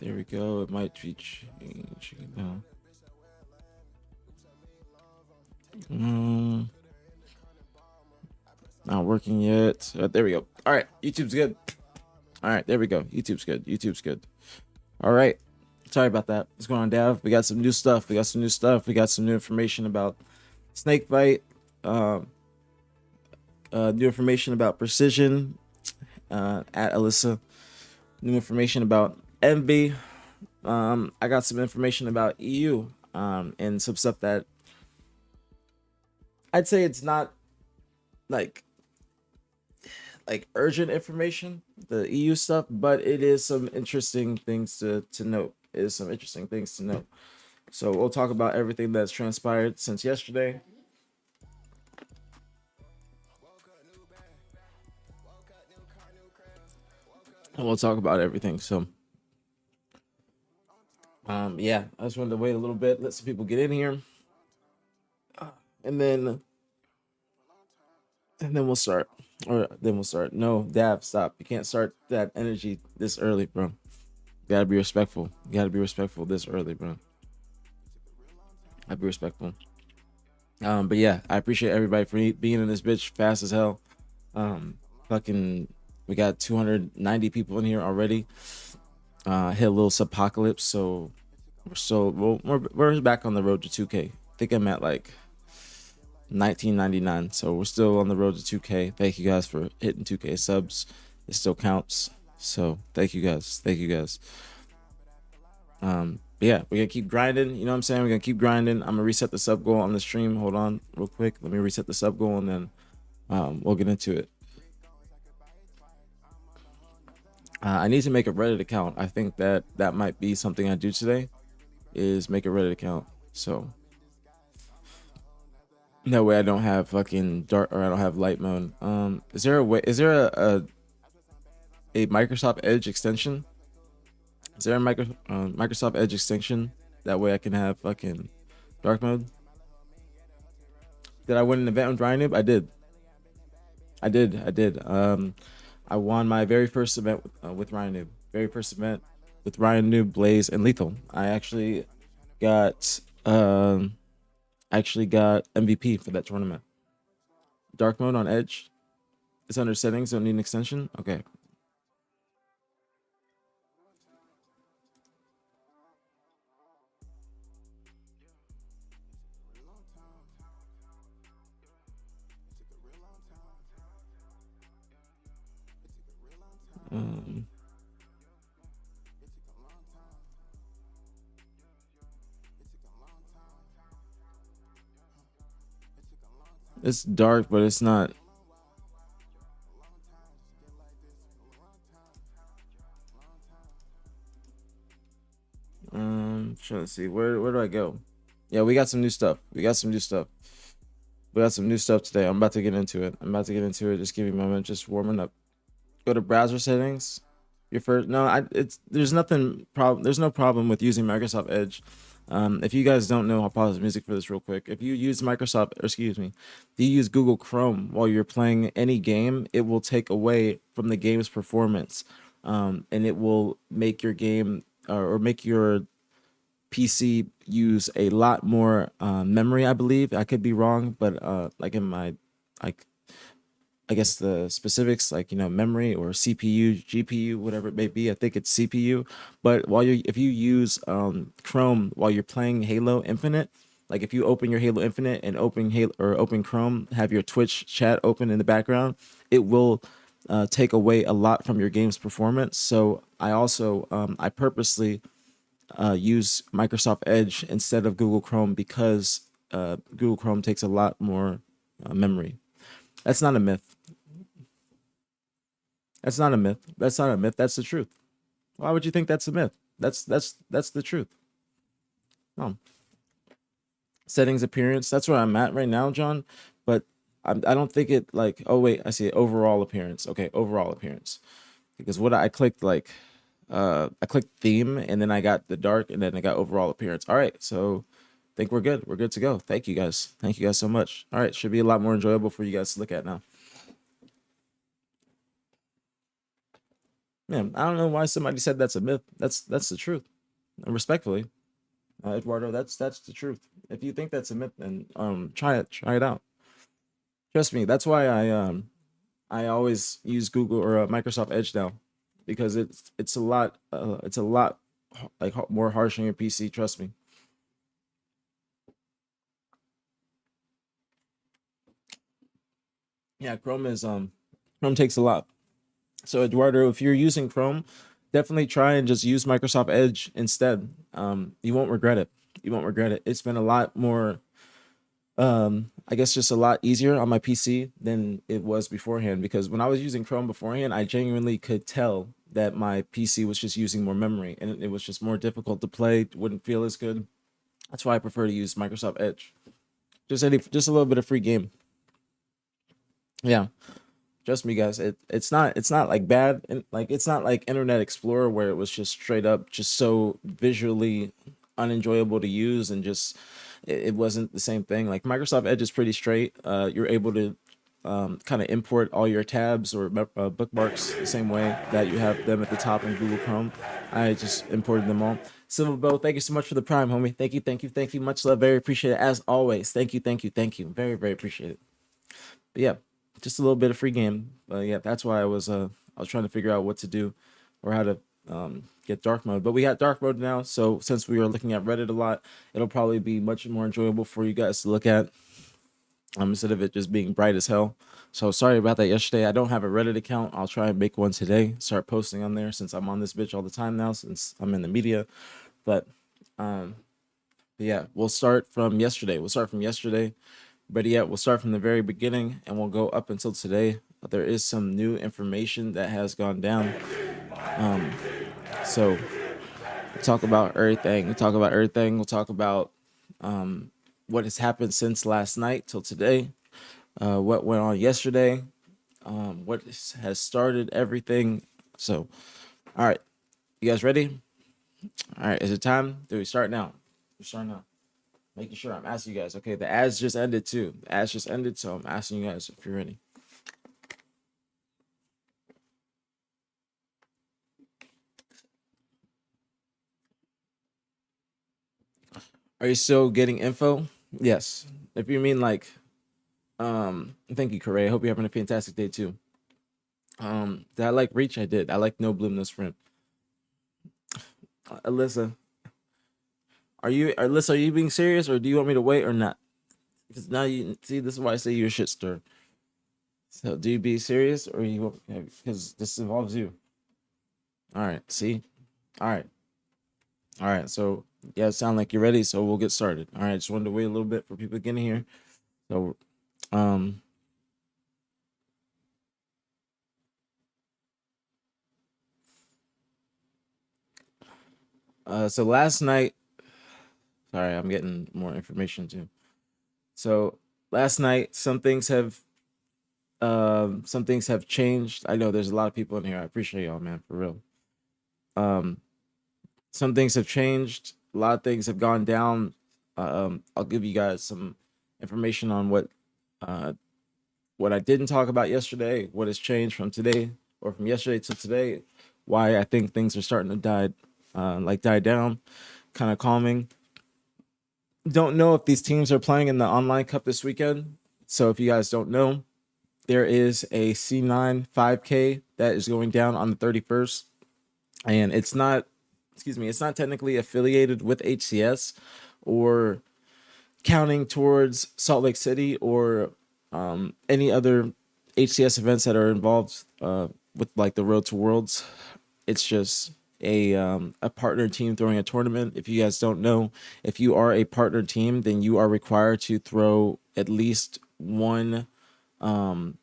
There we go. It might be changing now. Not working yet. There we go. All right, YouTube's good. All right, there we go. YouTube's good. YouTube's good. All right. Sorry about that. What's going on, Dav? We got some new stuff. We got some new information about Snakebite. New information about Precision at Alyssa. New information about Envy. I got some information about EU and some stuff that I'd say it's not like urgent information, the EU stuff, but it is some interesting things to note. It is some interesting things to note. So we'll talk about everything that's transpired since yesterday. And we'll talk about everything. So yeah, I just wanted to wait a little bit, let some people get in here. And then we'll start. Or then we'll start. No, Dav, stop. You can't start that energy this early, bro. You gotta be respectful. You gotta be respectful this early, bro. I'd be respectful. But yeah, I appreciate everybody for being in this bitch fast as hell. Fucking, we got 290 people in here already. Hit a little subpocalypse, so we're back on the road to 2K. I think I'm at like 1999, so we're still on the road to 2K. Thank you guys for hitting 2K subs. It still counts, so thank you guys. Yeah, we're gonna keep grinding. You know what I'm saying? We're gonna keep grinding. I'm gonna reset the sub goal on the stream. Hold on real quick. Let me reset the sub goal and then we'll get into it. I need to make a Reddit account. I think that might be something I do today, is make a Reddit account. So that way I don't have fucking dark, or I don't have light mode. Is there a way? Is there a Microsoft Edge extension? Is there a Microsoft Edge extension? That way I can have fucking dark mode. Did I win an event with Ryan Noob? I did. I won my very first event with Ryan Noob. Very first event with Ryan Noob, Blaze, and Lethal. I actually got MVP for that tournament. Dark mode on Edge. It's under settings. Don't need an extension. Okay. It's dark, but it's not. Trying to see where do I go? Yeah, we got some new stuff. We got some new stuff today. I'm about to get into it. Just give me a moment. Just warming up. Go to browser settings. Your first. No, there's no problem with using Microsoft Edge. If you guys don't know, I'll pause the music for this real quick. If you use if you use Google Chrome while you're playing any game, it will take away from the game's performance, and it will make your game or make your PC use a lot more memory. I believe, I could be wrong, but like in my I guess the specifics, like, memory or CPU, GPU, whatever it may be. I think it's CPU. But if you use Chrome while you're playing Halo Infinite, like if you open your Halo Infinite and open Chrome, have your Twitch chat open in the background, it will take away a lot from your game's performance. So I purposely use Microsoft Edge instead of Google Chrome, because Google Chrome takes a lot more memory. That's not a myth. That's not a myth. That's the truth. Why would you think that's a myth? That's the truth. No. Settings, appearance. That's where I'm at right now, John. But I don't think it like. Oh wait, I see it. Overall appearance. Okay, overall appearance. Because what I clicked I clicked theme, and then I got the dark, and then I got overall appearance. All right, so I think we're good. We're good to go. Thank you guys. Thank you guys so much. All right, should be a lot more enjoyable for you guys to look at now. Yeah, I don't know why somebody said that's a myth. That's the truth. And respectfully, Eduardo, that's the truth. If you think that's a myth, then try it out. Trust me. That's why I always use Google or Microsoft Edge now, because it's a lot like more harsh on your PC. Trust me. Yeah, Chrome takes a lot. So Eduardo, if you're using Chrome, definitely try and just use Microsoft Edge instead. You won't regret it. You won't regret it. It's been a lot more, I guess, just a lot easier on my PC than it was beforehand. Because when I was using Chrome beforehand, I genuinely could tell that my PC was just using more memory, and it was just more difficult to play. Wouldn't feel as good. That's why I prefer to use Microsoft Edge. Just a little bit of free game. Yeah. Trust me, guys. It's not like bad, and like it's not like Internet Explorer where it was just straight up just so visually unenjoyable to use, and just it wasn't the same thing. Like Microsoft Edge is pretty straight. You're able to kind of import all your tabs or bookmarks the same way that you have them at the top in Google Chrome. I just imported them all. Civil Bow, thank you so much for the prime, homie. Thank you, thank you, thank you. Much love, very appreciate it as always. Thank you, thank you, thank you. Very, very appreciate it. But yeah, just a little bit of free game. Yeah, that's why I was trying to figure out what to do or how to get dark mode. But we got dark mode now, so since we were looking at Reddit a lot, it'll probably be much more enjoyable for you guys to look at, instead of it just being bright as hell. So sorry about that yesterday. I don't have a Reddit account. I'll try and make one today. Start posting on there since I'm on this bitch all the time now since I'm in the media. But yeah, we'll start from yesterday. But yeah, we'll start from the very beginning and we'll go up until today. There is some new information that has gone down. So we'll talk about everything. We'll talk about what has happened since last night till today, what went on yesterday, what has started everything. So, all right, you guys ready? All right, is it time? Do we start now? We start now. Making sure I'm asking you guys. Okay, the ads just ended too. The ads just ended, so I'm asking you guys if you're ready. Are you still getting info? Yes. If you mean like, thank you, Corey. I hope you're having a fantastic day too. Did I like Reach? I did. I like No Bloom No Sprint. Alyssa, are you being serious, or do you want me to wait or not? Because now you see, this is why I say you're a shit stir. So do you be serious, or you, because this involves you. All right. See. All right. All right. So yeah, it sounds like you're ready. So we'll get started. All right. Just wanted to wait a little bit for people getting here. So um. So last night, sorry, I'm getting more information too. So last night, some things have changed. I know there's a lot of people in here. I appreciate y'all, man, for real. Um, some things have changed. A lot of things have gone down. I'll give you guys some information on uh what I didn't talk about yesterday, what has changed from today or from yesterday to today, why I think things are starting to die down, kind of calming. Don't know if these teams are playing in the online cup this weekend. So if you guys don't know, there is a C9 5K that is going down on the 31st, and it's not technically affiliated with HCS or counting towards Salt Lake City or any other HCS events that are involved with like the Road to Worlds. It's just a partner team throwing a tournament. If you guys don't know, if you are a partner team, then you are required to throw at least one. Fuck,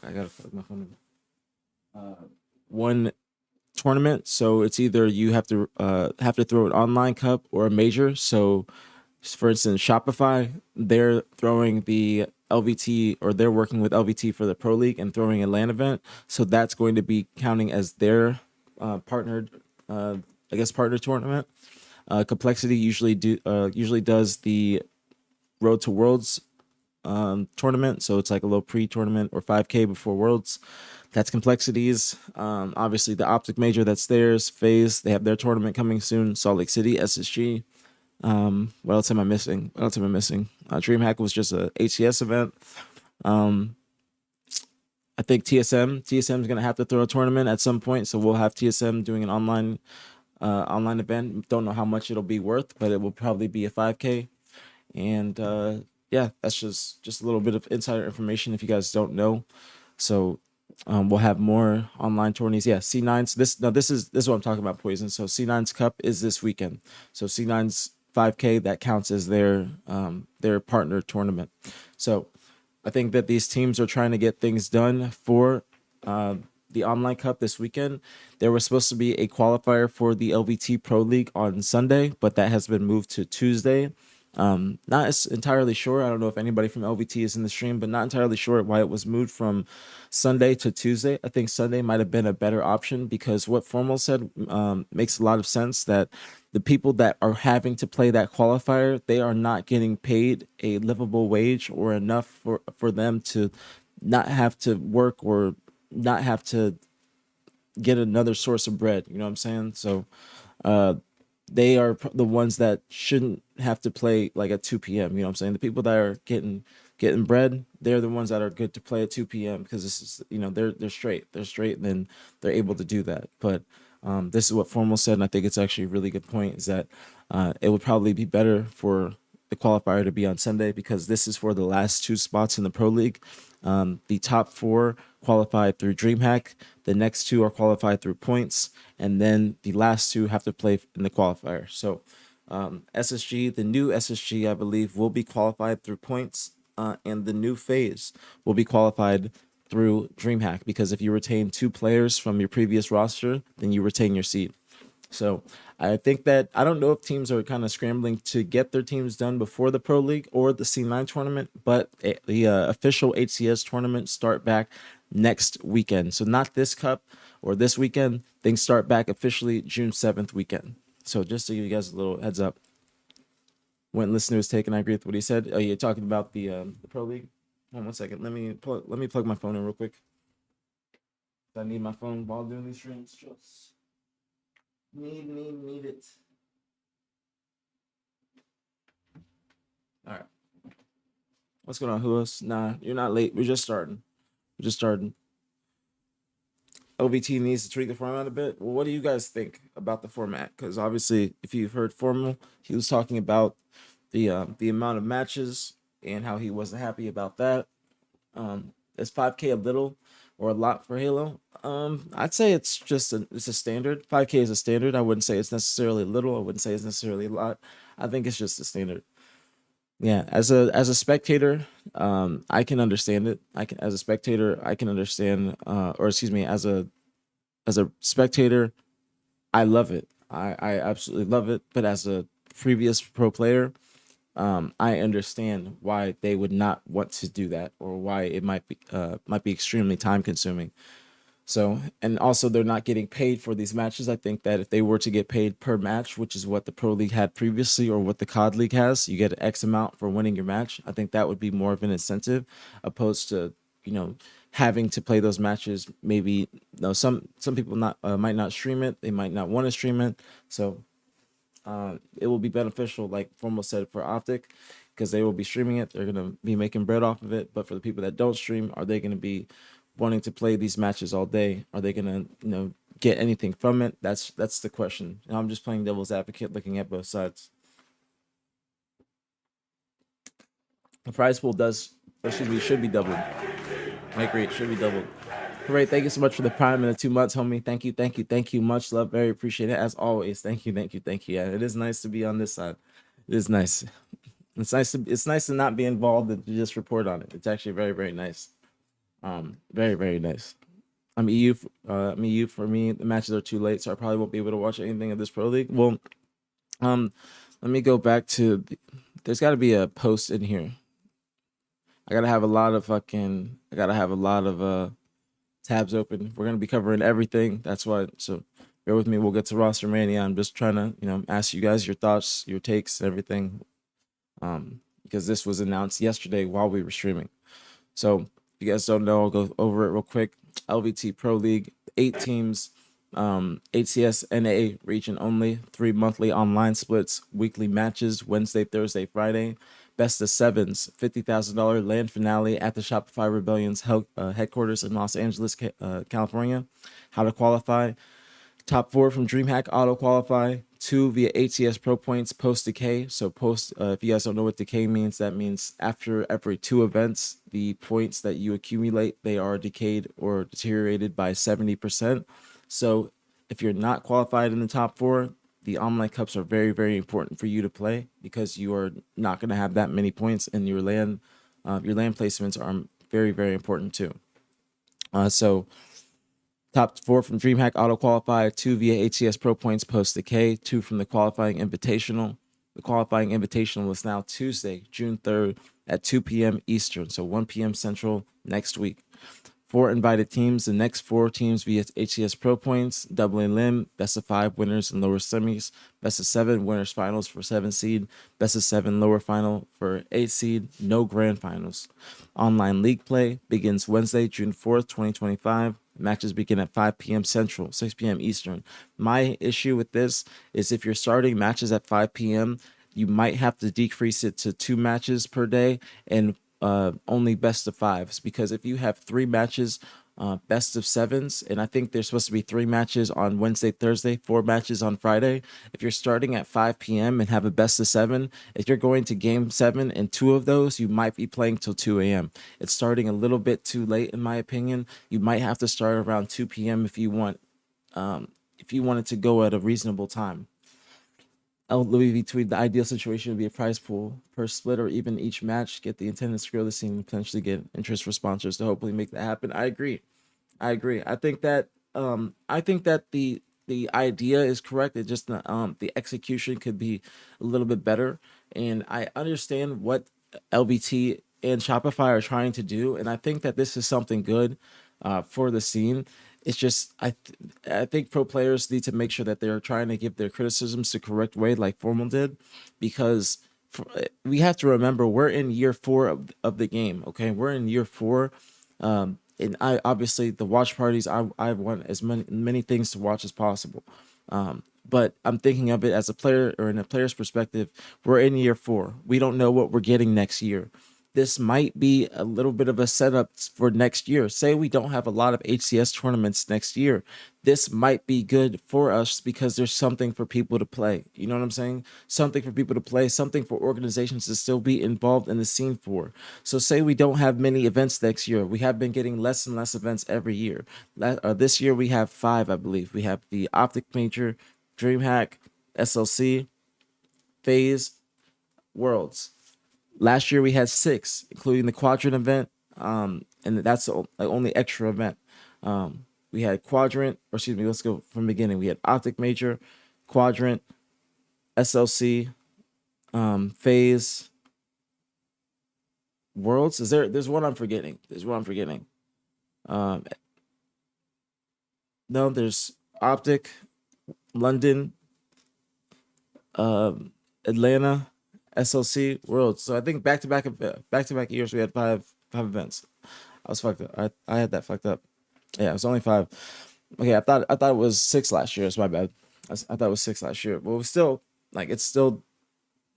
I gotta put my phone. One tournament. So it's either you have to throw an online cup or a major. So for instance, Shopify, they're throwing the LVT, or they're working with LVT for the Pro League and throwing a LAN event. So that's going to be counting as their partnered, I guess, partner tournament. Complexity usually does the Road to Worlds tournament. So it's like a little pre-tournament or 5K before Worlds. That's Complexities. Obviously the OpTic major that's theirs. FaZe, they have their tournament coming soon. Salt Lake City, SSG. What else am I missing? DreamHack was just a ATS event. I think TSM is gonna have to throw a tournament at some point, so we'll have TSM doing an online event. Don't know how much it'll be worth, but it will probably be a 5K. And yeah, that's just a little bit of insider information if you guys don't know. So we'll have more online tourneys. Yeah, C9's this is what I'm talking about, Poison. So C9's Cup is this weekend. So C9's 5K, that counts as their partner tournament. So I think that these teams are trying to get things done for the online cup this weekend. There was supposed to be a qualifier for the LVT Pro League on Sunday, but that has been moved to Tuesday. Not entirely sure. I don't know if anybody from LVT is in the stream, but not entirely sure why it was moved from Sunday to Tuesday. I think Sunday might have been a better option because what Formal said makes a lot of sense, that the people that are having to play that qualifier, they are not getting paid a livable wage or enough for them to not have to work or not have to get another source of bread. You know what I'm saying? So they are the ones that shouldn't have to play like at 2 p.m. You know what I'm saying? The people that are getting bread, they're the ones that are good to play at 2 p.m. because this is, you know, they're straight. They're straight, and then they're able to do that. But this is what Formal said, and I think it's actually a really good point, is that it would probably be better for the qualifier to be on Sunday because this is for the last two spots in the Pro League. The top four qualified through DreamHack. The next two are qualified through points, and then the last two have to play in the qualifier. So SSG, the new SSG, I believe, will be qualified through points, and the new FaZe will be qualified through DreamHack, because if you retain two players from your previous roster, then you retain your seed. So I think that, I don't know if teams are kind of scrambling to get their teams done before the Pro League or the C9 tournament, but the official HCS tournament start back next weekend. So not this cup or this weekend. Things start back officially June 7th weekend. So just to give you guys a little heads up. When listener was taken, I agree with what he said. Oh, you're talking about the Pro League? Hold on 1 second. Let me plug my phone in real quick. I need my phone while doing these streams. Just need it. All right. What's going on, Whoas? Nah, you're not late. We're just starting. OVT needs to tweak the format a bit. Well, what do you guys think about the format? Because obviously, if you've heard Formal, he was talking about the amount of matches and how he wasn't happy about that. Is 5K a little or a lot for Halo? I'd say it's just it's a standard. 5K is a standard. I wouldn't say it's necessarily little. I wouldn't say it's necessarily a lot. I think it's just a standard. Yeah, as a spectator, I can understand it. As a spectator, I can understand, or excuse me, as a spectator, I love it. I absolutely love it. But as a previous pro player, I understand why they would not want to do that, or why it might be extremely time consuming. So, and also they're not getting paid for these matches. I think that if they were to get paid per match, which is what the Pro League had previously, or what the COD League has, you get an X amount for winning your match. I think that would be more of an incentive, opposed to, you know, having to play those matches. Maybe, no, some people might not stream it. They might not want to stream it. So it will be beneficial, like Formal said, for OpTic, because they will be streaming it. They're going to be making bread off of it. But for the people that don't stream, are they going to be wanting to play these matches all day? Are they going to, you know, get anything from it? That's the question. And I'm just playing devil's advocate, looking at both sides. The prize pool should be doubled. I agree, it should be doubled. Great, thank you so much for the prime in the 2 months, homie. Thank you. Much love, very appreciate it as always. Thank you. Yeah, it is nice to be on this side. It is nice. It's nice to not be involved and to just report on it. It's actually very, very nice. Very, very nice. I'm EU. For me, the matches are too late, so I probably won't be able to watch anything of this Pro League. Well, let me go back to. There's got to be a post in here. I gotta have a lot of tabs open. We're gonna be covering everything. That's why. So bear with me. We'll get to roster mania. I'm just trying to, you know, ask you guys your thoughts, your takes, everything. Because this was announced yesterday while we were streaming. So if you guys don't know, I'll go over it real quick. LVT Pro League, 8 teams, ATS NA region only, 3 monthly online splits, weekly matches, Wednesday, Thursday, Friday, best of sevens, $50,000 land finale at the Shopify Rebellion's headquarters in Los Angeles, California. How to qualify: top 4 from DreamHack auto qualify, 2 via ATS Pro Points post decay. So post, if you guys don't know what decay means, that means after every 2 events, the points that you accumulate, they are decayed or deteriorated by 70%. So if you're not qualified in the top 4, the online cups are very, very important for you to play, because you are not going to have that many points, and your land placements are very, very important too. So top 4 from DreamHack auto qualify, 2 via ATS Pro Points post decay, 2 from the qualifying invitational. The qualifying invitational is now Tuesday, June 3rd at 2 p.m. Eastern, so 1 p.m. Central next week. 4 invited teams. The next 4 teams via ATS Pro Points, doubling limb, best of 5 winners and lower semis, best of 7 winners finals for 7 seed, best of 7 lower final for 8 seed, no grand finals. Online league play begins Wednesday, June 4th, 2025. Matches begin at 5 p.m. Central, 6 p.m. Eastern. My issue with this is if you're starting matches at 5 p.m., you might have to decrease it to 2 matches per day and only best of 5s, because if you have 3 matches, best of 7s, and I think there's supposed to be 3 matches on Wednesday, Thursday, 4 matches on Friday. If you're starting at 5 p.m. and have a best of 7, if you're going to game 7 and 2 of those, you might be playing till 2 a.m. It's starting a little bit too late, in my opinion. You might have to start around 2 p.m. if you want it to go at a reasonable time. Louis tweeted, the ideal situation would be a prize pool per split or even each match. Get the intended scale the scene and potentially get interest for sponsors to hopefully make that happen. I agree. I think that the idea is correct. It just the execution could be a little bit better. And I understand what LBT and Shopify are trying to do, and I think that this is something good for the scene. It's just I think pro players need to make sure that they're trying to give their criticisms the correct way, like Formal did, because we have to remember we're in year 4 of the game. Okay, we're in year 4, and I obviously the watch parties. I want as many things to watch as possible, but I'm thinking of it as a player, or in a player's perspective. We're in year 4. We don't know what we're getting next year. This might be a little bit of a setup for next year. Say we don't have a lot of HCS tournaments next year. This might be good for us because there's something for people to play. You know what I'm saying? Something for people to play, something for organizations to still be involved in the scene for. So say we don't have many events next year. We have been getting less and less events every year. This year we have 5, I believe. We have the OpTic Major, DreamHack, SLC, FaZe, Worlds. Last year we had 6, including the Quadrant event, and that's the only extra event. We had Quadrant, or excuse me, let's go from the beginning. We had OpTic Major, Quadrant, SLC, FaZe, Worlds. There's one I'm forgetting. No, there's OpTic, London, Atlanta, SLC, Worlds. So I think back to back years we had 5 events. I was fucked up. I had that fucked up. Yeah, it was only 5. Okay, I thought it was 6 last year. It's my bad. I thought it was 6 last year. But it was still it's still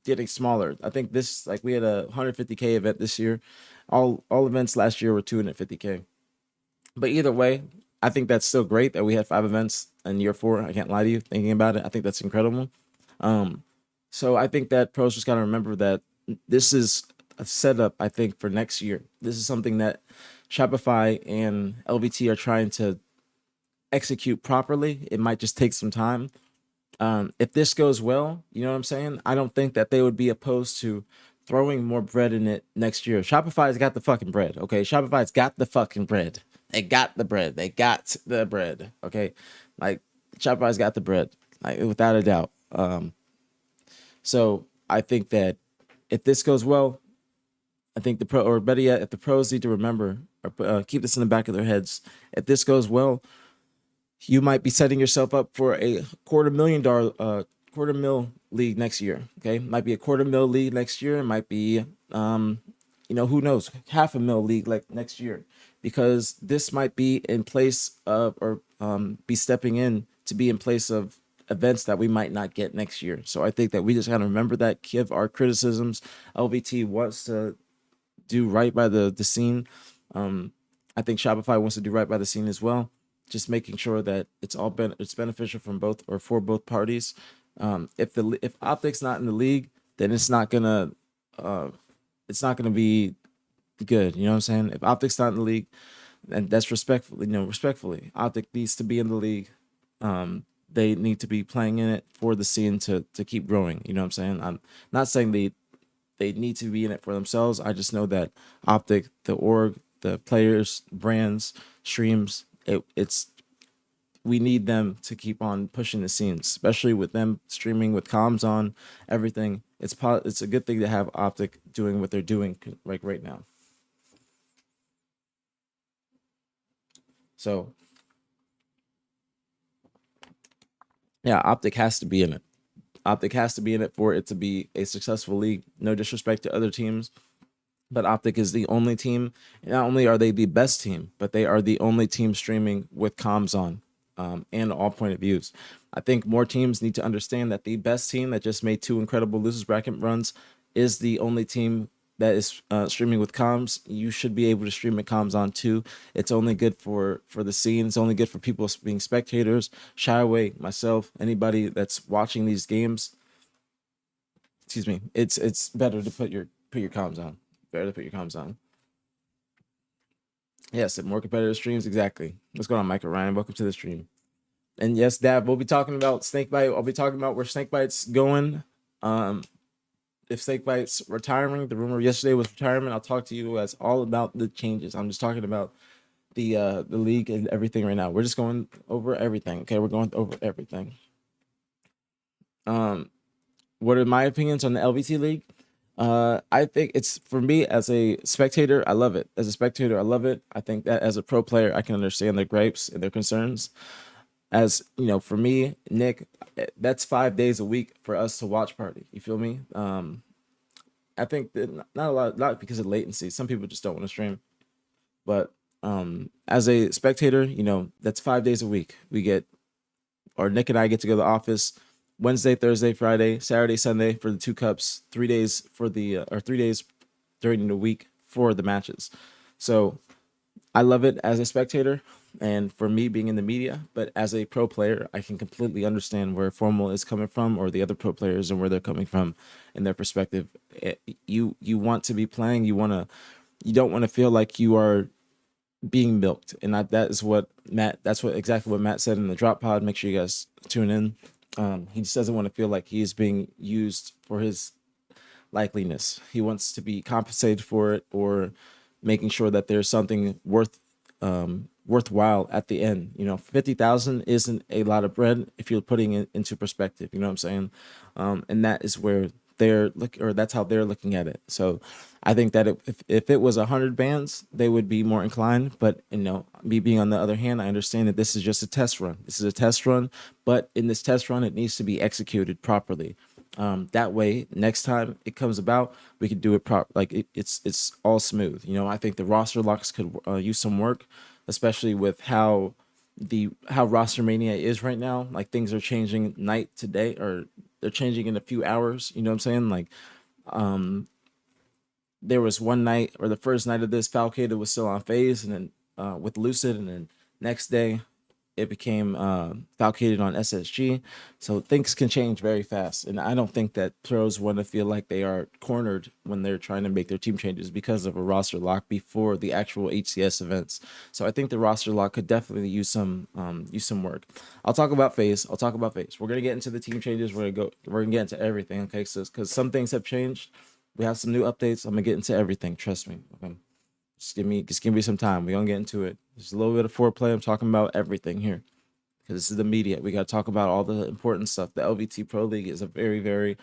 getting smaller. I think this we had a 150K event this year. All events last year were 250K. But either way, I think that's still great that we had 5 events in year 4. I can't lie to you. Thinking about it, I think that's incredible. So I think that pros just got to remember that this is a setup, I think, for next year. This is something that Shopify and LVT are trying to execute properly. It might just take some time. If this goes well, you know what I'm saying? I don't think that they would be opposed to throwing more bread in it next year. Shopify's got the fucking bread, okay? Shopify's got the fucking bread. They got the bread. They got the bread, okay? Shopify's got the bread, without a doubt. So I think that if this goes well, I think or better yet, if the pros need to remember or keep this in the back of their heads, if this goes well, you might be setting yourself up for a $250,000 league next year. Okay, might be a $250,000 league next year. It might be who knows, $500,000 league like next year, because this might be in place of, or be stepping in to be in place of events that we might not get next year. So I think that we just got to remember that, give our criticisms. LVT wants to do right by the scene. I think Shopify wants to do right by the scene as well. Just making sure that it's beneficial from both, or for both parties. If OpTic's not in the league, then it's not gonna be good. You know what I'm saying? If OpTic's not in the league, and that's respectfully, OpTic needs to be in the league. They need to be playing in it for the scene to keep growing. You know what I'm saying? I'm not saying they need to be in it for themselves. I just know that OpTic, the org, the players, brands, streams, it's we need them to keep on pushing the scenes, especially with them streaming with comms on everything. It's a good thing to have OpTic doing what they're doing like right now. So yeah, OpTic has to be in it. OpTic has to be in it for it to be a successful league. No disrespect to other teams, but OpTic is the only team. Not only are they the best team, but they are the only team streaming with comms on, and all point of views. I think more teams need to understand that the best team that just made 2 incredible losers bracket runs is the only team that is streaming with comms. You should be able to stream with comms on too. It's only good for the scene. It's only good for people being spectators. Shy Away, myself, anybody that's watching these games. Excuse me. It's better to put your comms on. Better to put your comms on. Yes, more competitive streams, exactly. What's going on, Michael Ryan? Welcome to the stream. And yes, Dab, we'll be talking about Snakebite. I'll be talking about where Snakebite's going. If Snakebite's retiring, the rumor yesterday was retirement. I'll talk to you guys all about the changes. I'm just talking about the league and everything right now. We're just going over everything. Okay, we're going over everything. What are my opinions on the LVT league? I think it's, for me as a spectator, I love it. As a spectator, I love it. I think that as a pro player, I can understand their gripes and their concerns. As you know, for me, Nick, that's 5 days a week for us to watch party. You feel me? I think that not because of latency. Some people just don't want to stream, but as a spectator, that's 5 days a week. We get, or Nick and I get to go to the office Wednesday, Thursday, Friday, Saturday, Sunday for the 2 cups, 3 days for the, or 3 days during the week for the matches. So I love it as a spectator and for me being in the media, but as a pro player, I can completely understand where Formal is coming from, or the other pro players, and where they're coming from in their perspective. You want to be playing, you don't want to feel like you are being milked. And that's exactly what Matt said in the drop pod. Make sure you guys tune in. He just doesn't want to feel like he is being used for his likeliness. He wants to be compensated for it, or making sure that there's something worthwhile at the end. 50,000 isn't a lot of bread if you're putting it into perspective. You know what I'm saying? And that is where that's how they're looking at it. So I think that if it was 100 bands, they would be more inclined. But me being on the other hand, I understand that this is just a test run. This is a test run, but in this test run, it needs to be executed properly. That way, next time it comes about, we could do it it's all smooth. I think the roster locks could use some work, especially with how roster mania is right now. Like, things are changing night to day, or they're changing in a few hours. You know what I'm saying? Like, there was one night, or the first night of this, Falcated was still on FaZe, and then with Lucid, and then next day it became Falcated on SSG. So things can change very fast, and I don't think that pros want to feel like they are cornered when they're trying to make their team changes because of a roster lock before the actual HCS events. So I think the roster lock could definitely use some work. I'll talk about FaZe. We're gonna get into the team changes. We're gonna get into everything. Okay, so because some things have changed, we have some new updates. I'm gonna get into everything. Trust me. Okay. Just give me some time. We're gonna get into it. There's a little bit of foreplay. I'm talking about everything here, because this is the media. We got to talk about all the important stuff. The LVT Pro League is a very, very,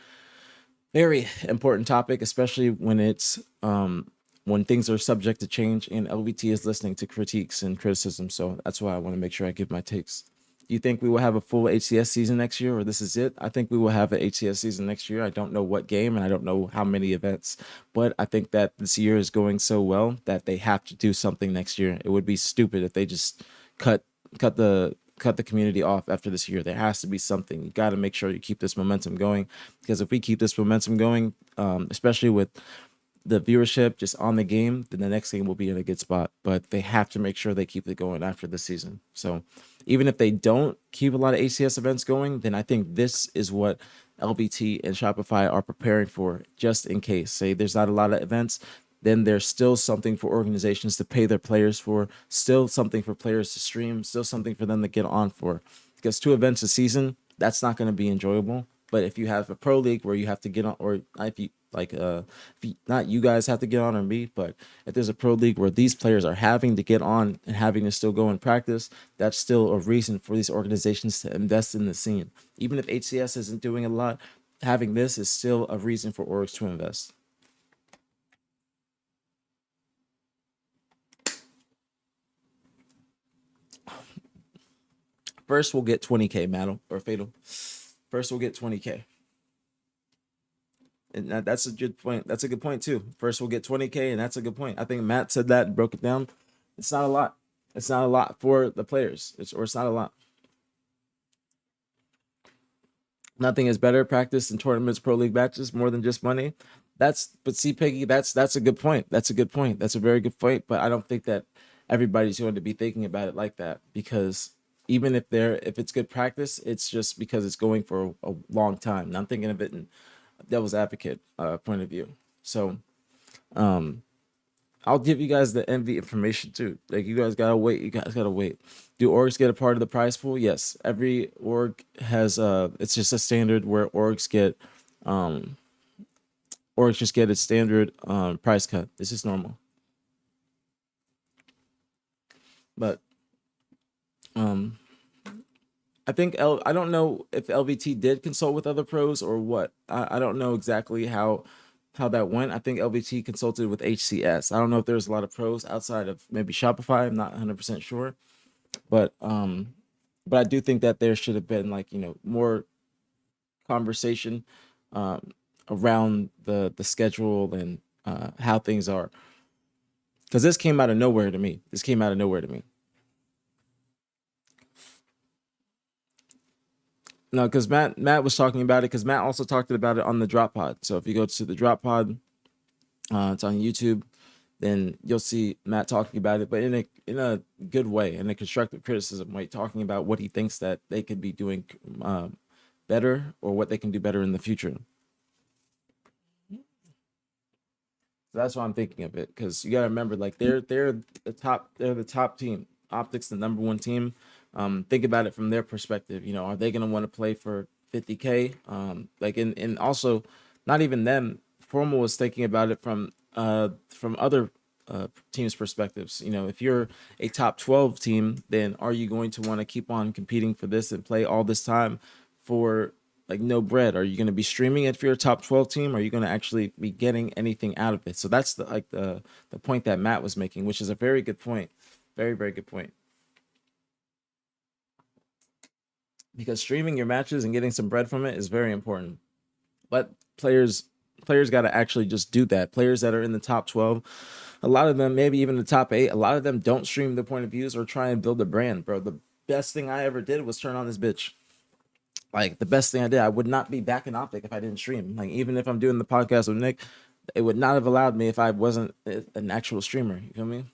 very important topic, especially when it's when things are subject to change, and LVT is listening to critiques and criticism. So that's why I want to make sure I give my takes. Do you think we will have a full HCS season next year, or this is it? I think we will have an HCS season next year. I don't know what game and I don't know how many events, but I think that this year is going so well that they have to do something next year. It would be stupid if they just cut cut the community off after this year. There has to be something. You got to make sure you keep this momentum going, because if we keep this momentum going, especially with the viewership just on the game, then the next game will be in a good spot. But they have to make sure they keep it going after the season. So even if they don't keep a lot of ACS events going, then I think this is what LBT and Shopify are preparing for, just in case. Say there's not a lot of events, then there's still something for organizations to pay their players for, still something for players to stream, still something for them to get on for. Because 2 events a season, that's not going to be enjoyable. But if you have a pro league where you have to get on, or if you like, if you, not you guys have to get on or me, but if there's a pro league where these players are having to get on and having to still go and practice, that's still a reason for these organizations to invest in the scene. Even if HCS isn't doing a lot, having this is still a reason for orgs to invest. First, we'll get 20K, Maddle or Fatal. First, we'll get 20K. And that's a good point. That's a good point too. First, we'll get 20K, and that's a good point. I think Matt said that and broke it down. It's not a lot. It's not a lot for the players. It's not a lot. Nothing is better practice in tournaments, pro league matches, more than just money. But see, Peggy, that's a good point. That's a good point. That's a very good point. But I don't think that everybody's going to be thinking about it like that, because even if it's good practice, it's just because it's going for a long time. And I'm thinking of it in devil's advocate point of view. So I'll give you guys the envy information too. Like, you guys gotta wait. You guys gotta wait. Do orgs get a part of the prize pool? Yes. Every org has it's just a standard where orgs just get a standard prize cut. This is normal. But I think I don't know if LVT did consult with other pros or what. I don't know exactly how that went. I think LVT consulted with HCS. I don't know if there's a lot of pros outside of maybe Shopify. I'm not 100% sure, but I do think that there should have been, like, more conversation around the schedule and how things are, because this came out of nowhere to me. No, because Matt was talking about it, because Matt also talked about it on the Drop Pod. So if you go to the Drop Pod, it's on YouTube, then you'll see Matt talking about it, but in a good way, in a constructive criticism way, talking about what he thinks that they could be doing better, or what they can do better in the future. So that's why I'm thinking of it, because you gotta remember, like, they're the top team. OpTic's the number 1 team. Think about it from their perspective. Are they going to want to play for 50K? Like, and also, not even them. Formal was thinking about it from other teams' perspectives. If you're a top 12 team, then are you going to want to keep on competing for this and play all this time for, like, no bread? Are you going to be streaming it if you're a top 12 team? Or are you going to actually be getting anything out of it? So that's the point that Matt was making, which is a very good point. Very, very good point. Because streaming your matches and getting some bread from it is very important. But players got to actually just do that. Players that are in the top 12, a lot of them, maybe even the top 8, a lot of them don't stream their point of views or try and build a brand, bro. The best thing I ever did was turn on this bitch. Like, the best thing I did. I would not be back in OpTic if I didn't stream. Like, even if I'm doing the podcast with Nick, it would not have allowed me if I wasn't an actual streamer. You feel me?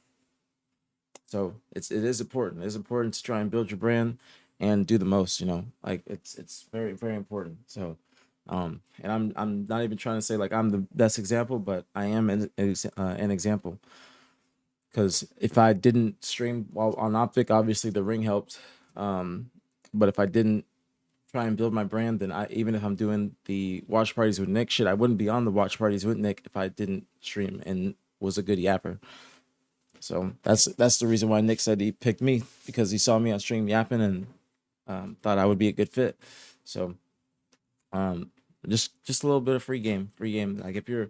So it is important. It's important to try and build your brand and do the most. Like, it's very, very important. So and I'm not even trying to say, like, I'm the best example, but I am an example. Because if I didn't stream while on OpTic, obviously the ring helped. But if I didn't try and build my brand, then even if I'm doing the watch parties with Nick, I wouldn't be on the watch parties with Nick if I didn't stream and was a good yapper. So that's the reason why Nick said he picked me, because he saw me on stream yapping and thought I would be a good fit. So just a little bit of free game. Like, if you're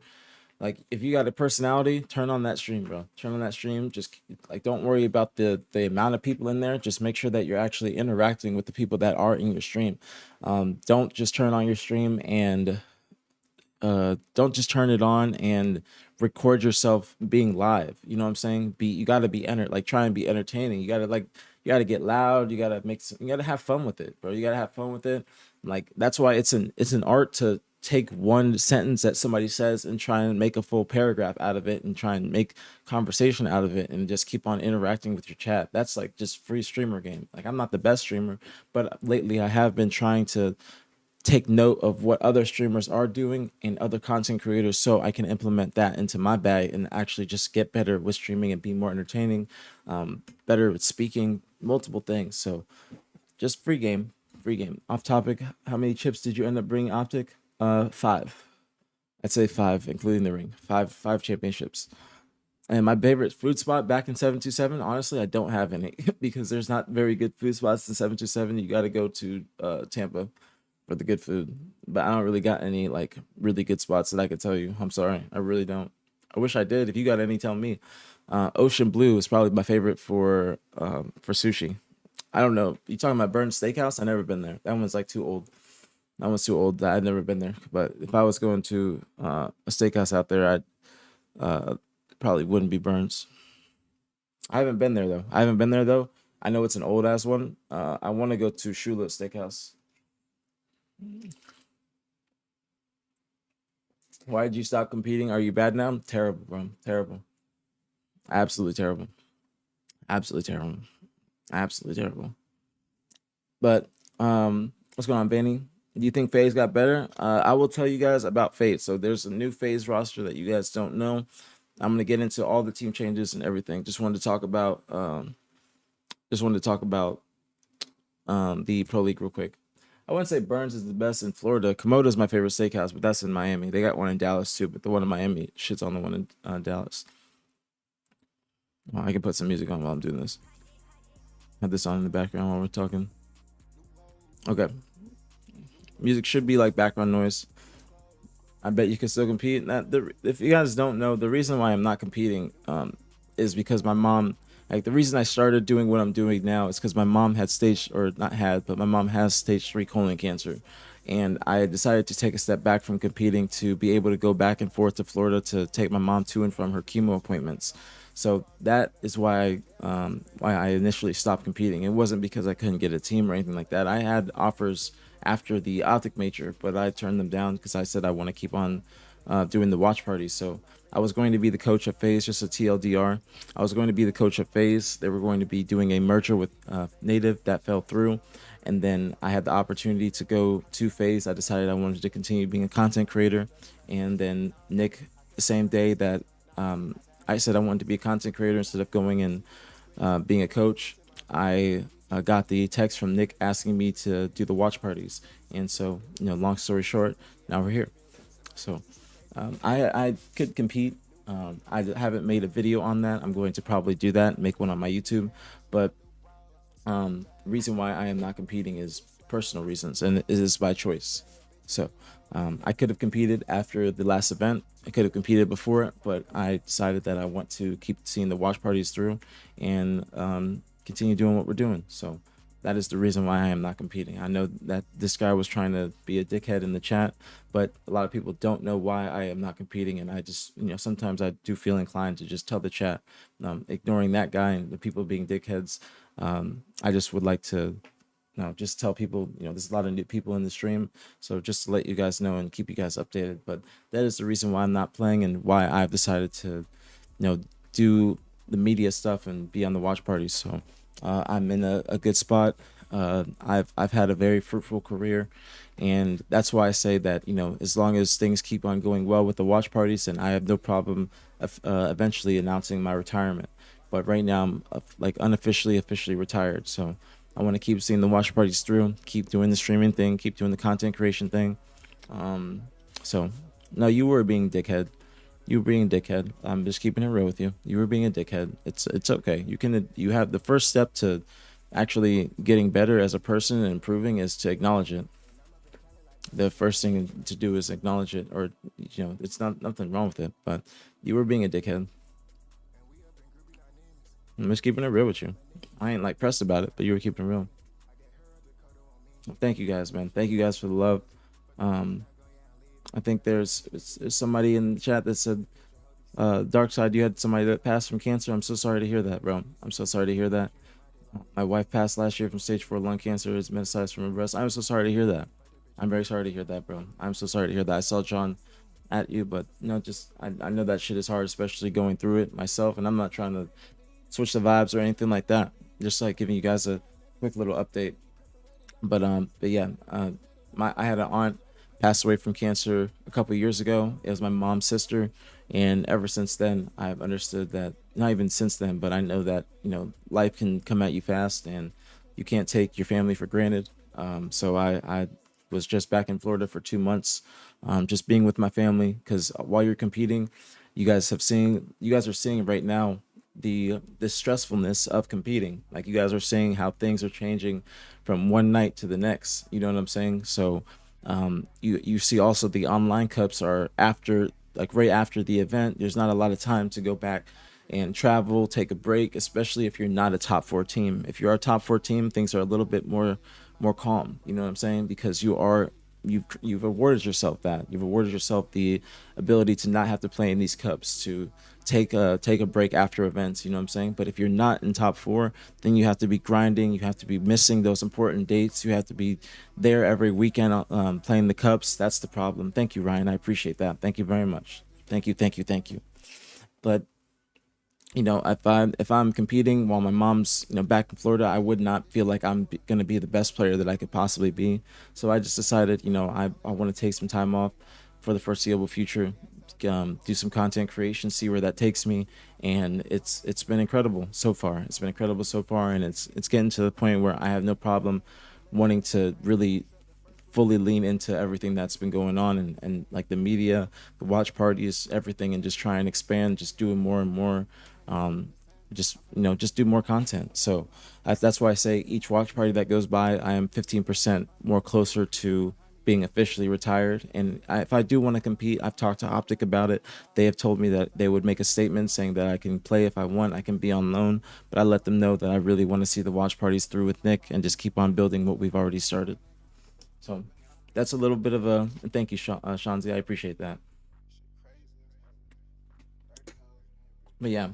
Like if you got a personality, turn on that stream, bro. Turn on that stream. Just like don't worry about the amount of people in there. Just make sure that you're actually interacting with the people that are in your stream. Don't just turn on your stream and don't just turn it on and record yourself being live. You know what I'm saying? You got to be like try and be entertaining. You got to get loud. You got to have fun with it, bro. You got to have fun with it. Like that's why it's an art to take one sentence that somebody says and try and make a full paragraph out of it and try and make conversation out of it and just keep on interacting with your chat. That's like just free streamer game. Like I'm not the best streamer, but lately I have been trying to take note of what other streamers are doing and other content creators so I can implement that into my bag and actually just get better with streaming and be more entertaining, better with speaking, multiple things. So just free game, free game. Off topic, how many chips did you end up bringing OpTic? Five. I'd say five, including the ring. Five championships. And my favorite food spot back in 727, honestly, I don't have any because there's not very good food spots in 727. You got to go to Tampa for the good food, but I don't really got any like really good spots that I could tell you. I'm sorry, I really don't. I wish I did. If you got any, tell me. Ocean Blue is probably my favorite for sushi. I don't know. You talking about Burn Steakhouse? I never been there. That one's like too old. That one's too old. I've never been there. But if I was going to a steakhouse out there, I'd probably wouldn't be Burns. I haven't been there though. I know it's an old ass one. I want to go to Shula Steakhouse. Why did you stop competing? Are you bad now? Terrible, bro. Terrible. Absolutely terrible. Absolutely terrible. Absolutely terrible. But what's going on, Benny? Do you think FaZe got better? I will tell you guys about FaZe. So there's a new FaZe roster that you guys don't know. I'm gonna get into all the team changes and everything. Just wanted to talk about the Pro League real quick. I wouldn't say Burns is the best in Florida. Komodo's my favorite steakhouse, but that's in Miami. They got one in Dallas too, but the one in Miami shits on the one in Dallas. Well, I can put some music on while I'm doing this. Have this on in the background while we're talking. Okay. Music should be like background noise. I bet you can still compete. If you guys don't know, the reason why I'm not competing is because my mom. Like the reason I started doing what I'm doing now is because my mom had my mom has stage 3 colon cancer, and I decided to take a step back from competing to be able to go back and forth to Florida to take my mom to and from her chemo appointments. So that is why I initially stopped competing. It wasn't because I couldn't get a team or anything like that. I had offers after the OpTic major, but I turned them down because I said I want to keep on doing the watch parties. So I was going to be the coach of FaZe, just a TLDR. I was going to be the coach of FaZe. They were going to be doing a merger with Native that fell through. And then I had the opportunity to go to FaZe. I decided I wanted to continue being a content creator. And then Nick, the same day that I said I wanted to be a content creator instead of going and being a coach, I got the text from Nick asking me to do the watch parties. And so, long story short, now we're here. So I could compete. I haven't made a video on that. I'm going to probably do that, make one on my YouTube. But reason why I am not competing is personal reasons, and it is by choice. So I could have competed after the last event. I could have competed before it, but I decided that I want to keep seeing the watch parties through and continue doing what we're doing. So that is the reason why I am not competing. I know that this guy was trying to be a dickhead in the chat, but a lot of people don't know why I am not competing. And I just, sometimes I do feel inclined to just tell the chat, ignoring that guy and the people being dickheads. I just would like to just tell people, there's a lot of new people in the stream. So just to let you guys know and keep you guys updated. But that is the reason why I'm not playing and why I've decided to, do the media stuff and be on the watch parties. So I'm in a good spot. I've had a very fruitful career, and that's why I say that as long as things keep on going well with the watch parties, and I have no problem eventually announcing my retirement. But right now I'm like officially retired. So I want to keep seeing the watch parties through, keep doing the streaming thing, keep doing the content creation thing. So no, you were being dickhead. You were being a dickhead. I'm just keeping it real with you. You were being a dickhead. It's okay. You have the first step to actually getting better as a person and improving is to acknowledge it. the first thing to do is acknowledge it, or it's not nothing wrong with it, but you were being a dickhead. I'm just keeping it real with you. I ain't like pressed about it, but you were keeping it real. Thank you guys, man. Thank you guys for the love. Um, I think there's somebody in the chat that said, Dark Side, you had somebody that passed from cancer. I'm so sorry to hear that, bro. I'm so sorry to hear that. My wife passed last year from stage 4 lung cancer. It's metastasized from her breast. I'm so sorry to hear that. I'm very sorry to hear that, bro. I'm so sorry to hear that. I saw John at you, but just I know that shit is hard, especially going through it myself. And I'm not trying to switch the vibes or anything like that. Just like giving you guys a quick little update. But yeah, I had an aunt passed away from cancer a couple years ago. It was my mom's sister, and ever since then, I've understood that. Not even since then, but I know that life can come at you fast, and you can't take your family for granted. So I was just back in Florida for 2 months, just being with my family because while you're competing, you guys are seeing right now the stressfulness of competing. Like you guys are seeing how things are changing from one night to the next. You know what I'm saying? So you see also the online cups are after, like right after the event. There's not a lot of time to go back and travel, take a break, especially if you're not a top 4 team. If you're a top 4 team, things are a little bit more calm. You know what I'm saying? Because you've awarded yourself that. You've awarded yourself the ability to not have to play in these cups, to take a break after events. You know what I'm saying? But if you're not in top 4, then you have to be grinding. You have to be missing those important dates. You have to be there every weekend playing the cups. That's the problem. Thank you, Ryan. I appreciate that. Thank you very much. Thank you. Thank you. Thank you. But if I'm competing while my mom's back in Florida, I would not feel like I'm gonna be the best player that I could possibly be. So I just decided, I want to take some time off for the foreseeable future, do some content creation, see where that takes me, and it's been incredible so far. It's been incredible so far, and it's getting to the point where I have no problem wanting to really fully lean into everything that's been going on, and like the media, the watch parties, everything, and just try and expand, just doing more and more, just do more content. So that's why I say each watch party that goes by, I am 15% more closer to being officially retired. And if I do want to compete, I've talked to OpTic about it. They have told me that they would make a statement saying that I can play if I want, I can be on loan, but I let them know that I really want to see the watch parties through with Nick and just keep on building what we've already started. So that's a little bit of a thank you, Shanzi. I appreciate that. But yeah,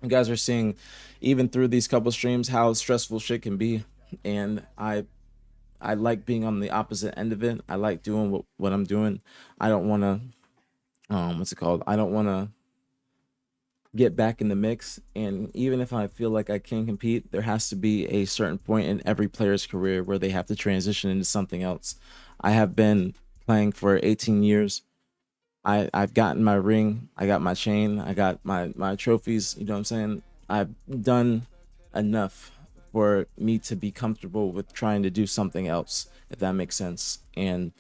you guys are seeing, even through these couple streams, how stressful shit can be, and I like being on the opposite end of it. I like doing what I'm doing. I don't want to what's it called? I don't want to get back in the mix. And even if I feel like I can compete, there has to be a certain point in every player's career where they have to transition into something else. I have been playing for 18 years. I've gotten my ring, I got my chain, I got my trophies. You know what I'm saying? I've done enough for me to be comfortable with trying to do something else, if that makes sense. And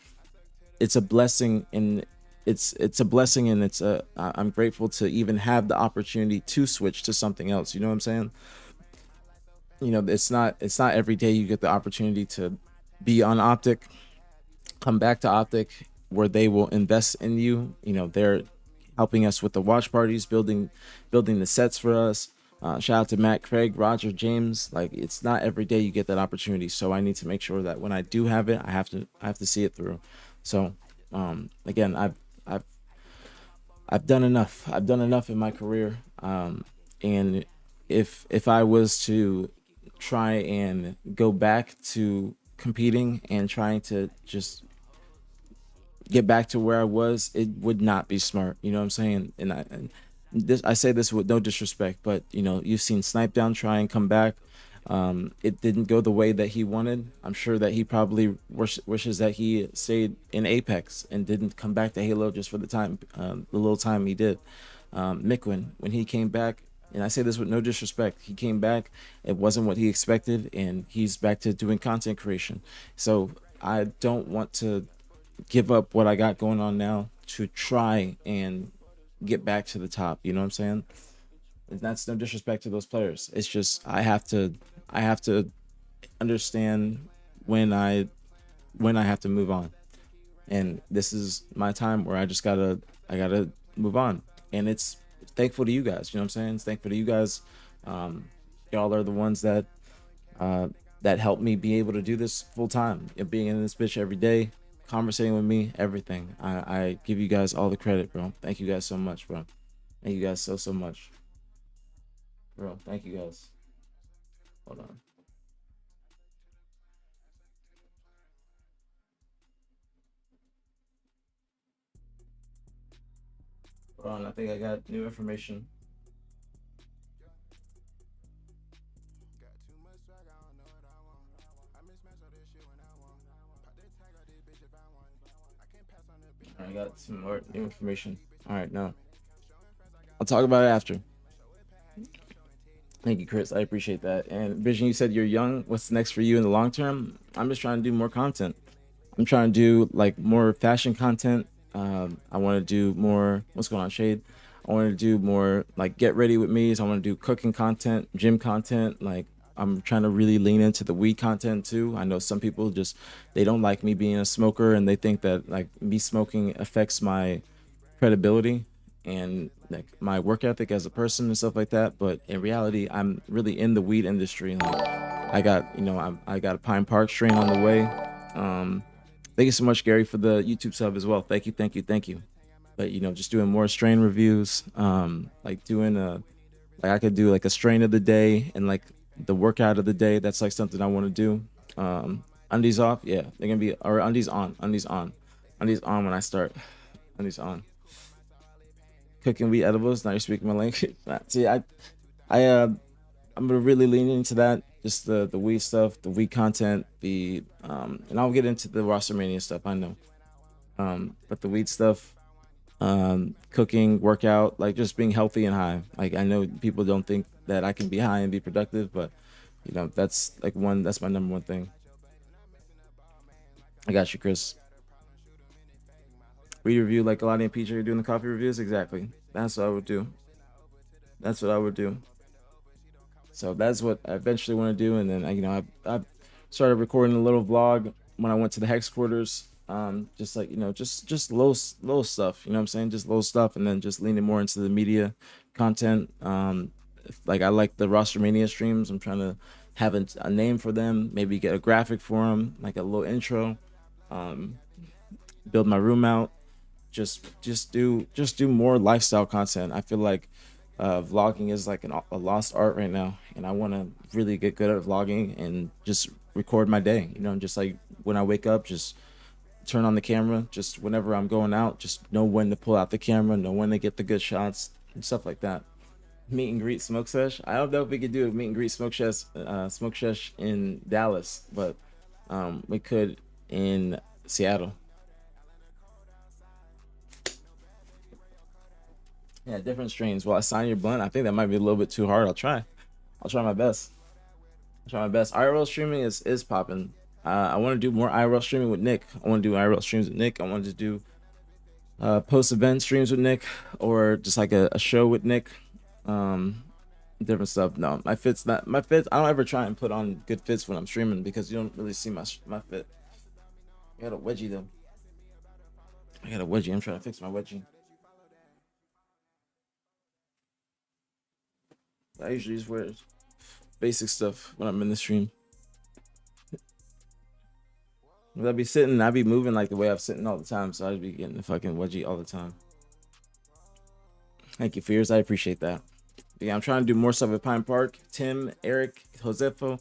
it's a blessing, and it's a blessing, and I'm grateful to even have the opportunity to switch to something else. You know what I'm saying? It's not every day you get the opportunity to be on OpTic, come back to OpTic, where they will invest in you. They're helping us with the watch parties, building the sets for us. Shout out to Matt, Craig, Roger, James. Like, it's not every day you get that opportunity, so I need to make sure that when I do have it, I have to see it through. So again, I've done enough. I've done enough in my career, and if I was to try and go back to competing and trying to just get back to where I was, it would not be smart. You know what I'm saying? I say this with no disrespect, but you've seen Snipe Down try and come back. It didn't go the way that he wanted. I'm sure that he probably wishes that he stayed in Apex and didn't come back to Halo just for the little time he did. Miquin, when he came back, and I say this with no disrespect, he came back, it wasn't what he expected, and he's back to doing content creation. So I don't want to give up what I got going on now to try and get back to the top. You know what I'm saying? And that's no disrespect to those players. It's just I have to understand when I when I have to move on. And this is my time where I gotta move on. And it's thankful to you guys. You know what I'm saying? It's thankful to you guys. Um, y'all are the ones uh, that helped me be able to do this full time. Being in this bitch every day, conversating with me, everything. I give you guys all the credit, bro. Thank you guys so much, bro. Thank you guys so much, bro. Thank you guys. Hold on. Hold on. I think I got new information. I got some more new information. All right, now I'll talk about it after. Thank you, Chris. I appreciate that. And Vision, you said you're young. What's next for you in the long term? I'm just trying to do more content. I'm trying to do like more fashion content. I want to do more. What's going on, Shade? I want to do more like get ready with me. So I want to do cooking content, gym content. Like I'm trying to really lean into the weed content too. I know some people just they don't like me being a smoker and they think that like me smoking affects my credibility and like my work ethic as a person and stuff like that. But in reality, I'm really in the weed industry. Like I got, I got a Pine Park strain on the way. Thank you so much, Gary, for the YouTube sub as well. Thank you, thank you, thank you. But just doing more strain reviews, like doing like I could do like a strain of the day and like the workout of the day. That's like something I want to do. Undies off, yeah, they're gonna be or undies on, undies on when I start, undies on. Cooking wheat edibles. Now you're speaking my language. See, I, I'm gonna really lean into that. Just the weed stuff, the weed content, and I'll get into the Rostermania stuff. I know, but the weed stuff, cooking, workout, like just being healthy and high. Like I know people don't think that I can be high and be productive, but that's like that's my number one thing. I got you, Chris. We review like a lot of PJ doing the coffee reviews. Exactly. That's what I would do. That's what I would do. So that's what I eventually want to do. And then I started recording a little vlog when I went to the hex quarters. Just like just low stuff. You know what I'm saying? Just low stuff, and then just leaning more into the media content. Like I like the Rostermania streams. I'm trying to have a name for them. Maybe get a graphic for them, like a little intro. Build my room out. Just do more lifestyle content. I feel like vlogging is like a lost art right now, and I want to really get good at vlogging and just record my day. Just like when I wake up, just turn on the camera. Just whenever I'm going out, just know when to pull out the camera, know when to get the good shots and stuff like that. Meet and greet smoke sesh. I don't know if we could do a meet and greet smoke sesh in Dallas, but we could in Seattle. Yeah, different strains. Will I sign your blunt? I think that might be a little bit too hard. I'll try. I'll try my best. I'll try my best. IRL streaming is popping. I want to do more IRL streaming with Nick. I want to do IRL streams with Nick. I want to do post event streams with Nick, or just like a show with Nick. Different stuff. No, my fits not my fits. I don't ever try and put on good fits when I'm streaming because you don't really see my fit. I got a wedgie though. I got a wedgie. I'm trying to fix my wedgie. I usually just wear basic stuff when I'm in the stream. I'd be sitting, I'd be moving like the way I'm sitting all the time, so I'd be getting the fucking wedgie all the time. Thank you, Fears. I appreciate that. But yeah, I'm trying to do more stuff at Pine Park. Tim, Eric, Josefo,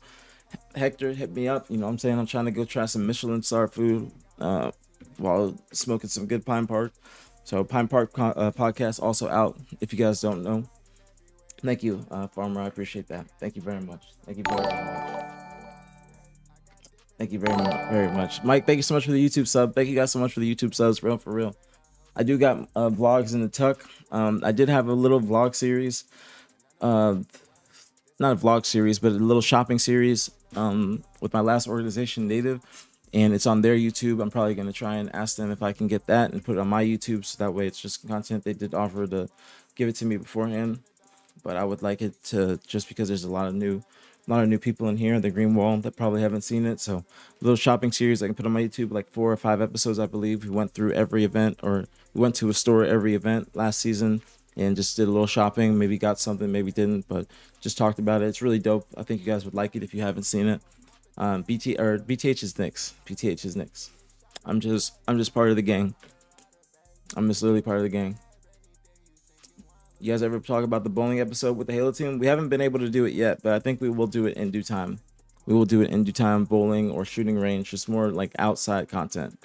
Hector hit me up. You know what I'm saying? I'm trying to go try some Michelin star food while smoking some good Pine Park. So Pine Park podcast also out if you guys don't know. Thank you, Farmer. I appreciate that. Thank you very much. Thank you very much. Thank you very much, very much. Mike, thank you so much for the YouTube sub. Thank you guys so much for the YouTube subs, for real. I do got vlogs in the tuck. I did have a little vlog series. Not a vlog series, but a little shopping series with my last organization, Native. And it's on their YouTube. I'm probably going to try and ask them if I can get that and put it on my YouTube. So that way it's just content. They did offer to give it to me beforehand. But I would like it to, just because there's a lot of new a lot of new people in here, the Green Wall, that probably haven't seen it. So a little shopping series I can put on my YouTube, like 4 or 5 episodes, I believe. We went through every event, or we went to a store every event last season and just did a little shopping. Maybe got something, maybe didn't, but just talked about it. It's really dope. I think you guys would like it if you haven't seen it. BTH is Knicks. BTH is Knicks. I'm just part of the gang. I'm just literally part of the gang. You guys ever talk about the bowling episode with the Halo team? We haven't been able to do it yet, but I think we will do it in due time. We will do it in due time, bowling or shooting range, just more like outside content.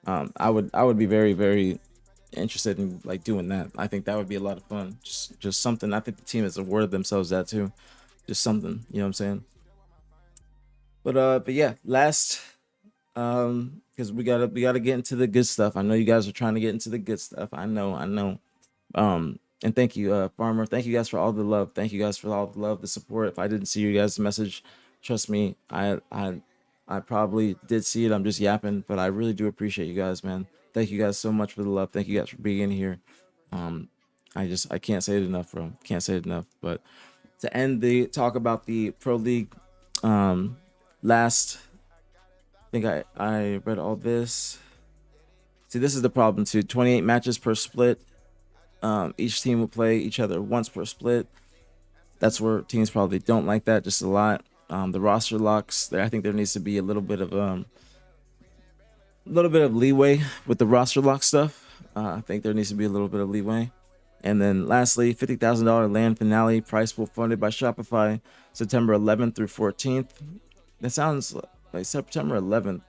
I would be very, very interested in like doing that. I think that would be a lot of fun. Just something. I think the team has awarded themselves that too. Just something, you know what I'm saying? But yeah, last because we gotta get into the good stuff. I know you guys are trying to get into the good stuff. I know. And thank you, Farmer. Thank you guys for all the love. Thank you guys for all the love, the support. If I didn't see you guys' message, trust me, I probably did see it. I'm just yapping, but I really do appreciate you guys, man. Thank you guys so much for the love. Thank you guys for being here. I can't say it enough, bro. Can't say it enough. But to end the talk about the Pro League, last, I think I read all this. See, this is the problem too. 28 matches per split. Each team will play each other once per split. That's where teams probably don't like that just a lot. The roster locks, I think there needs to be a little bit of leeway with the roster lock stuff. I think there needs to be a little bit of leeway. And then lastly, $50,000 land finale prize pool funded by Shopify, September 11th through 14th. That sounds like September 11th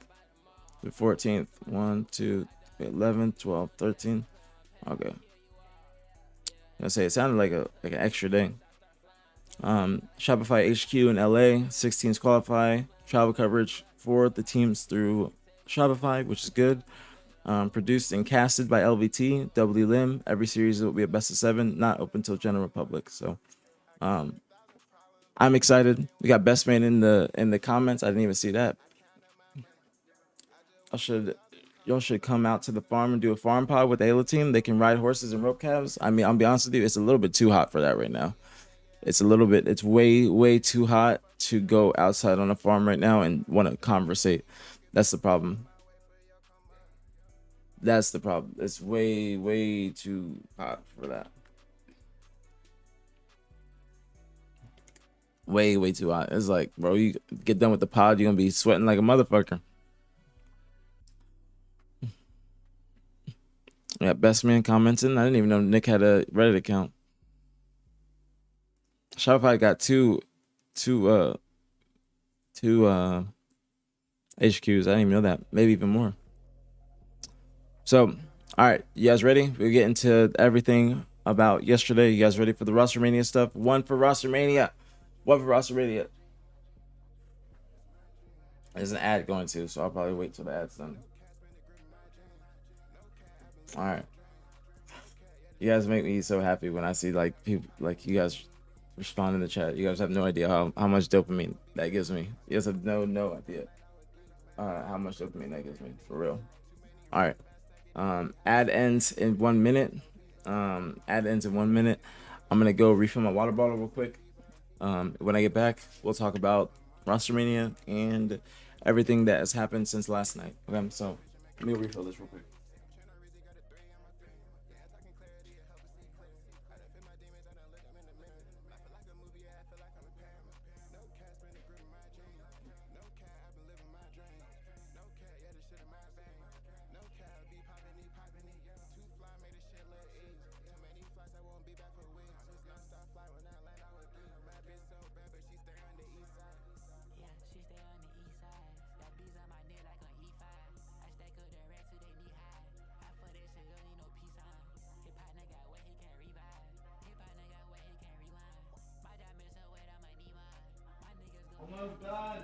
through 14th. 1, 2, 11, 12, 13. Okay. I say it sounded like an extra day. Shopify HQ in LA, 6 teams qualify. Travel coverage for the teams through Shopify, which is good. Produced and casted by LVT, Doubly Lim. Every series will be a best of 7, not open till general public. So, I'm excited. We got Best Man in the comments. I didn't even see that. Y'all should come out to the farm and do a farm pod with the Halo team. They can ride horses and rope calves. I mean, I'll be honest with you, it's a little bit too hot for that right now. It's way too hot to go outside on a farm right now and want to conversate. That's the problem. It's way too hot for that. Way too hot. It's like, bro, you get done with the pod, you're gonna be sweating like a motherfucker. Yeah, Best Man commenting. I didn't even know Nick had a Reddit account. Shopify got two HQs. I didn't even know that. Maybe even more. So, all right, you guys ready? We'll get into everything about yesterday. You guys ready for the Roster Mania stuff? One for Roster Mania. There's an ad going to, so I'll probably wait till the ad's done. All right. You guys make me so happy when I see like people like you guys respond in the chat. You guys have no idea how much dopamine that gives me. You guys have no idea how much dopamine that gives me, for real. All right. Ad ends in 1 minute. I'm gonna go refill my water bottle real quick. When I get back, we'll talk about Roster Mania and everything that has happened since last night. Okay, so let me refill this real quick. Almost done.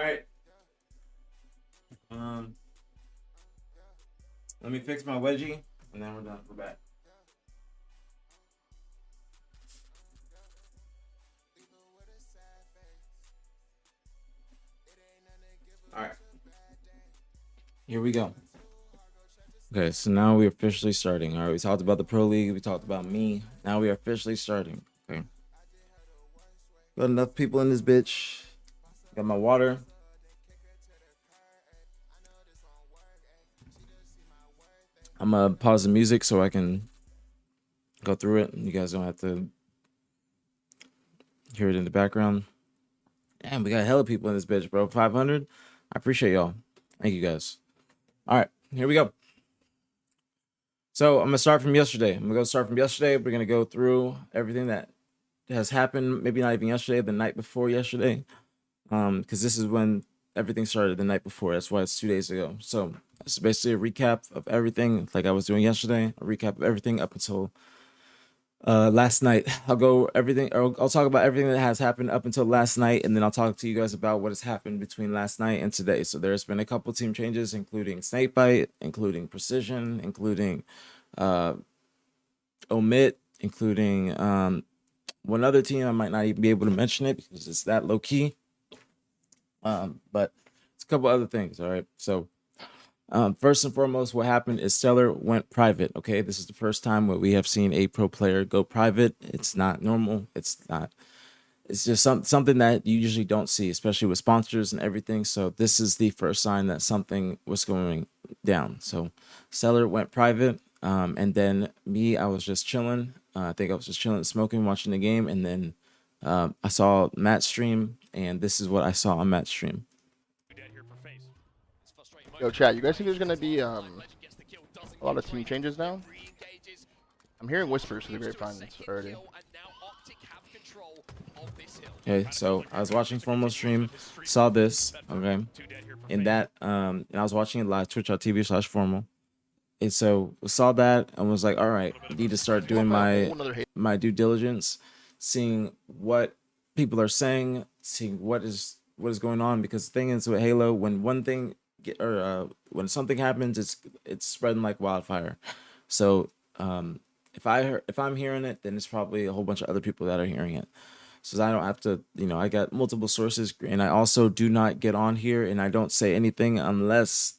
right. Let me fix my wedgie, and then we're done. We're back. All right. Here we go. Okay, so now we're officially starting. All right, we talked about the Pro League. We talked about me. Now we are officially starting. Okay. Got enough people in this bitch. Got my water. I'm gonna pause the music so I can go through it. You guys don't have to hear it in the background. Damn, we got hella people in this bitch, bro. 500. I appreciate y'all. Thank you guys. All right, here we go. So I'm gonna start from yesterday. We're gonna go through everything that has happened. Maybe not even yesterday, the night before yesterday. Because this is when everything started the night before. That's why it's 2 days ago. So it's basically a recap of everything, like I was doing yesterday. A recap of everything up until last night. I'll talk about everything that has happened up until last night, and then I'll talk to you guys about what has happened between last night and today. So there's been a couple team changes, including Snakebite, including Precision, including Omit, including one other team. I might not even be able to mention it because it's that low key. But it's a couple other things. All right. So first and foremost, what happened is Stellar went private. Okay, this is the first time where we have seen a pro player go private. It's not normal. It's not. It's just something that you usually don't see, especially with sponsors and everything. So this is the first sign that something was going down. So Stellar went private, and then me, I was just chilling. I think I was just chilling, smoking, watching the game, and then I saw Matt's stream, and this is what I saw on Matt's stream. Yo, chat, you guys think there's gonna be a lot of team changes now? I'm hearing whispers through the grapevine already. Okay, so I was watching Formal stream, saw this, okay, and that, and I was watching it live, twitch.tv/formal. And so saw that and was like, all right, I need to start doing my due diligence, seeing what people are saying, seeing what is going on. Because the thing is with Halo, when when something happens, it's spreading like wildfire. So if I'm hearing it, then it's probably a whole bunch of other people that are hearing it. So I don't have to, I got multiple sources, and I also do not get on here and I don't say anything unless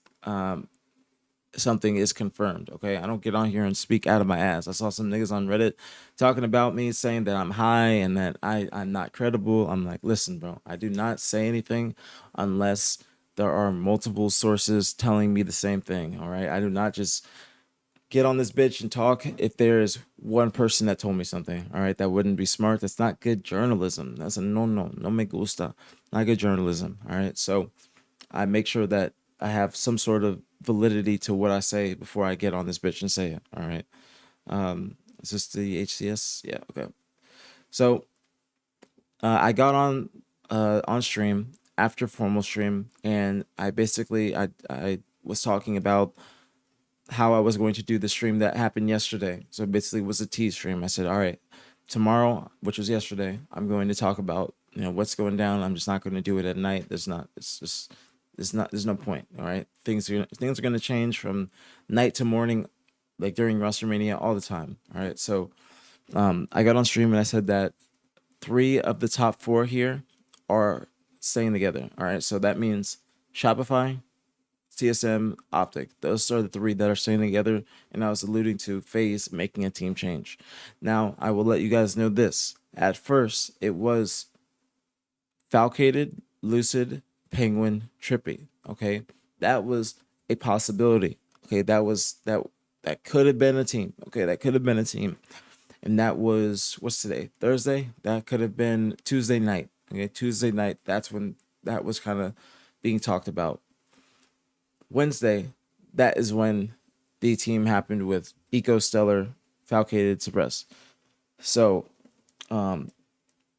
something is confirmed. Okay, I don't get on here and speak out of my ass. I saw some niggas on Reddit talking about me, saying that I'm high and that I'm not credible. I'm like, listen, bro, I do not say anything unless there are multiple sources telling me the same thing. All right, I do not just get on this bitch and talk if there is one person that told me something. All right, that wouldn't be smart. That's not good journalism. That's a no me gusta. Not good journalism. All right, so I make sure that I have some sort of validity to what I say before I get on this bitch and say it. All right. Is this the HCS? Yeah. Okay. So I got on stream after formal stream, and I basically I was talking about how I was going to do the stream that happened yesterday. So basically it was a tease stream. I said, all right, tomorrow, which was yesterday, I'm going to talk about, what's going down. I'm just not going to do it at night. There's no point. All right. Things are going to change from night to morning, like during WrestleMania all the time. All right. So I got on stream and I said that 3 of the top 4 here are staying together. All right. So that means Shopify, TSM, OpTic. Those are the 3 that are staying together. And I was alluding to FaZe making a team change. Now, I will let you guys know this. At first, it was Falcated, Lucid, Penguin, Trippy. Okay. That was a possibility. Okay. That could have been a team. Okay. That could have been a team. And that was, what's today? Thursday? That could have been Tuesday night. Okay. Tuesday night. That's when that was kind of being talked about. Wednesday, that is when the team happened with Eco, Stellar, Falcated, Suppress. So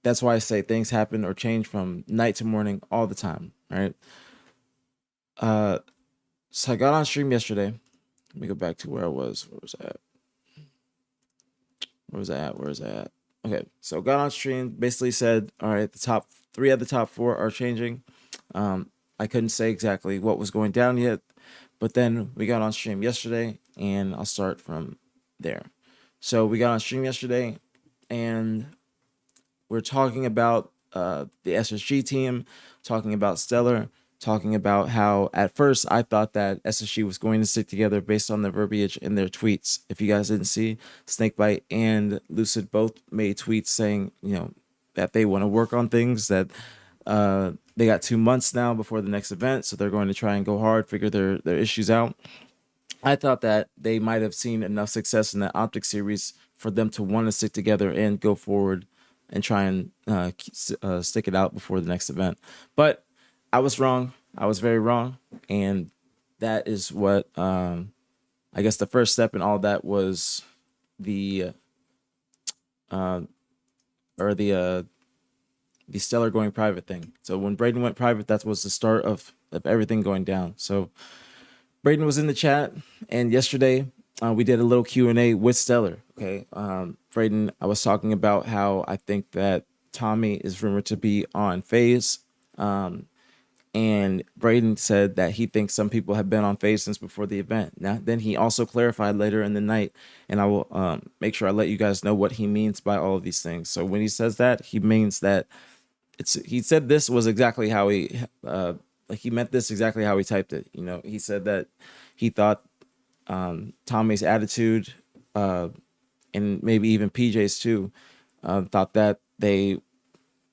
that's why I say things happen or change from night to morning all the time. All right. So I got on stream yesterday. Let me go back to where I was. Where was I at? Okay. So got on stream, basically said, all right, the top 3 of the top 4 are changing. I couldn't say exactly what was going down yet, but then we got on stream yesterday, and I'll start from there. So we got on stream yesterday, and we're talking about the SSG team, talking about Stellar, talking about how at first I thought that SSG was going to stick together based on the verbiage in their tweets. If you guys didn't see, Snakebite and Lucid both made tweets saying, that they want to work on things, that they got 2 months now before the next event, so they're going to try and go hard, figure their issues out. I thought that they might have seen enough success in that OpTic series for them to want to stick together and go forward and try and stick it out before the next event. But I was wrong. I was very wrong. And that is what, I guess the first step in all that was the Stellar going private thing. So when Braden went private, that was the start of everything going down. So Braden was in the chat, and yesterday we did a little Q&A with Stellar. Okay, Braden, I was talking about how I think that Tommy is rumored to be on FaZe, and Braden said that he thinks some people have been on FaZe since before the event. Now, then he also clarified later in the night, and I will make sure I let you guys know what he means by all of these things. So when he says that, he means that he said this was exactly how he he meant this exactly how he typed it. He said that he thought Tommy's attitude and maybe even PJ's too thought that they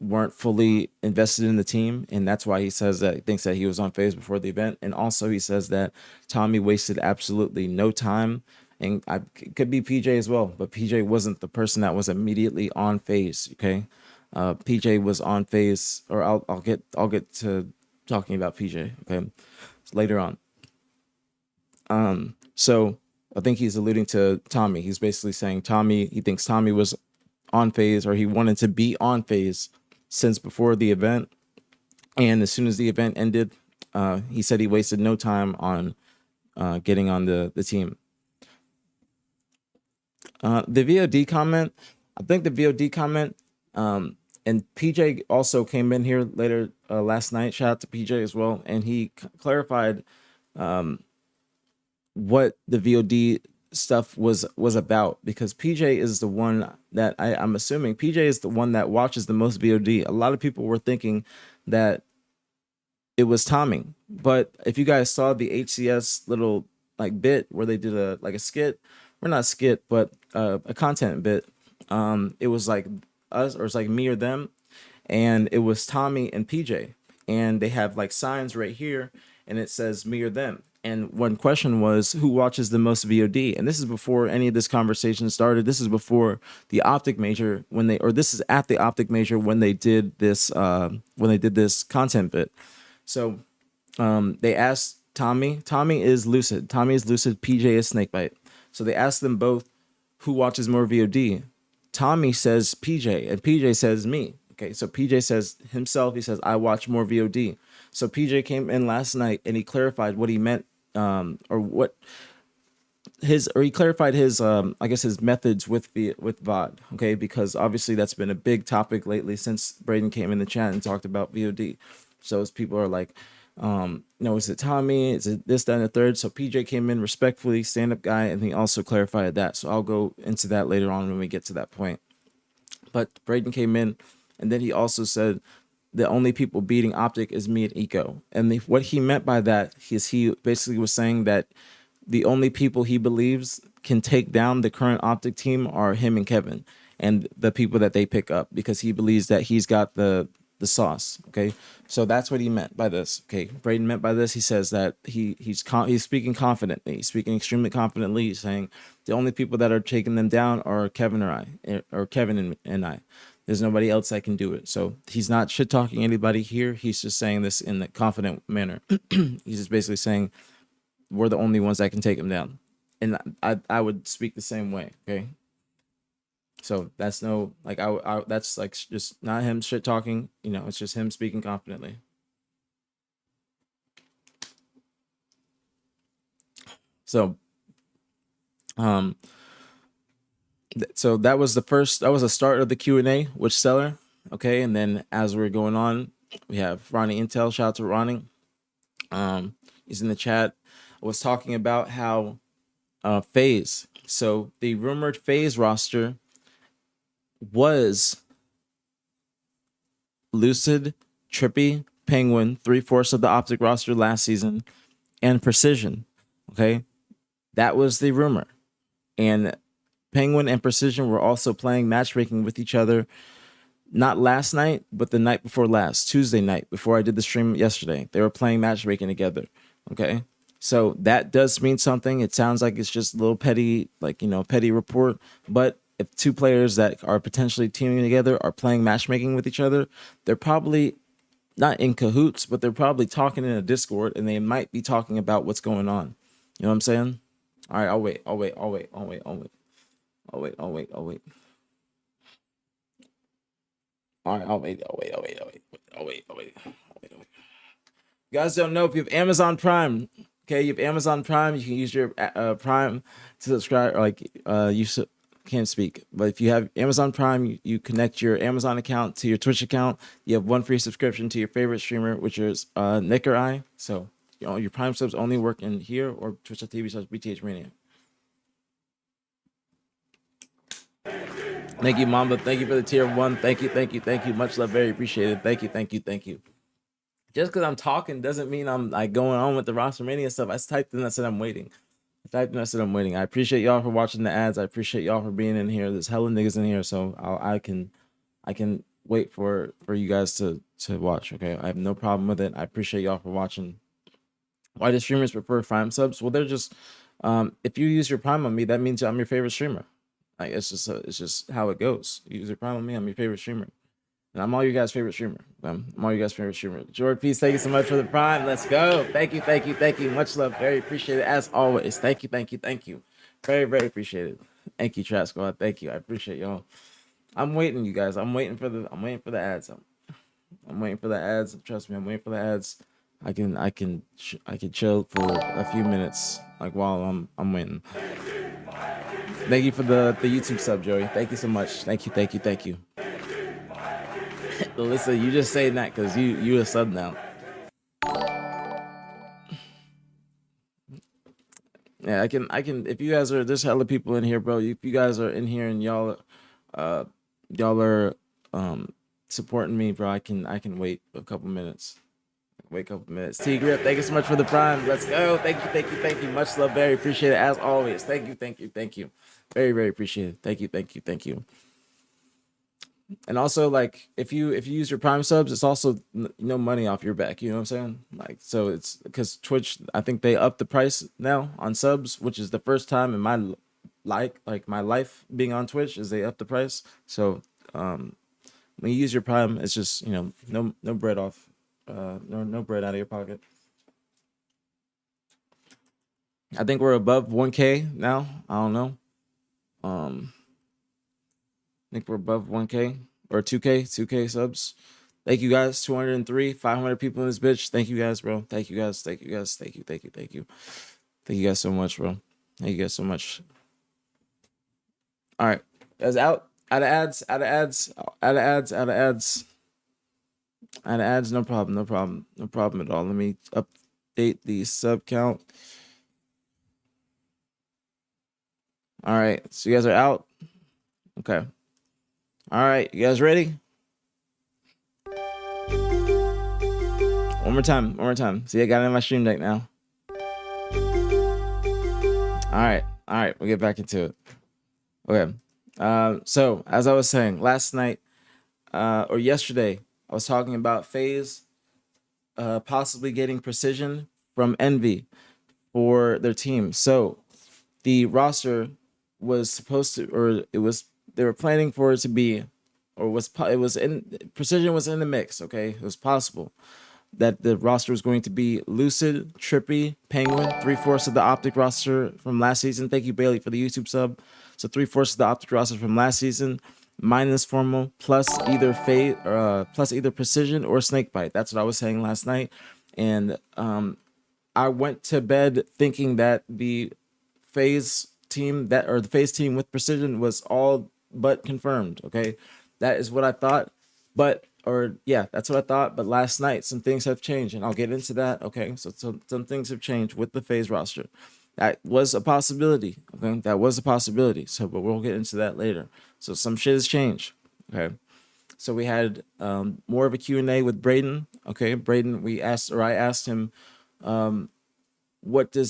weren't fully invested in the team, and that's why he says that he thinks that he was on FaZe before the event. And also he says that Tommy wasted absolutely no time, and it could be PJ as well, but PJ wasn't the person that was immediately on FaZe. Okay, PJ was on FaZe, or I'll get to talking about PJ. Okay, later on. So I think he's alluding to Tommy. He's basically saying he thinks Tommy was on FaZe, or he wanted to be on FaZe since before the event. And as soon as the event ended, he said he wasted no time on getting on the team. The VOD comment, I think the VOD comment, and PJ also came in here later last night. Shout out to PJ as well. And he clarified what the VOD stuff was about, because PJ is the one that I'm assuming PJ is the one that watches the most VOD. A lot of people were thinking that it was Tommy, but if you guys saw the HCS little bit where they did a skit, or not skit, but a content bit, it was like us, or it's like me or them, and it was Tommy and PJ, and they have signs right here, and it says me or them. And one question was, who watches the most VOD? And this is before any of this conversation started. This is before the OpTic major, this is at the OpTic major when they did this content bit. So they asked Tommy. Tommy is Lucid. PJ is Snakebite. So they asked them both, who watches more VOD? Tommy says PJ, and PJ says me. Okay, so PJ says himself, he says, I watch more VOD. So PJ came in last night and he clarified what he meant, he clarified his I guess his methods with VOD. Okay, because obviously that's been a big topic lately since Braden came in the chat and talked about VOD. So as people are like, is it Tommy? Is it this, that, and the third? So PJ came in respectfully, stand-up guy, and he also clarified that. So I'll go into that later on when we get to that point. But Braden came in, and then he also said the only people beating OpTic is me and Eco. And what he meant by that is he basically was saying that the only people he believes can take down the current OpTic team are him and Kevin, and the people that they pick up, because he believes that he's got the sauce. Okay, so that's what he meant by this. Okay, Braden meant by this, he says that he's speaking confidently. He's speaking extremely confidently. He's saying the only people that are taking them down are Kevin and I. There's nobody else that can do it. So he's not shit talking anybody here. He's just saying this in a confident manner. He's just basically saying we're the only ones that can take him down, and I would speak the same way. Okay. So that's that's just not him shit talking, it's just him speaking confidently. So, so that was the start of the Q&A with Stellar. Okay. And then as we're going on, we have Ronnie Intel. Shout out to Ronnie. He's in the chat. I was talking about how FaZe. So the rumored FaZe roster was Lucid, Trippy, Penguin, 3/4 of the OpTic roster last season, and Precision. Okay, that was the rumor. And Penguin and Precision were also playing matchmaking with each other, not last night, but the night before last, Tuesday night, before I did the stream yesterday. They were playing matchmaking together. Okay, so that does mean something. It sounds like it's just a little petty, like, petty report. But if two players that are potentially teaming together are playing matchmaking with each other, they're probably not in cahoots, but they're probably talking in a Discord, and they might be talking about what's going on. You know what I'm saying? All right, I'll wait. All right, I'll wait. You guys don't know, if you have Amazon Prime, okay, you have Amazon Prime, you can use your Prime to subscribe, or like can't speak, but if you have Amazon Prime, you connect your Amazon account to your Twitch account. You have one free subscription to your favorite streamer, which is Nick or I. So your Prime subs only work in here or twitch.tv/BTHmania. Thank you, Mamba. Thank you for the tier 1. Thank you. Much love, very appreciated. Thank you. Just because I'm talking doesn't mean I'm like going on with the roster mania stuff. I typed in, I said I'm waiting. I appreciate y'all for watching the ads. I appreciate y'all for being in here. There's hella niggas in here, so I can wait for you guys to watch. Okay, I have no problem with it. I appreciate y'all for watching. Why do streamers prefer Prime subs? Well, they're just if you use your Prime on me, that means I'm your favorite streamer. Like it's just how it goes. You use your Prime on me, I'm your favorite streamer. And I'm all you guys' favorite streamer. George Peace, thank you so much for the Prime. Let's go. Thank you. Much love. Very appreciated as always. Thank you. Very, very appreciated. Thank you, Trap Squad. Thank you. I appreciate y'all. I'm waiting, you guys. I'm waiting for the ads. I'm waiting for the ads. Trust me, I'm waiting for the ads. I can chill for a few minutes, like while I'm waiting. Thank you for the YouTube sub, Joey. Thank you so much. Thank you. Alyssa, you just saying that because you a sub now. Yeah, I can. If you guys are, there's hella people in here, bro. If you guys are in here and y'all are supporting me, bro, I can wait a couple minutes. T Grip, thank you so much for the Prime. Let's go. Thank you. Much love, very appreciated as always. Thank you. Very, very appreciated. Thank you. And also, like, if you use your Prime subs, it's also no money off your back. You know what I'm saying? Like, so it's because Twitch, I think they upped the price now on subs, which is the first time in my my life being on Twitch is they upped the price. So when you use your Prime, it's just no bread off, no bread out of your pocket. I think we're above 1K now. I don't know. I think we're above 1K or 2K subs. Thank you guys. 203, 500 people in this bitch. Thank you guys, bro. Thank you guys. Thank you. Thank you guys so much, bro. Thank you guys so much. All right. Guys, out of ads. No problem at all. Let me update the sub count. All right. So you guys are out. Okay. All right, you guys ready? One more time. See, I got it in my stream deck now. All right, we'll get back into it. Okay. So as I was saying, last night or yesterday, I was talking about FaZe possibly getting Precision from Envy for their team. So the roster was supposed to, or they were planning for it to be, Precision was in the mix. Okay, it was possible that the roster was going to be Lucid, Trippy, Penguin, 3/4 of the OpTic roster from last season. Thank you, Bailey, for the YouTube sub. So 3/4 of the OpTic roster from last season, minus Formal, plus either Precision or Snakebite. That's what I was saying last night, and I went to bed thinking that the FaZe team with Precision was all but confirmed. Okay, that is what I thought. But or yeah, that's what I thought. But last night, some things have changed, and I'll get into that. Okay, so some things have changed with the FaZe roster. That was a possibility. Okay, that was a possibility. So, but we'll get into that later. So some shit has changed. Okay, so we had more of a Q&A with Braden. Okay, Braden, I asked him, what do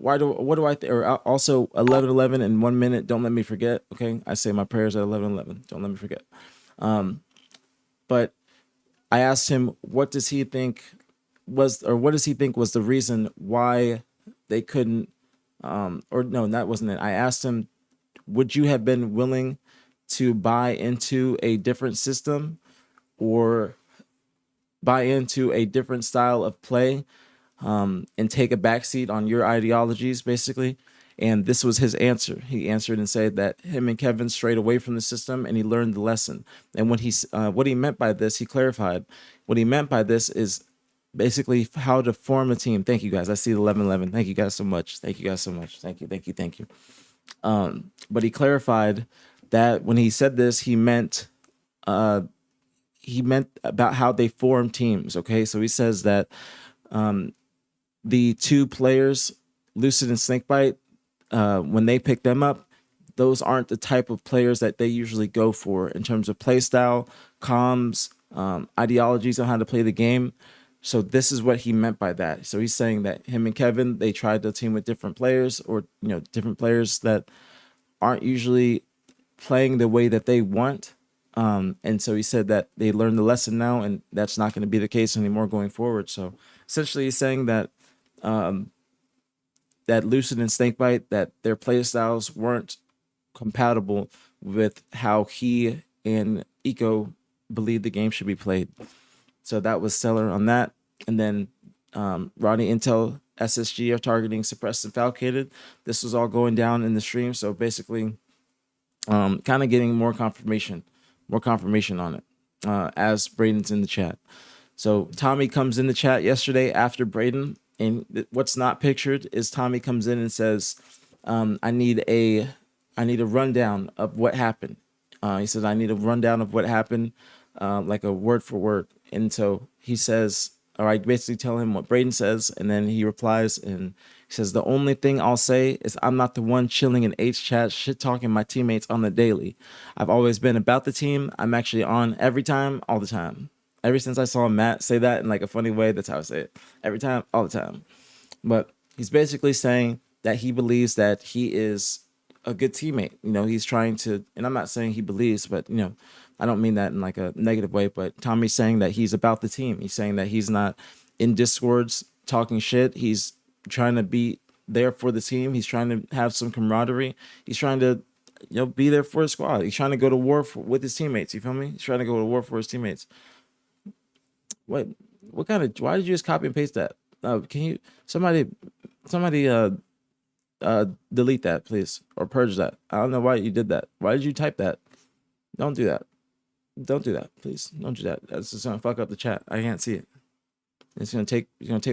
I or also 11:11 in 1 minute. Don't let me forget. Okay, I say my prayers at 11:11. Don't let me forget. But I asked him, what does he think was the reason why they couldn't, or no, that wasn't it. I asked him, would you have been willing to buy into a different system or buy into a different style of play, and take a backseat on your ideologies, basically? And this was his answer. He answered and said that him and Kevin strayed away from the system, and he learned the lesson. And when what he meant by this, he clarified. What he meant by this is basically how to form a team. Thank you guys. I see the 11:11. Thank you guys so much. Thank you guys so much. Thank you. Thank you. Thank you. But he clarified that when he said this, he meant about how they form teams. Okay, so he says that the two players, Lucid and Snakebite, when they pick them up, those aren't the type of players that they usually go for in terms of play style, comms, ideologies on how to play the game. So this is what he meant by that. So he's saying that him and Kevin, they tried to team with different players, or different players that aren't usually playing the way that they want. And so he said that they learned the lesson now, and that's not going to be the case anymore going forward. So essentially, he's saying that that Lucid and Snakebite, that their play styles weren't compatible with how he and Eco believed the game should be played. So that was stellar on that. And then Rodney, Intel, SSG are targeting Suppressed and Falcated. This was all going down in the stream. So basically, kind of getting more confirmation on it as Braden's in the chat. So Tommy comes in the chat yesterday after Braden, and what's not pictured is Tommy comes in and says, I need a rundown of what happened. He says, I need a rundown of what happened, like a word for word. And so he says, or I basically tell him what Braden says, and then he replies and he says, the only thing I'll say is I'm not the one chilling in H chat shit talking my teammates on the daily. I've always been about the team. I'm actually on every time, all the time. Ever since I saw Matt say that in like a funny way, that's how I say it. Every time, all the time. But he's basically saying that he believes that he is a good teammate. He's trying to, and I'm not saying he believes, but I don't mean that in like a negative way, but Tommy's saying that he's about the team. He's saying that he's not in Discords talking shit. He's trying to be there for the team. He's trying to have some camaraderie. He's trying to, be there for his squad. He's trying to go to war with his teammates. You feel me? He's trying to go to war for his teammates. What kind of, why did you just copy and paste that? Can you, somebody delete that, please, or purge that. I don't know why you did that. Why did you type that? Don't do that. Don't do that, please. Don't do that. That's just gonna fuck up the chat. I can't see it. It's gonna take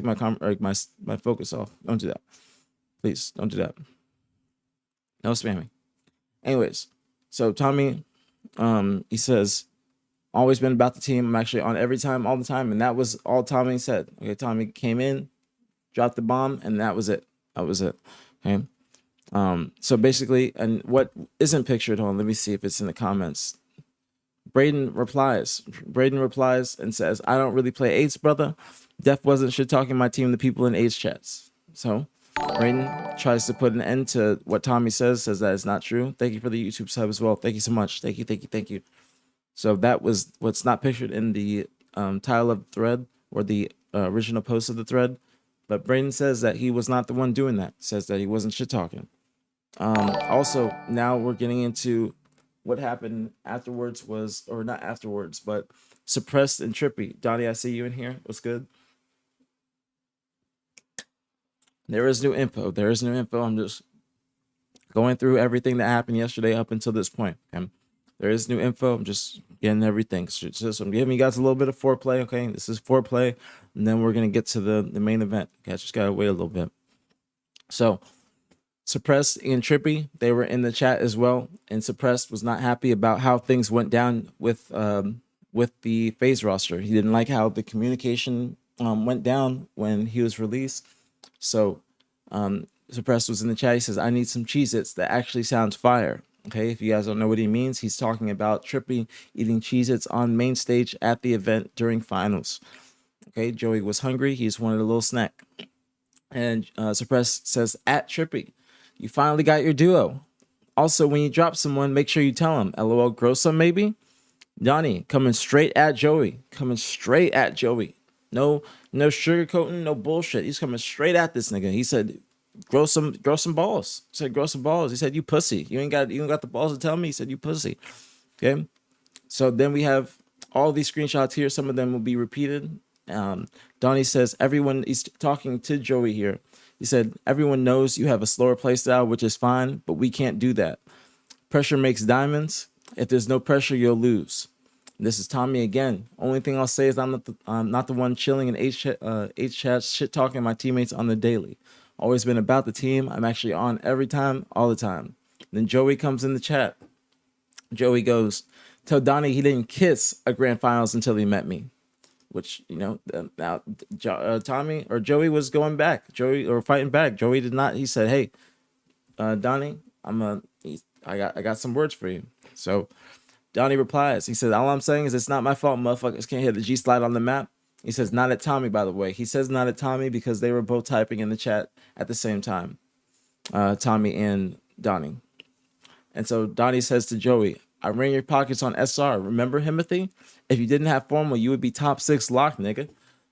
my focus off. Don't do that. Please don't do that. No spamming. Anyways, so Tommy, he says, always been about the team. I'm actually on every time, all the time. And that was all Tommy said. Okay, Tommy came in, dropped the bomb, and that was it. That was it. Okay. So basically, and what isn't pictured, hold on, let me see if it's in the comments. Braden replies and says, I don't really play H, brother. Def wasn't shit talking my team, the people in H chats. So Braden tries to put an end to what Tommy says that it's not true. Thank you for the YouTube sub as well. Thank you so much. Thank you. So that was what's not pictured in the title of the thread, or the original post of the thread. But Braden says that he was not the one doing that. Says that he wasn't shit talking. Also, now we're getting into what happened afterwards was, or not afterwards, but Suppressed and Trippy. Donnie, I see you in here. What's good? There is new info. I'm just going through everything that happened yesterday up until this point. Okay? There is new info. I'm just getting everything. So I'm giving you guys a little bit of foreplay. Okay, this is foreplay, and then we're gonna get to the main event. Okay, I just gotta wait a little bit. So Suppressed and Trippy, they were in the chat as well, and Suppressed was not happy about how things went down with with the FaZe roster. He didn't like how the communication went down when he was released. So Suppressed was in the chat. He says, I need some Cheez-Its that actually sounds fire. Okay, if you guys don't know what he means, he's talking about Trippy eating Cheez-Its on main stage at the event during finals. Okay, Joey was hungry. He just wanted a little snack. And Suppressed says, at Trippy, you finally got your duo. Also, when you drop someone, make sure you tell him. LOL, grow some maybe? Donnie coming straight at Joey. Coming straight at Joey. No sugarcoating, no bullshit. He's coming straight at this nigga. He said, grow some balls. He said, grow some balls. He said, you pussy. You ain't got the balls to tell me. He said, you pussy. Okay. So then we have all these screenshots here. Some of them will be repeated. Donnie says, everyone, he's talking to Joey here. He said, everyone knows you have a slower play style, which is fine, but we can't do that. Pressure makes diamonds. If there's no pressure, you'll lose. This is Tommy again. Only thing I'll say is I'm not the one chilling in H chat shit talking my teammates on the daily. Always been about the team. I'm actually on every time, all the time. Then Joey comes in the chat. Joey goes, tell Donnie he didn't kiss a grand finals until he met me. Which, you know, now Tommy or Joey was going back. Joey or fighting back. Joey did not. He said, hey, Donnie, I got some words for you. So Donnie replies. He says, all I'm saying is it's not my fault motherfuckers can't hit the G slide on the map. He says, not at Tommy, by the way. He says not at Tommy because they were both typing in the chat at the same time. Tommy and Donnie. And so Donnie says to Joey, I ran your pockets on SR. Remember, Himothy? If you didn't have formal, you would be top 6 locked, nigga.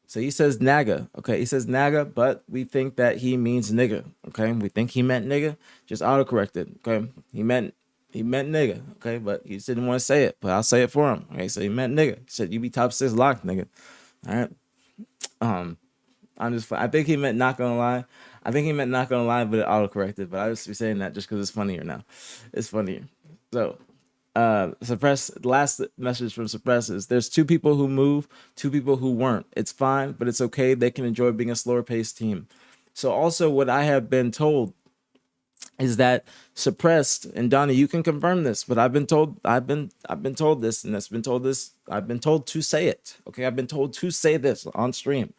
So he says naga. Okay, he says naga, but we think that he means nigga. Okay, we think he meant nigga. Just autocorrected. Okay, he meant nigga. Okay, but he just didn't want to say it, but I'll say it for him. Okay, so he meant nigga. He said you be top 6 locked, nigga. All right. I think he meant not gonna lie. I think he meant not gonna lie, but it autocorrected. But I just be saying that just because it's funnier now. It's funnier. So Suppress, last message from Suppress is there's 2 people who move, 2 people who weren't. It's fine, but it's okay. They can enjoy being a slower paced team. So also what I have been told is that Suppressed, and Donnie, you can confirm this, but I've been told this, and I've been told to say it. Okay, I've been told to say this on stream.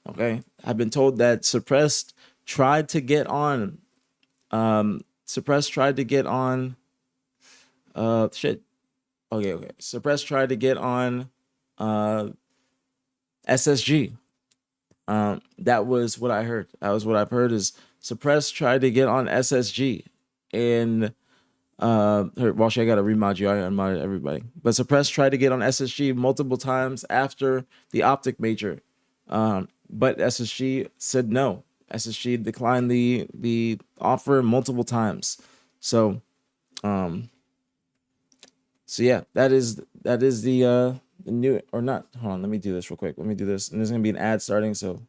Okay, I've been told that Suppressed tried to get on. Suppressed tried to get on. Shit. Okay. Suppressed tried to get on. SSG. That was what I heard. That was what I've heard is Suppressed tried to get on SSG, and well, I gotta remod you. I unmodded everybody, but Suppressed tried to get on SSG multiple times after the OpTic major. But SSG said no. SSG declined the offer multiple times. So yeah, that is the new or not. Hold on, let me do this real quick. Let me do this, and there's gonna be an ad starting. So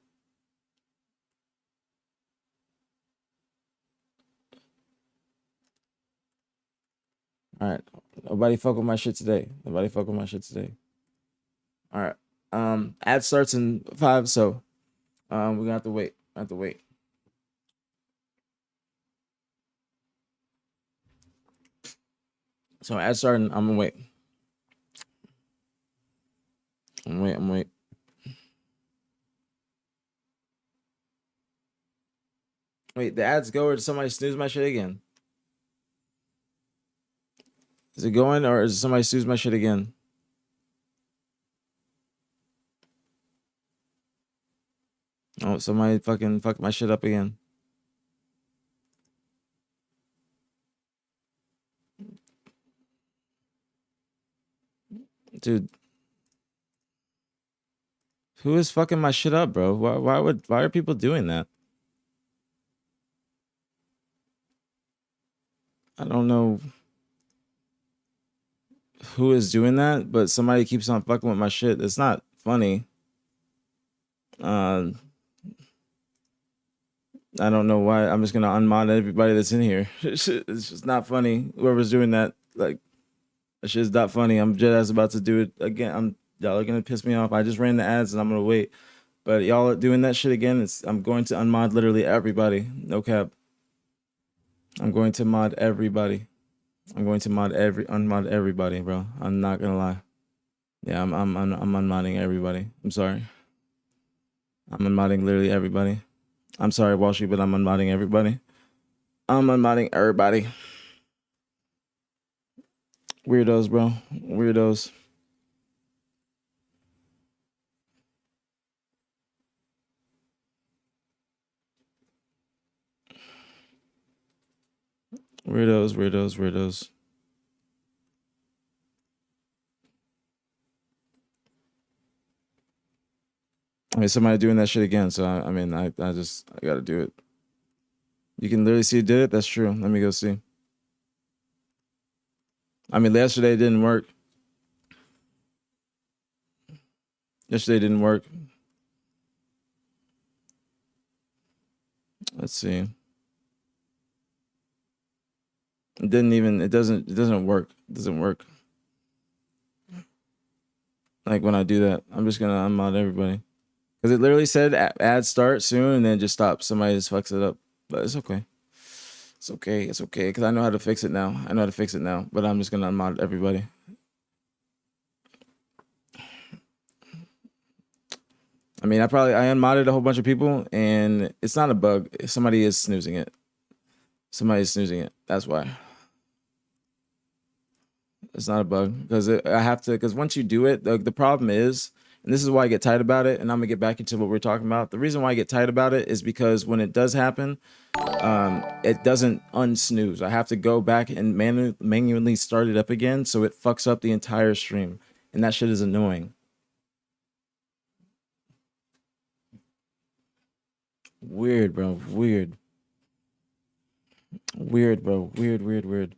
all right, nobody fuck with my shit today. Nobody fuck with my shit today. All right, ad starts in 5, so we're gonna have to wait. So ad starting, I'm gonna wait. I'm wait. Wait, the ads go or did somebody snooze my shit again? Is it going or is somebody snooze my shit again? Oh, somebody fucking fucked my shit up again. Dude. Who is fucking my shit up, bro? Why are people doing that? I don't know who is doing that, but somebody keeps on fucking with my shit. It's not funny. I don't know why. I'm just gonna unmod everybody that's in here. It's just not funny. Whoever's doing that, like, that shit's not funny. I'm just about to do it again. Y'all are gonna piss me off. I just ran the ads and I'm gonna wait. But y'all are doing that shit again. I'm going to unmod literally everybody. No cap. I'm going to mod everybody. I'm going to unmod everybody, bro. I'm not gonna lie. Yeah, I'm unmodding everybody. I'm sorry. I'm unmodding literally everybody. I'm sorry, Wall Street, but I'm unmodding everybody. I'm unmodding everybody. Weirdos, bro. Weirdos. Weirdos, weirdos, weirdos. I mean, somebody doing that shit again. So I mean, I gotta do it. You can literally see it did it. That's true. Let me go see. I mean, yesterday it didn't work. Yesterday didn't work. Let's see. It didn't even. It doesn't work. It doesn't work. Like when I do that, I'm just gonna unmod everybody because it literally said ad start soon and then just stop. Somebody just fucks it up, but it's okay. It's okay. It's okay because I know how to fix it now. I know how to fix it now, but I'm just gonna unmod everybody. I mean, I unmodded a whole bunch of people, and it's not a bug. Somebody is snoozing it. Somebody is snoozing it. That's why. It's not a bug because I have to. Because once you do it, the problem is, and this is why I get tight about it. And I'm gonna get back into what we're talking about. The reason why I get tight about it is because when it does happen, it doesn't unsnooze. I have to go back and manually start it up again, so it fucks up the entire stream, and that shit is annoying. Weird, bro. Weird. Weird, bro. Weird, weird, weird.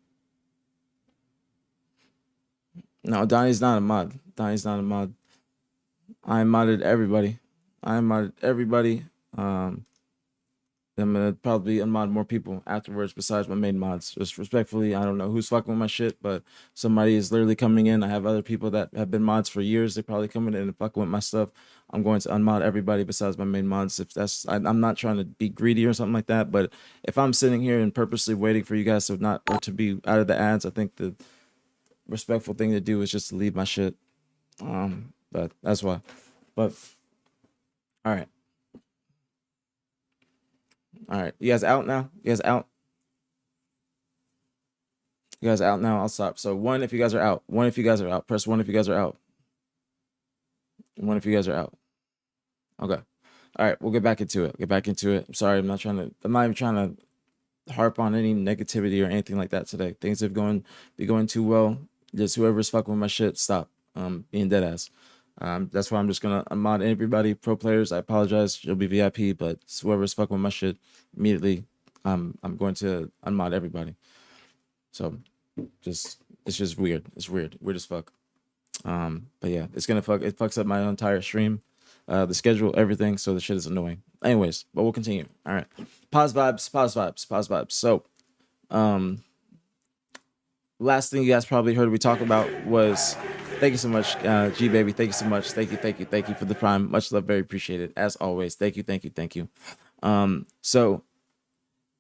No, Donnie's not a mod. Donnie's not a mod. I modded everybody. I modded everybody. I'm gonna probably unmod more people afterwards besides my main mods. Just respectfully, I don't know who's fucking with my shit, but somebody is literally coming in. I have other people that have been mods for years. They're probably coming in and fucking with my stuff. I'm going to unmod everybody besides my main mods. If that's, I'm not trying to be greedy or something like that, but if I'm sitting here and purposely waiting for you guys to not or to be out of the ads, I think the respectful thing to do is just to leave my shit. But that's why. But all right. All right. You guys out now? You guys out? You guys out now? I'll stop. So one if you guys are out. One if you guys are out. Press one if you guys are out. One if you guys are out. Okay. All right, we'll get back into it. Get back into it. I'm sorry, I'm not even trying to harp on any negativity or anything like that today. Things have be going too well. Just whoever's fucking with my shit, stop. Being dead ass. That's why I'm just gonna unmod everybody. Pro players, I apologize. You'll be VIP, but whoever's fucking with my shit, immediately, I'm going to unmod everybody. So, it's just weird. It's weird as fuck. But yeah, it fucks up my entire stream, the schedule, everything. So the shit is annoying. Anyways, but we'll continue. All right, pause vibes. So, last thing you guys probably heard we talk about was, thank you so much, G baby. Thank you so much. Thank you for the prime. Much love, very appreciated as always. Thank you. So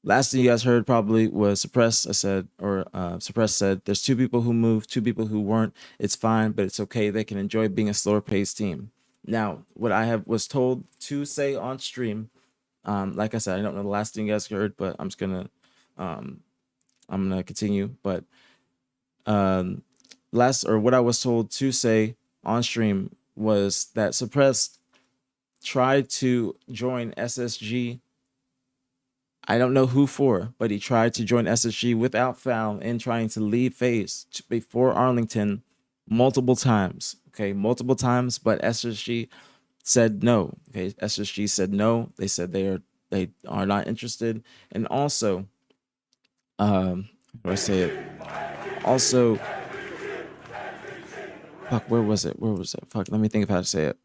last thing you guys heard probably was Suppress. Suppress said, there's two people who moved, two people who weren't. It's fine, but it's okay. They can enjoy being a slower paced team. Now, what I was told to say on stream, like I said, I don't know the last thing you guys heard, but I'm gonna continue. But what I was told to say on stream was that Suppress tried to join SSG. I don't know who for, but he tried to join SSG without foul and trying to leave FaZe before Arlington multiple times. Okay, multiple times, but SSG said no. Okay, SSG said no. They said they are not interested. And also, how do I say it? Also, fuck, where was it? Fuck, let me think of how to say it.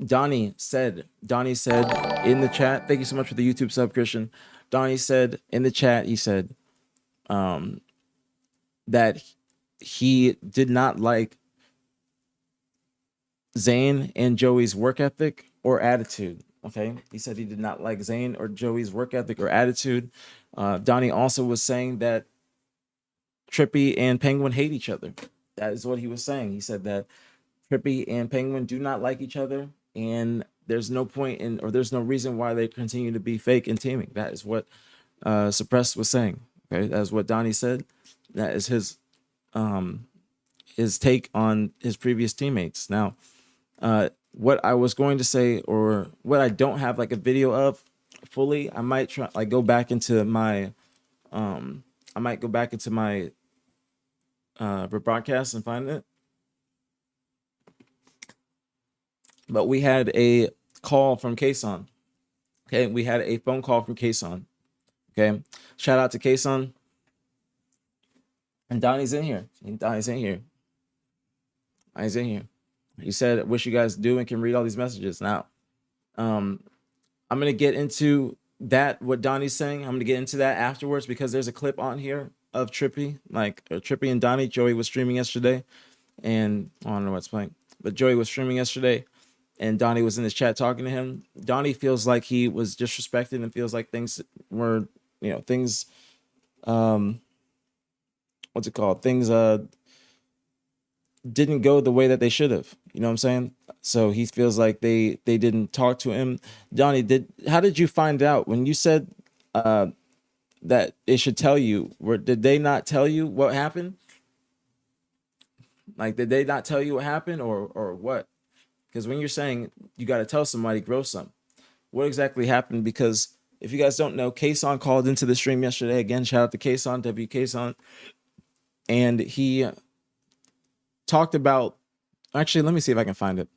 Donnie said in the chat, thank you so much for the YouTube sub, Christian. Donnie said in the chat, he said that he did not like Zayn and Joey's work ethic or attitude. Okay, he said he did not like Zayn or Joey's work ethic or attitude. Donnie also was saying that Trippy and Penguin hate each other. That is what he was saying. He said that Trippy and Penguin do not like each other, and there's no point in, or there's no reason why they continue to be fake and teaming. That is what Suppressed was saying. Okay, that's what Donnie said. That is his take on his previous teammates. Now, what I was going to say, or what I don't have like a video of fully, I might try like go back into my rebroadcast and find it. But we had a call from Kason. Okay, we had a phone call from Kason. Okay, shout out to Kason. And Donnie's in here. Donnie's in here. Donnie's in here. He said, "Wish you guys do and can read all these messages." Now, I'm gonna get into that. What Donnie's saying, I'm gonna get into that afterwards because there's a clip on here of Trippy, like Trippy and Donnie. Joey was streaming yesterday, and I don't know what's playing, but Joey was streaming yesterday, and Donnie was in his chat talking to him. Donnie feels like he was disrespected and feels like things were, things, what's it called? Things didn't go the way that they should have. You know what I'm saying? So he feels like they didn't talk to him. Donnie, how did you find out when you said that it should tell you? Did they not tell you what happened? Like, did they not tell you what happened, or what? Because when you're saying you got to tell somebody, grow some. What exactly happened? Because if you guys don't know, Kason called into the stream yesterday. Again, shout out to Kason, W Kason, and he talked about. Actually, let me see if I can find it.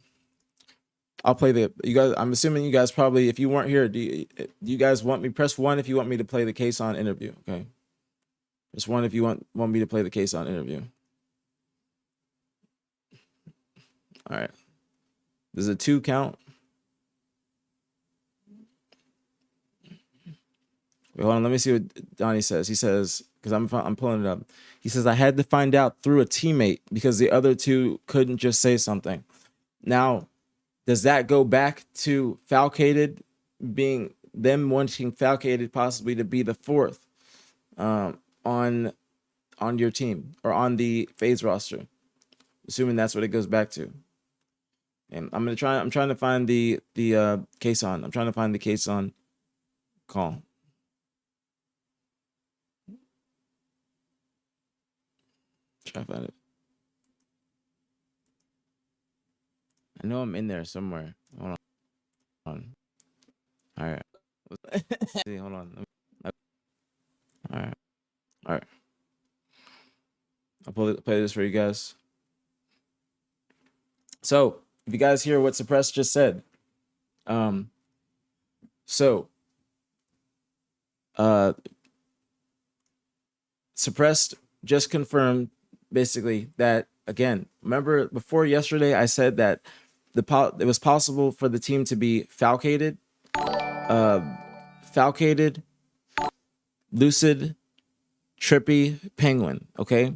I'll play you guys. I'm assuming you guys probably, if you weren't here, do you guys want me? Press 1 if you want me to play the Kason interview. Okay. Press 1 if you want me to play the Kason interview. All right. There's a 2 count. Wait, hold on. Let me see what Donnie says. He says, because I'm pulling it up. He says, "I had to find out through a teammate because the other 2 couldn't just say something." Now, does that go back to Falcated being them wanting Falcated possibly to be the 4th on your team or on the FaZe roster? Assuming that's what it goes back to. And I'm trying to find the Kason. I'm trying to find the Kason call. Try to find it. I know I'm in there somewhere. Hold on. All right. See, hold on. All right. I'll play this for you guys. So, if you guys hear what Suppressed just said, Suppressed just confirmed basically that, again, remember before yesterday I said that it was possible for the team to be Falcated, Lucid, Trippy, Penguin, okay?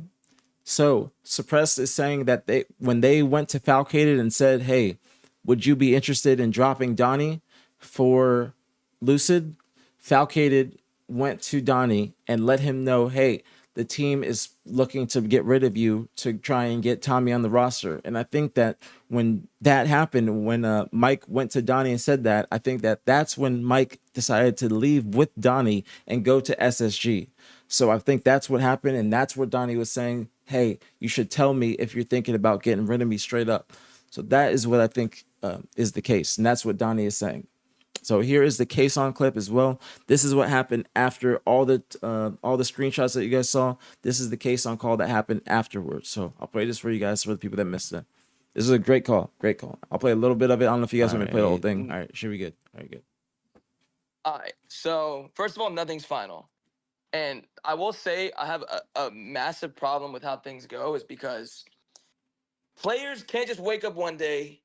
So Suppressed is saying that when they went to Falcated and said, "Hey, would you be interested in dropping Donnie for Lucid?" Falcated went to Donnie and let him know, "Hey, the team is looking to get rid of you to try and get Tommy on the roster." And I think that when that happened, when Mike went to Donnie and said that, I think that that's when Mike decided to leave with Donnie and go to SSG. So I think that's what happened, and that's what Donnie was saying. "Hey, you should tell me if you're thinking about getting rid of me straight up." So that is what I think is the case, and that's what Donnie is saying. So here is the Kason clip as well. This is what happened after all the screenshots that you guys saw. This is the Kason call that happened afterwards. So I'll play this for you guys for the people that missed it. This is a great call. Great call. I'll play a little bit of it. I don't know if you guys want me to play the whole thing. All right, should be good. All right, good. All right. So first of all, nothing's final. And I will say I have a massive problem with how things go is because players can't just wake up one day,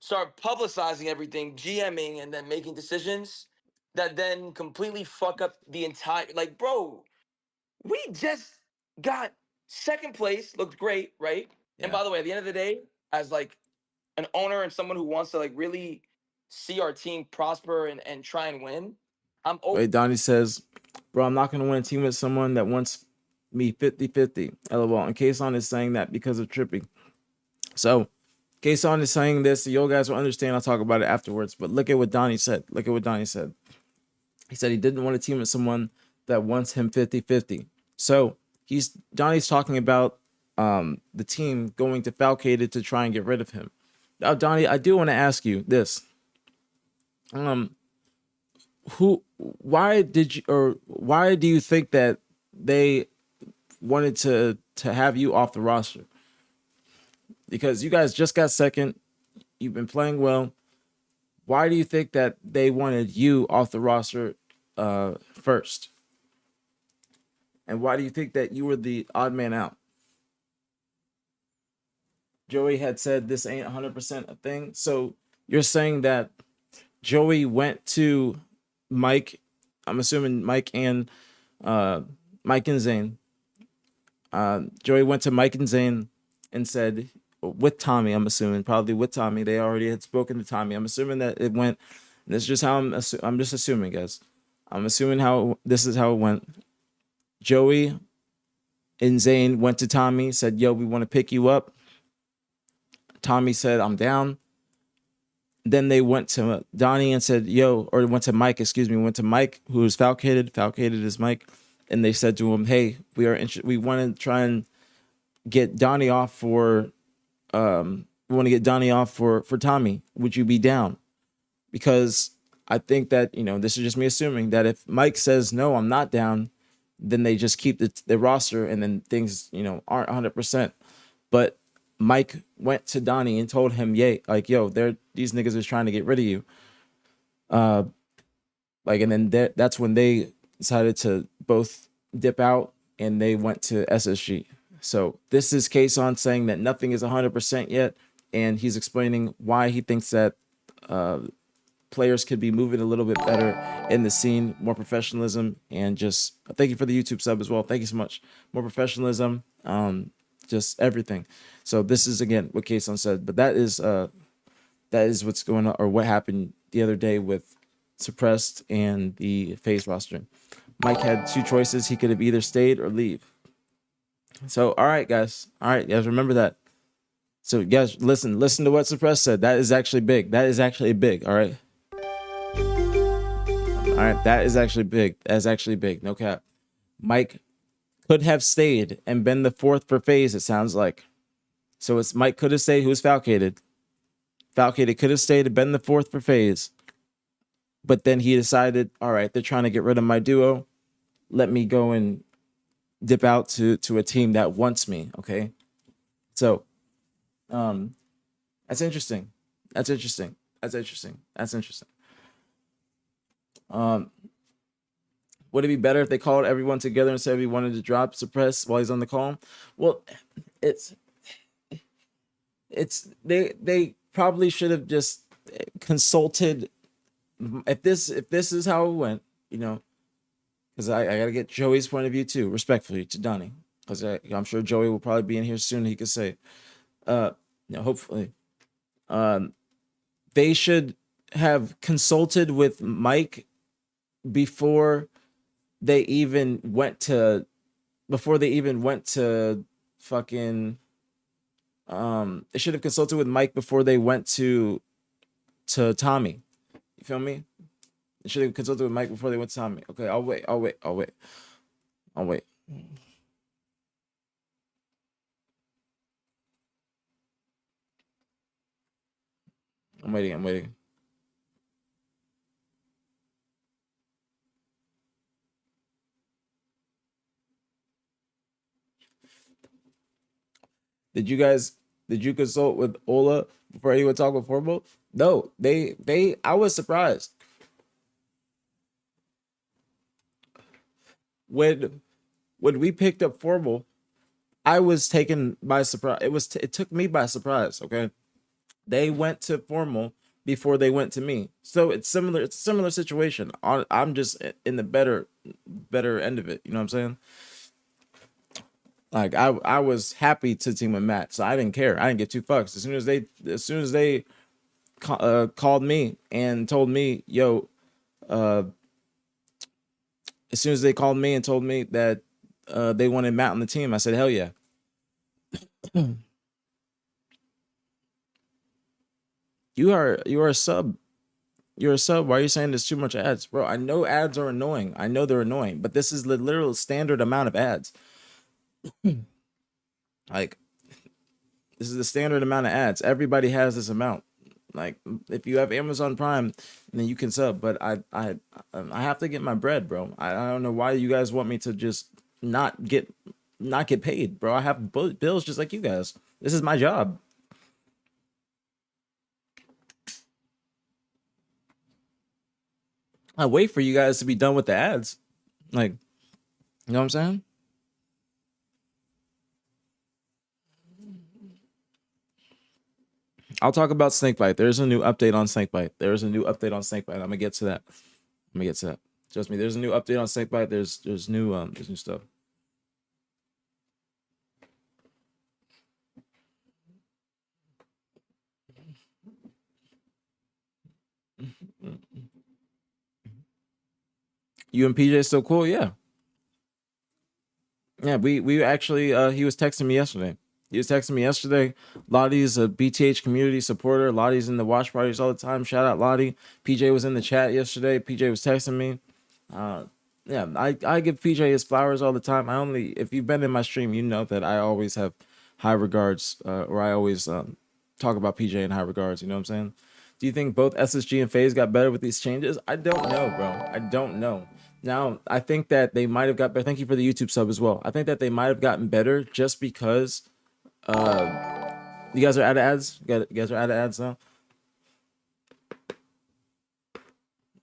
start publicizing everything, GMing, and then making decisions that then completely fuck up the entire. Like, bro, we just got second place, looked great, right? Yeah. And by the way, at the end of the day, as like an owner and someone who wants to like really see our team prosper and try and win, I'm open. Wait, Donnie says, "Bro, I'm not gonna win a team with someone that wants me 50-50. LOL. And Kason is saying that because of tripping. So Kason is saying this. So you guys will understand. I'll talk about it afterwards. But look at what Donnie said. Look at what Donnie said. He said he didn't want to team with someone that wants him 50-50. So Donnie's talking about the team going to Falcated to try and get rid of him. Now, Donnie, I do want to ask you this. Why do you think that they wanted to have you off the roster? Because you guys just got second, you've been playing well. Why do you think that they wanted you off the roster first? And why do you think that you were the odd man out? Joey had said this ain't 100% a thing. So you're saying that Joey went to Mike, I'm assuming Mike and Zane. Joey went to Mike and Zane and said, with Tommy, I'm assuming, probably with Tommy. They already had spoken to Tommy. I'm assuming that it went. This is just how I'm just assuming, guys. I'm assuming this is how it went. Joey and Zane went to Tommy, said, yo, we want to pick you up. Tommy said, I'm down. Then they went to Donnie and said, yo, or went to Mike, went to Mike, who was Falcated. Falcated is Mike. And they said to him, hey, we want to try and get Donnie off for Tommy. Would you be down? Because I think that, this is just me assuming that if Mike says, no, I'm not down, then they just keep the roster and then things, aren't 100%. But Mike went to Donnie and told him, yo, these niggas is trying to get rid of you. And then that's when they decided to both dip out and they went to SSG. So this is Kason saying that nothing is 100% yet. And he's explaining why he thinks that players could be moving a little bit better in the scene, more professionalism, and just thank you for the YouTube sub as well. Thank you so much. More professionalism, just everything. So this is again what Kason said, but that is what's going on, or what happened the other day with Suppressed and the FaZe roster. Mike had two choices. He could have either stayed or leave. So all right, guys, remember that. So guys, listen to what Suppressed said. That is actually big. All right. All right, that is actually big. That's actually big. No cap. Mike could have stayed and been the fourth for FaZe, it sounds like. So it's Mike could have stayed, who was Falcated. Falcated could have stayed and been the fourth for FaZe. But then he decided, all right, they're trying to get rid of my duo. Let me go and dip out to a team that wants me, okay? So, that's interesting. Would it be better if they called everyone together and said we wanted to drop Suppress while he's on the call? Well, they probably should have just consulted. If this is how it went, because I gotta get Joey's point of view too, respectfully to Donnie, because I'm sure Joey will probably be in here soon. He could say, hopefully, they should have consulted with Mike before they even went to fucking they should have consulted with Mike before they went to Tommy. You feel me? They should have consulted with Mike before they went to Tommy. Okay, I'll wait. I'm waiting. Did you consult with Ola before anyone talked with Formo? No, I was surprised. When we picked up Formal, I was taken by surprise. It took me by surprise, okay? They went to Formal before they went to me. So it's similar. It's a similar situation. I'm just in the better end of it. You know what I'm saying? Like I was happy to team with Matt, so I didn't care. I didn't give two fucks. As soon as they called me and told me, yo, as soon as they called me and told me that they wanted Matt on the team. I said, hell yeah. You are a sub. You're a sub. Why are you saying there's too much ads, bro? I know ads are annoying. I know they're annoying, but this is the literal standard amount of ads. Like, this is the standard amount of ads. Everybody has this amount. Like, if you have Amazon Prime, then you can sub. But I have to get my bread, bro. I don't know why you guys want me to just not get paid, bro. I have bills just like you guys. This is my job. I wait for you guys to be done with the ads. Like, you know what I'm saying? I'll talk about Snakebite. There's a new update on Snakebite. There's a new update on Snakebite. I'm gonna get to that. Trust me. There's a new update on Snakebite. There's new stuff. You and PJ still cool? Yeah. Yeah, we actually he was texting me yesterday. Lottie's a BTH community supporter. Lottie's in the watch parties all the time. Shout out Lottie. PJ was in the chat yesterday. PJ was texting me. Yeah, I give PJ his flowers all the time. If you've been in my stream, you know that I always have high regards, or I always talk about PJ in high regards. You know what I'm saying? Do you think both SSG and FaZe got better with these changes? I don't know, bro. I don't know. Now, I think that they might have got better. Thank you for the YouTube sub as well. I think that they might have gotten better just because you guys are out of ads. You guys are out of ads now.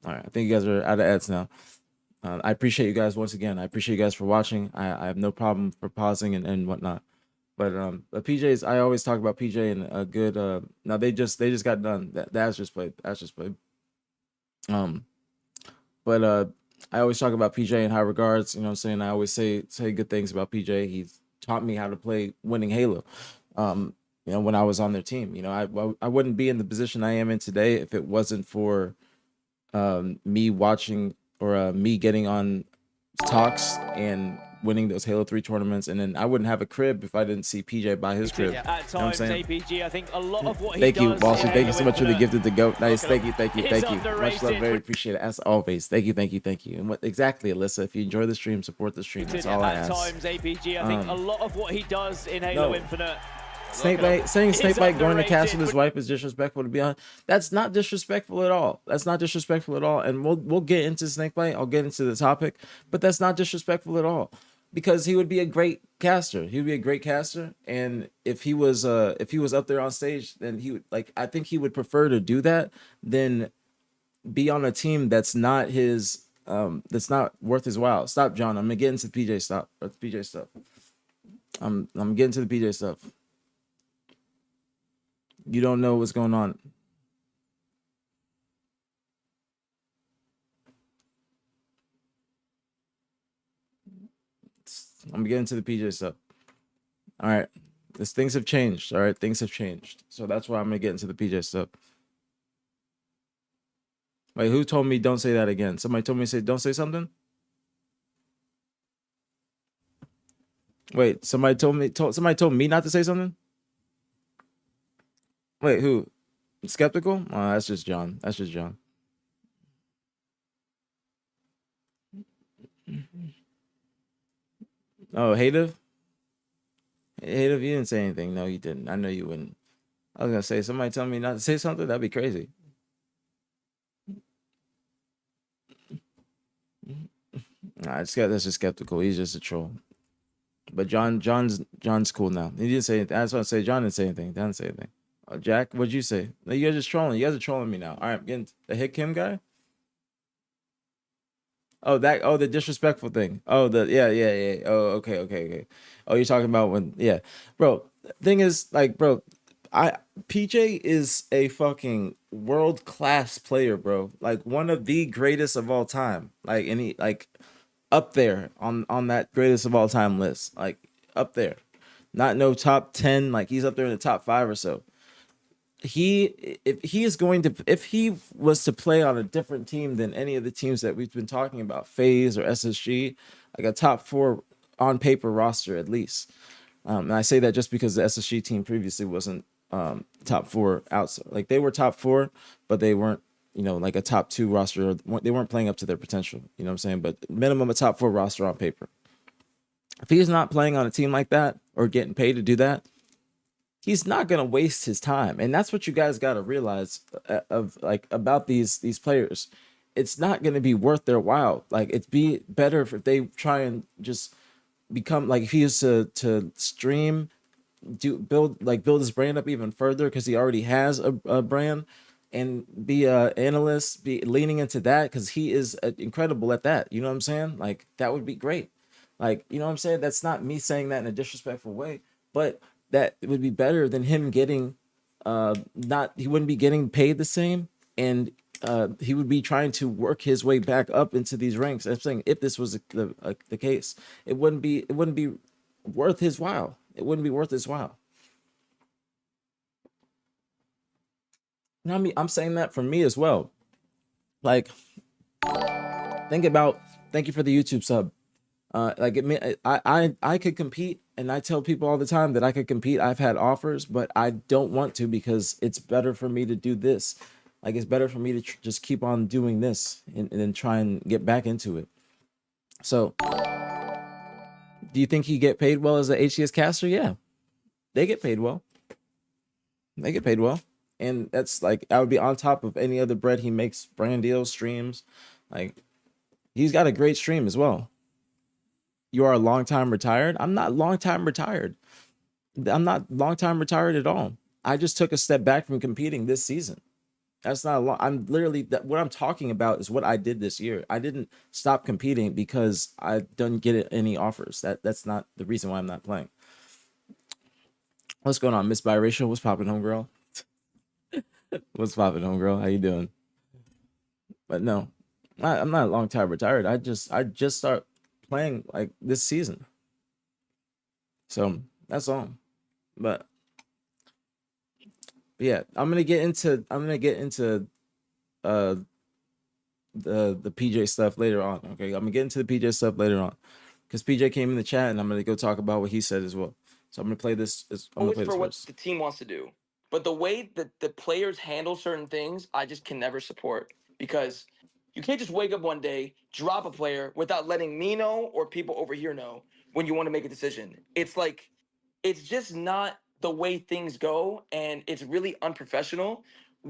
All right, I think you guys are out of ads now. I appreciate you guys once again. I appreciate you guys for watching. I have no problem for pausing and whatnot. But PJs, I always talk about PJ and a good. Now they just got done. The ads just played. But I always talk about PJ in high regards. You know what I'm saying? I always say good things about PJ. He's taught me how to play winning Halo. You know, when I was on their team, you know, I wouldn't be in the position I am in today if it wasn't for me watching or me getting on talks and winning those Halo 3 tournaments, and then I wouldn't have a crib if I didn't see PJ buy his crib. At times, you know what I'm saying? APG, I think a lot of what thank he you, does Walshy. Thank you so much for the gifted to go. Nice. Thank you. Underrated. Much love, very appreciate it as always. Thank you. And what exactly, Alyssa? If you enjoy the stream, support the stream. That's all I ask. At times, APG, I think a lot of what he does in Halo Infinite. Snakebite saying Snakebite going to castle his wife is disrespectful, to be honest. That's not disrespectful at all. And we'll get into Snakebite. I'll get into the topic, but that's not disrespectful at all, because he would be a great caster. And if he was up there on stage, then he would, like, I think he would prefer to do that than be on a team that's not his that's not worth his while. Stop, John. I'm gonna get into the PJ stuff. I'm getting to the PJ stuff. You don't know what's going on. I'm getting to the PJ stuff. All right. Things have changed. All right. Things have changed. So that's why I'm going to get into the PJ stuff. Wait, who told me don't say that again? Somebody told me don't say something? Wait, somebody told me not to say something? Wait, who? Skeptical? Oh, that's just John. Oh, Hative? Hative, you didn't say anything. No, you didn't. I know you wouldn't. I was gonna say, somebody tell me not to say something. That'd be crazy. Nah, that's just skeptical. He's just a troll. But John's cool now. He didn't say anything. I just want to say John didn't say anything. Jack, what'd you say? No, you guys just trolling. You guys are trolling me now. All right, I'm getting the Hit Kim guy. Oh, the disrespectful thing. Oh, yeah. Oh, okay. Oh, you're talking about when, yeah, bro. Thing is, like, bro, PJ is a fucking world-class player, bro. Like, one of the greatest of all time. Like, up there on that greatest of all time list. Like, up there. Not no top 10. Like, he's up there in the top 5 or so. If he was to play on a different team than any of the teams that we've been talking about, FaZe or SSG, like a top 4 on paper roster at least. And I say that just because the SSG team previously wasn't top 4 outside. Like they were top 4, but they weren't, you know, like a top 2 roster. They weren't playing up to their potential. You know what I'm saying? But minimum a top 4 roster on paper. If he's not playing on a team like that or getting paid to do that, he's not going to waste his time. And that's what you guys got to realize of like about these players. It's not going to be worth their while. Like it'd be better if they try and just become like, if he used to stream, build his brand up even further, because he already has a brand, and be a analyst, be leaning into that, because he is incredible at that. You know what I'm saying? Like that would be great. Like, you know what I'm saying? That's not me saying that in a disrespectful way, but that it would be better than him getting he wouldn't be getting paid the same, and he would be trying to work his way back up into these ranks. I'm saying if this was the case, it wouldn't be worth his while. It wouldn't be worth his while. You know what I mean? I'm saying that for me as well. Like, thank you for the YouTube sub. Like I could compete, and I tell people all the time that I could compete. I've had offers, but I don't want to, because it's better for me to do this. Like it's better for me to just keep on doing this and then try and get back into it. So, do you think he get paid well as a HCS caster? Yeah, they get paid well. They get paid well, and that's like, I would be on top of any other bread he makes, brand deals, streams. Like he's got a great stream as well. You are a long time retired. I'm not long time retired. I'm not long time retired at all. I just took a step back from competing this season. That's not a long. I'm literally, what I'm talking about is what I did this year. I didn't stop competing because I didn't get any offers. That's not the reason why I'm not playing. What's going on, Miss Biracial? What's popping, homegirl? What's popping, homegirl? How you doing? But no, I'm not long time retired. I just start playing like this season. So that's all. But yeah, I'm gonna get into the PJ stuff later on. Okay, I'm gonna get into the PJ stuff later on, because PJ came in the chat, and I'm gonna go talk about what he said as well. So I'm gonna play this. I'm gonna play this for what first. the team wants to do, but the way that the players handle certain things, I just can never support, because you can't just wake up one day, drop a player without letting me know or people over here know when you want to make a decision. It's like, it's just not the way things go, and it's really unprofessional.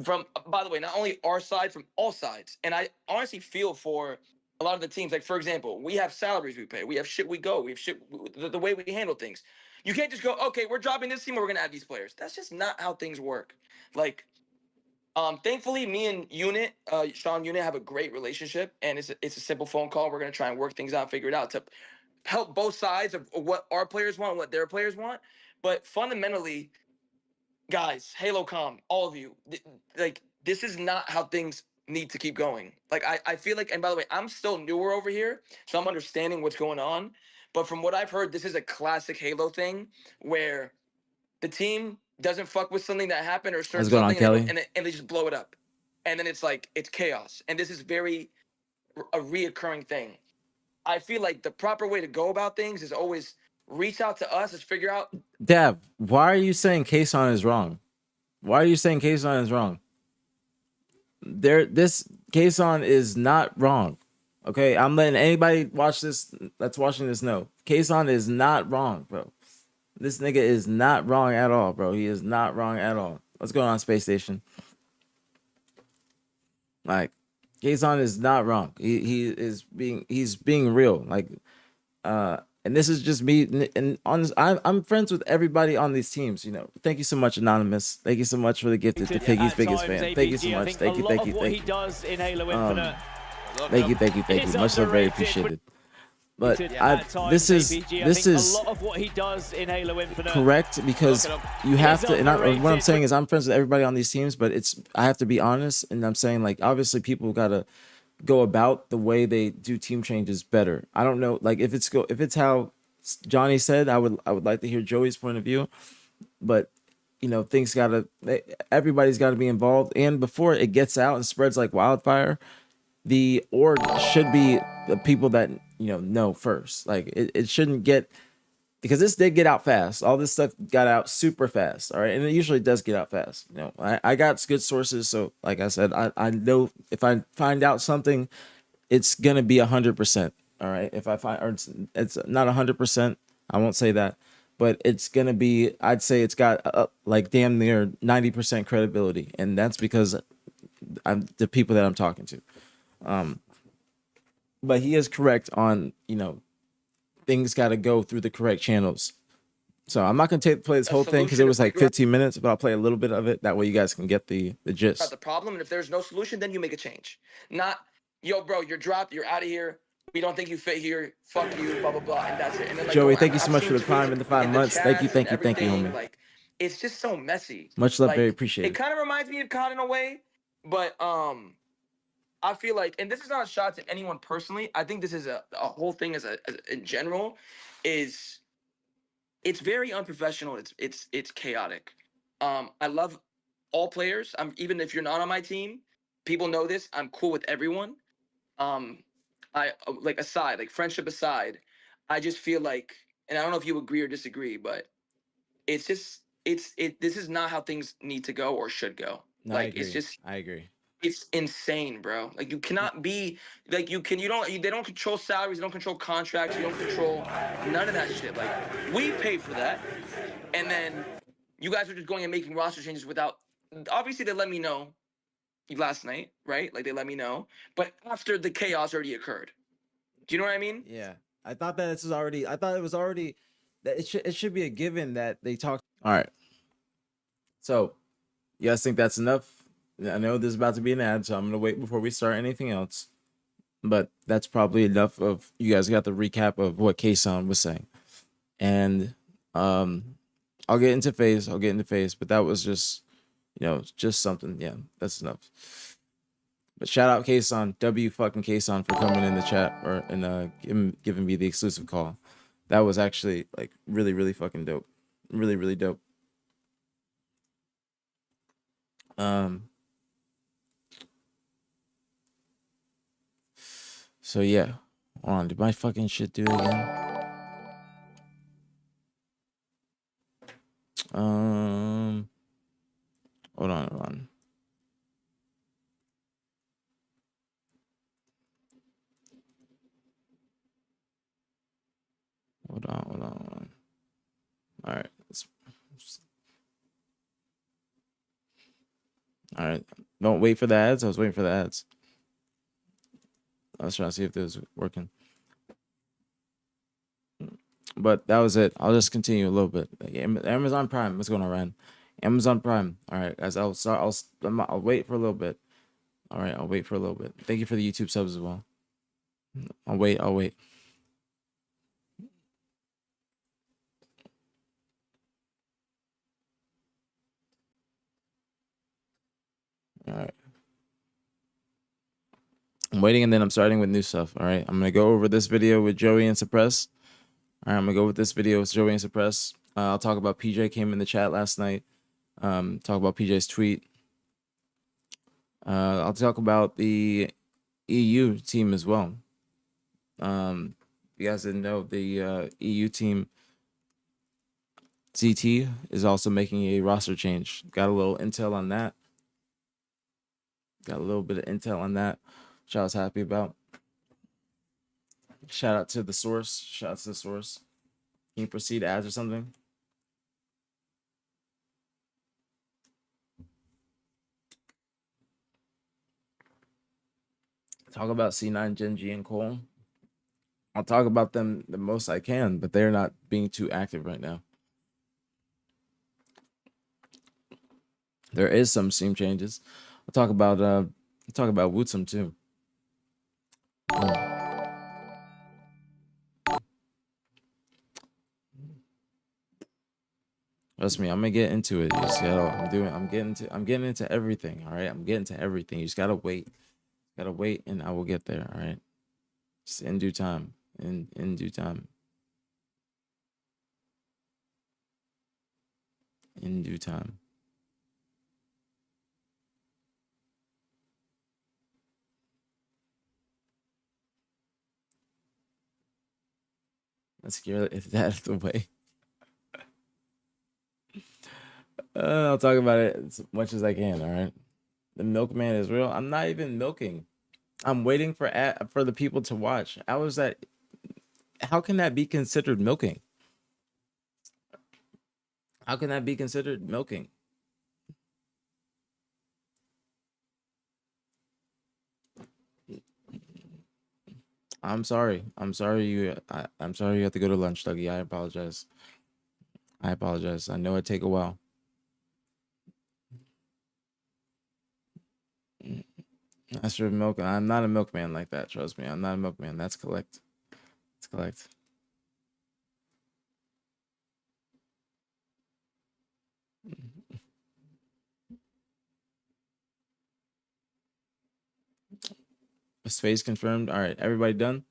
From, by the way, not only our side, from all sides. And I honestly feel for a lot of the teams. Like, for example, we have salaries we pay, we have shit we go, we have shit, the way we handle things. You can't just go, okay, we're dropping this team, or we're gonna add these players. That's just not how things work. Like, thankfully, me and Unit, Sean Unit, have a great relationship, and it's a simple phone call. We're gonna try and work things out, figure it out to help both sides of what our players want and what their players want. But fundamentally, guys, Halo Com, all of you, like, this is not how things need to keep going. Like, I feel like, and by the way, I'm still newer over here, so I'm understanding what's going on. But from what I've heard, this is a classic Halo thing where the team doesn't fuck with something that happened or certain What's going on, something, Kelly? and they just blow it up. And then it's like, it's chaos. And this is very a reoccurring thing. I feel like the proper way to go about things is always reach out to us, is figure out. Dab, why are you saying Kason is wrong? Why are you saying Kason is wrong? This Kason is not wrong. Okay, I'm letting anybody that's watching this know. Kason is not wrong, bro. This nigga is not wrong at all, bro. He is not wrong at all. What's going on, Space Station? Like, Kason is not wrong. He's being real. Like, and this is just me. And I'm friends with everybody on these teams. You know. Thank you so much, Anonymous. Thank you so much for the gift. The Piggy's biggest fan. Thank you so much. Thank you. Thank you. Thank you. Thank you. Much love, very appreciated. But this is a lot of what he does in Halo Infinite. Correct, because you have to. And what I'm saying is, I'm friends with everybody on these teams, but I have to be honest, and I'm saying, like, obviously people gotta go about the way they do team changes better. I don't know, like, if it's how Johnny said, I would like to hear Joey's point of view, but you know, everybody's got to be involved, and before it gets out and spreads like wildfire, the org should be the people that know first. Like it shouldn't get, because this did get out fast. All this stuff got out super fast. All right. And it usually does get out fast. I got good sources. So like I said, I know if I find out something, it's going to be 100%. All right. If I find, or it's not 100%, I won't say that, but it's going to be, I'd say it's got like damn near 90% credibility. And that's because I'm the people that I'm talking to. But he is correct on, things got to go through the correct channels. So I'm not going to play this whole thing because it was like 15 minutes, but I'll play a little bit of it. That way you guys can get the gist. The problem, and if there's no solution, then you make a change. Not, yo, bro, you're dropped, you're out of here. We don't think you fit here. Fuck you, blah blah blah, and that's it. And then, like, Joey, thank you so much for the prime and the 5 months. Thank you, homie. Like, it's just so messy. Much love, like, very appreciated. It kind of reminds me of COD in a way, but I feel like, and this is not a shot to anyone personally. I think this is a whole thing as in general, is it's very unprofessional. It's chaotic. I love all players. Even if you're not on my team, people know this. I'm cool with everyone. I like, aside, like, friendship aside, I just feel like, and I don't know if you agree or disagree, but it's just this is not how things need to go or should go. No, like, I agree. It's insane, bro. Like, you cannot be like, they don't control salaries, they don't control contracts, you don't control none of that shit. Like, we pay for that, and then you guys are just going and making roster changes without, obviously they let me know last night, right? Like, they let me know, but after the chaos already occurred. Do you know what I mean? Yeah. I thought it was already that it should be a given that they talked. All right. So, you guys think that's enough? I know this is about to be an ad, so I'm going to wait before we start anything else. But that's probably enough of, you guys got the recap of what K-Son was saying. And I'll get into FaZe, but that was just, just something. Yeah, that's enough. But shout out K-Son, fucking K-Son, for coming in the chat and giving me the exclusive call. That was actually, like, really, really fucking dope. Really, really dope. So yeah, hold on. Did my fucking shit do it again? Hold on. Hold on. All right. All right. Don't wait for the ads. I was waiting for the ads. I was trying to see if this was working. But that was it. I'll just continue a little bit. Like, Amazon Prime. What's going on, Ryan? Amazon Prime. All right, guys. I'll wait for a little bit. All right, I'll wait for a little bit. Thank you for the YouTube subs as well. I'll wait. All right. I'm waiting, and then I'm starting with new stuff. All right. I'm gonna go over this video with Joey and Suppress. All right, I'm gonna go with this video with Joey and Suppress. I'll talk about PJ came in the chat last night. Talk about PJ's tweet. I'll talk about the EU team as well. You guys didn't know, the EU team, CT, is also making a roster change. Got a little intel on that. Got a little bit of intel on that, which I was happy about. Shout out to the source. Can you proceed ads or something? Talk about C9, Gen G, and Cole. I'll talk about them the most I can, but they're not being too active right now. There is some team changes. I'll talk about Wootsum too. Trust me, I'm gonna get into it. You just I'm getting into everything. All right, I'm getting to everything. You just gotta wait. And I will get there. All right, just in due time. In due time. In due time. Let's get that out of the way. I'll talk about it as much as I can. All right. The milkman is real. I'm not even milking. I'm waiting for the people to watch. How is that? How can that be considered milking? How can that be considered milking? I'm sorry. I'm sorry I'm sorry you have to go to lunch, Dougie. I apologize. I apologize. I know it take a while. That's your milk. I'm not a milkman like that. Trust me. I'm not a milkman. That's collect. It's collect. Is FaZe confirmed? All right. Everybody done?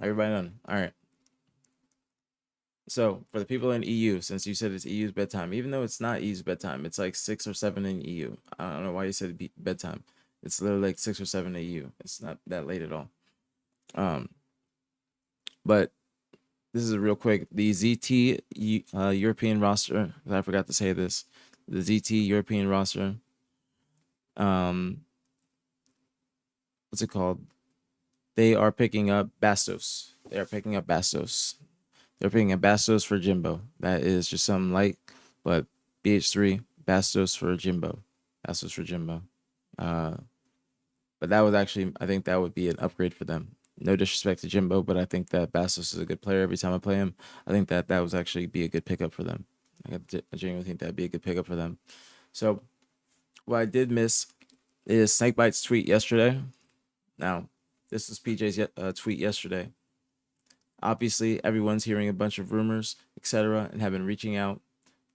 Everybody done. All right. So for the people in EU, since you said it's EU's bedtime, even though it's not EU's bedtime, it's like 6 or 7 in EU. I don't know why you said bedtime. It's literally like 6 or 7 in EU. It's not that late at all. But this is real quick. The ZT European roster. I forgot to say this. The ZT European roster. What's it called? They are picking up Bastos. They're picking up Bastos for Jimbo. That is just something light, but BH3 Bastos for Jimbo. But that was actually, I think that would be an upgrade for them. No disrespect to Jimbo, but I think that Bastos is a good player. Every time I play him, I think that would actually be a good pickup for them. I genuinely think that'd be a good pickup for them. So what I did miss is Snakebite's tweet yesterday. Now, this was PJ's tweet yesterday. Obviously, everyone's hearing a bunch of rumors, etc., and have been reaching out,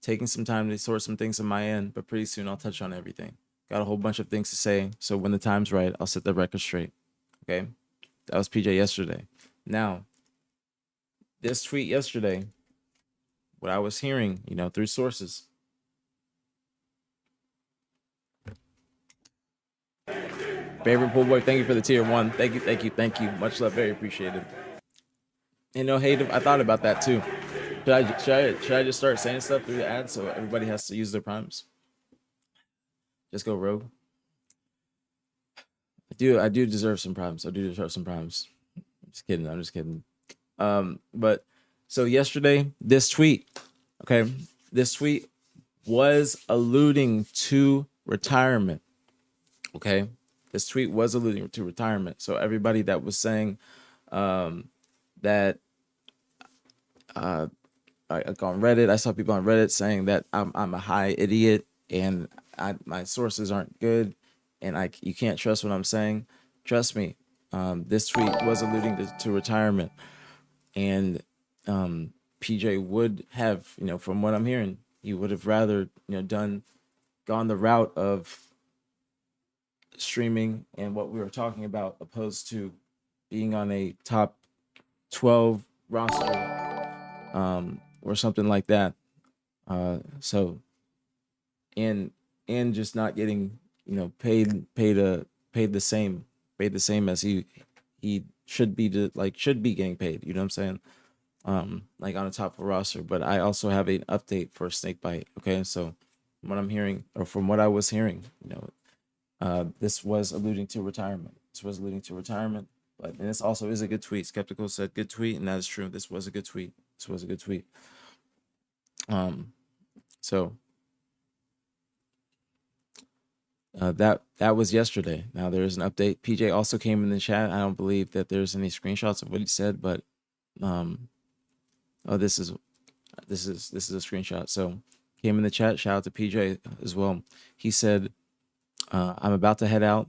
taking some time to sort some things on my end, but pretty soon I'll touch on everything. Got a whole bunch of things to say, so when the time's right, I'll set the record straight. Okay? That was PJ yesterday. Now, this tweet yesterday, what I was hearing, through sources. Favorite pool boy, thank you for the tier 1. Thank you. Much love, very appreciated. Hate. I thought about that too. Should I just start saying stuff through the ads so everybody has to use their primes? Just go rogue. I do deserve some primes. I'm just kidding. But so yesterday, this tweet was alluding to retirement. Okay. This tweet was alluding to retirement. So everybody that was saying that like on Reddit, I saw people on Reddit saying that I'm a high idiot and my sources aren't good and you can't trust what I'm saying. Trust me, this tweet was alluding to retirement, and PJ would have, from what I'm hearing, he would have rather gone the route of streaming and what we were talking about, opposed to being on a top 12 roster or something like that. So and just not getting paid the same as he should be getting paid. You know what I'm saying? Like on a top 4 roster. But I also have an update for Snakebite. Okay, so what I'm hearing, or from what I was hearing, this was alluding to retirement. But this also is a good tweet. Skeptical said good tweet, and that is true. This was a good tweet. So that was yesterday. Now there is an update. PJ also came in the chat. I don't believe that there's any screenshots of what he said, but this is a screenshot. So came in the chat. Shout out to PJ as well. He said, I'm about to head out.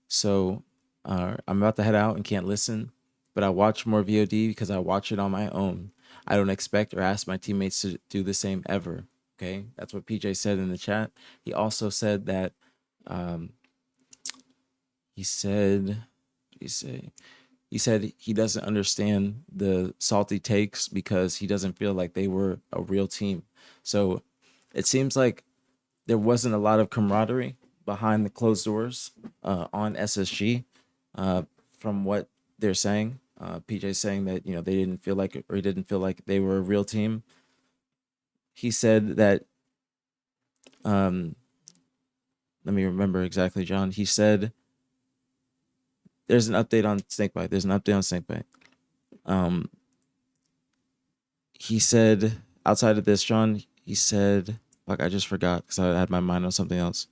So I'm about to head out and can't listen, but I watch more VOD because I watch it on my own. I don't expect or ask my teammates to do the same ever. Okay, that's what PJ said in the chat. He also said that he said he doesn't understand the salty takes because he doesn't feel like they were a real team. So it seems like there wasn't a lot of camaraderie behind the closed doors on SSG, from what they're saying. PJ saying that they didn't feel like, or he didn't feel like they were a real team. He said that let me remember exactly, John. He said there's an update on Snakebite. There's an update on Snakebite. He said outside of this, John, he said, like, I just forgot because I had my mind on something else.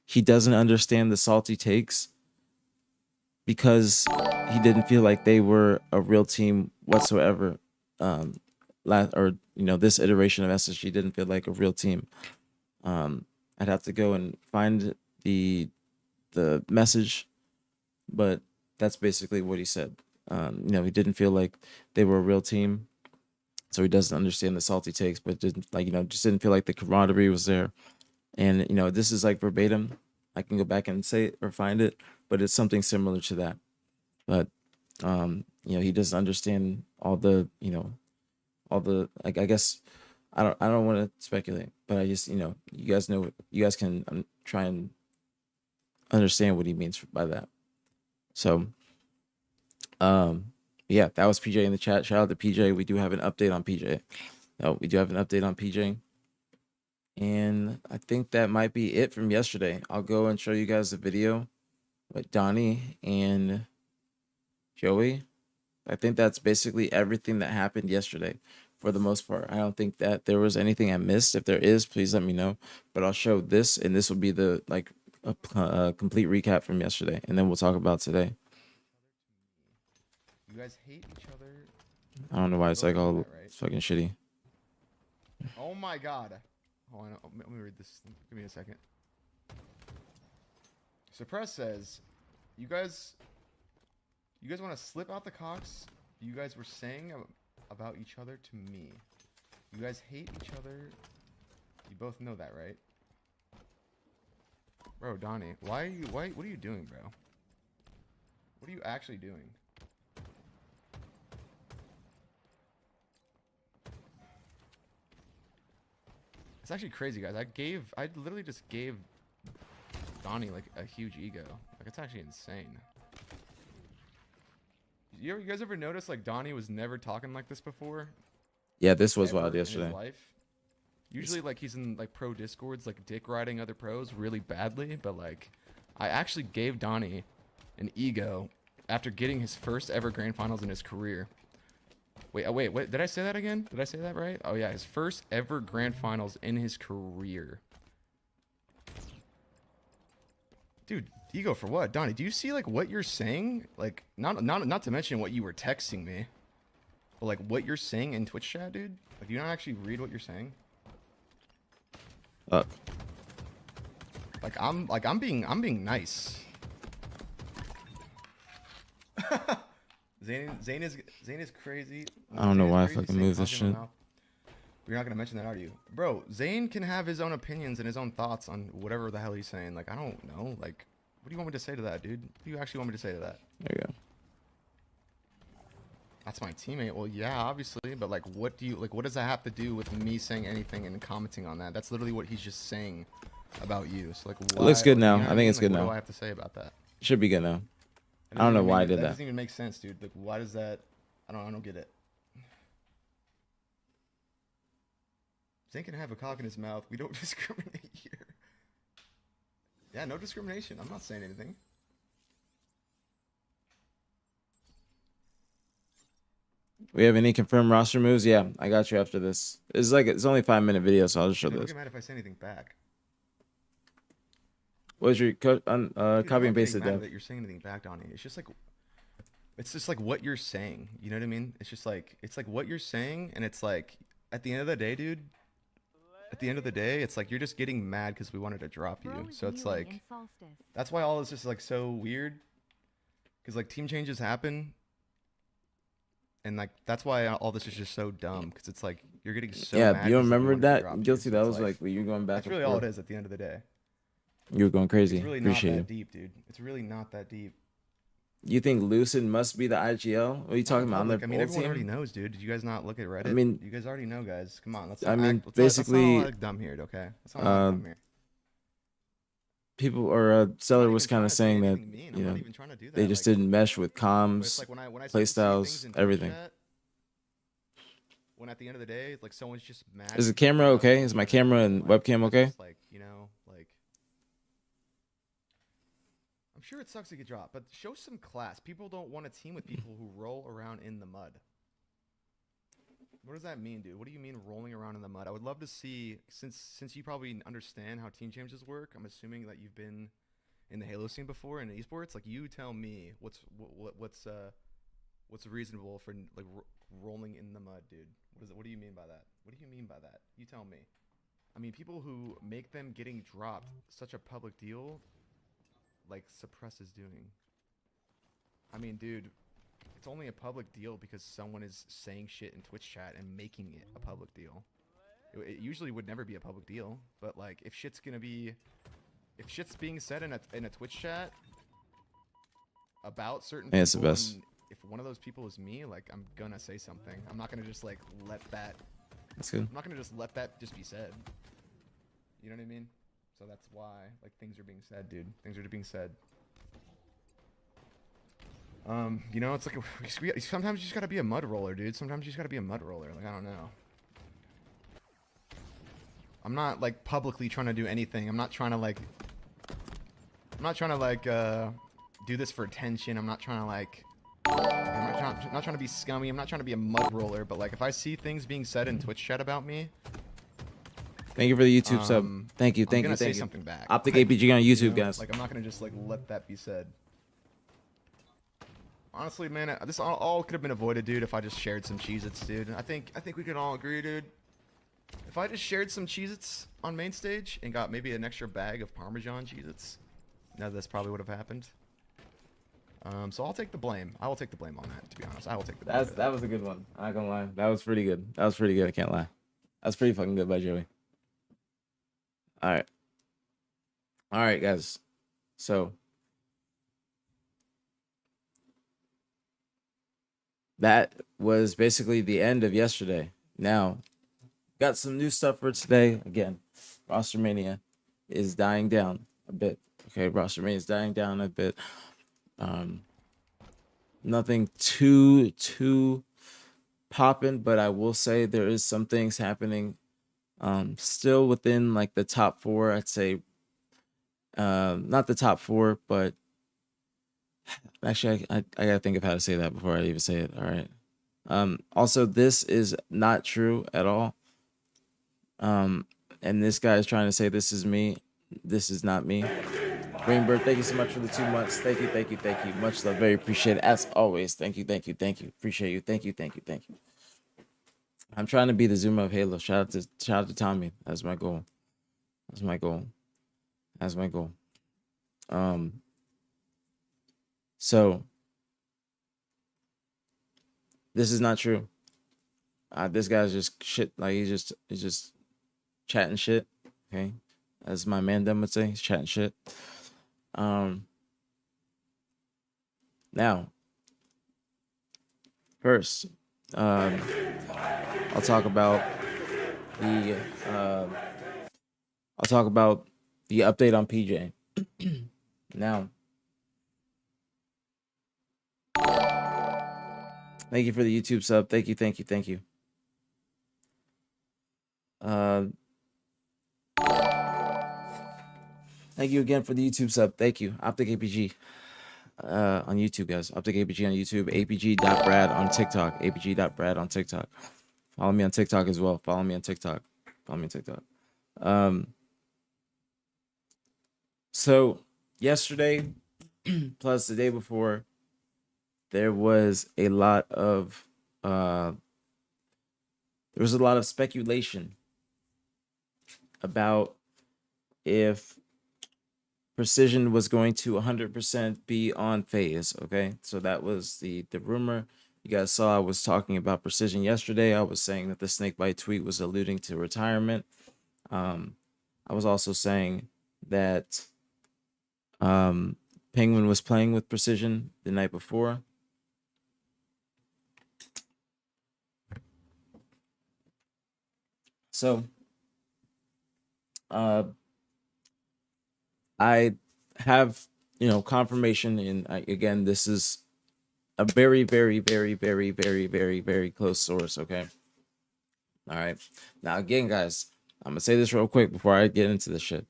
He doesn't understand the salty takes because he didn't feel like they were a real team whatsoever. This iteration of SSG didn't feel like a real team. I'd have to go and find the message, but that's basically what he said. He didn't feel like they were a real team, so he doesn't understand the salty takes, but just didn't feel like the camaraderie was there. And this is like verbatim. I can go back and say it or find it, but it's something similar to that. But he doesn't understand all the I guess I don't want to speculate, but I just you guys can try and understand what he means by that. So yeah, that was PJ in the chat. Shout out to PJ. We do have an update on PJ. We do have an update on PJ. And I think that might be it from yesterday. I'll go and show you guys the video with Donnie and Joey. I think that's basically everything that happened yesterday for the most part. I don't think that there was anything I missed. If there is, please let me know. But I'll show this, and this will be the a complete recap from yesterday, and then we'll talk about today. You guys hate each other. I don't know why it's like all fucking shitty. Oh my god. Oh, I know. Let me read this. Give me a second. Suppress says, you guys want to slip out the cocks you guys were saying about each other to me. You guys hate each other. You both know that, right? Bro, Donnie, what are you doing, bro? What are you actually doing? It's actually crazy, guys. I literally just gave Donnie like a huge ego. Like, it's actually insane. You guys ever notice like Donnie was never talking like this before? Yeah, this was wild yesterday. In his life. Usually like he's in like pro discords like dick riding other pros really badly, but like I actually gave Donnie an ego after getting his first ever grand finals in his career. Wait, did I say that again? Did I say that right? Oh yeah, his first ever grand finals in his career. Dude, ego for what? Donnie, do you see like what you're saying? Like not to mention what you were texting me. But like what you're saying in Twitch chat, dude? Like, do you not actually read what you're saying? Up. I'm being nice. Zane is crazy. I don't know why I fucking move this shit. You're not gonna mention that, are you? Bro, Zane can have his own opinions and his own thoughts on whatever the hell he's saying. Like, I don't know. Like, what do you want me to say to that, dude? What do you actually want me to say to that? There you go. That's my teammate. Well, yeah, obviously, but like, what does that have to do with me saying anything and commenting on that? That's literally what he's just saying about you. So like, why, it looks good now. You know I think it's good now. What do I have to say about that? Should be good now. I don't know why I did that. That doesn't even make sense, dude. Like, why does that? I don't get it. Zane can have a cock in his mouth. We don't discriminate here. Yeah, no discrimination. I'm not saying anything. We have any confirmed roster moves? Yeah, I got you after this. It's only a 5-minute video, so I'll just show this. Don't get mad if I say anything back. What is your copy and paste it that you're saying anything back, Donnie? It's just like what you're saying. You know what I mean? It's like what you're saying, and it's like at the end of the day, dude. At the end of the day, it's like you're just getting mad because we wanted to drop you. So it's like that's why all this is like so weird. Because like team changes happen, and like that's why all this is just so dumb. Because it's like you're getting so mad. Yeah, you remember that? Guilty. That was like you're going back. That's really all it is at the end of the day. You were going crazy. It's really Appreciate not it. that deep, dude. It's really not that deep. You think Lucid must be the IGL? What are you talking about? I mean, everyone already knows, dude. Did you guys not look at Reddit? I mean, you guys already know, guys. Come on, let's basically, let's not act dumb here, okay? Let's not act dumb here. people or I'm not Seller was even kind trying of to say saying that anything mean. I'm not even trying to do that. they just Like, didn't mesh with but it's comms, like when I play see things styles, in Twitch everything. chat, when at the end of the day, like someone's just mad. Is the because camera they love okay? me Is my or camera whatever, and like, webcam it's okay? just like, you know, like I'm sure it sucks to get dropped, but show some class. People don't want to team with people who roll around in the mud. What does that mean, dude? What do you mean rolling around in the mud? I would love to see, since you probably understand how team changes work. I'm assuming that you've been in the Halo scene before in esports. Like, you tell me what's reasonable for like rolling in the mud, dude. What do you mean by that? What do you mean by that? You tell me. I mean, people who make them getting dropped such a public deal, like, suppresses doing. I mean, dude, it's only a public deal because someone is saying shit in Twitch chat and making it a public deal. It usually would never be a public deal, but like, if shit's being said in a Twitch chat about certain Yeah, it's the people, best. and if one of those people is me, like, I'm gonna say something. I'm not gonna just like let that. That's good. I'm not gonna just let that just be said. You know what I mean? So that's why, like, things are being said, dude. Things are being said. You know, it's like sometimes you just gotta be a mud roller, dude. Sometimes you just gotta be a mud roller. Like, I don't know. I'm not like publicly trying to do anything. I'm not trying to like do this for attention. I'm not trying to like. I'm not trying to be scummy. I'm not trying to be a mud roller. But like, if I see things being said in Twitch chat about me, Thank you for the YouTube sub. Thank you, I'm thank gonna you, say thank you. something back. OpTic Like, aPG on YouTube, you know, guys. like, I'm not gonna just like let that be said. Honestly, man, this all could have been avoided, dude, if I just shared some Cheez-Its, dude. I think we can all agree, dude. If I just shared some Cheez-Its on main stage and got maybe an extra bag of Parmesan Cheez-Its, now that's probably would have happened. So I'll take the blame. I will take the blame on that, to be honest. I will take the blame. That was a good one. I'm not gonna lie. That was pretty good. That was pretty good. I can't lie. That's pretty fucking good by Joey. All right, guys. So that was basically the end of yesterday. Now, got some new stuff for today. Again, Roster Mania is dying down a bit. Okay, Roster Mania is dying down a bit. Nothing too popping, but I will say there is some things happening. Still within like the top 4, I'd say. Not the top 4, but actually, I gotta think of how to say that before I even say it. All right. Also, this is not true at all. And this guy is trying to say this is me. This is not me. Greenbird, thank you so much for the 2 months. Thank you. Much love, very appreciated as always. Thank you. Appreciate you. Thank you. I'm trying to be the Zuma of Halo. Shout out to Tommy. That's my goal. So this is not true. This guy's just shit. Like, he's just chatting shit. Okay, as my man them would say, he's chatting shit. Now, first, I'll talk about the update on PJ. Now, thank you for the YouTube sub. Thank you. Thank you again for the YouTube sub. Thank you. OpTic aPG on YouTube, guys. OpTic aPG on YouTube. apg.brad on TikTok. apg.brad on TikTok. Follow me on TikTok as well. Follow me on TikTok. So yesterday, plus the day before, there was a lot of speculation about if Precision was going to 100% be on FaZe. Okay, so that was the rumor. You guys saw I was talking about Precision yesterday. I was saying that the Snakebite tweet was alluding to retirement. I was also saying that Penguin was playing with Precision the night before. So I have, confirmation, and again, this is a very, very, very, very, very, very, very close source. Okay. All right. Now, again, guys, I'm gonna say this real quick before I get into this shit.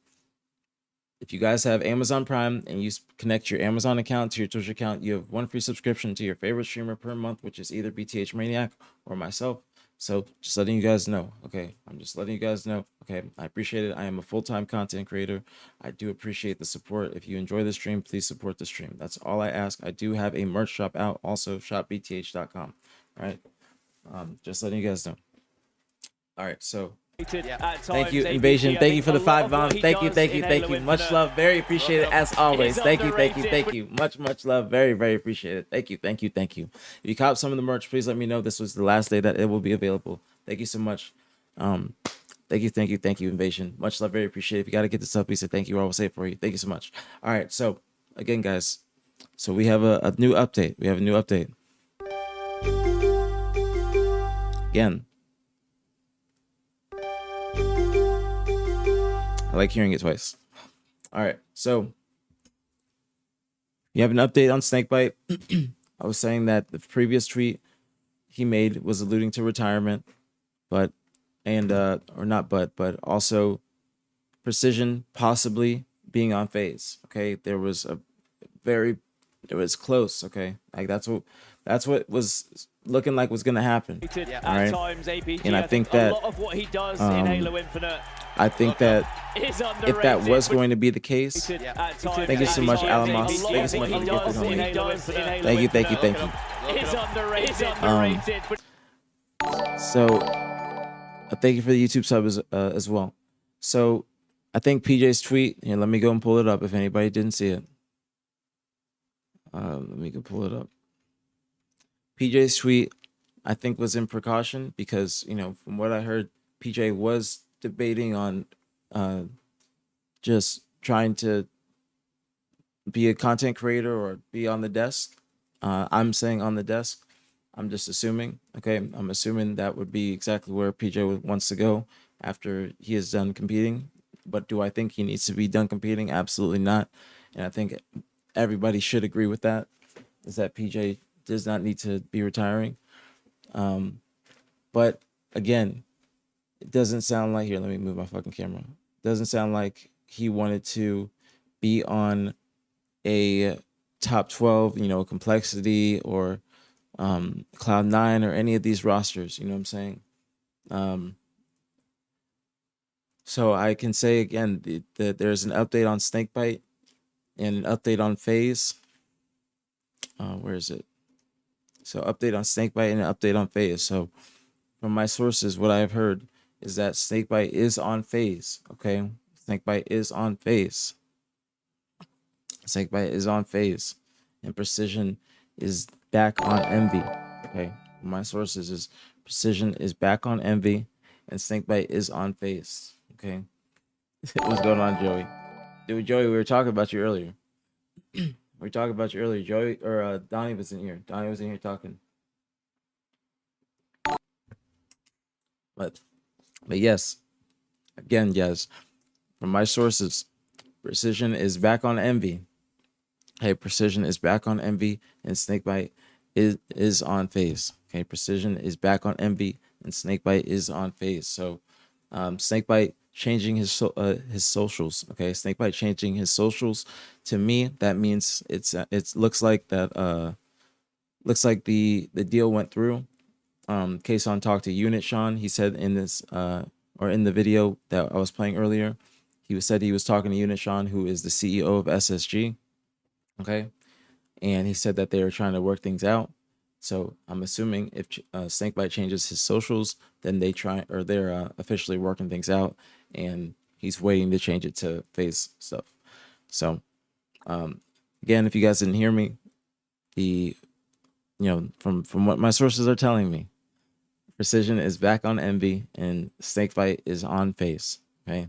If you guys have Amazon Prime and you connect your Amazon account to your Twitch account, you have one free subscription to your favorite streamer per month, which is either BTH Maniac or myself. So just letting you guys know. Okay. I'm just letting you guys know. Okay. I appreciate it. I am a full-time content creator. I do appreciate the support. If you enjoy the stream, please support the stream. That's all I ask. I do have a merch shop out, also shopbth.com. All right. Just letting you guys know. All right. So thank you, Invasion. Thank you for the 5 bombs. Thank you, thank you, thank you. Much love. Very appreciated as always. Thank you, thank you, thank you. Much love. Very, very appreciated. Thank you, thank you, thank you. If you cop some of the merch, please let me know. This was the last day that it will be available. Thank you so much. Thank you, Invasion. Much love. Very appreciated. If you got to get this up, please say thank you. I will say it for you. Thank you so much. All right. So again, guys. So we have a new update. We have a new update. Again. I like hearing it twice. All right, so you have an update on Snakebite. I was saying that the previous tweet he made was alluding to retirement, but also Precision possibly being on FaZe. Okay, it was close. Okay, like that's what was looking like was gonna happen. All right, and I think that a lot of what he does in Halo Infinite. I think that if that was going to be the case, thank you so much, Alamos. Thank you so much for the gift, homie. Thank you. So, thank you for the YouTube sub as well. So, I think PJ's tweet. Here, let me go and pull it up if anybody didn't see it. Let me go pull it up. PJ's tweet, I think, was in precaution because, from what I heard, PJ was debating on just trying to be a content creator or be on the desk. I'm saying on the desk. I'm just assuming. Okay, I'm assuming that would be exactly where PJ wants to go after he is done competing. But do I think he needs to be done competing? Absolutely not. And I think everybody should agree with that. Is that PJ does not need to be retiring. But again, it doesn't sound like, here, let me move my fucking camera. It doesn't sound like he wanted to be on a top 12, Complexity or Cloud9 or any of these rosters, you know what I'm saying? So I can say again that there's an update on Snakebite and an update on FaZe. Where is it? So update on Snakebite and an update on FaZe. So from my sources, what I've heard is that Snakebite is on FaZe. Okay, Snakebite is on FaZe. Snakebite is on FaZe, and Precision is back on Envy. Okay, my sources is Precision is back on Envy, and Snakebite is on FaZe. Okay, what's going on, Joey? Dude, Joey, we were talking about you earlier. Joey or Donnie was in here. Donnie was in here talking. But yes, again, yes, from my sources, Precision is back on Envy. Hey, Precision is back on Envy, and Snakebite is on FaZe. Okay, Precision is back on Envy, and Snakebite is on FaZe. So, Snakebite changing his socials. Okay, Snakebite changing his socials. To me, that means it looks like that the deal went through. Kason talked to Unit Sean. He said in this or in the video that I was playing earlier, he said he was talking to Unit Sean, who is the CEO of SSG. Okay, and he said that they were trying to work things out. So I'm assuming if Snakebite changes his socials, then they're officially working things out, and he's waiting to change it to FaZe stuff. So again, if you guys didn't hear me, from what my sources are telling me, Precision is back on Envy and Snakebite is on FaZe. Okay,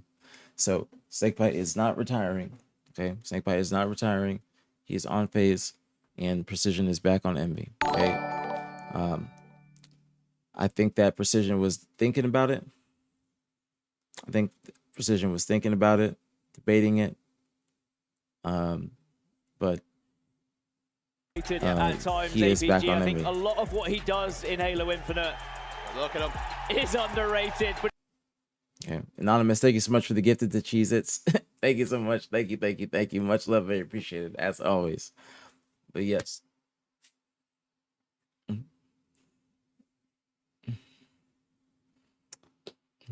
so Snakebite is not retiring. Okay, Snakebite is not retiring. He's on FaZe, and Precision is back on Envy. Okay, I think that Precision was thinking about it. I think Precision was thinking about it, debating it, But at times, he is back APG. on I think Envy. a lot of what he does in Halo Infinite, look at him, is underrated. But Okay. Anonymous, thank you so much for the gifted to Cheez-Its. Thank you so much. Thank you. Much love, very appreciated, as always. But yes.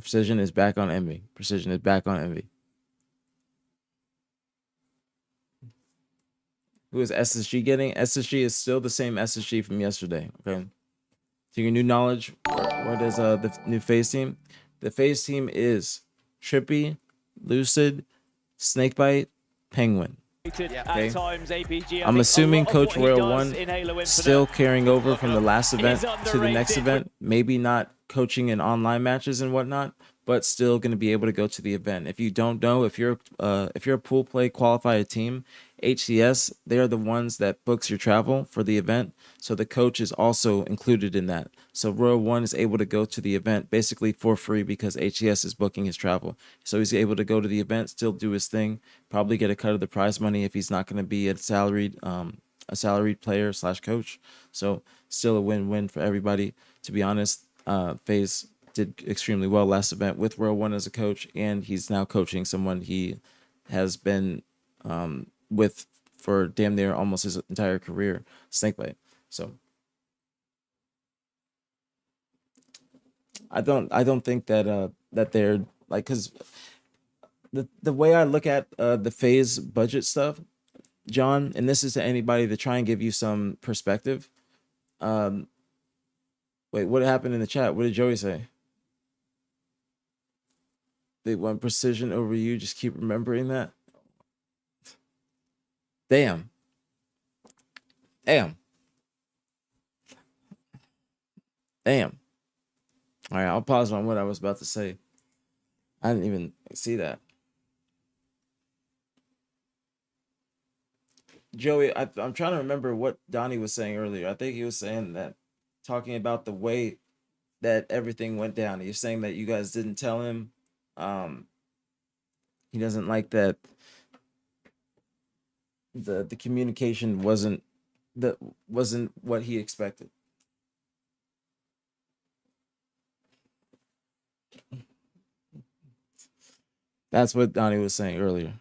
Precision is back on Envy. Precision is back on Envy. Who is SSG getting? SSG is still the same SSG from yesterday. Okay. To your new knowledge, what is the new FaZe team? The FaZe team is Trippy, Lucid, Snakebite, Penguin. at Okay. times, APG. I'm assuming Coach Royal One 1 still carrying over from the last event to the next event. Maybe not coaching in online matches and whatnot, but still going to be able to go to the event. If you don't know, if you're a pool play qualified team, HCS, they are the ones that books your travel for the event. So the coach is also included in that. So Royal 1 is able to go to the event basically for free because HCS is booking his travel. So he's able to go to the event, still do his thing, probably get a cut of the prize money if he's not going to be a salaried player / coach. So still a win-win for everybody. To be honest, FaZe did extremely well last event with Royal 1 as a coach, and he's now coaching someone he has been with for damn near almost his entire career, Snakebite. So I don't think that that they're like, because the way I look at the FaZe budget stuff, John, and this is to anybody to try and give you some perspective. Wait, what happened in the chat? What did Joey say? They want precision over you. Just keep remembering that. Damn. Damn. Damn. All right, I'll pause on what I was about to say. I didn't even see that. Joey, I'm trying to remember what Donnie was saying earlier. I think he was saying that, talking about the way that everything went down. He's saying that you guys didn't tell him. He doesn't like that the communication wasn't what he expected. That's what Donnie was saying earlier.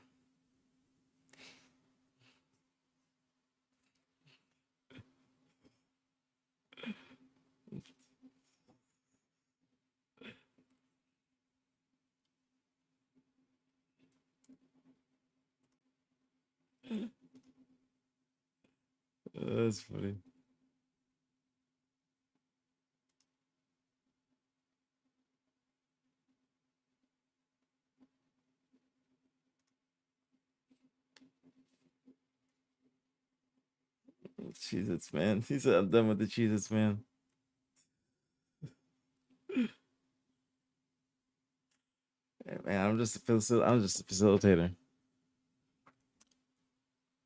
That's funny. Cheez-Its, man. He said, I'm done with the Cheez-Its, man. Man, I'm just a facilitator.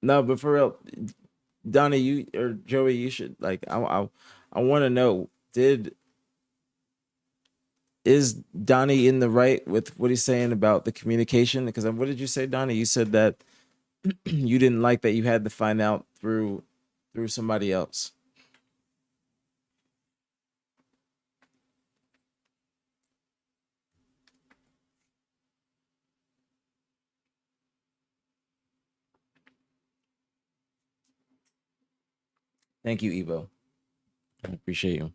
No, but for real, Donnie, you or Joey, you should, like, I want to know, is Donnie in the right with what he's saying about the communication? Because what did you say, Donnie? You said that you didn't like that you had to find out through somebody else. Thank you, Evo. I appreciate you.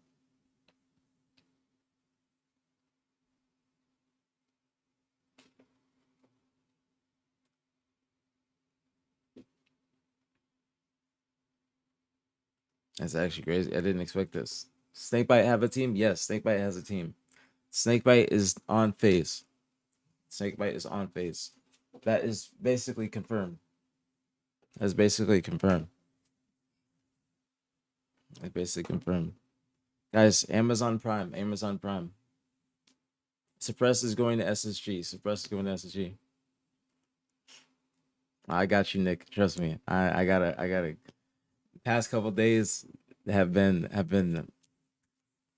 That's actually crazy. I didn't expect this. Snakebite have a team? Yes, Snakebite has a team. Snakebite is on FaZe. Snakebite is on FaZe. That is basically confirmed. That's basically confirmed. That's basically confirmed. Guys, Amazon Prime. Amazon Prime. Suppress is going to SSG. Suppress is going to SSG. I got you, Nick. Trust me. I gotta. Past couple days have been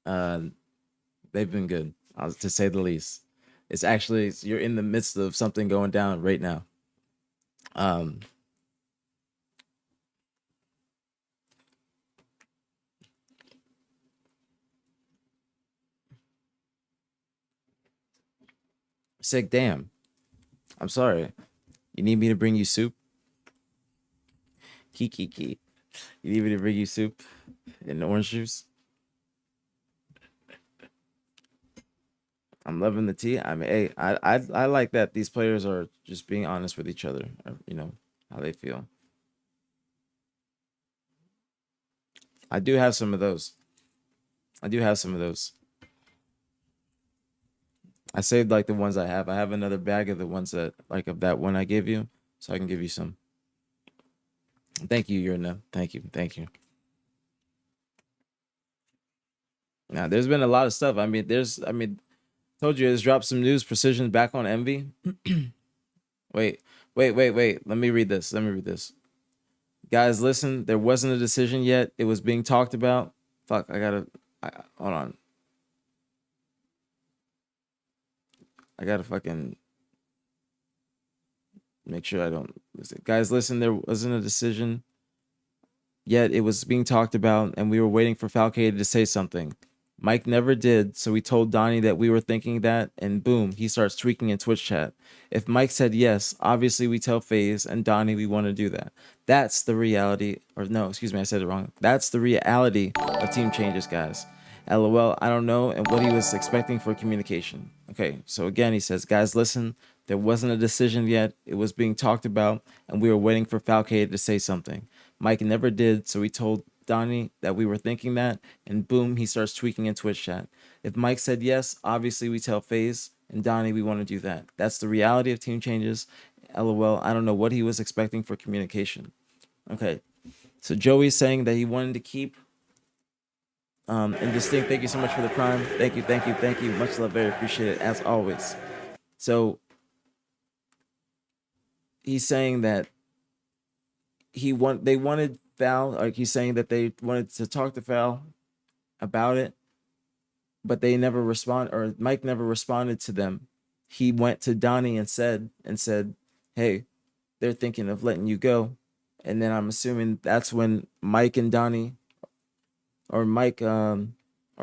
they've been good, to say the least. It's actually, you're in the midst of something going down right now. Sick, damn. I'm sorry. You need me to bring you soup? Kiki. You need me to bring you soup and orange juice? I'm loving the tea. I mean, hey, I like that these players are just being honest with each other. You know how they feel. I do have some of those. I do have some of those. I saved like the ones I have. I have another bag of the ones that like of that one I gave you, so I can give you some. Thank you, Yurna. Thank you. Now, there's been a lot of stuff. I mean, told you, it's dropped some news. Precision's back on Envy. Wait. Let me read this. Guys, listen. There wasn't a decision yet. It was being talked about. Fuck. Hold on. I gotta fucking make sure I don't listen. Guys, listen. There wasn't a decision yet. It was being talked about, and we were waiting for Falcade to say something. Mike never did, so we told Donnie that we were thinking that, and boom, he starts tweaking in Twitch chat. If Mike said yes, obviously we tell FaZe and Donnie we want to do that. That's the reality, or no, excuse me, I said it wrong. That's the reality of team changes, guys. LOL, I don't know, and what he was expecting for communication. Okay, so again, he says, guys, listen, there wasn't a decision yet. It was being talked about, and we were waiting for Falcade to say something. Mike never did, so we told Donnie that we were thinking that, and boom, he starts tweaking in Twitch chat. If Mike said yes, obviously we tell FaZe and Donnie we want to do that. That's the reality of team changes. LOL, I don't know what he was expecting for communication. Okay, so Joey's saying that he wanted to keep Indistinct. Thank you so much for the prime. Thank you. Much love, very appreciate it as always. So he's saying that they wanted Val, like he's saying that they wanted to talk to Val about it, but they never respond, or Mike never responded to them. He went to Donnie and said, hey, they're thinking of letting you go. And then I'm assuming that's when Mike and Donnie, or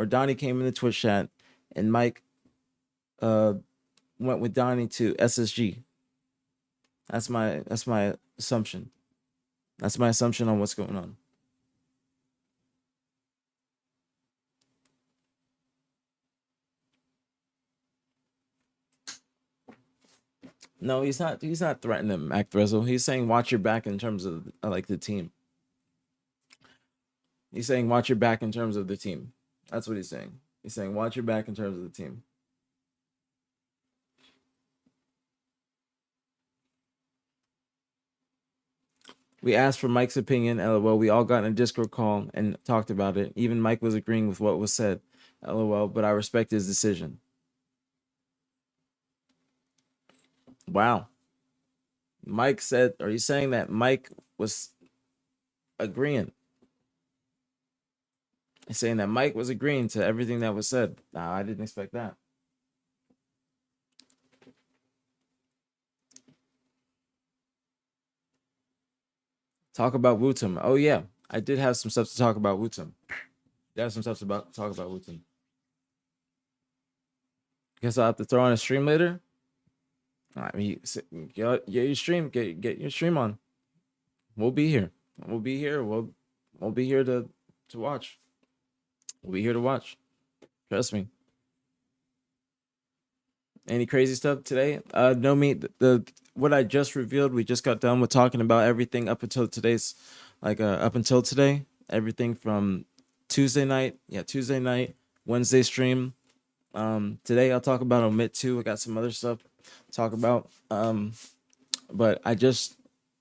Donnie came in the Twitch chat, and Mike went with Donnie to SSG. That's my assumption. That's my assumption on what's going on. No, he's not threatening Mac Threzzle. He's saying watch your back in terms of like the team. He's saying watch your back in terms of the team. That's what he's saying. He's saying watch your back in terms of the team. We asked for Mike's opinion, LOL. We all got in a Discord call and talked about it. Even Mike was agreeing with what was said, LOL, but I respect his decision. Wow. Mike said, are you saying that Mike was agreeing? He's saying that Mike was agreeing to everything that was said. Nah, I didn't expect that. Talk about Wootum. Oh yeah, I did have some stuff to talk about Wootum. Guess I'll have to throw on a stream later. I mean, get your stream, get your stream on. We'll be here. We'll be here to watch. We'll be here to watch. Trust me. Any crazy stuff today? No, what I just revealed. We just got done with talking about everything up until today's, up until today. Everything from Tuesday night, Wednesday stream. Today I'll talk about Omit 2. I got some other stuff to talk about. But I just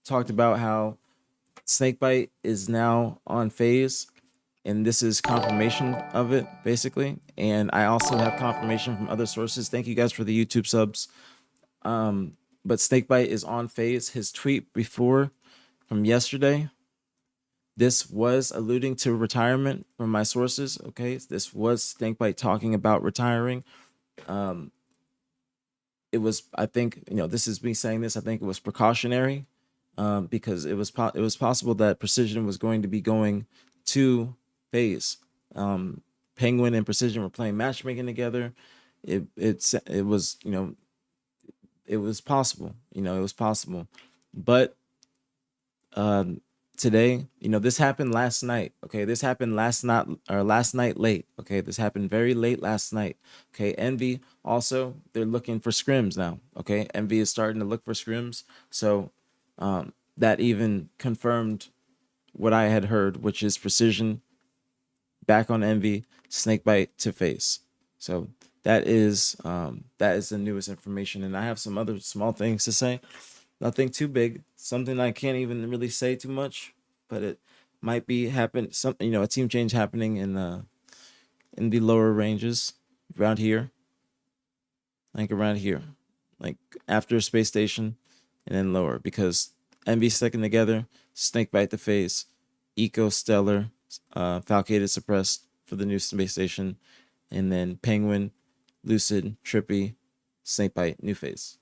talked about how Snakebite is now on FaZe, and this is confirmation of it, basically. And I also have confirmation from other sources. Thank you guys for the YouTube subs. But Snakebite is on FaZe. His tweet before from yesterday, this was alluding to retirement from my sources. Okay, this was Snakebite talking about retiring. It was, I think, this is me saying this. I think it was precautionary, because it was possible that Precision was going to be going to FaZe. Penguin and Precision were playing matchmaking together. It was, it was possible. You know, it was possible. But today, you know, this happened last night. Okay, this happened last night late. Okay, this happened very late last night. Okay, Envy also, they're looking for scrims now. Okay, Envy is starting to look for scrims. So that even confirmed what I had heard, which is Precision back on Envy, Snakebite to FaZe. So that is the newest information, and I have some other small things to say. Nothing too big, something I can't even really say too much, but it might be happen. Something, you know, a team change happening in the lower ranges around here, like after Space Station, and then lower, because Envy sticking together, Snakebite the FaZe, Eco Stellar, Falcated Suppressed for the new Space Station, and then Penguin, Lucid, Trippy, Snakebite, new FaZe.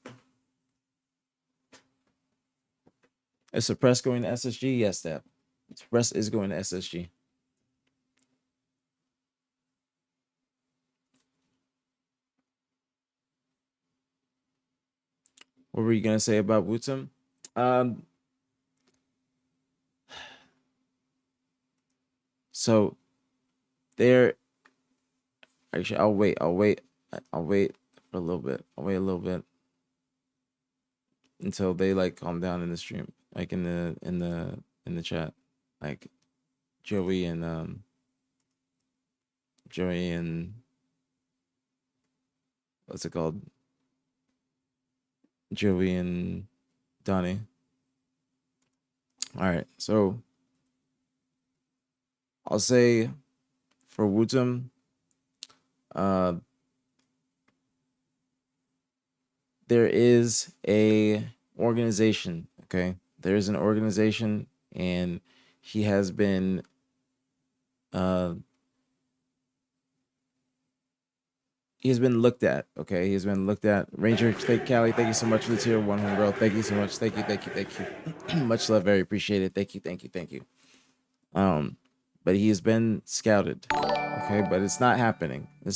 Is Suppress going to SSG? Yes, Dab. Suppress is going to SSG. What were you gonna say about Wootum? So there. Actually, I'll wait for a little bit. I'll wait a little bit until they like calm down in the stream, like in the chat, like Joey and what's it called? Joey and Donnie. All right, so I'll say for Wootum, there is a organization. Okay, there is an organization, and he has been looked at. Okay, he's been looked at. Ranger State Cali, thank you so much for the tier 1 homegirl. Thank you so much. Thank you. Much love, very appreciated. Thank you. But he has been scouted. Okay, but it's not happening. And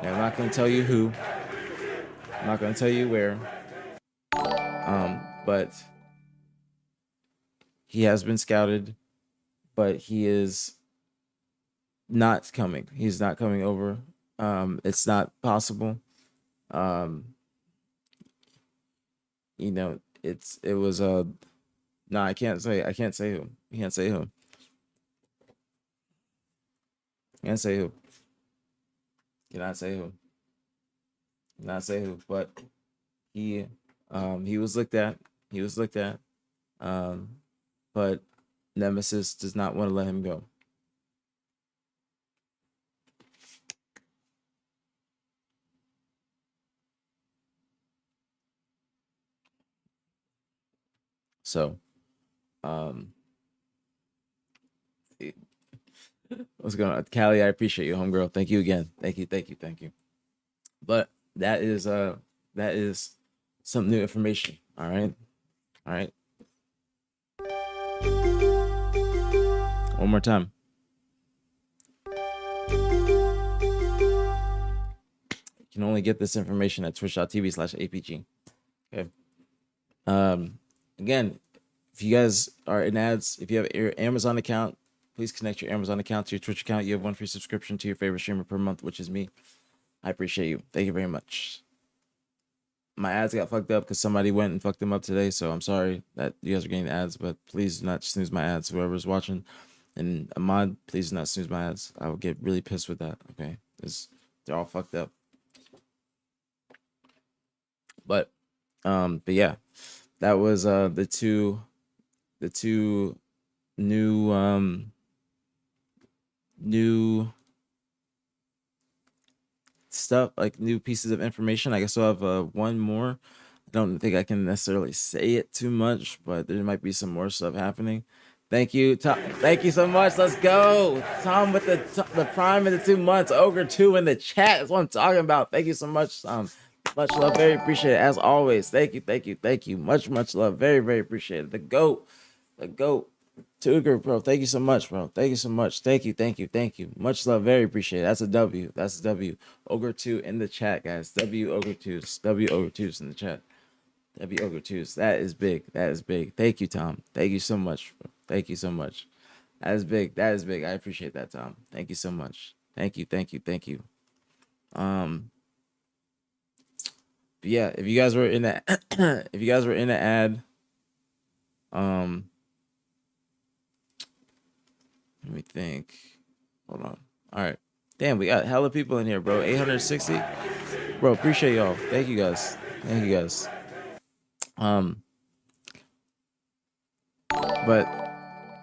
I'm not gonna tell you who. I'm not gonna tell you where. But he has been scouted, but he is not coming. He's not coming over. It's not possible. You know, it was no, I can't say who. Can't say who. Cannot say who. But he was looked at. But Nemesis does not want to let him go. So, what's going on, Callie? I appreciate you, homegirl. Thank you again. Thank you. But that is some new information. All right. One more time. You can only get this information at twitch.tv/APG. Okay. Again, if you guys are in ads, if you have your Amazon account, please connect your Amazon account to your Twitch account. You have 1 free subscription to your favorite streamer per month, which is me. I appreciate you. Thank you very much. My ads got fucked up because somebody went and fucked them up today, so I'm sorry that you guys are getting ads, but please do not snooze my ads. Whoever's watching, and Ahmad, please do not snooze my ads. I will get really pissed with that, okay? Because they're all fucked up. But yeah, that was the two new stuff, like new pieces of information. I guess I'll have one more. I don't think I can necessarily say it too much, but there might be some more stuff happening. Thank you, Tom. Thank you so much. Let's go, Tom, with the prime in the 2 months. Ogre 2 in the chat. That's what I'm talking about. Thank you so much, Tom. Much love, very appreciated as always. Thank you. Much love, very appreciated. The goat. Tuger, bro, thank you so much, bro. Thank you so much. Thank you, thank you, thank you. Much love, very appreciated. That's a W. That's a W. Ogre 2 in the chat, guys. W Ogre 2s. W Ogre 2s in the chat. W Ogre 2s. That is big. That is big. Thank you, Tom. Thank you so much, bro. Thank you so much. That is big. That is big. I appreciate that, Tom. Thank you so much. Thank you, thank you, thank you. But yeah, if you guys were in the if you guys were in the ad, let me think. Hold on. All right. Damn, we got hella people in here, bro. 860. Bro, appreciate y'all. Thank you guys. Thank you guys. But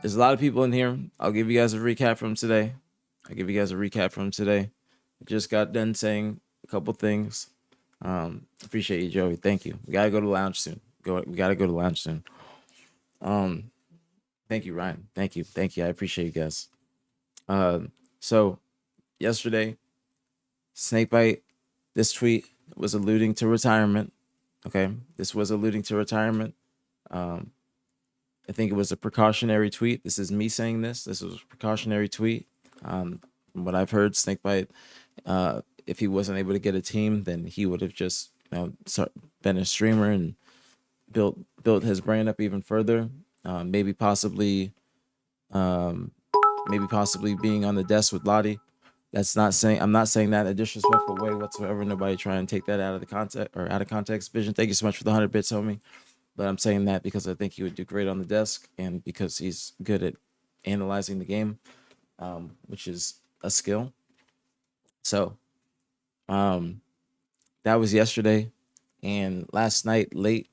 there's a lot of people in here. I'll give you guys a recap from today. I just got done saying a couple things. Appreciate you, Joey. Thank you. We gotta go to lounge soon. We gotta go to lounge soon. Thank you, Ryan. Thank you. I appreciate you guys. So yesterday, Snakebite, this tweet was alluding to retirement. Okay, this was alluding to retirement. I think it was a precautionary tweet. This is me saying this. This was a precautionary tweet. From what I've heard, Snakebite, if he wasn't able to get a team, then he would have just been a streamer and built his brand up even further. Maybe possibly being on the desk with Lottie. I'm not saying that in a disrespectful way whatsoever. Nobody try and take that out of context. Vision, thank you so much for the 100 bits, homie. But I'm saying that because I think he would do great on the desk and because he's good at analyzing the game, which is a skill. So that was yesterday. And last night late,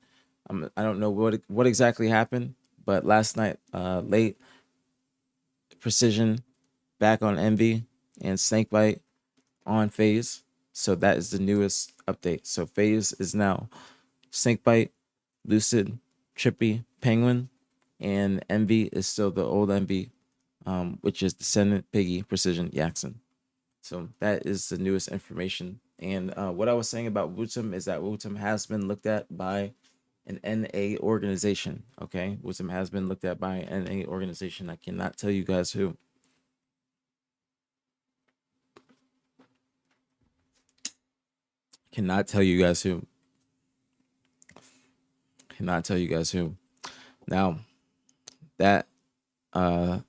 I don't know what exactly happened, but last night late, Precision back on Envy and Snakebite on FaZe. So that is the newest update. So FaZe is now Snakebite, Lucid, Trippy, Penguin, and Envy is still the old Envy, which is Descendant, Piggy, Precision, Yaxon. So that is the newest information. And what I was saying about Wootum is that Wootum has been looked at by an NA organization. Okay, Wootum has been looked at by an NA organization. I cannot tell you guys who. Cannot tell you guys who. Now, that, or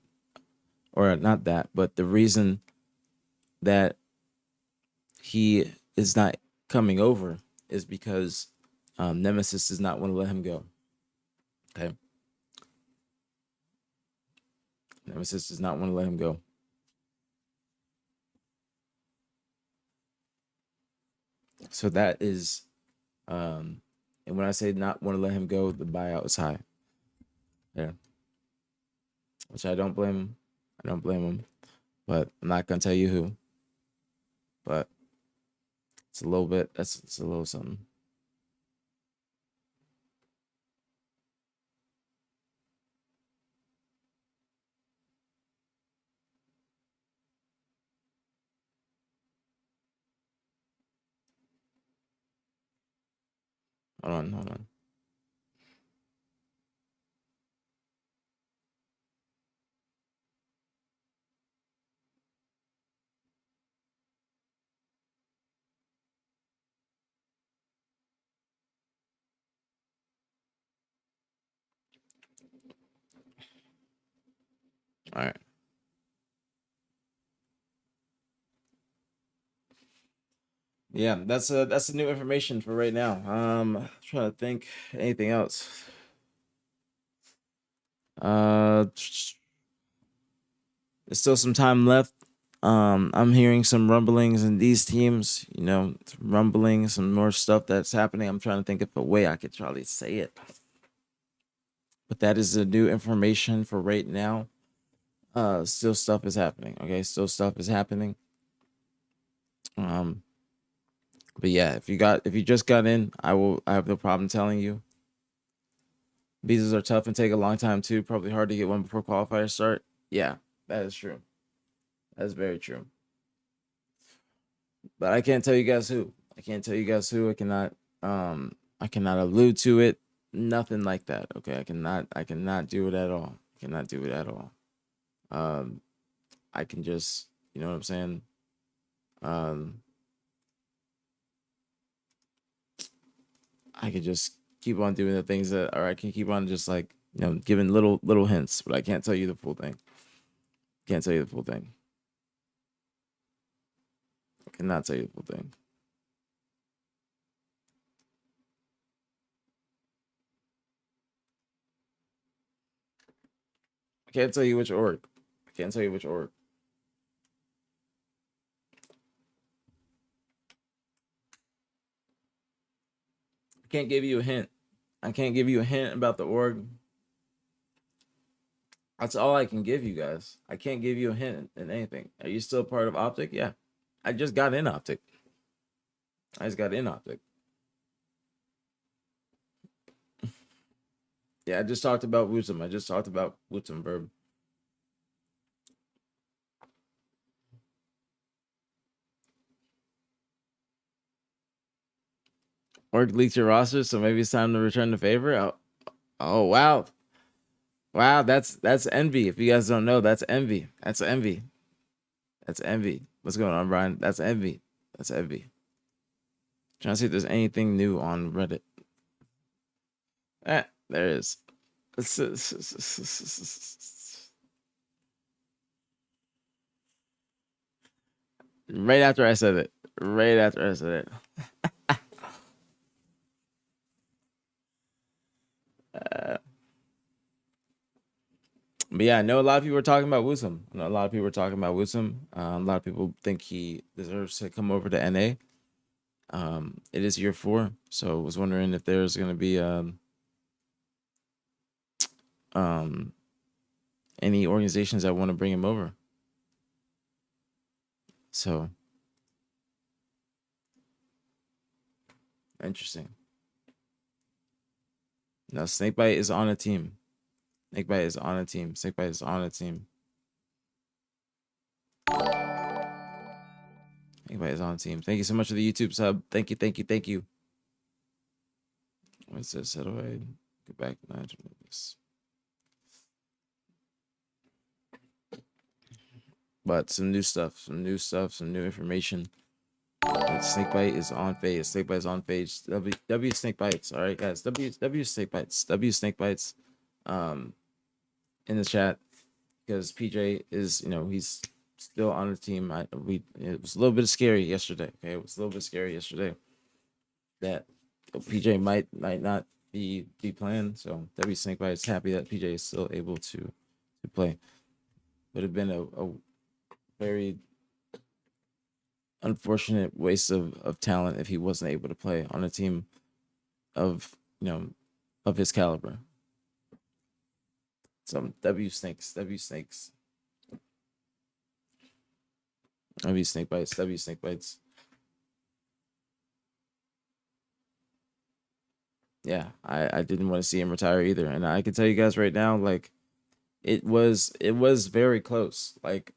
not that, but the reason that he is not coming over is because Nemesis does not want to let him go. Okay. Nemesis does not want to let him go. So that is, and when I say not want to let him go, the buyout is high. Yeah. Which I don't blame him. But I'm not gonna tell you who. But it's a little bit. It's a little something. Hold on. All right. Yeah, that's the new information for right now. Trying to think anything else. There's still some time left. I'm hearing some rumblings in these teams, some more stuff that's happening. I'm trying to think of a way I could probably say it. But that is the new information for right now. Still stuff is happening. Okay, still stuff is happening. But yeah, if you just got in, I have no problem telling you. Visas are tough and take a long time too. Probably hard to get one before qualifiers start. Yeah, that is true. That is very true. But I can't tell you guys who. I cannot allude to it. Nothing like that. Okay. I cannot do it at all. cannot do it at all. I can just, you know what I'm saying? I can just keep on doing the things that, or I can keep on just like, giving little hints, but I can't tell you the full thing. Can't tell you the full thing. I cannot tell you the full thing. I can't tell you which org. I can't tell you which org. I can't give you a hint. I can't give you a hint about the org. That's all I can give you guys. I can't give you a hint in anything. Are you still part of OpTic? Yeah. I just got in OpTic. Yeah, I just talked about Wutum. I just talked about Wutum, verb. Org leaked your roster, so maybe it's time to return the favor. Oh wow. Wow, that's envy. If you guys don't know, that's envy. That's envy. That's envy. What's going on, Brian? That's envy. That's envy. Trying to see if there's anything new on Reddit. There is. Right after I said it. Right after I said it. But yeah, I know a lot of people are talking about Woosum. A lot of people are talking about Woosum. A lot of people think he deserves to come over to NA. It is year 4, so I was wondering if there's going to be any organizations that want to bring him over. So interesting. Now Snakebite is on a team. Snakebite is on a team. Snakebite is on a team. Snakebite is on a team. Thank you so much for the YouTube sub. Thank you, thank you, thank you. What's this? How do I go back now to this? But some new stuff, some new information. Snakebite is on FaZe. Snakebite is on FaZe. W Snakebites. All right, guys. W Snakebites. W Snakebites. In the chat, because PJ is, he's still on the team. It was a little bit scary yesterday. Okay, it was a little bit scary yesterday that PJ might not be playing. So W Snakebite is happy that PJ is still able to play. Would have been a very unfortunate waste of talent if he wasn't able to play on a team of of his caliber. Some W Snakebites. W Snakebites. Yeah, I didn't want to see him retire either, and I can tell you guys right now, like it was very close. Like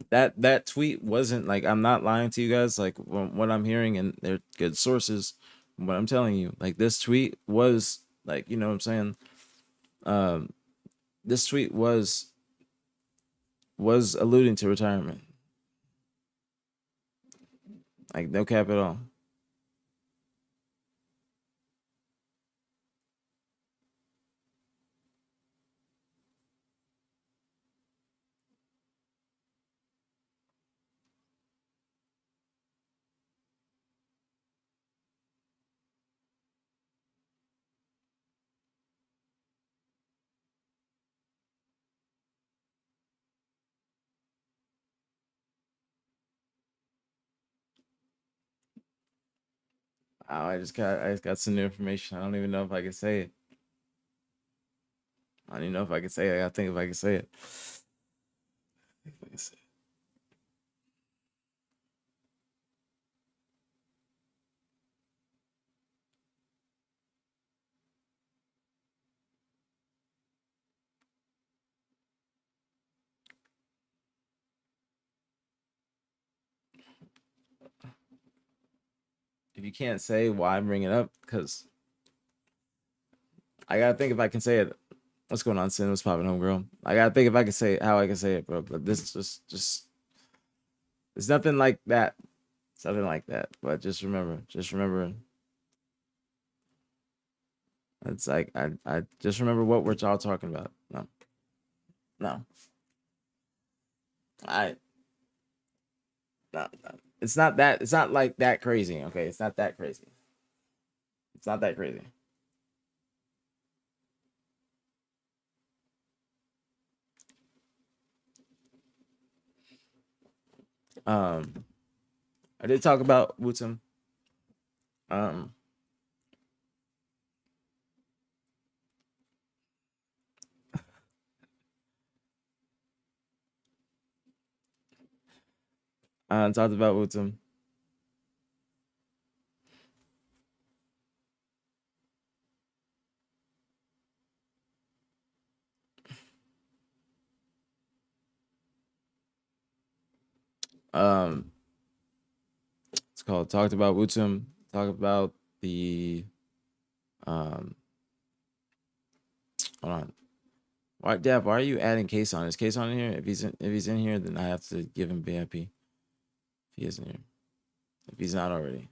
that tweet wasn't, like, I'm not lying to you guys, like what I'm hearing, and they're good sources. What I'm telling you, like this tweet was like, you know what I'm saying? This tweet was alluding to retirement. Like no cap at all. Wow, I just got some new information. I don't even know if I can say it. I don't even know if I can say it. I gotta think if I can say it. If you can't say why I'm bringing it up, because I gotta think if I can say it. What's going on, Sin? What's popping, homegirl? I gotta think if I can say how I can say it, bro. But this is just it's nothing like that. Something like that. But just remember. It's like I just remember what we're all talking about. No. I no. It's not that. It's not like that crazy. Okay, it's not that crazy. It's not that crazy. I did talk about Wooten. Talked about Wooten. It's called talked about Wooten. Talked about the hold on. Why, Dad? Why are you adding Case on? Is Case on in here? If he's in here, then I have to give him VIP. If he isn't here, if he's not already.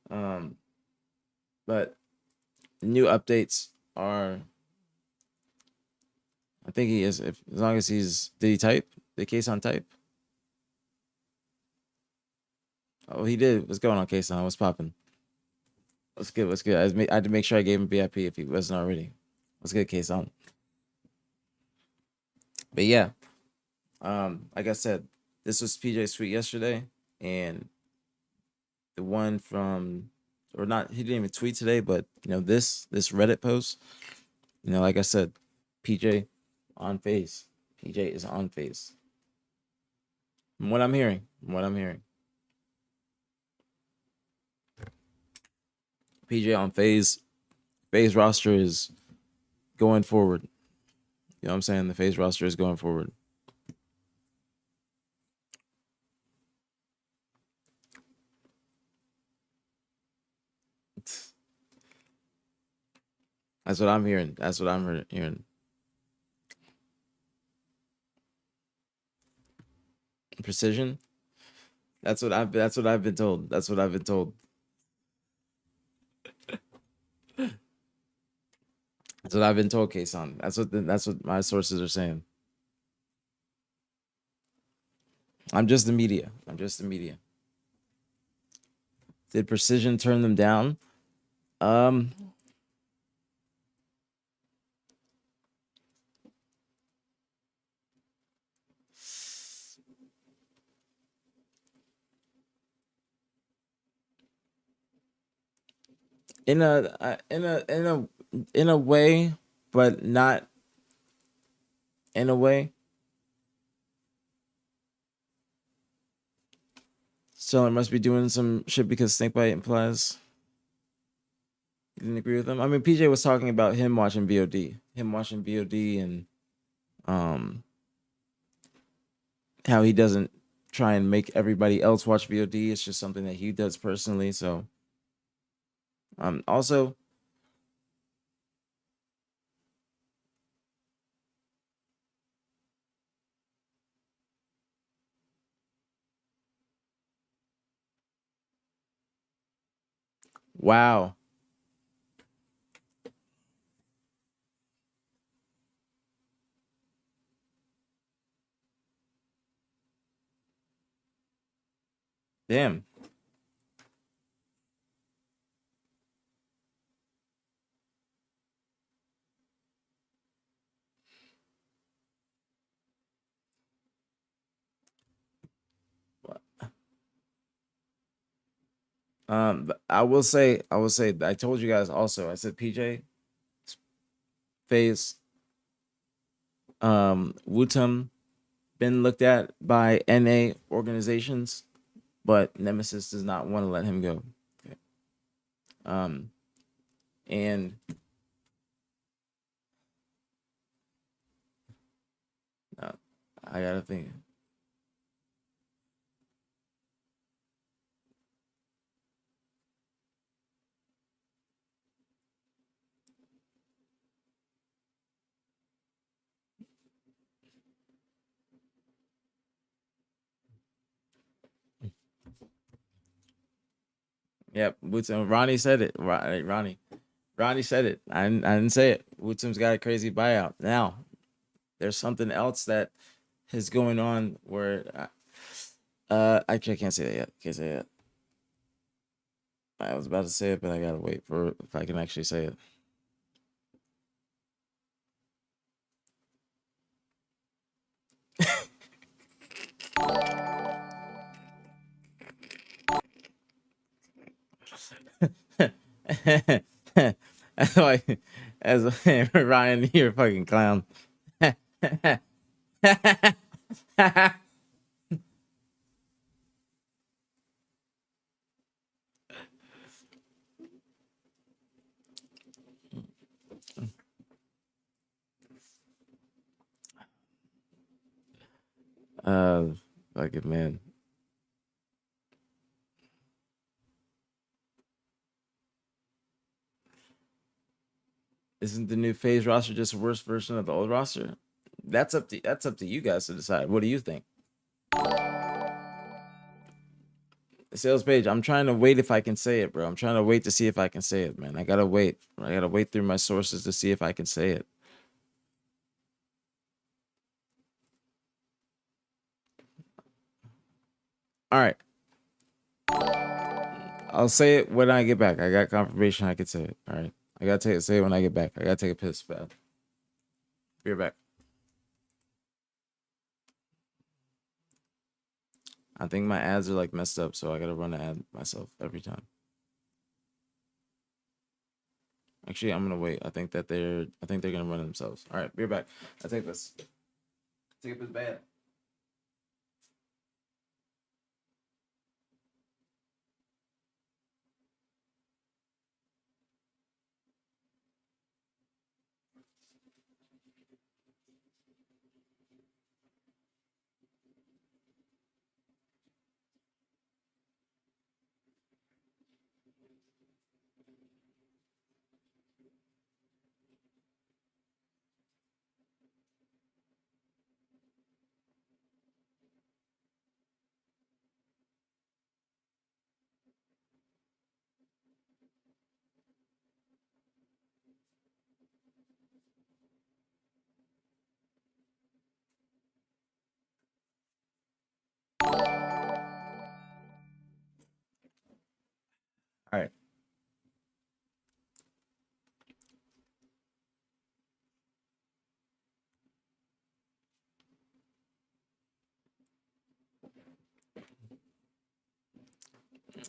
But the new updates are. I think he is. If as long as he's. Did he type? Did Case on type? Oh, he did. What's going on, Case on? What's popping? What's good? What's good? I had to make sure I gave him VIP if he wasn't already. What's good, Case on? But yeah, like I said, this was PJ's tweet yesterday, and the one from, or not, he didn't even tweet today, but this Reddit post, like I said, PJ on FaZe. PJ is on FaZe. From what I'm hearing, PJ on FaZe. FaZe roster is going forward. You know what I'm saying? The FaZe roster is going forward. That's what I'm hearing. Precision. That's what I've been told. That's what I've been told. That's what I've been told, Kason. That's what my sources are saying. I'm just the media. Did Precision turn them down? In a way, but not in a way. So I must be doing some shit because Snakebite implies you didn't agree with him. I mean, PJ was talking about him watching VOD, and how he doesn't try and make everybody else watch VOD. It's just something that he does personally. So, also. Wow. Damn. I will say, I told you guys also, I said PJ, FaZe, Wutum, been looked at by NA organizations, but Nemesis does not want to let him go. Okay. And I gotta think. Yep, Wutum. Ronnie said it. Ronnie said it. I didn't say it. Wutum's got a crazy buyout. Now, there's something else that is going on where actually I can't say that yet. Can't say that. I was about to say it, but I gotta wait for if I can actually say it. That's why, as Ryan, you're a fucking clown. uh, fucking man. Isn't the new FaZe roster just a worse version of the old roster? That's up to you guys to decide. What do you think? Sales page. I'm trying to wait if I can say it, bro. I'm trying to wait to see if I can say it, man. I gotta wait. I gotta wait through my sources to see if I can say it. All right. I'll say it when I get back. I got confirmation I can say it. All right. I gotta say it when I get back. I gotta take a piss, bad. Be right back. I think my ads are like messed up, so I gotta run the ad myself every time. Actually, I'm gonna wait. I think they're gonna run it themselves. All right, be right back. I take this. Take a piss bad. All right.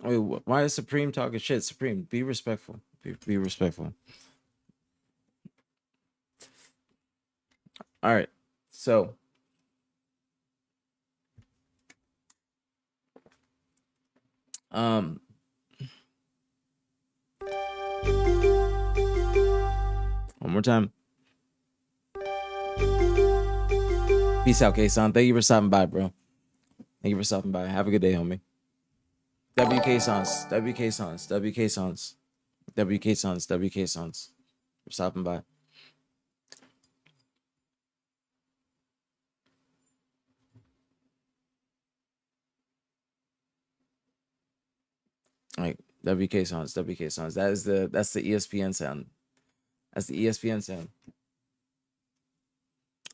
Wait, why is Supreme talking shit? Supreme, be respectful. Be respectful. All right. So, one more time. Peace out, K-Son. Thank you for stopping by, bro. Thank you for stopping by. Have a good day, homie. WK Sons. WK Sons. WK Sons. WK Sons. WK Sons. For stopping by. Like WK Sons. WK Sons. That's the ESPN sound. That's the ESPN sound.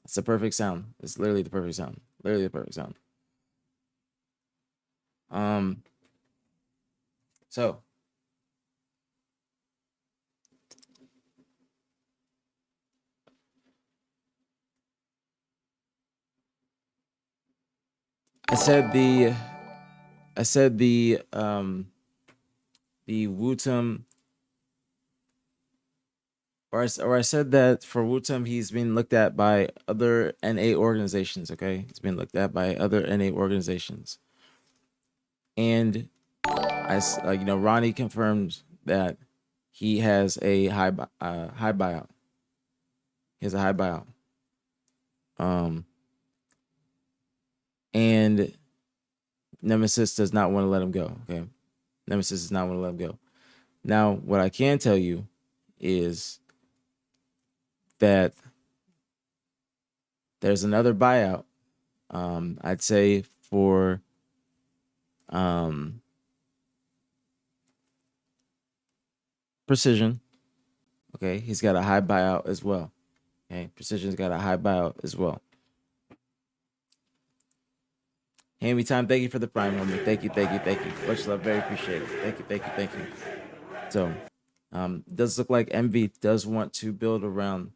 It's the perfect sound. It's literally the perfect sound. Literally the perfect sound. So I said the Wutum, or I said that for Wutum he's been looked at by other NA organizations. Okay, he's been looked at by other NA organizations, and Ronnie confirmed that he has a high buyout. He has a high buyout. And Nemesis does not want to let him go. Okay, Nemesis does not want to let him go. Now, what I can tell you is that there's another buyout. I'd say for Precision. Okay, he's got a high buyout as well. Okay, Precision's got a high buyout as well. Hammy time, thank you for the prime, homie. Thank you. Much love, very appreciated. Thank you. So, does look like Envy does want to build around.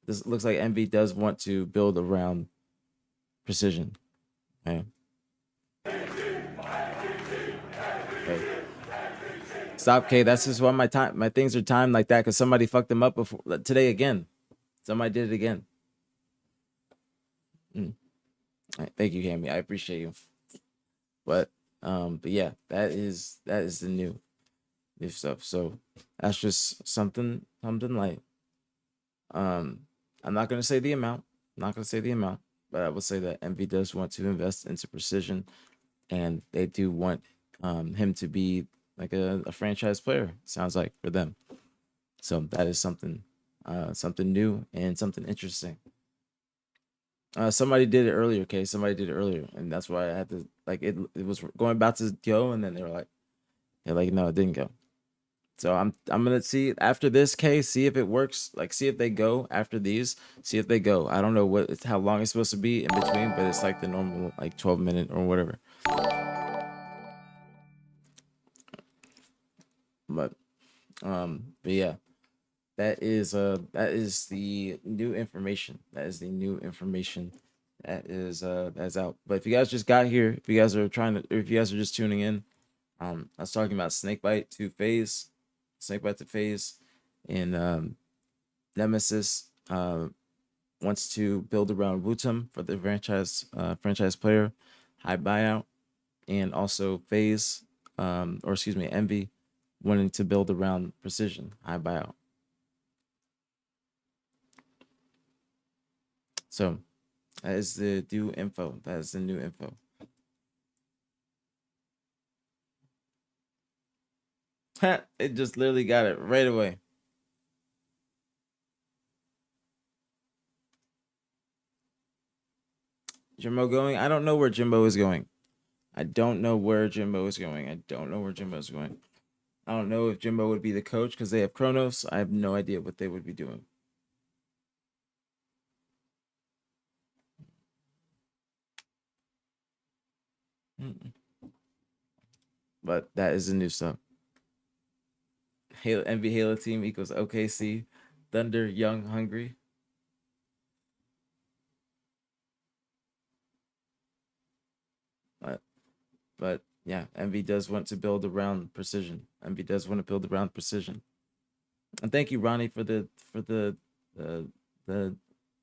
This looks like Envy does want to build around Precision. Okay. Stop, K. That's just why my things are timed like that because somebody fucked them up before today again. Somebody did it again. Thank you, Hammy. I appreciate you. But yeah, that is the new stuff. So that's just something like I'm not gonna say the amount. But I will say that Envy does want to invest into Precision, and they do want him to be like a franchise player. Sounds like for them. So that is something new and something interesting. Somebody did it earlier, okay? Somebody did it earlier, and that's why I had to like it was going about to go, and then they're like no, it didn't go. So I'm gonna see after this case, see if it works. Like see if they go after these. See if they go. I don't know how long it's supposed to be in between, but it's like the normal like 12-minute or whatever. But yeah, that is the new information. That's out. But if you guys just got here, if you guys are just tuning in, I was talking about Snakebite to FaZe, and Nemesis wants to build around Wutum for the franchise player, high buyout, and also FaZe, Envy, wanting to build around Precision, high buyout. So that is the new info. It just literally got it right away. Jimbo going? I don't know where Jimbo is going. I don't know if Jimbo would be the coach because they have Kronos. I have no idea what they would be doing. But that is the new stuff. Envy Halo team equals OKC, Thunder, Young, Hungry. But yeah, Envy does want to build around Precision. And thank you, Ronnie, for the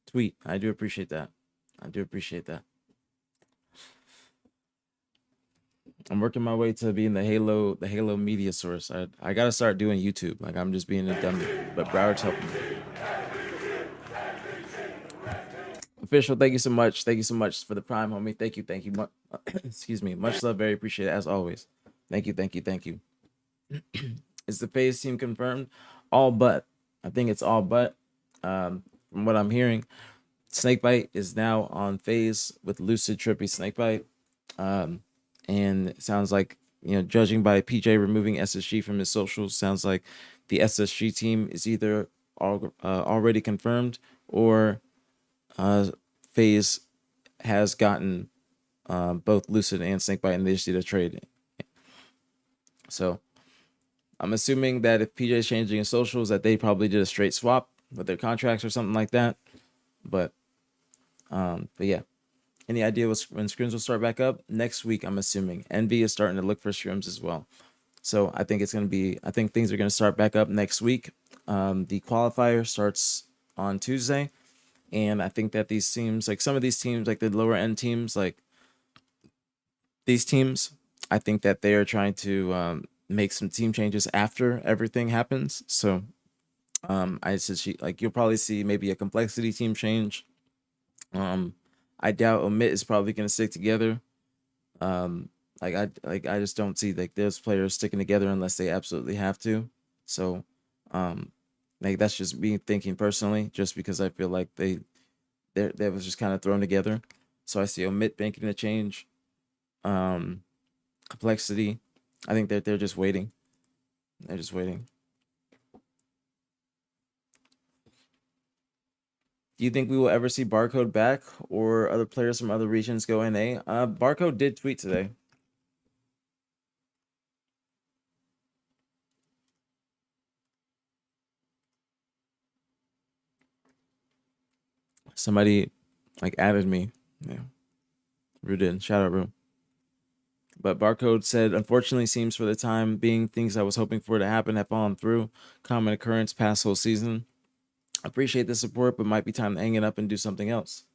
tweet. I do appreciate that. I'm working my way to being the Halo media source. I gotta start doing YouTube. Like I'm just being a dummy. But Broward's helping me. Official, thank you so much. Thank you so much for the prime, homie. Thank you. Excuse me. Much love, very appreciated as always. Thank you. Is the FaZe team confirmed? All but. I think it's all but. From what I'm hearing, Snakebite is now on FaZe with Lucid, Trippy, Snakebite. And it sounds like, judging by PJ removing SSG from his socials, sounds like the SSG team is either already confirmed or FaZe has gotten both Lucid and Snakebite, and they just did a trade. So I'm assuming that if PJ is changing his socials, that they probably did a straight swap with their contracts or something like that. But yeah. Any idea when scrims will start back up? Next week, I'm assuming. Envy is starting to look for scrims as well. So I think things are going to start back up next week. The qualifier starts on Tuesday. And I think that these teams, like some of these teams, like the lower end teams, like these teams, I think that they are trying to make some team changes after everything happens. So I said you'll probably see maybe a complexity team change. I doubt Omit is probably going to stick together. I just don't see like those players sticking together unless they absolutely have to. So, that's just me thinking personally, just because I feel like they was just kind of thrown together. So I see Omit making a change. Complexity, I think that they're just waiting. They're just waiting. Do you think we will ever see Barcode back or other players from other regions go NA? Barcode did tweet today. Somebody like added me. Yeah. Rue did. Shout out Rue. But Barcode said, unfortunately, seems for the time being, things I was hoping for to happen have fallen through. Common occurrence past whole season. Appreciate the support, but might be time to hang it up and do something else.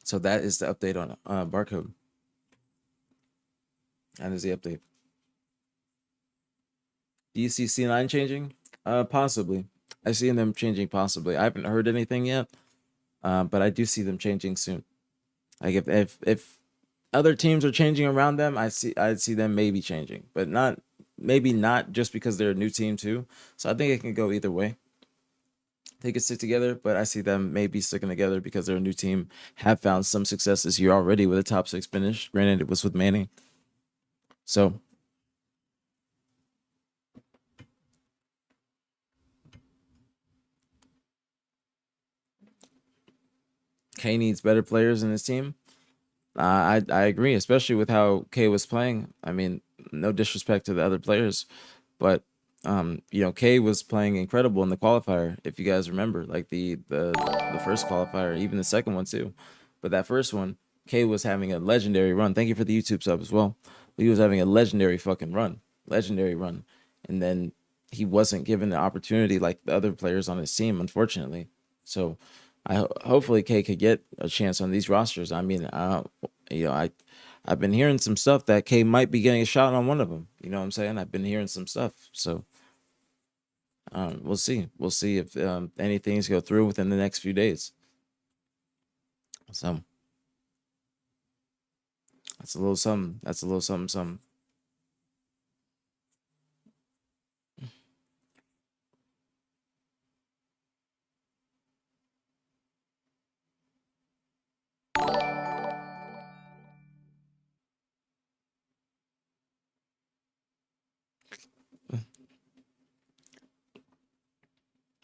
So that is the update on Barcode. That is the update. Do you see C9 changing? Possibly. I see them changing possibly. I haven't heard anything yet, but I do see them changing soon. Like if other teams are changing around them, I'd see them maybe changing, but maybe not just because they're a new team too. So I think it can go either way. They could stick together, but I see them maybe sticking together because they're a new team, have found some success this year already with a top 6 finish. Granted, it was with Manny. So K needs better players in his team. I agree, especially with how K was playing. I mean, no disrespect to the other players, but you know, K was playing incredible in the qualifier. If you guys remember, like the first qualifier, even the second one too. But that first one, K was having a legendary run. Thank you for the YouTube sub as well. He was having a legendary fucking run, and then he wasn't given the opportunity like the other players on his team, unfortunately. So hopefully K could get a chance on these rosters. I mean, you know, I've been hearing some stuff that K might be getting a shot on one of them. You know what I'm saying? I've been hearing some stuff. So we'll see. We'll see if any things go through within the next few days. So that's a little something. That's a little something.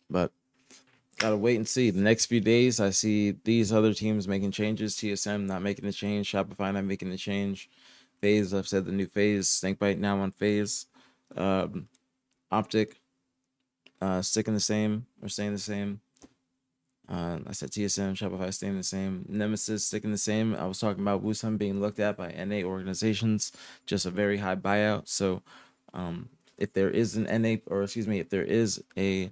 But gotta wait and see. The next few days, I see these other teams making changes. TSM not making a change. Shopify not making a change. FaZe, I've said the new FaZe. Snakebite now on FaZe. OpTic sticking the same or staying the same. I said TSM, Shopify staying the same. Nemesis sticking the same. I was talking about Wusum being looked at by NA organizations, just a very high buyout. So if there is an NA, or excuse me, if there is a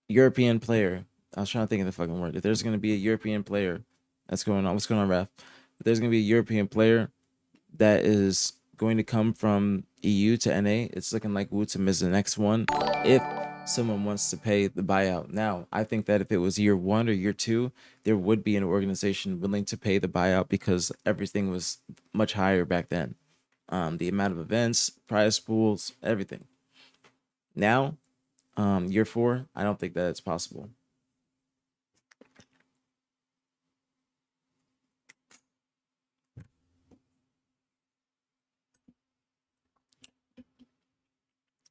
European player, I was trying to think of the fucking word. If there's going to be a European player that's going on, what's going on, Raph? If there's going to be a European player that is going to come from EU to NA, it's looking like Wootum is the next one. If someone wants to pay the buyout. Now, I think that if it was year 1 or year 2, there would be an organization willing to pay the buyout because everything was much higher back then. The amount of events, prize pools, everything. Now, year 4, I don't think that it's possible.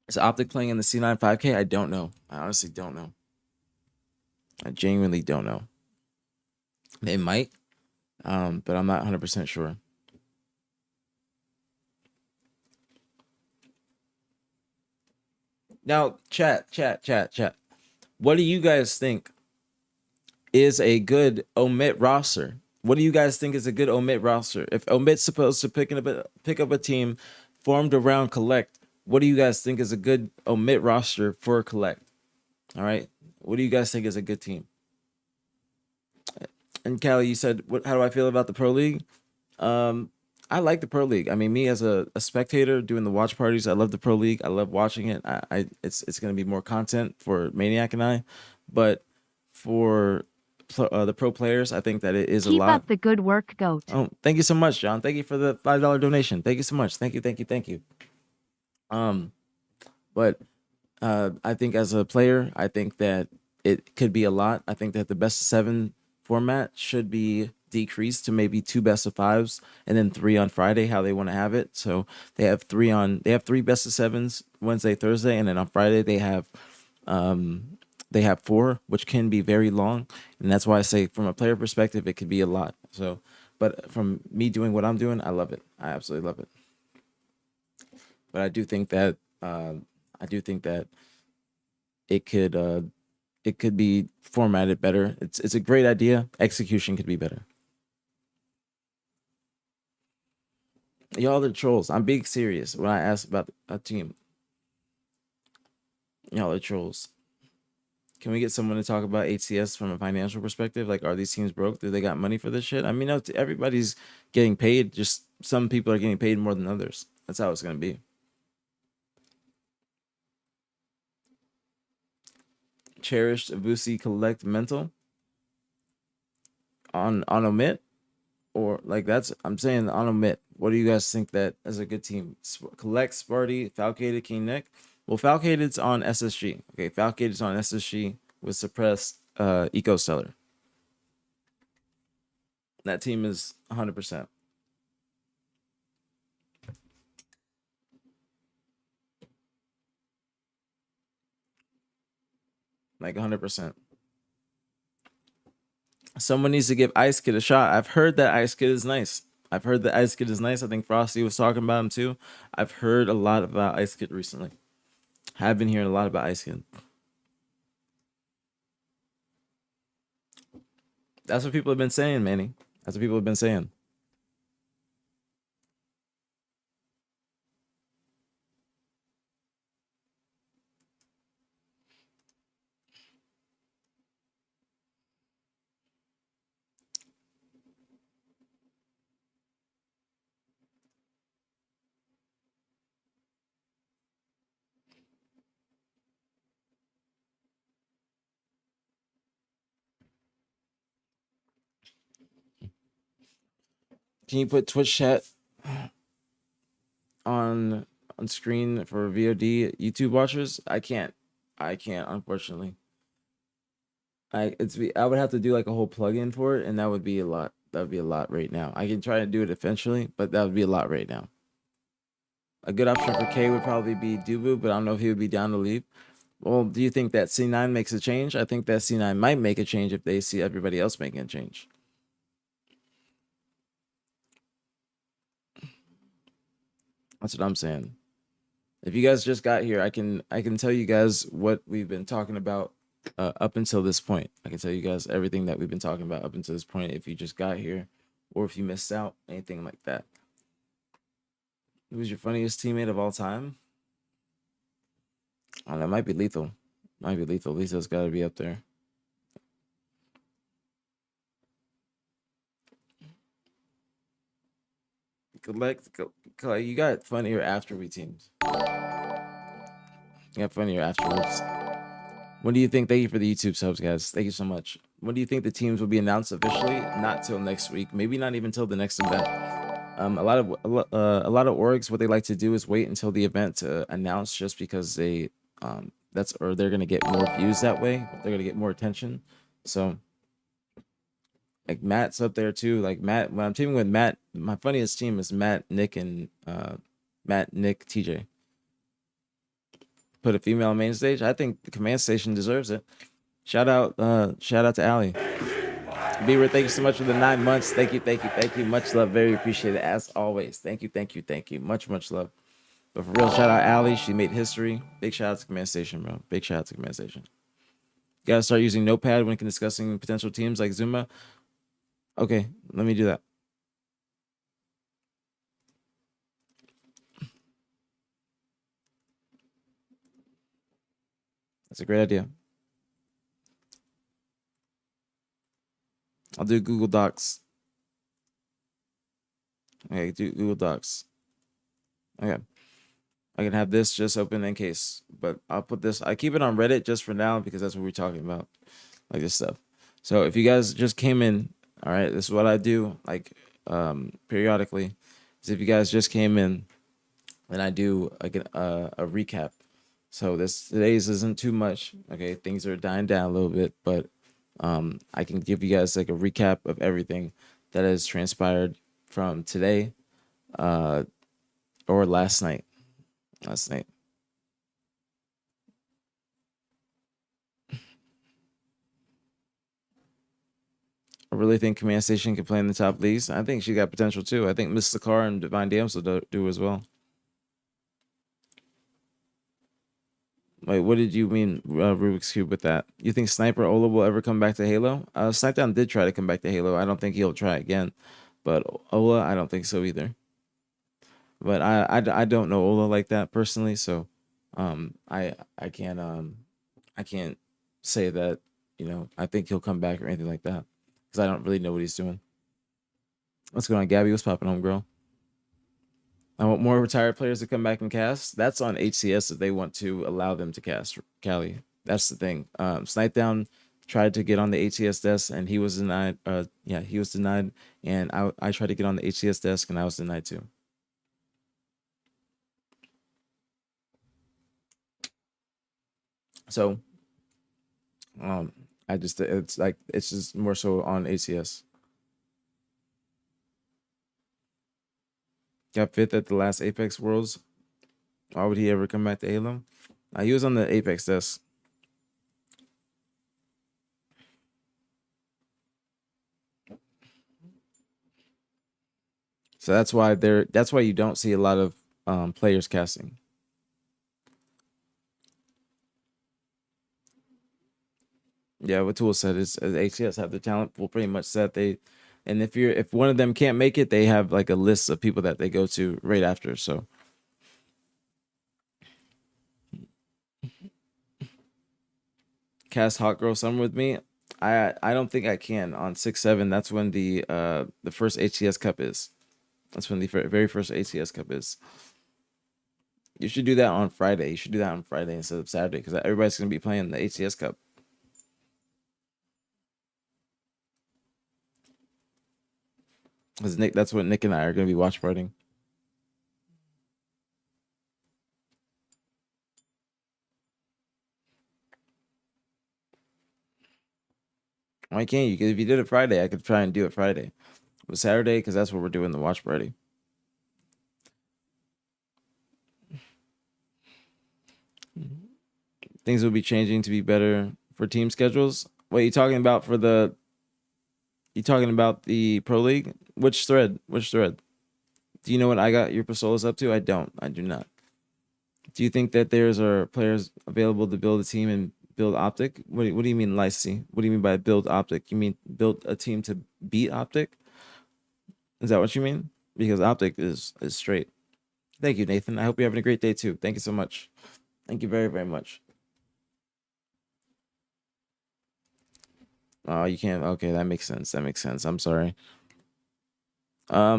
Is OpTic playing in the C9 5K? I don't know. I honestly don't know. I genuinely don't know. They might, but I'm not 100% sure. Now, chat. What do you guys think is a good omit roster? What do you guys think is a good omit roster? If omit's supposed to pick up a team formed around Collect, what do you guys think is a good omit roster for Collect? All right. What do you guys think is a good team? And Callie, you said, how do I feel about the Pro League? I like the Pro League. I mean, me as a spectator doing the watch parties, I love the Pro League. I love watching it. It's going to be more content for Maniac and I, but for the pro players, I think that it is a lot. Keep up the good work, GOAT. Oh, thank you so much, John. Thank you for the $5 donation. Thank you so much. Thank you. But I think as a player, I think that it could be a lot. I think that the best of 7 format should be decreased to maybe 2 best of 5s and then 3 on Friday, how they want to have it. So they have 3 best of 7s Wednesday, Thursday, and then on Friday they have 4, which can be very long. And that's why I say from a player perspective, it could be a lot. So, but from me doing what I'm doing, I love it. I absolutely love it. But I do think that it could be formatted better. It's a great idea. Execution could be better. Y'all are trolls. I'm being serious when I ask about a team. Y'all are trolls. Can we get someone to talk about HCS from a financial perspective? Like, are these teams broke? Do they got money for this shit? I mean, no, everybody's getting paid. Just some people are getting paid more than others. That's how it's gonna be. Cherished, Abusi, collect, mental on omit, or like that's I'm saying on omit. What do you guys think that as a good team? Collect, Sparty, Falcated, King Nick. Well, Falcated's on SSG. Okay, Falcated's on SSG with suppressed Eco Stellar. That team is 100%. Like 100%. Someone needs to give Ice Kid a shot. I've heard that Ice Kid is nice. I think Frosty was talking about him too. I've heard a lot about Ice Kid recently. Have been hearing a lot about Ice Kid. That's what people have been saying, Manny. That's what people have been saying. Can you put Twitch chat on screen for VOD YouTube watchers? I can't, unfortunately. I would have to do like a whole plugin for it, and that would be a lot. That would be a lot right now. I can try to do it eventually, but that would be a lot right now. A good option for K would probably be Dubu, but I don't know if he would be down to leave. Well, do you think that C9 makes a change? I think that C9 might make a change if they see everybody else making a change. That's what I'm saying. If you guys just got here, I can tell you guys what we've been talking about up until this point. I can tell you guys everything that we've been talking about up until this point. If you just got here, or if you missed out, anything like that. Who's your funniest teammate of all time? Oh, that might be Lethal. Might be Lethal. Lethal's got to be up there. Collect. You got funnier after we teamed. You got funnier afterwards. What do you think? Thank you for the YouTube subs, guys. Thank you so much. When do you think the teams will be announced officially? Not till next week. Maybe not even till the next event. A lot of orgs, what they like to do is wait until the event to announce, just because they they're gonna get more views that way. They're gonna get more attention. So like Matt's up there too. Like Matt, when I'm teaming with Matt, my funniest team is Matt, Nick, and TJ. Put a female on main stage. I think the command station deserves it. Shout out to Ali. Beaver, thank you so much for the 9 months. Thank you. Much love. Very appreciated as always. Thank you. Much love. But for real, shout out Ali. She made history. Big shout out to command station, bro. Big shout out to command station. You gotta start using Notepad when discussing potential teams like Zuma. Okay, let me do that. That's a great idea. I'll do Google Docs. Okay, do Google Docs. Okay. I can have this just open in case, but I'll put this. I keep it on Reddit just for now because that's what we're talking about, like this stuff. So if you guys just came in, all right, this is what I do, like periodically. Is if you guys just came in, then I do like a recap. So today's isn't too much. Okay, things are dying down a little bit, but I can give you guys like a recap of everything that has transpired from today or last night. Last night. I really think Command Station can play in the top leagues. I think she got potential too. I think Miss Sakar and Divine Damsel do as well. Wait, what did you mean, Rubik's Cube, with that? You think Sniper Ola will ever come back to Halo? Snipedown did try to come back to Halo. I don't think he'll try again. But Ola, I don't think so either. But I don't know Ola like that personally, so I can't say that, you know, I think he'll come back or anything like that. Because I don't really know what he's doing. What's going on, Gabby? What's popping, homegirl? I want more retired players to come back and cast. That's on HCS if they want to allow them to cast, Callie. That's the thing. Snipedown tried to get on the HCS desk and he was denied. He was denied. And I tried to get on the HCS desk and I was denied too. So, it's just more so on HCS. Got 5th at the last Apex Worlds. Why would he ever come back to Halo? He was on the Apex desk. So that's why you don't see a lot of players casting. Yeah, what Tool said is HCS have the talent will pretty much set and if one of them can't make it, they have like a list of people that they go to right after. So cast Hot Girl Summer with me. I don't think I can on 6-7. That's when the first HCS Cup is. That's when the very first HCS Cup is. You should do that on Friday. You should do that on Friday instead of Saturday because everybody's gonna be playing the HCS Cup. Because that's what Nick and I are gonna be watch partying. Why can't you? Because if you did it Friday, I could try and do it Friday. But Saturday, because that's what we're doing the watch party. Things will be changing to be better for team schedules. What are you talking about for the? You talking about the Pro League? Which thread? Which thread? Do you know what I got your Pasolas up to? I don't. I do not. Do you think that there's are players available to build a team and build OpTic? What do you mean, Lycee? What do you mean by build OpTic? You mean build a team to beat OpTic? Is that what you mean? Because OpTic is straight. Thank you, Nathan. I hope you're having a great day too. Thank you so much. Thank you very, very much. Oh, you can't. Okay, that makes sense. That makes sense. I'm sorry. I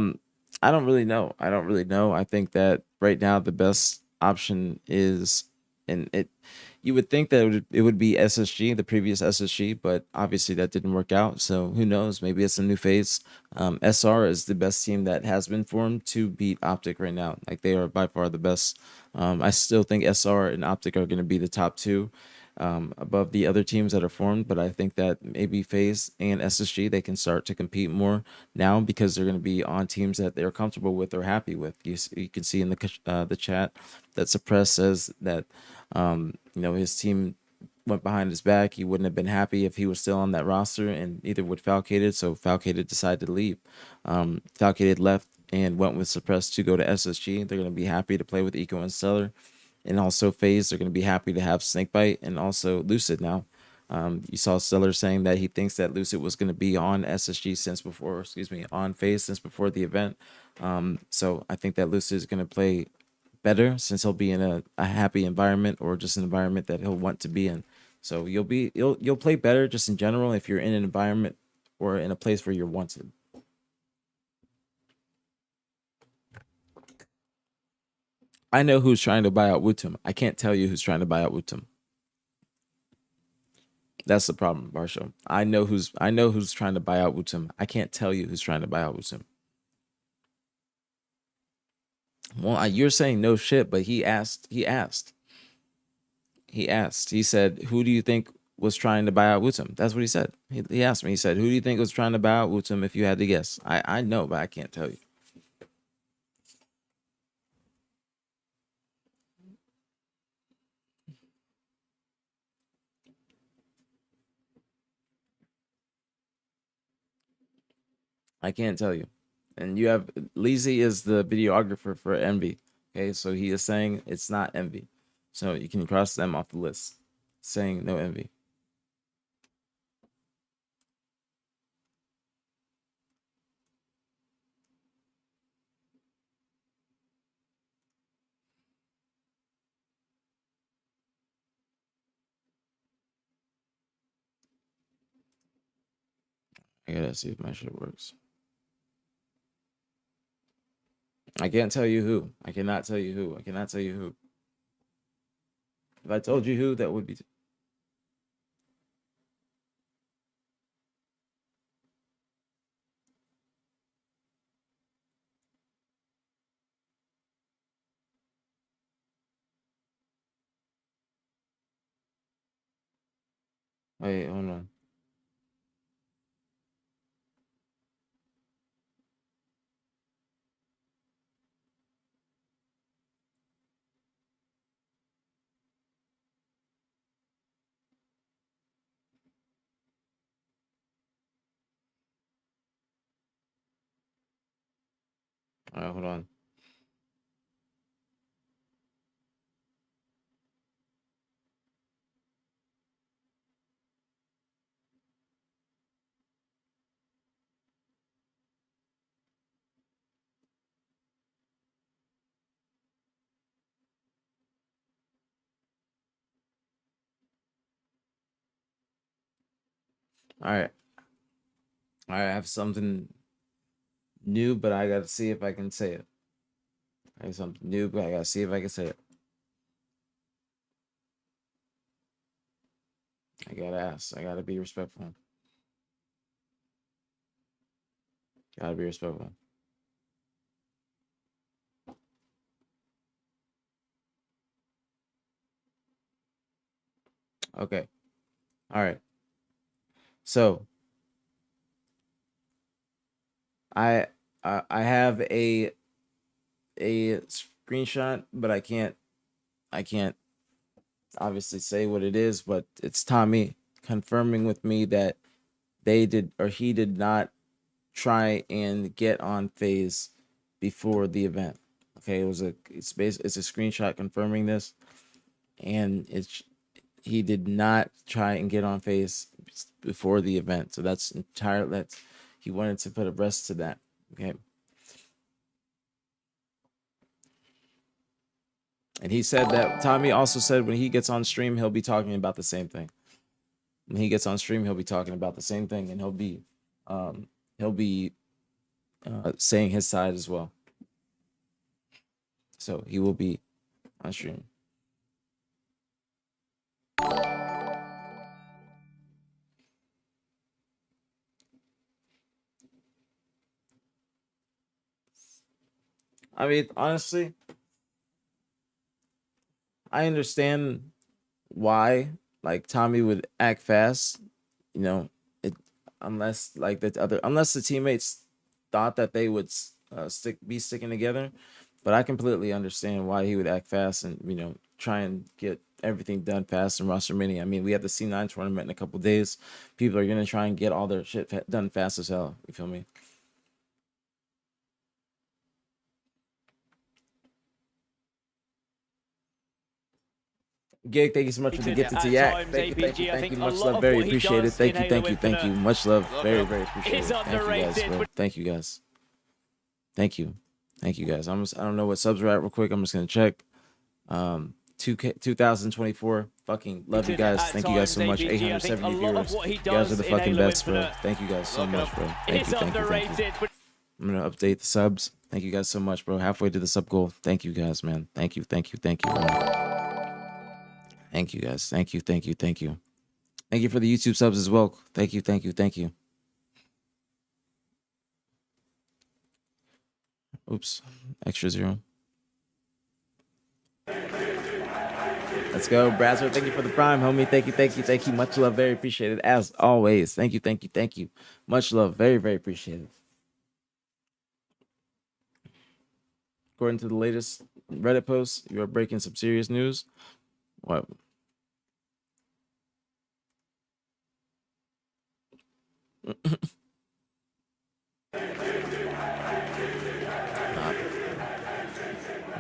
don't really know. I don't really know. I think that right now the best option is, and you would think that it would be SSG, the previous SSG, but obviously that didn't work out. So who knows? Maybe it's a new phase. SR is the best team that has been formed to beat OpTic right now. Like they are by far the best. I still think SR and OpTic are going to be the top two above the other teams that are formed, but I think that maybe FaZe and SSG they can start to compete more now because they're going to be on teams that they're comfortable with or happy with. You can see in the chat that Suppress says that his team went behind his back. He wouldn't have been happy if he was still on that roster, and neither would Falcated. So Falcated decided to leave. Falcated left and went with Suppress to go to SSG. They're going to be happy to play with Eco and Stellar. And also FaZe, they're going to be happy to have Snakebite and also Lucid now. You saw Stellar saying that he thinks that Lucid was going to be on SSG on FaZe since before the event. So I think that Lucid is going to play better since he'll be in a happy environment or just an environment that he'll want to be in. So you'll play better just in general if you're in an environment or in a place where you're wanted. I know who's trying to buy out Wutum. I can't tell you who's trying to buy out Wutum. That's the problem, Barsho. I know who's trying to buy out Wutum. I can't tell you who's trying to buy out Wutum. Well, you're saying no shit, but he asked. he asked. He said, "Who do you think was trying to buy out Wootem?" That's what he said. He asked me. He said, "Who do you think was trying to buy out Wootem?" If you had to guess, I know, but I can't tell you. I can't tell you. And you have Leezy is the videographer for Envy. Okay, so he is saying it's not Envy. So you can cross them off the list, saying no Envy. I gotta see if my shit works. I can't tell you who. I cannot tell you who. I cannot tell you who. If I told you who, that would be. Wait, hold on. All right, hold on. All right. All right, I have something new, but I gotta see if I can say it. I have something new, but I gotta see if I can say it. I gotta ask. I gotta be respectful. Gotta be respectful. Okay. All right. So I have a screenshot, but I can't obviously say what it is, but it's Tommy confirming with me that they did or he did not try and get on FaZe before the event. Okay, it's a screenshot confirming this, and he did not try and get on FaZe before the event. So that's he wanted to put a rest to that. Okay. And he said that Tommy also said when he gets on stream, he'll be talking about the same thing. When he gets on stream, he'll be talking about the same thing, and he'll be saying his side as well. So he will be on stream. I mean, honestly, I understand why like Tommy would act fast, you know, unless the teammates thought that they would be sticking together. But I completely understand why he would act fast and try and get everything done fast in roster mini. I mean, we have the C9 tournament in a couple days. People are gonna try and get all their shit done fast as hell. You feel me? Gig, thank you so much for the gifted to Yak. Thank you. Much love, very appreciated. Thank you. Much love, very appreciated. Thank you guys, bro. Thank you guys. Thank you guys. I don't know what subs are at real quick. I'm just gonna check. 2024. Fucking love you guys. Thank you guys so much. 870 viewers. You guys are the fucking best, bro. Thank you guys so much, bro. Thank you. I'm gonna update the subs. Thank you guys so much, bro. Halfway to the sub goal. Thank you guys, man. Thank you, bro. Thank you guys. Thank you. Thank you for the YouTube subs as well. Thank you. Oops. Extra 0. Let's go, Brazzer. Thank you for the prime, homie. Thank you, thank you, thank you. Much love, very appreciated as always. Thank you, thank you, thank you. Much love, very, very appreciated. According to the latest Reddit post, you are breaking some serious news. What?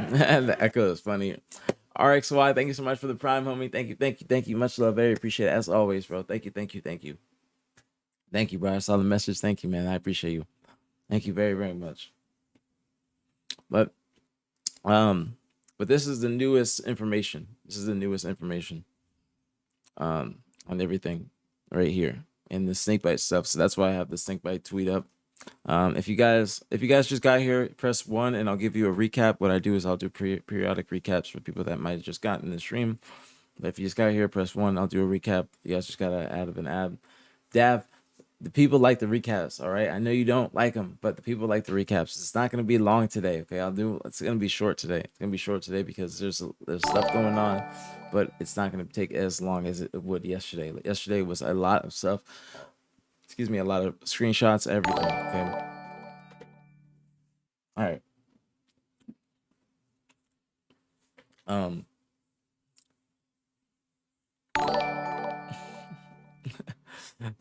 The echo is funny. RXY, thank you so much for the prime, homie. Thank you, thank you, thank you. Much love, very appreciate it as always, bro. Thank you, thank you, thank you. Thank you, bro. I saw the message. Thank you, man. I appreciate you. Thank you very, very much. But this is the newest information. This is the newest information on everything right here in the snakebite stuff. So that's why I have the snakebite tweet up. If you guys just got here, press 1 and I'll give you a recap. What I do is I'll do periodic recaps for people that might have just gotten the stream. But if you just got here, press 1, I'll do a recap. You guys just gotta add an ad. Dav, the people like the recaps, all right? I know you don't like them, but the people like the recaps. It's not gonna be long today, okay? It's gonna be short today. It's gonna be short today because there's stuff going on, but it's not gonna take as long as it would yesterday. Yesterday was a lot of stuff. Excuse me, a lot of screenshots, everything. Okay. All right.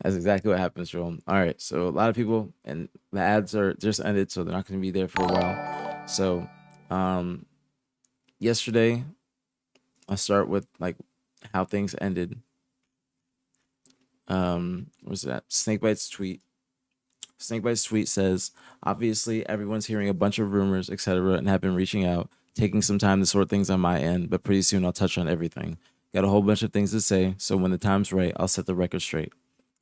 That's exactly what happens, Joel. All right. So a lot of people, and the ads are just ended, so they're not going to be there for a while. So, yesterday, I'll start with like how things ended. What's that? Snakebite's tweet. Snakebite's tweet says, obviously everyone's hearing a bunch of rumors, etc., and have been reaching out, taking some time to sort things on my end, but pretty soon I'll touch on everything. Got a whole bunch of things to say, so when the time's right, I'll set the record straight.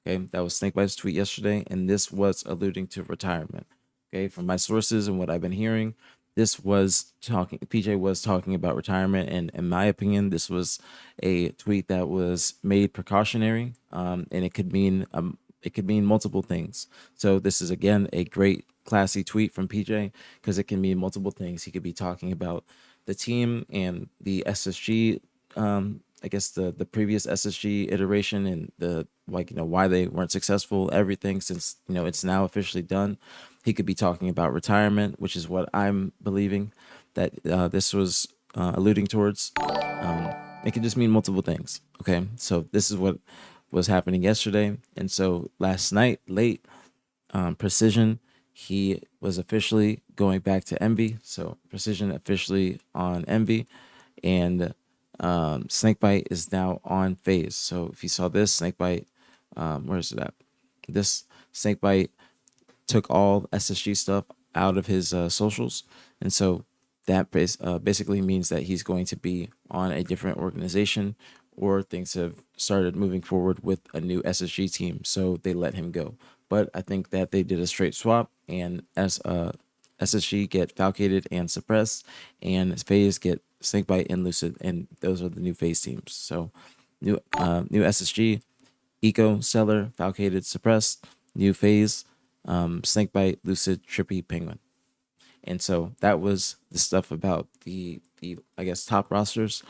Okay, that was Snakebite's tweet yesterday, and this was alluding to retirement. Okay, from my sources and what I've been hearing, PJ was talking about retirement, and in my opinion, this was a tweet that was made precautionary, and it could mean multiple things. So this is again a great classy tweet from PJ because it can mean multiple things. He could be talking about the team and the SSG, I guess the previous SSG iteration and the why they weren't successful, everything since it's now officially done. He could be talking about retirement, which is what I'm believing that this was alluding towards. It could just mean multiple things. Okay, so this is what was happening yesterday, and so last night late, Precision, he was officially going back to Envy. So Precision officially on Envy, and Snakebite is now on FaZe. So if you saw this, Snakebite, where is it at? This Snakebite took all SSG stuff out of his socials, and so that basically means that he's going to be on a different organization, or things have started moving forward with a new SSG team, so they let him go. But I think that they did a straight swap, and as SSG get Falcated and Suppressed, and FaZe get Snakebite and Lucid, and those are the new FaZe teams. So new SSG, Eco, Seller, Falcated, Suppressed, new FaZe, Snakebite, Lucid, Trippy, Penguin. And so that was the stuff about the I guess top rosters.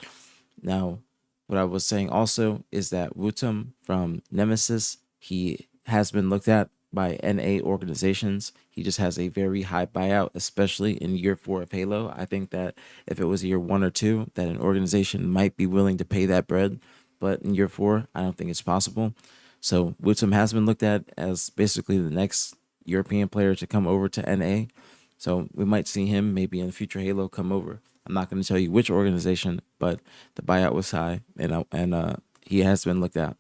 Now, what I was saying also is that Wutum from Nemesis, he has been looked at by NA organizations. He just has a very high buyout, especially in year 4 of Halo. I think that if it was year 1 or 2, that an organization might be willing to pay that bread. But in year 4, I don't think it's possible. So Wutum has been looked at as basically the next European player to come over to NA. So we might see him maybe in the future Halo come over. I'm not going to tell you which organization, but the buyout was high, and he has been looked at.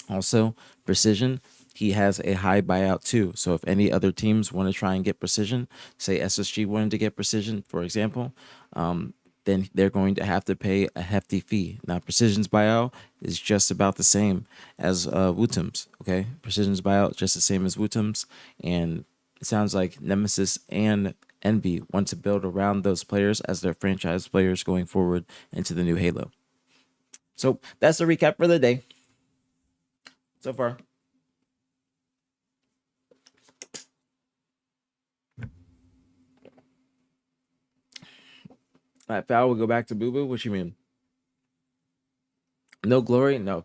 Also, Precision, he has a high buyout too. So if any other teams want to try and get Precision, say SSG wanted to get Precision, for example, then they're going to have to pay a hefty fee. Now, Precision's buyout is just about the same as Wutum's, okay? Precision's buyout just the same as Wutum's, and it sounds like Nemesis and Envy want to build around those players as their franchise players going forward into the new Halo. So that's the recap for the day so far. All right, Fal, we'll go back to Boo Boo. What you mean? No Glory? No.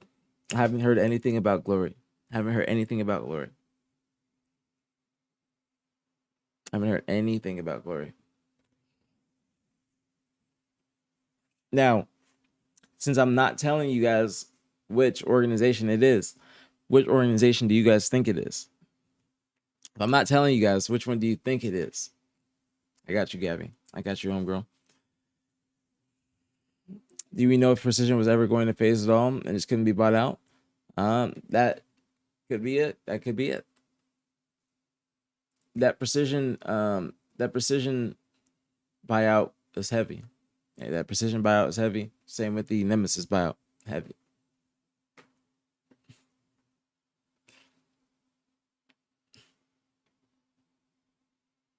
I haven't heard anything about Glory. Haven't heard anything about Glory. Haven't heard anything about Glory. Now, since I'm not telling you guys which organization it is, which organization do you guys think it is? If I'm not telling you guys, which one do you think it is? I got you, Gabby. I got you, homegirl. Do we know if Precision was ever going to FaZe at all and just couldn't be bought out? That could be it. That could be it. That Precision buyout is heavy. Yeah, that Precision buyout is heavy. Same with the Nemesis buyout. Heavy.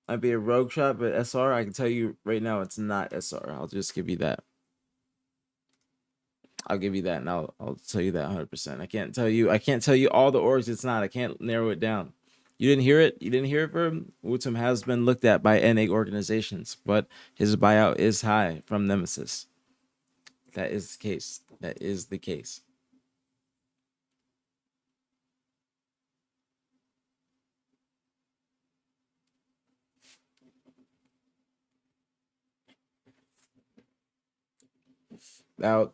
Might be a rogue shot, but SR, I can tell you right now it's not SR. I'll just give you that. I'll give you that, and I'll tell you that 100%. I can't tell you all the orgs it's not. I can't narrow it down. You didn't hear it? You didn't hear it from Wutum has been looked at by NA organizations, but his buyout is high from Nemesis. That is the case. That is the case. Now,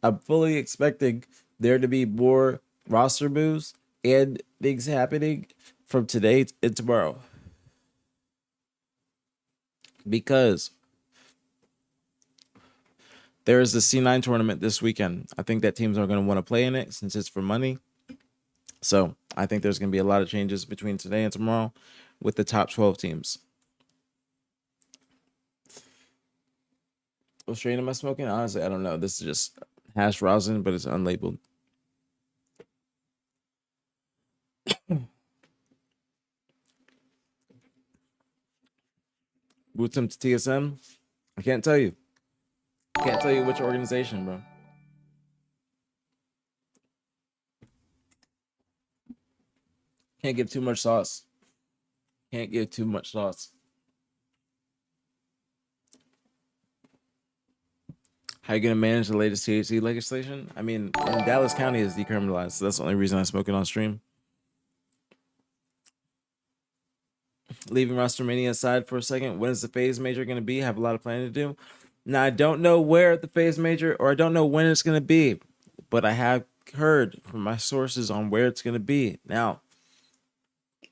I'm fully expecting there to be more roster moves and things happening from today and tomorrow. Because there is the C9 tournament this weekend. I think that teams are going to want to play in it since it's for money. So I think there's going to be a lot of changes between today and tomorrow with the top 12 teams. What strain am I smoking? Honestly, I don't know. This is just hash rosin, but it's unlabeled. Boots him to TSM? I can't tell you. I can't tell you which organization, bro. Can't give too much sauce. Can't give too much sauce. How you gonna manage the latest THC legislation? I mean, in Dallas County is decriminalized, so that's the only reason I smoke it on stream. Leaving Rostermania aside for a second, when is the FaZe major gonna be? I have a lot of planning to do. Now I don't know where the FaZe major, or I don't know when it's gonna be, but I have heard from my sources on where it's gonna be. Now,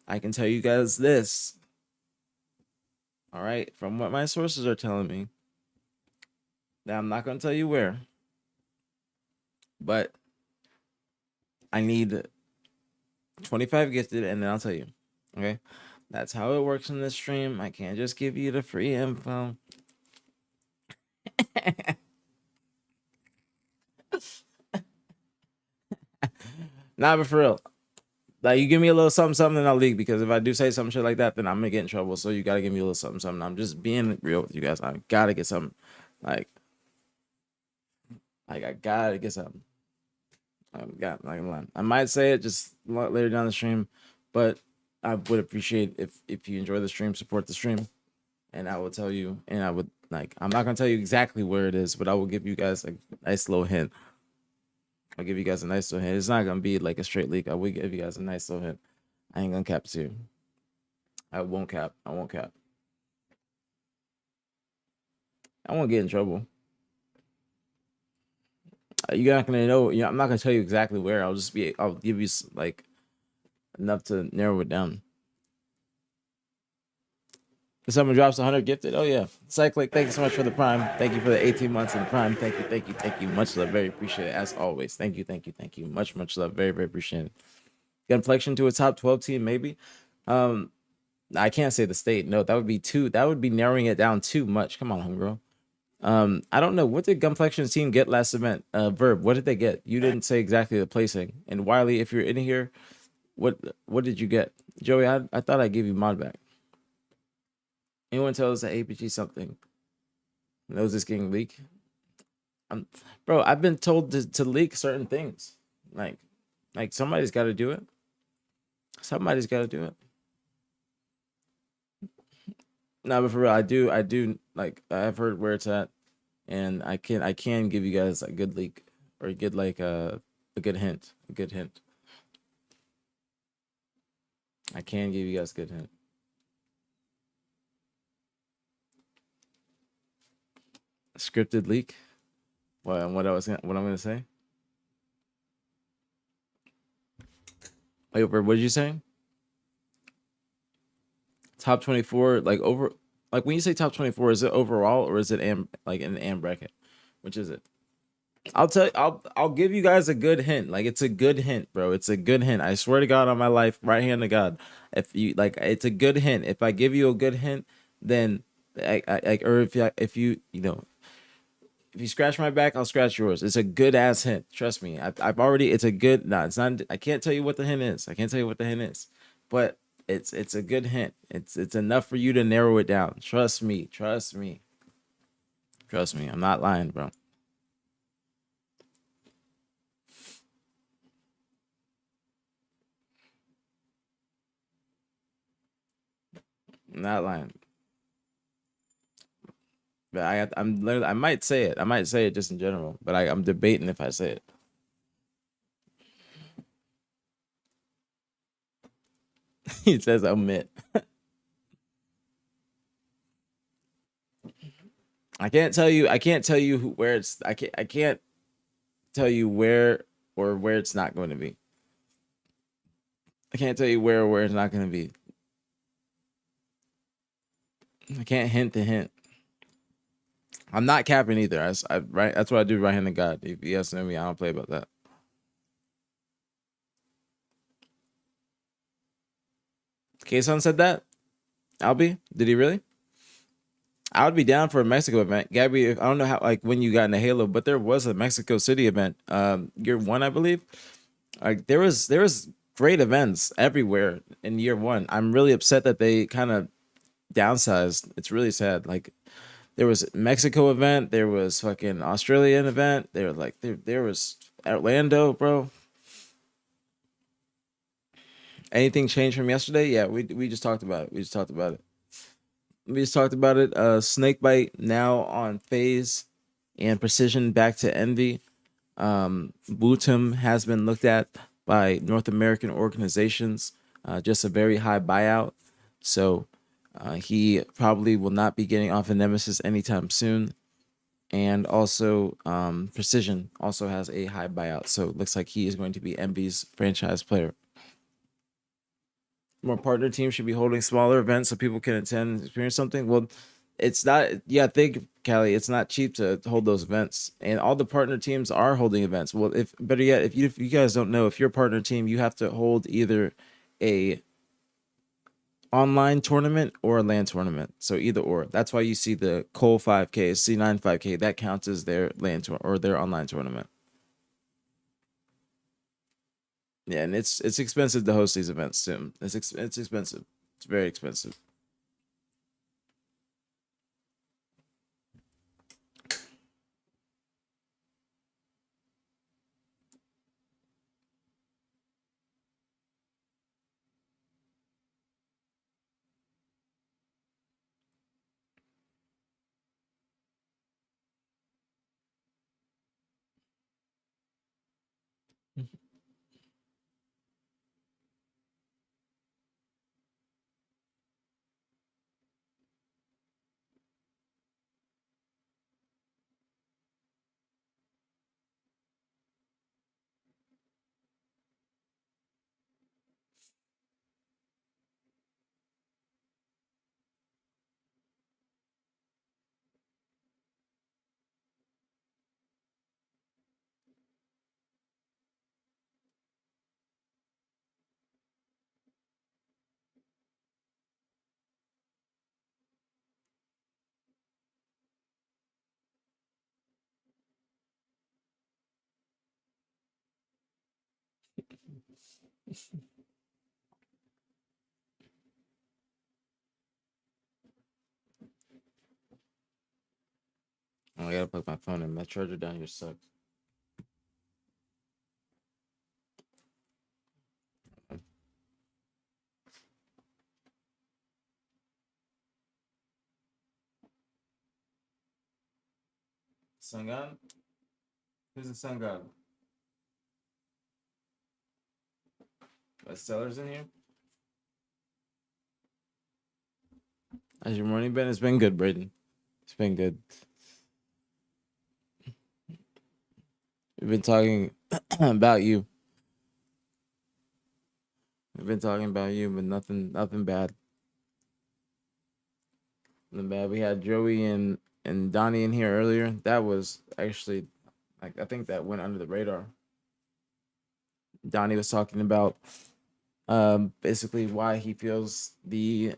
I can tell you guys this. All right, from what my sources are telling me. Now I'm not gonna tell you where, but I need 25 gifted, and then I'll tell you. Okay, that's how it works in this stream. I can't just give you the free info. Nah, but for real, like, you give me a little something, then I'll leak, because if I do say some shit like that, then I'm gonna get in trouble. So you gotta give me a little something. I'm just being real with you guys. I gotta get something. Like I gotta get something. Not gonna lie. I might say it just later down the stream, but I would appreciate if you enjoy the stream, support the stream, and I will tell you. And I would, like, I'm not gonna tell you exactly where it is, but I will give you guys a nice little hint. I'll give you guys a nice little hint. It's not gonna be like a straight leak. I will give you guys a nice little hint. I ain't gonna cap this here. I won't cap. I won't cap. I won't get in trouble. You're not gonna know. I'm not gonna tell you exactly where. I'll give you like enough to narrow it down. If someone drops 100 gifted, oh yeah, Cyclic, thank you so much for the prime. Thank you for the 18 months in the prime. Thank you. Much love, very appreciate it as always. Thank you. Much love, very appreciate it. Gunflexion to a top 12 team, maybe. I can't say the state. No, that would be too. That would be narrowing it down too much. Come on, homegirl. I don't know. What did Gunflection's team get last event? Verb, what did they get? You didn't say exactly the placing. And Wiley, if you're in here, what did you get? Joey, I thought I gave you mod back. Anyone tell us that APG something knows it's getting leaked? Bro, I've been told to leak certain things. Like somebody's got to do it. Somebody's got to do it. No, but for real, I do like, I've heard where it's at, and I can give you guys a good leak or get like a good hint. A good hint. I can give you guys a good hint. Scripted leak. What I'm gonna say? Wait, what did you say? Top 24, like over, like when you say top 24, is it overall or is it like in the AM bracket? Which is it? I'll give you guys a good hint. Like it's a good hint, bro. It's a good hint. I swear to God on my life, right hand to God. If you like, it's a good hint. If I give you a good hint, then or if you know, if you scratch my back, I'll scratch yours. It's a good ass hint. Trust me. I've already. It's a good. No, it's not. I can't tell you what the hint is. I can't tell you what the hint is, but it's a good hint. It's enough for you to narrow it down. Trust me. Trust me. Trust me. I'm not lying, bro. I'm not lying. But I'm literally. I might say it. I might say it just in general. But I'm debating if I say it. He says omit. I can't tell you. I can't tell you where it's. I can't tell you where or where it's not going to be. I can't tell you where or where it's not going to be. I can't hint the hint. I'm not capping either. Right. That's what I do. Right hand to God. If you guys know me, I don't play about that. Kayson said that. Albie, did he really? I would be down for a Mexico event. Gabby, I don't know how like when you got into Halo, but there was a Mexico City event. Year one, I believe. Like there was great events everywhere in year one. I'm really upset that they kind of downsized. It's really sad. Like there was Mexico event, there was fucking Australian event, there was Orlando, bro. Anything changed from yesterday? Yeah, we just talked about it. We just talked about it. Snakebite now on FaZe and Precision back to Envy. Bootum has been looked at by North American organizations, just a very high buyout. So he probably will not be getting off of Nemesis anytime soon. And also Precision also has a high buyout. So it looks like he is going to be Envy's franchise player. More partner teams should be holding smaller events so people can attend and experience something. Well, it's not. Yeah, think Callie. It's not cheap to hold those events, and all the partner teams are holding events. Well, if better yet, if you guys don't know, if you're a partner team, you have to hold either a online tournament or a LAN tournament. So either or. That's why you see the Cole 5K, C9 5K. That counts as their LAN tour or their online tournament. Yeah, and it's expensive to host these events too. It's expensive. It's very expensive. Oh, I gotta plug my phone in. My charger down here sucks. Sangan? Who's the sun god? Stellar's in here. How's your morning been? It's been good, Braden. It's been good. We've been talking about you. We've been talking about you, but nothing bad. Nothing bad. We had Joey and Donnie in here earlier. That was actually, like, I think that went under the radar. Donnie was talking about basically why he feels the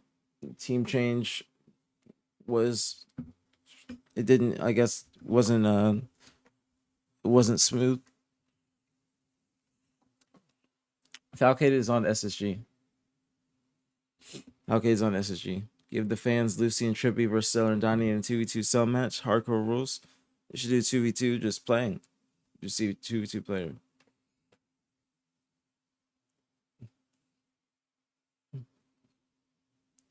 team change was, it didn't, I guess, it wasn't smooth. Falcade is on SSG. Falcade is on SSG. Give the fans Lucy and Trippy versus Stellar and Donnie in a 2v2 cell match. Hardcore rules. You should do 2v2 just playing. Just see 2v2 player.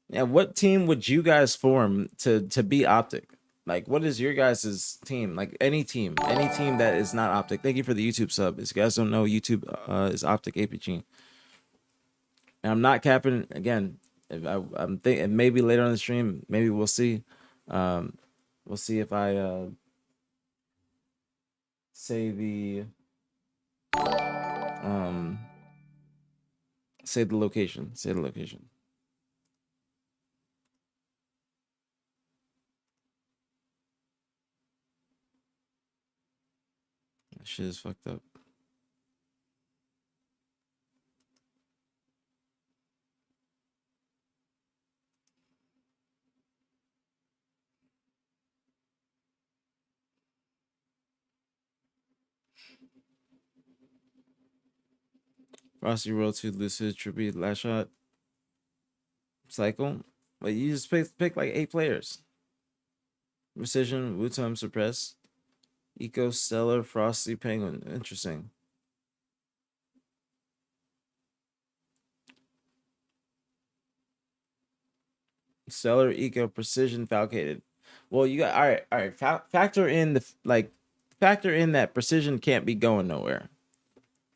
Yeah, what team would you guys form to be OpTic? Like, what is your guys' team? Like, any team that is not OpTic. Thank you for the YouTube sub. If you guys don't know, YouTube is OpTic aPG. And I'm not capping again. I'm thinking maybe later on the stream, maybe we'll see. We'll see if I say the location. Say the location. That shit is fucked up. Frosty roll 2, Lucid, Trippy, last shot, cycle. But you just pick like 8 players. Precision, Wutum, Suppress, Eco, Stellar, Frosty, Penguin. Interesting. Stellar, Eco, Precision, Falcated. Well, you got all right. Factor in that Precision can't be going nowhere.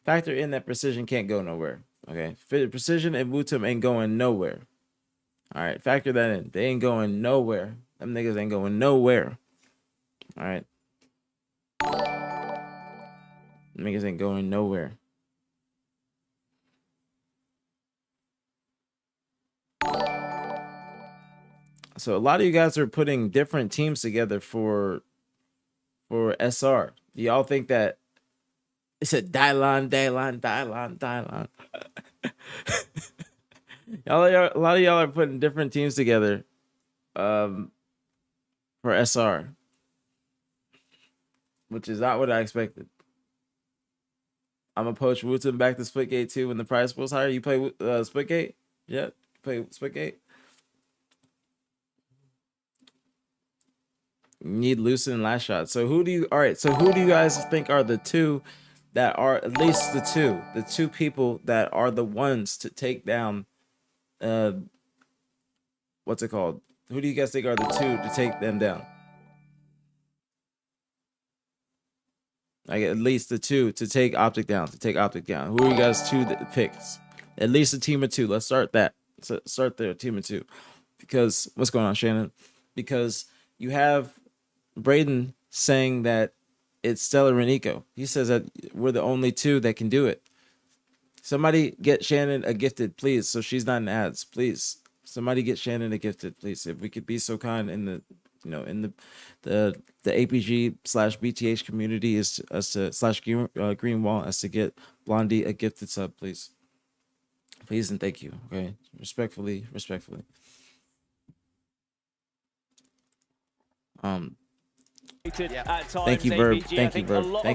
Factor in that Precision can't go nowhere. Okay, Precision and Wutum ain't going nowhere. All right, factor that in. They ain't going nowhere. Them niggas ain't going nowhere. All right. Niggas ain't going nowhere. So a lot of you guys are putting different teams together for SR. Do y'all think that it's a Dylon? A lot of y'all are putting different teams together for SR, which is not what I expected. I'm gonna poach Wooten back to Splitgate 2 when the prize pool's higher. You play Splitgate? Yeah, play Splitgate. You need Lucid and last shot. So who do you guys think are the two that are at least the two people that are the ones to take down what's it called? Who do you guys think are the two to take them down? Like at least the two to take OpTic down. Who are you guys two that picks? At least a team of 2. Let's start that. So start there, team of 2. Because what's going on, Shannon? Because you have Braden saying that it's Stellar and Eco. He says that we're the only 2 that can do it. Somebody get Shannon a gifted, please, so she's not in ads, please. Somebody get Shannon a gifted, please. If we could be so kind in the APG/BTH community is to green wall as to get Blondie a gifted sub, please. Please and thank you. Okay, respectfully. Thank you, Verb. Thank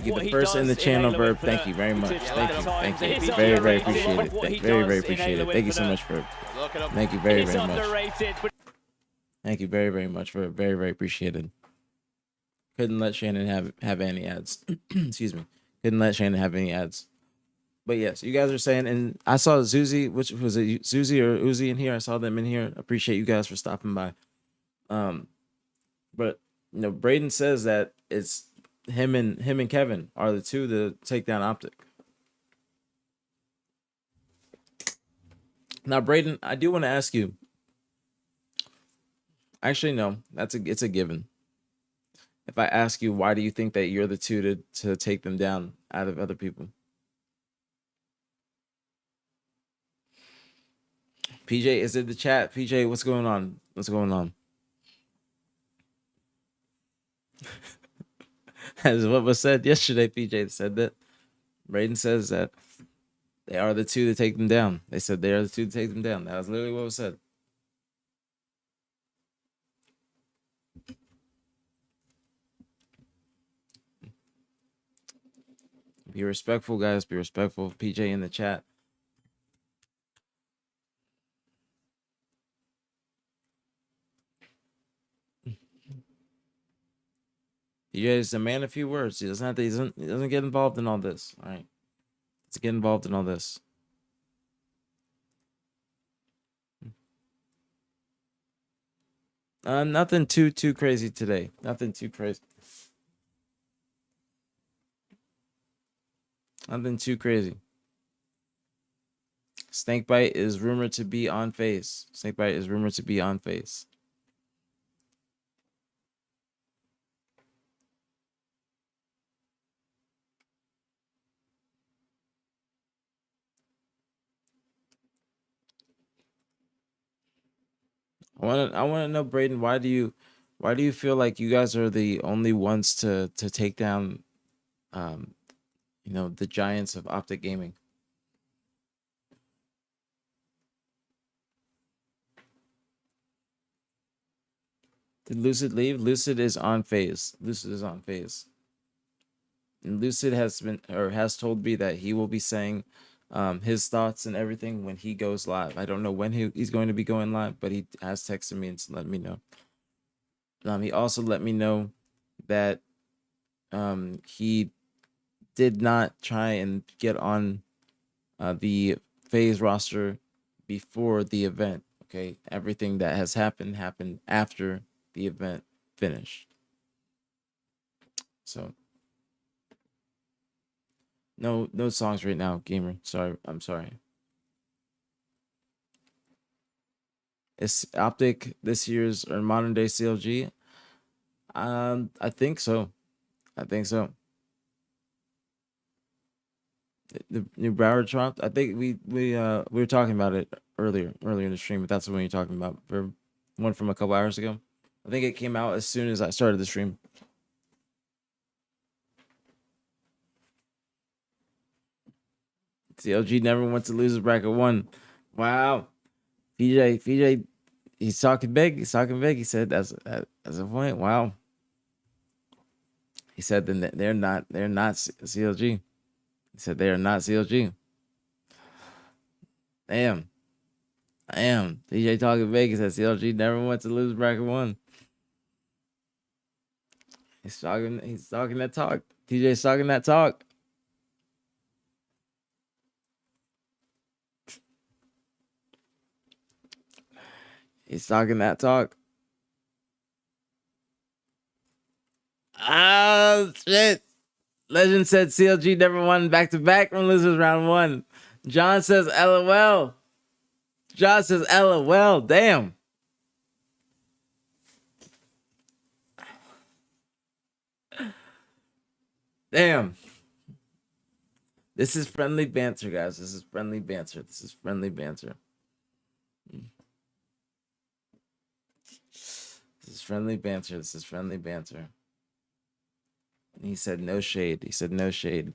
you, the first in the channel, Verb. Thank you very much. Thank you. Very appreciate it. Very appreciate it. Thank you so much, Verb. Thank you very much. Thank you very much, Verb. Very appreciated. Couldn't let Shannon have any ads. Excuse me. Couldn't let Shannon have any ads. But yes, you guys are saying, and I saw Zuzi, which was it, Zuzi or Uzi in here. I saw them in here. Appreciate you guys for stopping by. But Braden says that it's him and Kevin are the two to take down OpTic. Now, Braden, I do want to ask you. Actually, no, it's a given. If I ask you, why do you think that you're the two to take them down out of other people? PJ is in the chat. PJ, what's going on? What's going on? As what was said yesterday, PJ said that. Braden says that they are the two to take them down. They said they are the two to take them down. That was literally what was said. Be respectful, guys. Be respectful. PJ in the chat. PJ is a man of few words. He doesn't get involved in all this. All right. Let's get involved in all this. Nothing too crazy today. Nothing too crazy. Nothing too crazy. Snakebite is rumored to be on FaZe. Snakebite is rumored to be on FaZe. I wanna know, Braden, why do you feel like you guys are the only ones to take down the giants of OpTic Gaming? Did Lucid leave? Lucid is on FaZe. Lucid is on FaZe. And Lucid has told me that he will be saying his thoughts and everything when he goes live. I don't know when he's going to be going live, but he has texted me and let me know. He also let me know that he did not try and get on the FaZe roster before the event. Okay, everything that has happened after the event finished. So no songs right now, gamer. Sorry, I'm sorry. Is OpTic this year's or modern day CLG? I think so. I think so. The new Broward dropped. I think we were talking about it earlier in the stream, but that's the one you're talking about. For one from a couple hours ago. I think it came out as soon as I started the stream. CLG never went to losers bracket 1. Wow. PJ, he's talking big. He said that's a point. Wow. He said that they're not CLG. He said they are not CLG. Damn. PJ talking big. He said CLG never went to losers bracket 1. He's talking that talk. TJ's talking that talk. He's talking that talk. Ah, shit. Legend said CLG never won back-to-back from losers round 1. John says LOL. John says LOL. Damn. Damn. This is friendly banter, guys. This is friendly banter. This is friendly banter. This is friendly banter. This is friendly banter. He said no shade. He said no shade.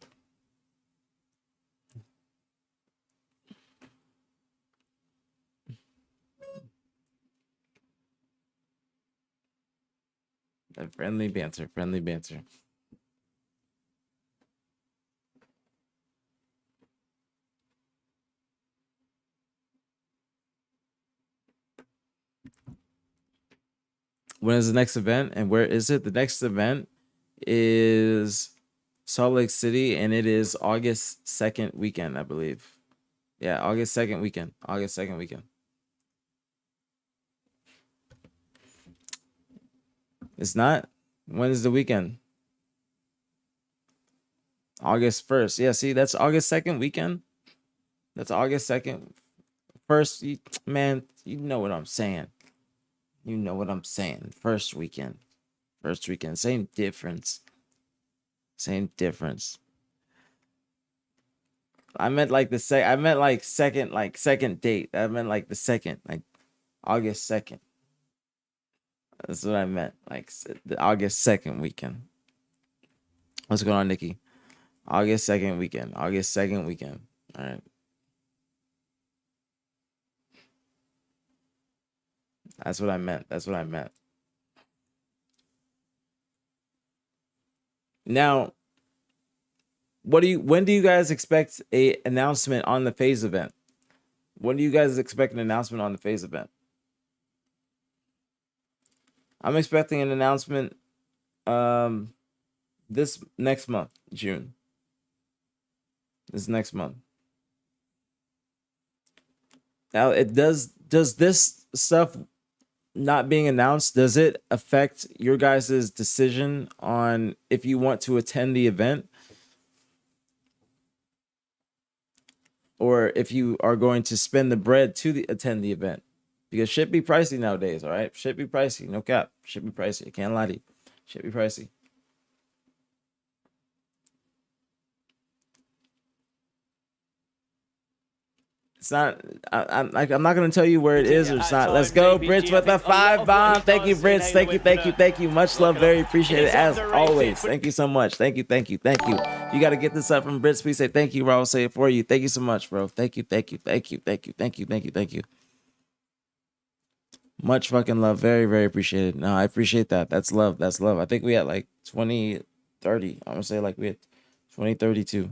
Friendly banter. Friendly banter. When is the next event and where is it? The next event is Salt Lake City and it is August 2nd weekend, I believe. Yeah, August 2nd weekend. August 2nd weekend. It's not? When is the weekend? August 1st. Yeah, see, that's August 2nd weekend. That's August 2nd. First, man, you know what I'm saying. You know what I'm saying. First weekend. First weekend. Same difference. Same difference. I meant like I meant like second date. I meant like the second, like August 2nd. That's what I meant. Like the August 2nd weekend. What's going on, Nikki? August 2nd weekend. August 2nd weekend. All right. That's what I meant. That's what I meant. Now, when do you guys expect a announcement on the FaZe event? When do you guys expect an announcement on the FaZe event? I'm expecting an announcement this next month, June. This next month. Now, does this stuff not being announced, does it affect your guys' decision on if you want to attend the event? Or if you are going to spend the bread to attend the event? Because shit be pricey nowadays, all right? Shit be pricey, no cap. Shit be pricey. I can't lie to you. Shit be pricey. It's not. I'm not going to tell you where it is or it's not. Let's go, Brits with the 5 bomb. Thank you, Brits. Thank you, thank you, thank you. Much love, very appreciated as always. Thank you so much. Thank you, thank you, thank you. You got to get this up from Brits. Please say thank you, bro. I'll say it for you. Thank you so much, bro. Thank you, thank you, thank you, thank you, thank you, thank you, thank you. Much fucking love. Very, very appreciated. No, I appreciate that. That's love. That's love. I think we had like 2030. I'm gonna say like we had 2032.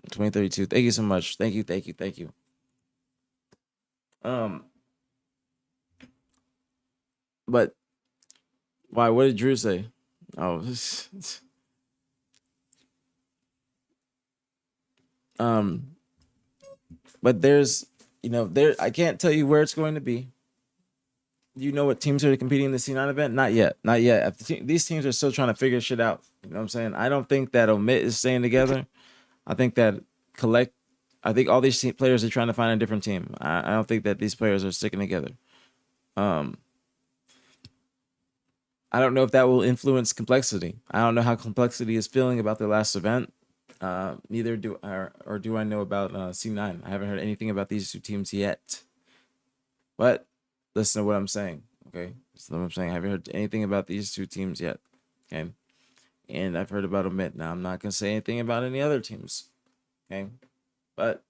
2032. Thank you so much. Thank you, thank you, thank you. But why? What did Drew say? Oh, but there's, I can't tell you where it's going to be. Do you know what teams are competing in the C9 event? Not yet. Not yet. These teams are still trying to figure shit out. You know what I'm saying? I don't think that Omit is staying together. I think that I think all these players are trying to find a different team. I don't think that these players are sticking together. I don't know if that will influence Complexity. I don't know how Complexity is feeling about their last event. Neither do I know about C9. I haven't heard anything about these two teams yet. But listen to what I'm saying, okay? Listen to what I'm saying. I haven't heard anything about these two teams yet, okay? And I've heard about Omit. Now, I'm not going to say anything about any other teams, okay? But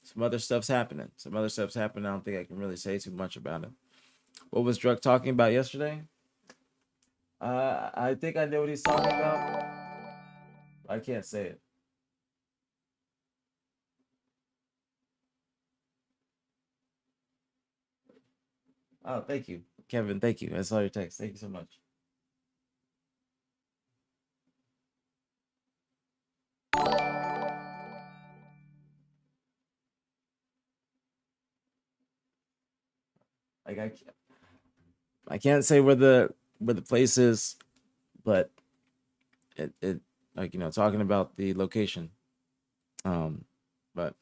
some other stuff's happening. I don't think I can really say too much about it. What was Druk talking about yesterday? I think I know what he's talking about. I can't say it. Oh, thank you, Kevin. Thank you. I saw your text. Thank you so much. Like I can't say where the place is, but it like talking about the location. But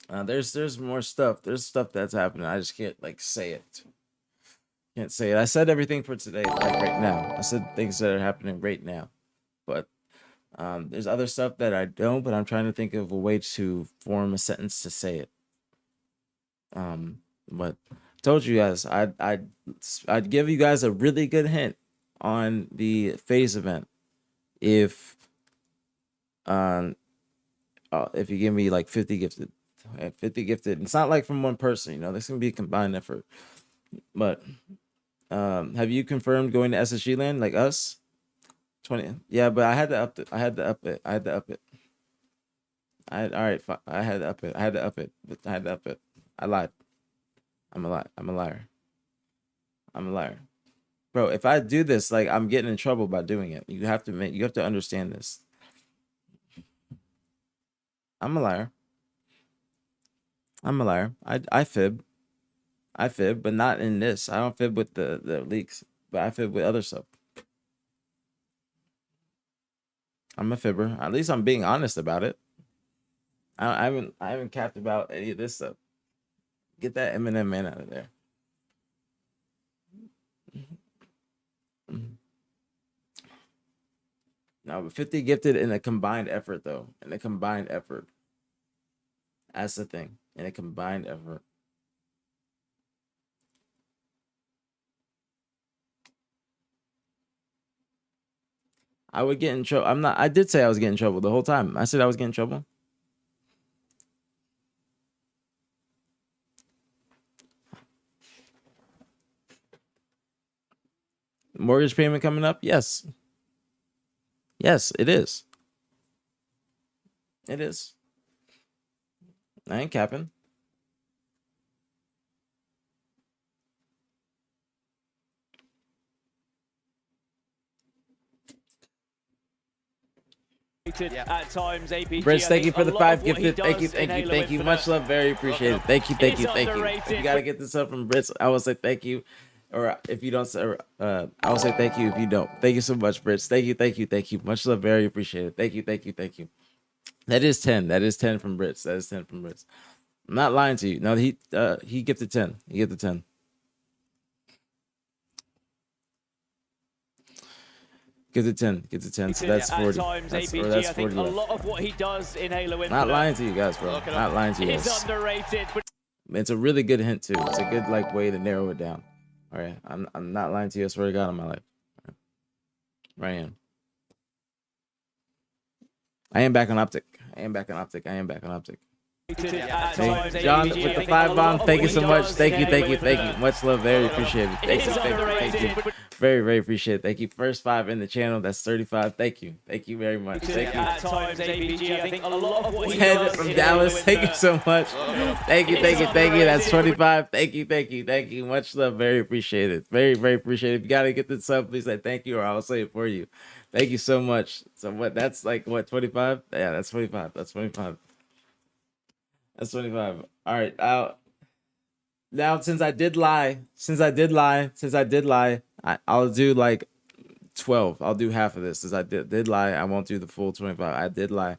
there's more stuff. There's stuff that's happening. I just can't say it. Can't say it. I said everything for today, like right now. I said things that are happening right now, but there's other stuff that I don't. But I'm trying to think of a way to form a sentence to say it. But I told you guys, I'd give you guys a really good hint on the FaZe event if you give me like 50 gifted. 50 gifted. It's not like from one person, this can be a combined effort. But have you confirmed going to SSG land like us? 20. Yeah, but I had to up it. I had to up it. I had to up it. I had to up it. I had to up it. I lied. I'm a liar. Bro, if I do this, I'm getting in trouble by doing it. You have to understand this. I'm a liar. I fib. But not in this. I don't fib with the leaks, but I fib with other stuff. I'm a fibber. At least I'm being honest about it. I haven't capped about any of this stuff. Get that Eminem man out of there. No, but 50 gifted in a combined effort, though. In a combined effort. That's the thing. In a combined effort. I would get in trouble. I did say I was getting in trouble the whole time. I said I was getting in trouble. Mortgage payment coming up? Yes. Yes, it is. It is. I ain't capping. At times, APG, Brits, thank you for the 5 gifted. gifted. Thank you, thank you, thank you. Much love, very appreciated. Thank you, thank you, thank you. If you gotta get this up from Brits, I will say thank you. Or if you don't say, I will say thank you if you don't. Thank you so much, Brits. Thank you, thank you, thank you. Much love, very appreciated. Thank you, thank you, thank you. That is 10. That is 10 from Brits. That is 10 from Brits. I'm not lying to you. No, he gifted 10. He gifted 10. Give it 10. Give it 10. So that's 40. Times, that's, APG, that's I think 40 a lot of what he does in Halo Infinite. Not lying to you guys, bro. Not lying to you is guys. underrated. But It's a really good hint too. It's a good like way to narrow it down. All right, I'm not lying to you. I swear to God on my life. Right in. I am back on OpTic. I am back on OpTic. I am back on OpTic. Hey, John with the 5 bomb. Thank you so much. Thank you, thank you, thank you. Much love, very appreciated. Thank you, thank you, thank you. Very, very appreciated. Thank you. First 5 in the channel. That's 35. Thank you. Thank you very much. Thank you. At times, APG, I think a lot of what he 10 does from in Dallas. Halo Thank you Infinite. so much. Thank you, thank you, thank you. That's 25. Thank you, thank you, thank you. Much love. Very appreciated. Very, very appreciated. If you gotta get this up, please say thank you, or I'll say it for you. Thank you so much. So what? That's like what 25? Yeah, that's 25. That's 25. That's 25. All right. Now since I did lie, I'll do like 12. I'll do half of this. Since I did lie, I won't do the full 25. I did lie,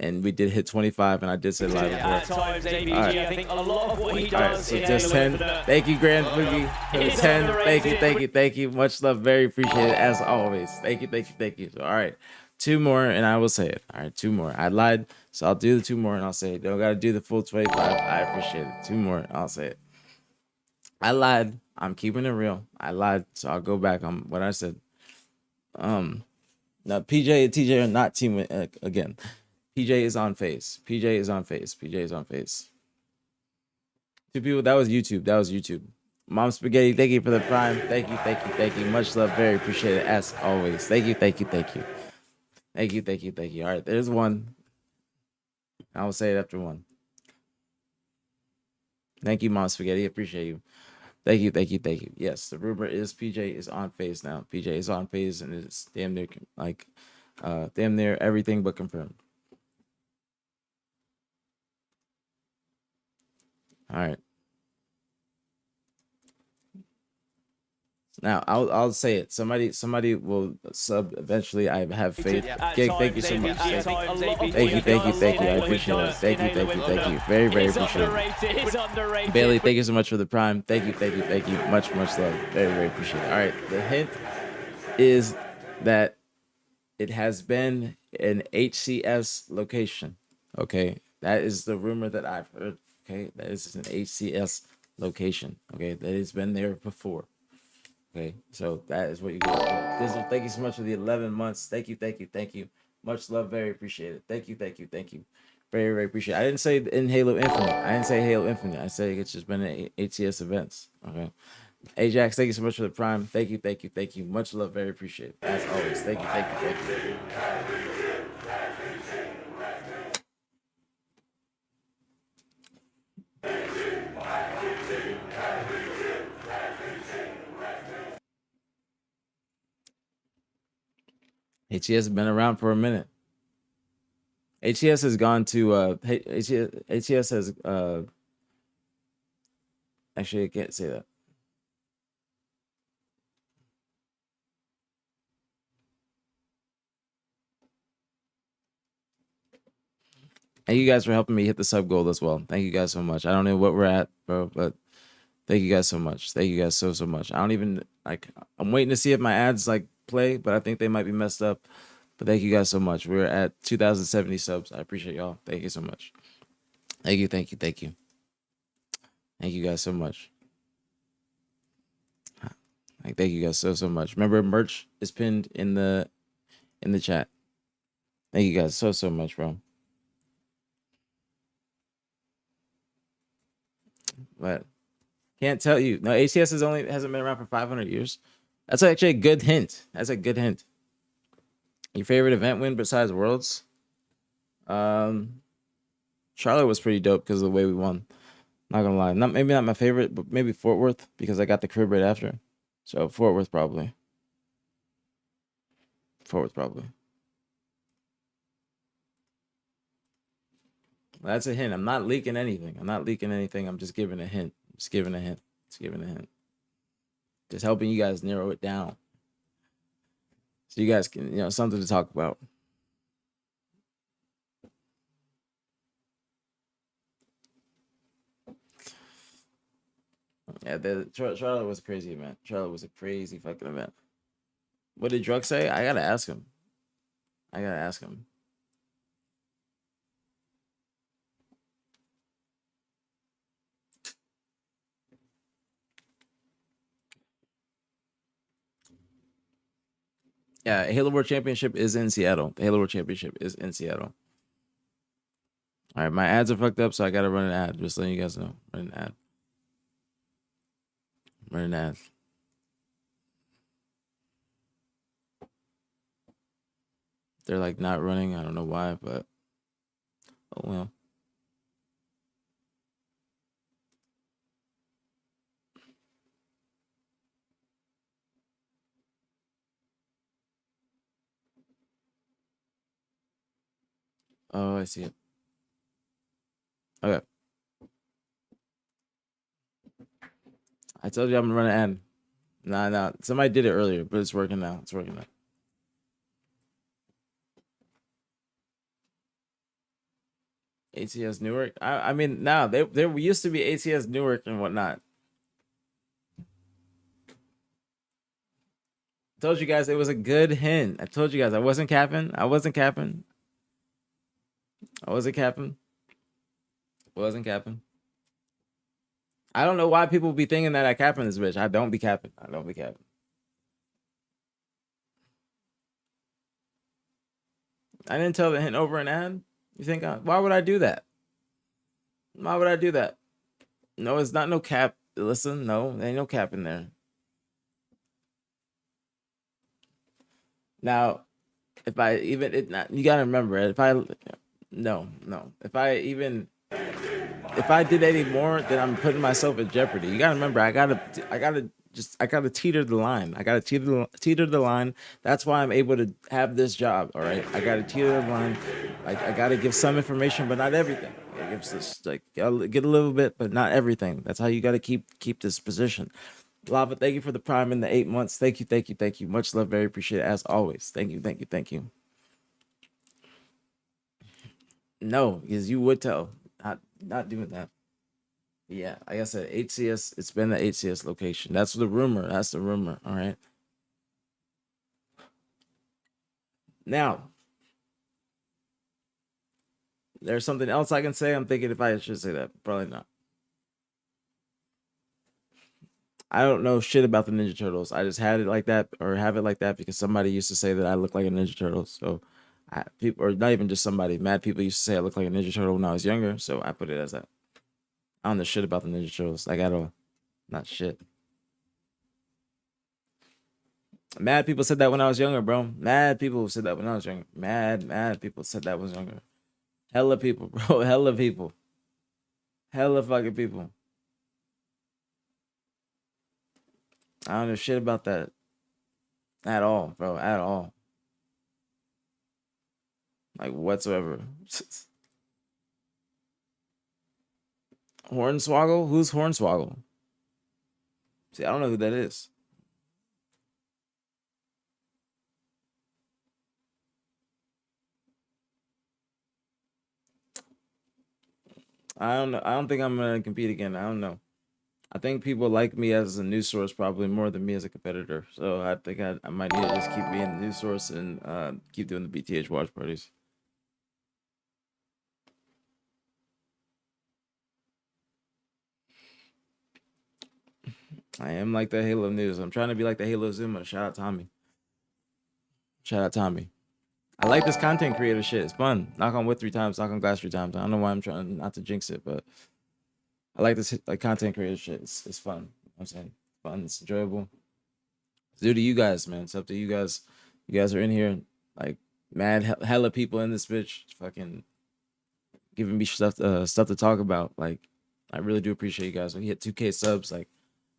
and we did hit 25, and I did say lie At before. times, APG, All right. I think a lot of what he All right, does so in just Halo 10. Infinite. Thank you, Grand Boogie. For the 10. Thank you, thank you, thank you. Much love, very appreciated as always. Thank you, thank you, thank you. So, all right, 2 more, and I will say it. All right, 2 more. I lied, so I'll do the 2 more, and I'll say it. Don't gotta do the full 25. I appreciate it. 2 more, and I'll say it. I lied. I'm keeping it real. I lied, so I'll go back on what I said. Now PJ and TJ are not team again. PJ is on FaZe. PJ is on FaZe. PJ is on FaZe. 2 people. That was YouTube. That was YouTube. Mom Spaghetti, thank you for the prime. Thank you, thank you, thank you. Much love, very appreciated as always. Thank you, thank you, thank you. Thank you, thank you, thank you. All right, there's 1. I will say it after 1. Thank you, Mom Spaghetti. Appreciate you. Thank you, thank you, thank you. Yes, the rumor is PJ is on FaZe now. PJ is on FaZe, and it's damn near like damn near everything but confirmed. All right. Now I'll say it. Somebody will sub eventually. I have faith. Gig, thank you so much. Thank you, thank you, thank you. I appreciate it. Thank you, thank you, thank you. Very, very appreciate it. Bailey, thank you so much for the prime. Thank you, thank you, thank you. Much, much love. Very, very appreciate it. All right. The hint is that it has been an HCS location. Okay. That is the rumor that I've heard. Okay. That is an HCS location. Okay. That has been there before. Okay, so that is what you got. Dizzle, thank you so much for the 11 months. Thank you, thank you, thank you. Much love, very appreciated. Thank you, thank you, thank you. Very, very appreciated. I didn't say in Halo Infinite. I didn't say Halo Infinite. I said it's just been at ATS events. Okay. Ajax, thank you so much for the prime. Thank you, thank you, thank you. Much love, very appreciated. As always. Thank you, thank you, thank you. HES has been around for a minute. HES has gone to HES has actually I can't say that. And you guys for helping me hit the sub goal as well. Thank you guys so much. I don't know what we're at, bro, but thank you guys so much. Thank you guys so much. I don't even like. I'm waiting to see if my ads like play, but I think they might be messed up. But thank you guys so much. We're at 2,070 subs. I appreciate y'all. Thank you so much. Thank you. Thank you guys so much. Like, thank you guys so much. Remember, merch is pinned in the chat. Thank you guys so much, bro. But can't tell you. No, ACS hasn't been around for 500 years. That's actually a good hint. That's a good hint. Your favorite event win besides Worlds? Charlotte was pretty dope because of the way we won. Not gonna lie. Maybe not my favorite, but maybe Fort Worth because I got the crib right after. So Fort Worth probably. That's a hint. I'm not leaking anything. I'm just giving a hint. Just helping you guys narrow it down. So you guys can, something to talk about. Yeah, Charlotte was a crazy event. Charlotte was a crazy fucking event. What did Drug say? I gotta ask him. Yeah, Halo World Championship is in Seattle. The Halo World Championship is in Seattle. All right, my ads are fucked up, so I gotta run an ad. Just letting you guys know. Run an ad. They're like not running. I don't know why, but oh well. Oh, I see it. Okay. I told you I'm gonna run an ad. Nah. Somebody did it earlier, but it's working now. ATS Newark. I mean, now there used to be ATS Newark and whatnot. Told you guys it was a good hint. I told you guys I wasn't capping. I wasn't capping. I don't know why people be thinking that I capping this bitch. I don't be capping. I didn't tell the hint over an ad. You think why would I do that? No, it's not no cap. Listen, no, there ain't no cap in there. Now, if I even you gotta remember it. If I did any more, then I'm putting myself in jeopardy. You gotta remember, I gotta teeter the line. Teeter the line. That's why I'm able to have this job. All right, I gotta teeter the line. I gotta give some information, but not everything. I give this get a little bit, but not everything. That's how you gotta keep this position. Lava, thank you for the prime in the 8 months. Thank you. Much love, very appreciated as always. Thank you. No, because you would tell. Not doing that. Yeah, like I said, HCS, it's been the HCS location. That's the rumor. All right. Now, there's something else I can say. I'm thinking if I should say that. Probably not. I don't know shit about the Ninja Turtles. I just had it like that or have it like that because somebody used to say that I look like a Ninja Turtle. So people, or not even just somebody, mad people used to say I look like a Ninja Turtle when I was younger. So I put it as that. I don't know shit about the Ninja Turtles. Like at all. Not shit. Mad people said that when I was younger, bro. Mad people said that when I was younger. Mad people said that when I was younger. Hella people, bro. Hella people. Hella fucking people. I don't know shit about that. At all, bro. At all. Like whatsoever. Hornswoggle? Who's Hornswoggle? See, I don't know who that is. I don't know. I don't think I'm gonna compete again. I don't know. I think people like me as a news source probably more than me as a competitor. So I think I might need to just keep being the news source and keep doing the BTH watch parties. I am like the Halo news. I'm trying to be like the Halo Zuma. Shout out Tommy. Shout out Tommy. I like this content creator shit. It's fun. Knock on wood 3 times. Knock on glass 3 times. I don't know why I'm trying not to jinx it, but I like this like content creator shit. It's fun. You know what I'm saying fun. It's enjoyable. It's due to you guys, man. It's up to you guys. You guys are in here like mad hella people in this bitch, fucking giving me stuff to talk about. Like I really do appreciate you guys. When you hit 2K subs, like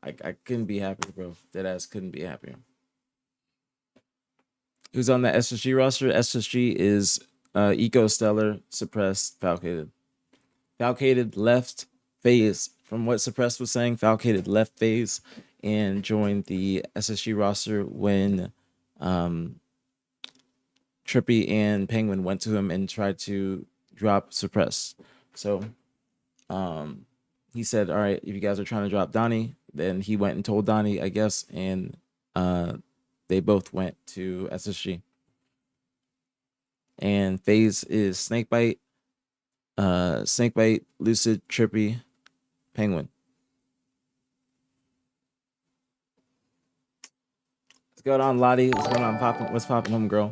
I couldn't be happier, bro. That ass couldn't be happier. Who's on that SSG roster? SSG is Eco Stellar, Suppressed, Falcated. Falcated left FaZe. From what Suppressed was saying, Falcated left FaZe and joined the SSG roster when Trippy and Penguin went to him and tried to drop Suppressed. So he said, all right, if you guys are trying to drop Donnie, then he went and told Donnie, I guess, and they both went to SSG. And FaZe is Snakebite, Lucid, Trippy, Penguin. What's going on, Lottie? What's going on, popping? What's popping, homegirl?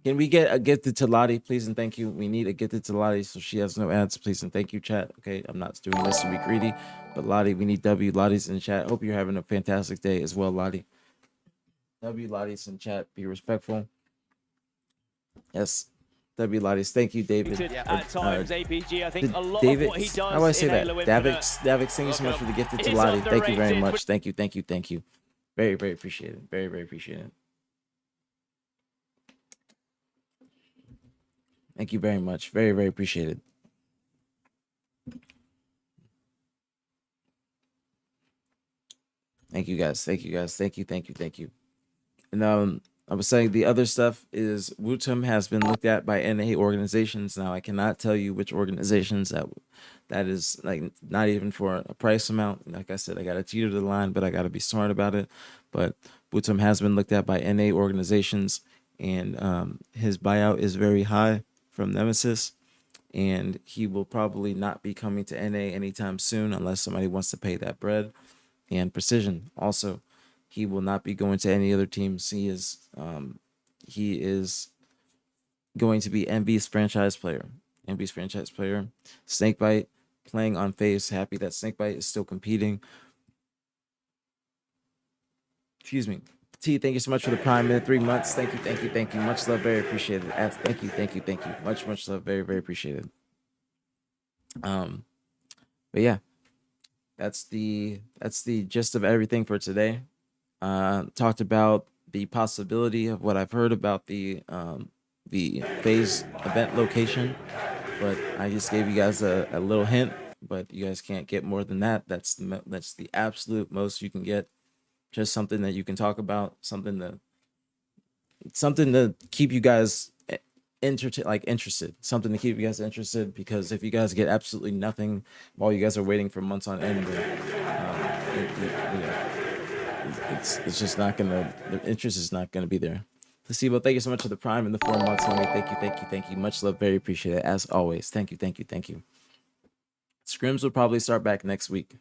Can we get a gifted to Lottie, please and thank you? We need a gifted to Lottie so she has no ads, please and thank you, chat. Okay, I'm not doing this to be greedy, but Lottie, we need W. Lottie's in the chat. Hope you're having a fantastic day as well, Lottie. W. Lottie's in chat. Be respectful. Yes. W. Lottie's. Thank you, David. At times, APG, I think a lot David, of what he does how do I say in that? Halo Infinite Davix, thank you so much for the gifted to Lottie. Thank you very much. Thank you, thank you, thank you. Very, very appreciate it. Very, very appreciate it. Thank you very much. Very, very appreciate it. Thank you guys. Thank you guys. Thank you. Thank you. Thank you. And I was saying the other stuff is Wutum has been looked at by NA organizations. Now I cannot tell you which organizations that is, like, not even for a price amount. Like I said, I got to teeter the line, but I got to be smart about it. But Wutum has been looked at by NA organizations, and his buyout is very high from Nemesis, and he will probably not be coming to NA anytime soon unless somebody wants to pay that bread. And Precision also, he will not be going to any other teams. He is going to be MB's franchise player. MB's franchise player. Snakebite playing on FaZe. Happy that Snakebite is still competing. Excuse me. T, thank you so much for the prime in 3 months. Thank you, thank you, thank you. Much love, very appreciated. Thank you, thank you, thank you. Much, much love, very, very appreciated. But yeah, that's the gist of everything for today. Talked about the possibility of what I've heard about the FaZe event location, but I just gave you guys a little hint. But you guys can't get more than that. That's the absolute most you can get. Just something that you can talk about, something to keep you guys interested, something to keep you guys interested. Because if you guys get absolutely nothing while you guys are waiting for months on end, it's just not gonna. The interest is not gonna be there. Placebo, thank you so much for the prime and the 4 months, homie. Thank you, thank you, thank you. Much love, very appreciated as always. Thank you, thank you, thank you. Scrims will probably start back next week.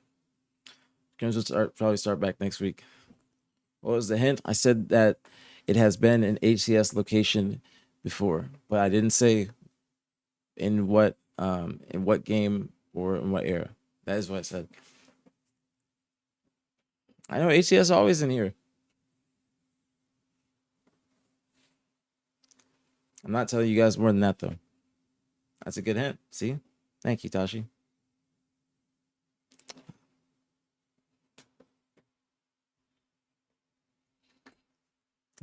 Probably start back next week. What was the hint? I said that it has been an HCS location before, but I didn't say in what game or in what era. That is what I said. I know HCS is always in here. I'm not telling you guys more than that though. That's a good hint. See? Thank you, Tashi.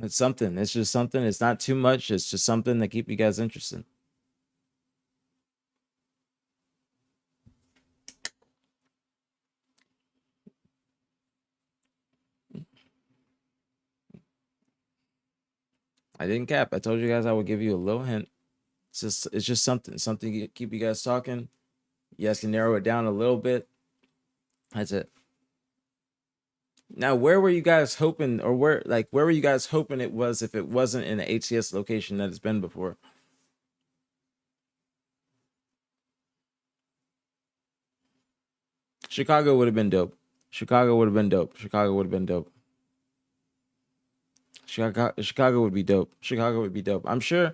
It's something. It's just something. It's not too much. It's just something to keep you guys interested. I didn't cap. I told you guys I would give you a little hint. It's just something to keep you guys talking. You guys can narrow it down a little bit. That's it. Now, where were you guys hoping, or where were you guys hoping it was if it wasn't in an HCS location that it's been before? Chicago would have been dope. Chicago would have been dope. Chicago would have been dope. Chicago would be dope. Chicago would be dope. I'm sure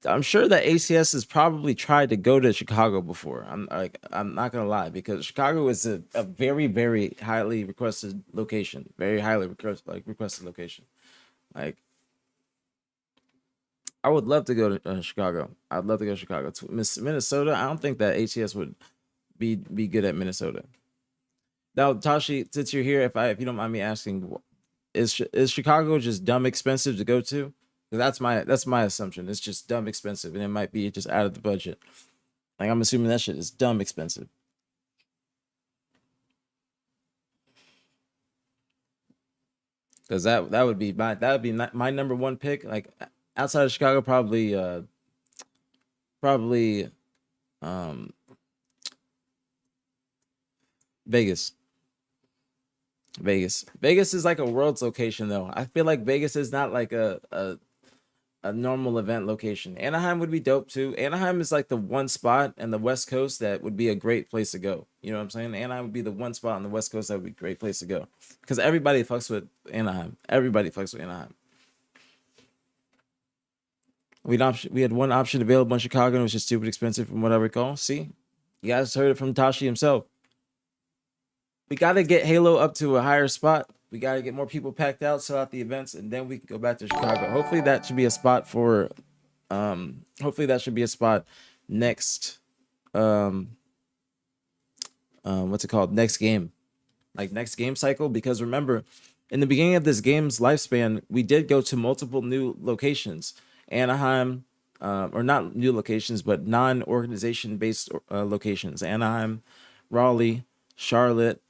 that ACS has probably tried to go to Chicago before. I'm not gonna lie, because Chicago is a very, very highly requested location. Very highly requested location. Like, I would love to go to Chicago. I'd love to go to Chicago. To Minnesota, I don't think that ACS would be good at Minnesota. Now, Tashi, since you're here, if you don't mind me asking, is Chicago just dumb expensive to go to? That's my assumption. It's just dumb expensive, and it might be just out of the budget. Like, I'm assuming that shit is dumb expensive. Because that would be my number one pick. Like, outside of Chicago, probably Vegas. Vegas is like a world's location, though. I feel like Vegas is not like a normal event location. Anaheim would be dope too. Anaheim is like the one spot in the West Coast that would be a great place to go. You know what I'm saying? Anaheim would be the one spot on the West Coast that would be a great place to go, because everybody fucks with Anaheim. Everybody fucks with Anaheim. We had one option available in Chicago, and it was just stupid expensive from what I recall. See, you guys heard it from Tashi himself. We got to get Halo up to a higher spot. We got to get more people packed out, sell out the events, and then we can go back to Chicago. Hopefully that should be a spot for, next, what's it called? Next game. Like next game cycle. Because remember, in the beginning of this game's lifespan, we did go to multiple new locations. Anaheim, or not new locations, but non-organization based locations. Anaheim, Raleigh, Charlotte,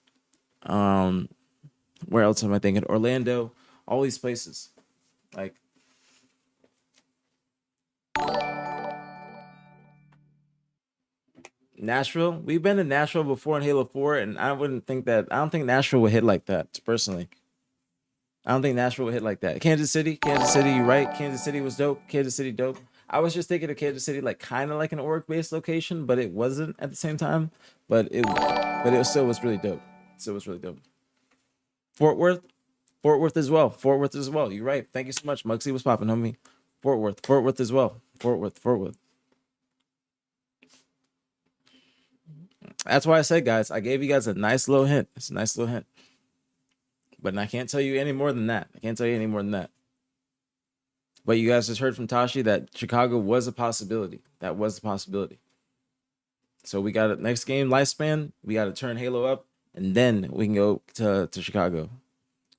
where else am I thinking? Orlando, all these places. Like, Nashville. We've been to Nashville before in Halo 4, and I don't think Nashville would hit like that, personally. I don't think Nashville would hit like that. Kansas City, you're right. Kansas City was dope. Kansas City, dope. I was just thinking of Kansas City like kind of like an org-based location, but it wasn't at the same time. But it still was really dope. Fort Worth as well. You're right. Thank you so much. Muggsy was popping, homie. Fort Worth as well. Fort Worth. That's why I said, guys, I gave you guys a nice little hint. It's a nice little hint. But I can't tell you any more than that. But you guys just heard from Tashi that Chicago was a possibility. That was a possibility. So we got a next game lifespan. We got to turn Halo up, and then we can go to Chicago.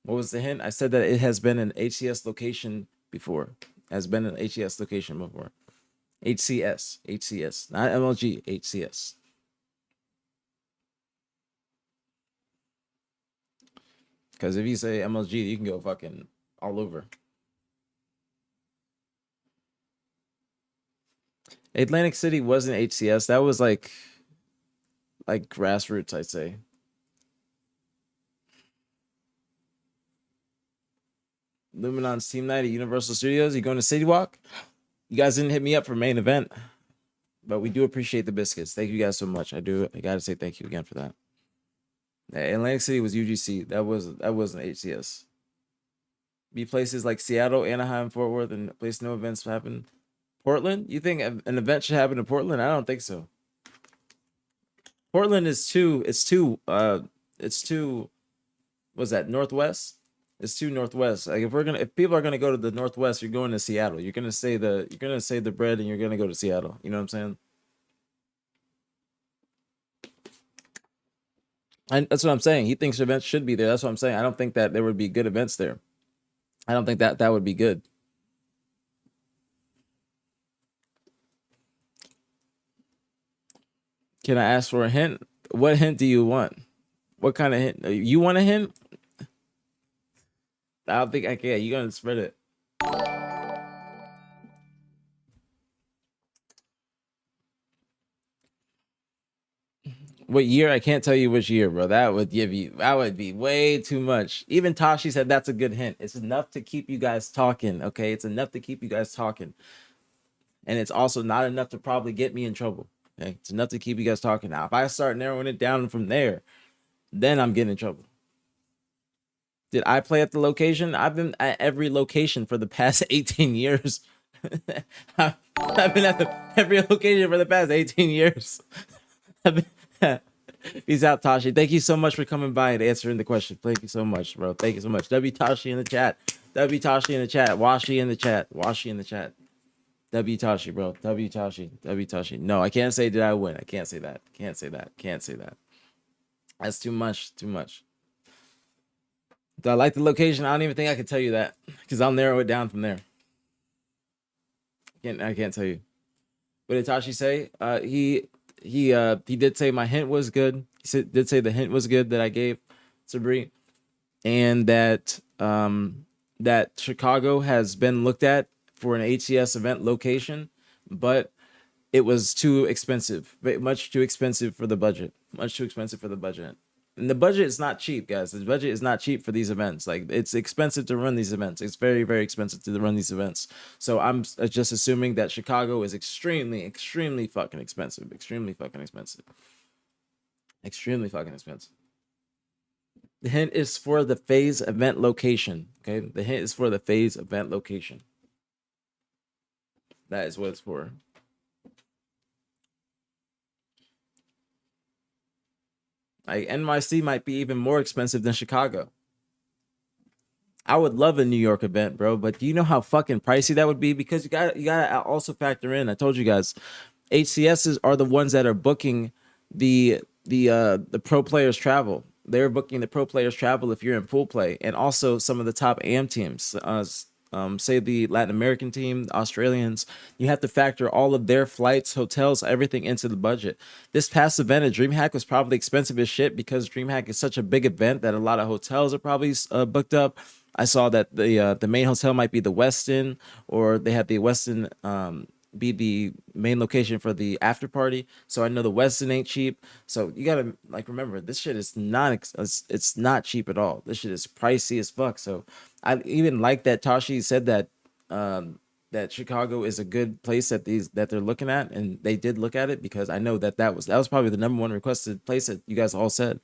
What was the hint? I said that it has been an HCS location before. HCS, not MLG, HCS. Because if you say MLG, you can go fucking all over. Atlantic City wasn't HCS. That was like grassroots, I'd say. Luminon's team night at Universal Studios. You going to City Walk? You guys didn't hit me up for main event, but we do appreciate the biscuits. Thank you guys so much. I gotta say thank you again for that. Atlantic City was UGC. That wasn't HCS. Be places like Seattle, Anaheim, Fort Worth, and place no events happen. Portland? You think an event should happen in Portland? I don't think so. Portland is too. What's that? Northwest. It's too northwest. Like if people are gonna go to the northwest, you're going to Seattle. You're gonna save the bread, and you're gonna go to Seattle. You know what I'm saying? And that's what I'm saying. He thinks events should be there. That's what I'm saying. I don't think that there would be good events there. I don't think that would be good. Can I ask for a hint? What hint do you want? What kind of hint? You want a hint? I don't think I can. You're gonna spread it. What year? I can't tell you which year, bro. That would be way too much. Even Tashi said that's a good hint. It's enough to keep you guys talking, okay? It's enough to keep you guys talking. And it's also not enough to probably get me in trouble. Okay? It's enough to keep you guys talking. Now, if I start narrowing it down from there, then I'm getting in trouble. Did I play at the location? I've been at every location for the past 18 years. I've been at every location for the past 18 years. Peace out, Tashi. Thank you so much for coming by and answering the question. Thank you so much, bro. Thank you so much. W Tashi in the chat. W Tashi in the chat. Washi in the chat. Washi in the chat. W Tashi, bro. W Tashi. W Tashi. No, I can't say did I win. I can't say that. Can't say that. Can't say that. That's too much. Too much. Do I like the location? I don't even think I can tell you that because I'll narrow it down from there. I can't tell you. What did Tashi say? He did say my hint was good. Did say the hint was good that I gave Sabri, and that that Chicago has been looked at for an HCS event location, but it was too expensive, much too expensive for the budget. Much too expensive for the budget. And the budget is not cheap, guys. The budget is not cheap for these events. Like, it's expensive to run these events. It's very, very expensive to run these events. So I'm just assuming that Chicago is extremely, extremely fucking expensive. Extremely fucking expensive. Extremely fucking expensive. The hint is for the FaZe event location. Okay, the hint is for the FaZe event location. That is what it's for. Like, NYC might be even more expensive than Chicago. I would love a New York event, bro, but do you know how fucking pricey that would be? Because you gotta also factor in. I told you guys, HCSs are the ones that are booking the pro players travel. They're booking the pro players travel if you're in pool play, and also some of the top AM teams. Say the Latin American team, the Australians, you have to factor all of their flights, hotels, everything into the budget. This past event at DreamHack was probably expensive as shit because DreamHack is such a big event that a lot of hotels are probably booked up. I saw that the main hotel might be the Westin, or they had the Westin be the main location for the after party. So I know the Westin ain't cheap. So you gotta remember, this shit is it's not cheap at all. This shit is pricey as fuck. So I even like that Tashi said that that Chicago is a good place that they're looking at, and they did look at it, because I know that was probably the #1 requested place that you guys all said.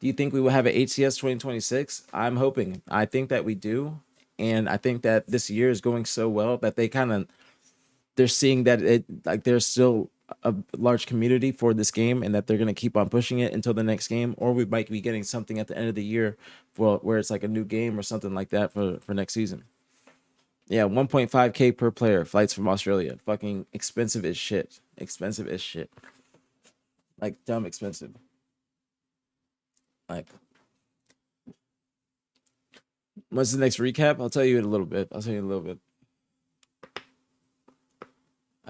Do you think we will have an HCS 2026? I'm hoping. I think that we do, and I think that this year is going so well that they're seeing that there's still a large community for this game, and that they're going to keep on pushing it until the next game, or we might be getting something at the end of the year where it's like a new game or something like that for next season. Yeah, 1.5K per player, flights from Australia. Fucking expensive as shit. Expensive as shit. Like, dumb expensive. Like, what's the next recap? I'll tell you in a little bit. I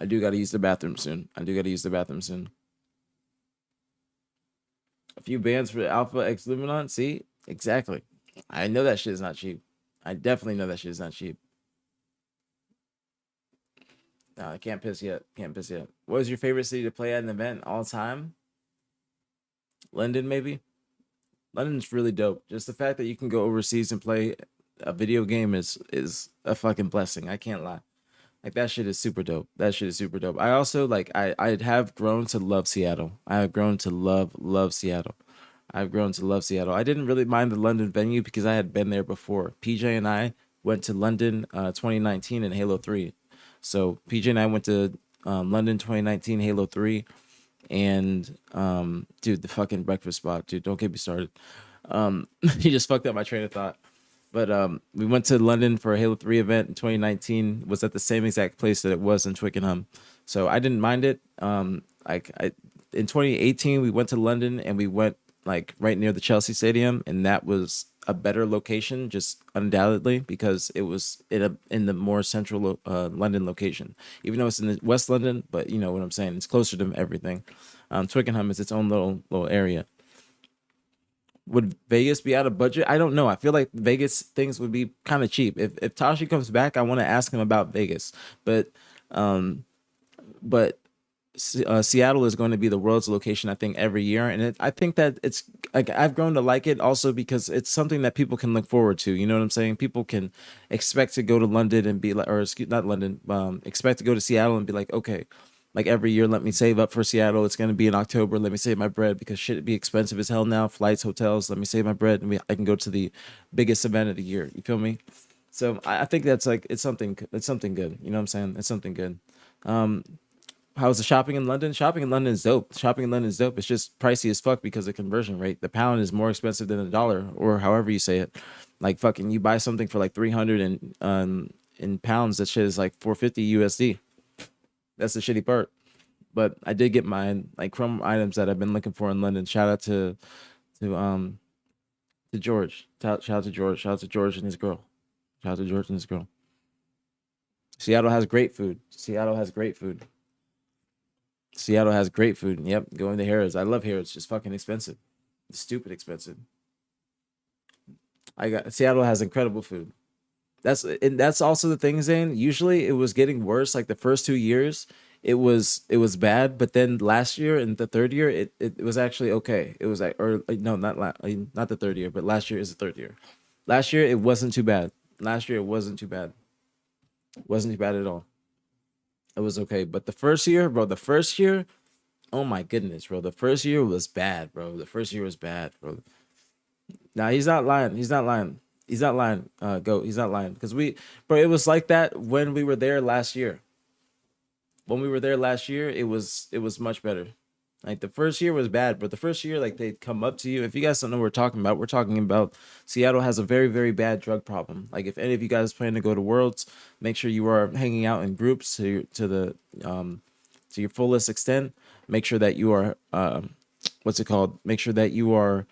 do got to use the bathroom soon. A few bands for Alpha X Luminon. See? Exactly. I know that shit is not cheap. I definitely know that shit is not cheap. No, I can't piss yet. What was your favorite city to play at an event all time? London, maybe? London's really dope. Just the fact that you can go overseas and play a video game is a fucking blessing. I can't lie. Like, that shit is super dope. I also I have grown to love Seattle. I have grown to love Seattle. I didn't really mind the London venue because I had been there before. PJ and I went to London 2019 in Halo 3. So PJ and I went to London 2019 Halo 3, and dude, the fucking breakfast spot, dude, don't get me started. He just fucked up my train of thought. But we went to London for a Halo 3 event in 2019. Was at the same exact place that it was in Twickenham, so I didn't mind it. In 2018 we went to London, and we went right near the Chelsea Stadium, and that was a better location, just undoubtedly, because it was in the more central London location, even though it's in the West London. But you know what I'm saying, it's closer to everything. Twickenham is its own little area. Would Vegas be out of budget? I don't know. I feel like Vegas things would be kind of cheap. If Tashi comes back, I want to ask him about Vegas. But Seattle is going to be the world's location, I think, every year, and I think that it's like I've grown to like it also because it's something that people can look forward to. You know what I'm saying? People can expect to go to London and be like, or excuse, not London, expect to go to Seattle and be like, okay, like every year, let me save up for Seattle. It's going to be in October. Let me save my bread because shit be expensive as hell now. Flights, hotels. Let me save my bread, and I can go to the biggest event of the year. You feel me? So I think that's like it's something good. You know what I'm saying? It's something good. How's the shopping in London? Shopping in London is dope. Shopping in London is dope. It's just pricey as fuck because of conversion rate. The pound is more expensive than a dollar, or however you say it. Like fucking, you buy something for like 300 and in pounds. That shit is like 450 USD. That's the shitty part. But I did get mine, like chrome items that I've been looking for in London. Shout out to George. Shout out to George. Shout out to George and his girl. Shout out to George and his girl. Seattle has great food. Seattle has great food. Seattle has great food. Yep, going to Harrods. I love Harrods. Just fucking expensive. It's stupid expensive. Seattle has incredible food. That's also the thing, Zane. Usually it was getting worse. Like the first 2 years, it was bad. But then last year and the third year, it was actually okay. It was like, or no, not the third year, but last year is the third year. Last year it wasn't too bad. Last year it wasn't too bad. It wasn't too bad at all. It was okay. But the first year, bro, oh my goodness, bro. The first year was bad, bro. The first year was bad, bro. Nah, he's not lying. He's not lying. He's not lying. Goat. He's not lying. Because bro, it was like that when we were there last year. When we were there last year, it was much better. Like the first year was bad, but the first year, like they'd come up to you. If you guys don't know what we're talking about Seattle has a very, very bad drug problem. Like if any of you guys plan to go to Worlds, make sure you are hanging out in groups to your fullest extent. Make sure that you are what's it called? Make sure that you are,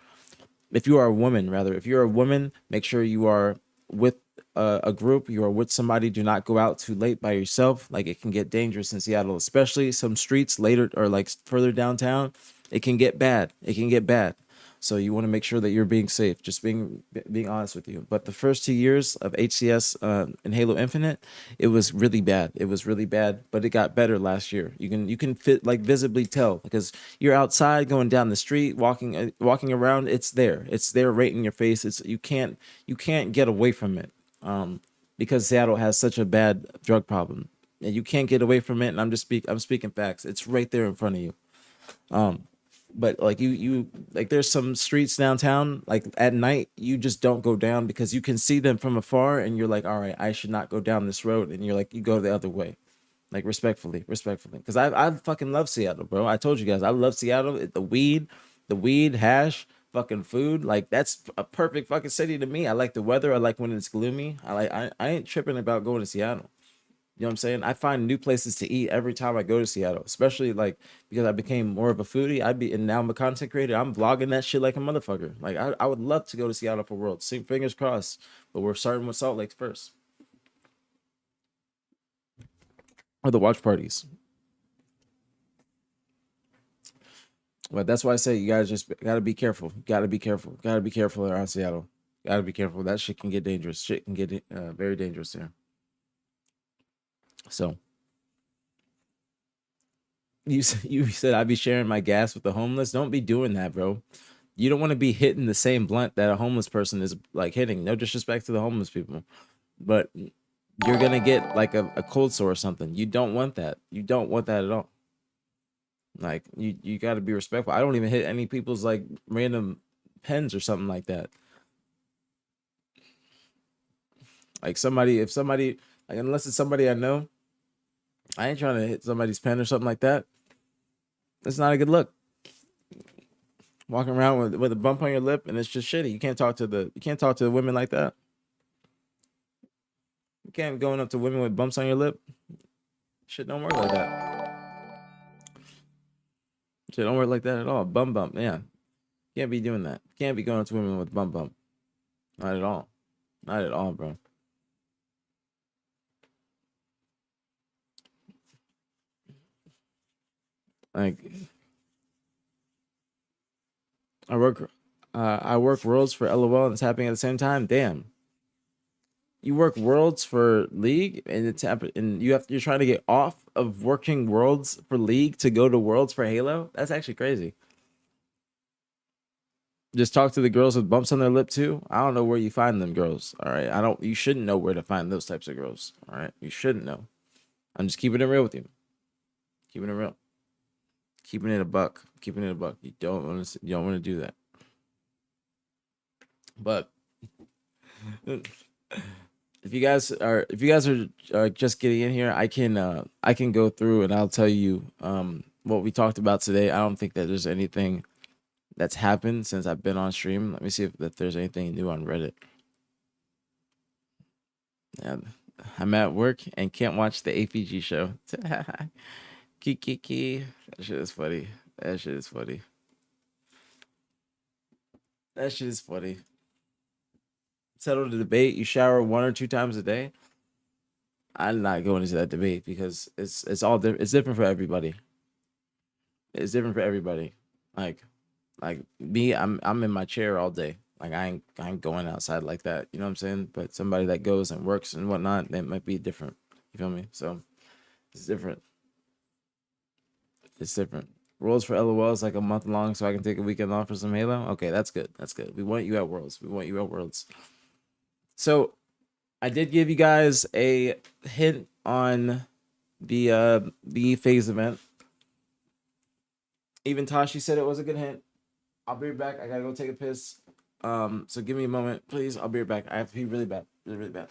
if you are a woman, rather, if you're a woman, make sure you are with a group. You are with somebody. Do not go out too late by yourself. Like it can get dangerous in Seattle, especially some streets later or like further downtown. It can get bad. It can get bad. So you want to make sure that you're being safe. Just being honest with you. But the first 2 years of HCS and Halo Infinite, it was really bad. It was really bad, but it got better last year. You can visibly tell because you're outside going down the street, walking around. It's there. It's there right in your face. You can't get away from it. Because Seattle has such a bad drug problem, and you can't get away from it. And I'm speaking facts. It's right there in front of you. But like you like there's some streets downtown, like at night, you just don't go down because you can see them from afar and you're like, all right, I should not go down this road. And you're like, you go the other way. Like respectfully. Because I fucking love Seattle, bro. I told you guys, I love Seattle. The weed, hash, fucking food. Like that's a perfect fucking city to me. I like the weather. I like when it's gloomy. I ain't tripping about going to Seattle. You know what I'm saying? I find new places to eat every time I go to Seattle, especially like because I became more of a foodie. And now I'm a content creator. I'm vlogging that shit like a motherfucker. Like I would love to go to Seattle for Worlds. Fingers crossed. But we're starting with Salt Lake first. Or the watch parties. But that's why I say you guys just gotta be careful. Gotta be careful around Seattle. Gotta be careful. That shit can get dangerous. Shit can get very dangerous there. So you said I'd be sharing my gas with the homeless. Don't be doing that, bro. You don't want to be hitting the same blunt that a homeless person is like hitting. No disrespect to the homeless people, but you're gonna get like a cold sore or something. You don't want that. You don't want that at all. Like you got to be respectful. I don't even hit any people's like random pens or something like that. Like if somebody like unless it's somebody I know, I ain't trying to hit somebody's pen or something like that. That's not a good look. Walking around with a bump on your lip and it's just shitty. You can't talk to the women like that. You can't be going up to women with bumps on your lip. Shit don't work like that. Shit don't work like that at all. Bump. Yeah. Can't be doing that. Can't be going up to women with bump. Not at all. Not at all, bro. Like I work Worlds for LOL and it's happening at the same time. Damn. you work worlds for league, and you're trying to get off of working worlds for league to go to worlds for Halo. That's actually crazy. Just talk to the girls with bumps on their lip too. I don't know where you find them girls. All right, you shouldn't know where to find those types of girls. All right, you shouldn't know. I'm just keeping it real with you. Keeping it real. Keeping it a buck. Keeping it a buck. You don't want to do that. But if you guys are just getting in here, I can go through and I'll tell you what we talked about today. I don't think that there's anything that's happened since I've been on stream. Let me see if there's anything new on Reddit. Yeah, I'm at work and can't watch the APG show. Kiki. That shit is funny. That shit is funny. That shit is funny. Settle the debate. You shower 1 or 2 times a day. I'm not going into that debate because it's all different. It's different for everybody. It's different for everybody. Like me, I'm in my chair all day. Like I ain't going outside like that. You know what I'm saying? But somebody that goes and works and whatnot, that might be different. You feel me? So it's different. It's different. Worlds for LOL is like a month long, so I can take a weekend off for some Halo. Okay, that's good. That's good. We want you at Worlds. We want you at Worlds. So I did give you guys a hint on the FaZe event. Even Tashi said it was a good hint. I'll be right back. I gotta go take a piss. So give me a moment, please. I'll be right back. I have to pee really bad. Really, really bad.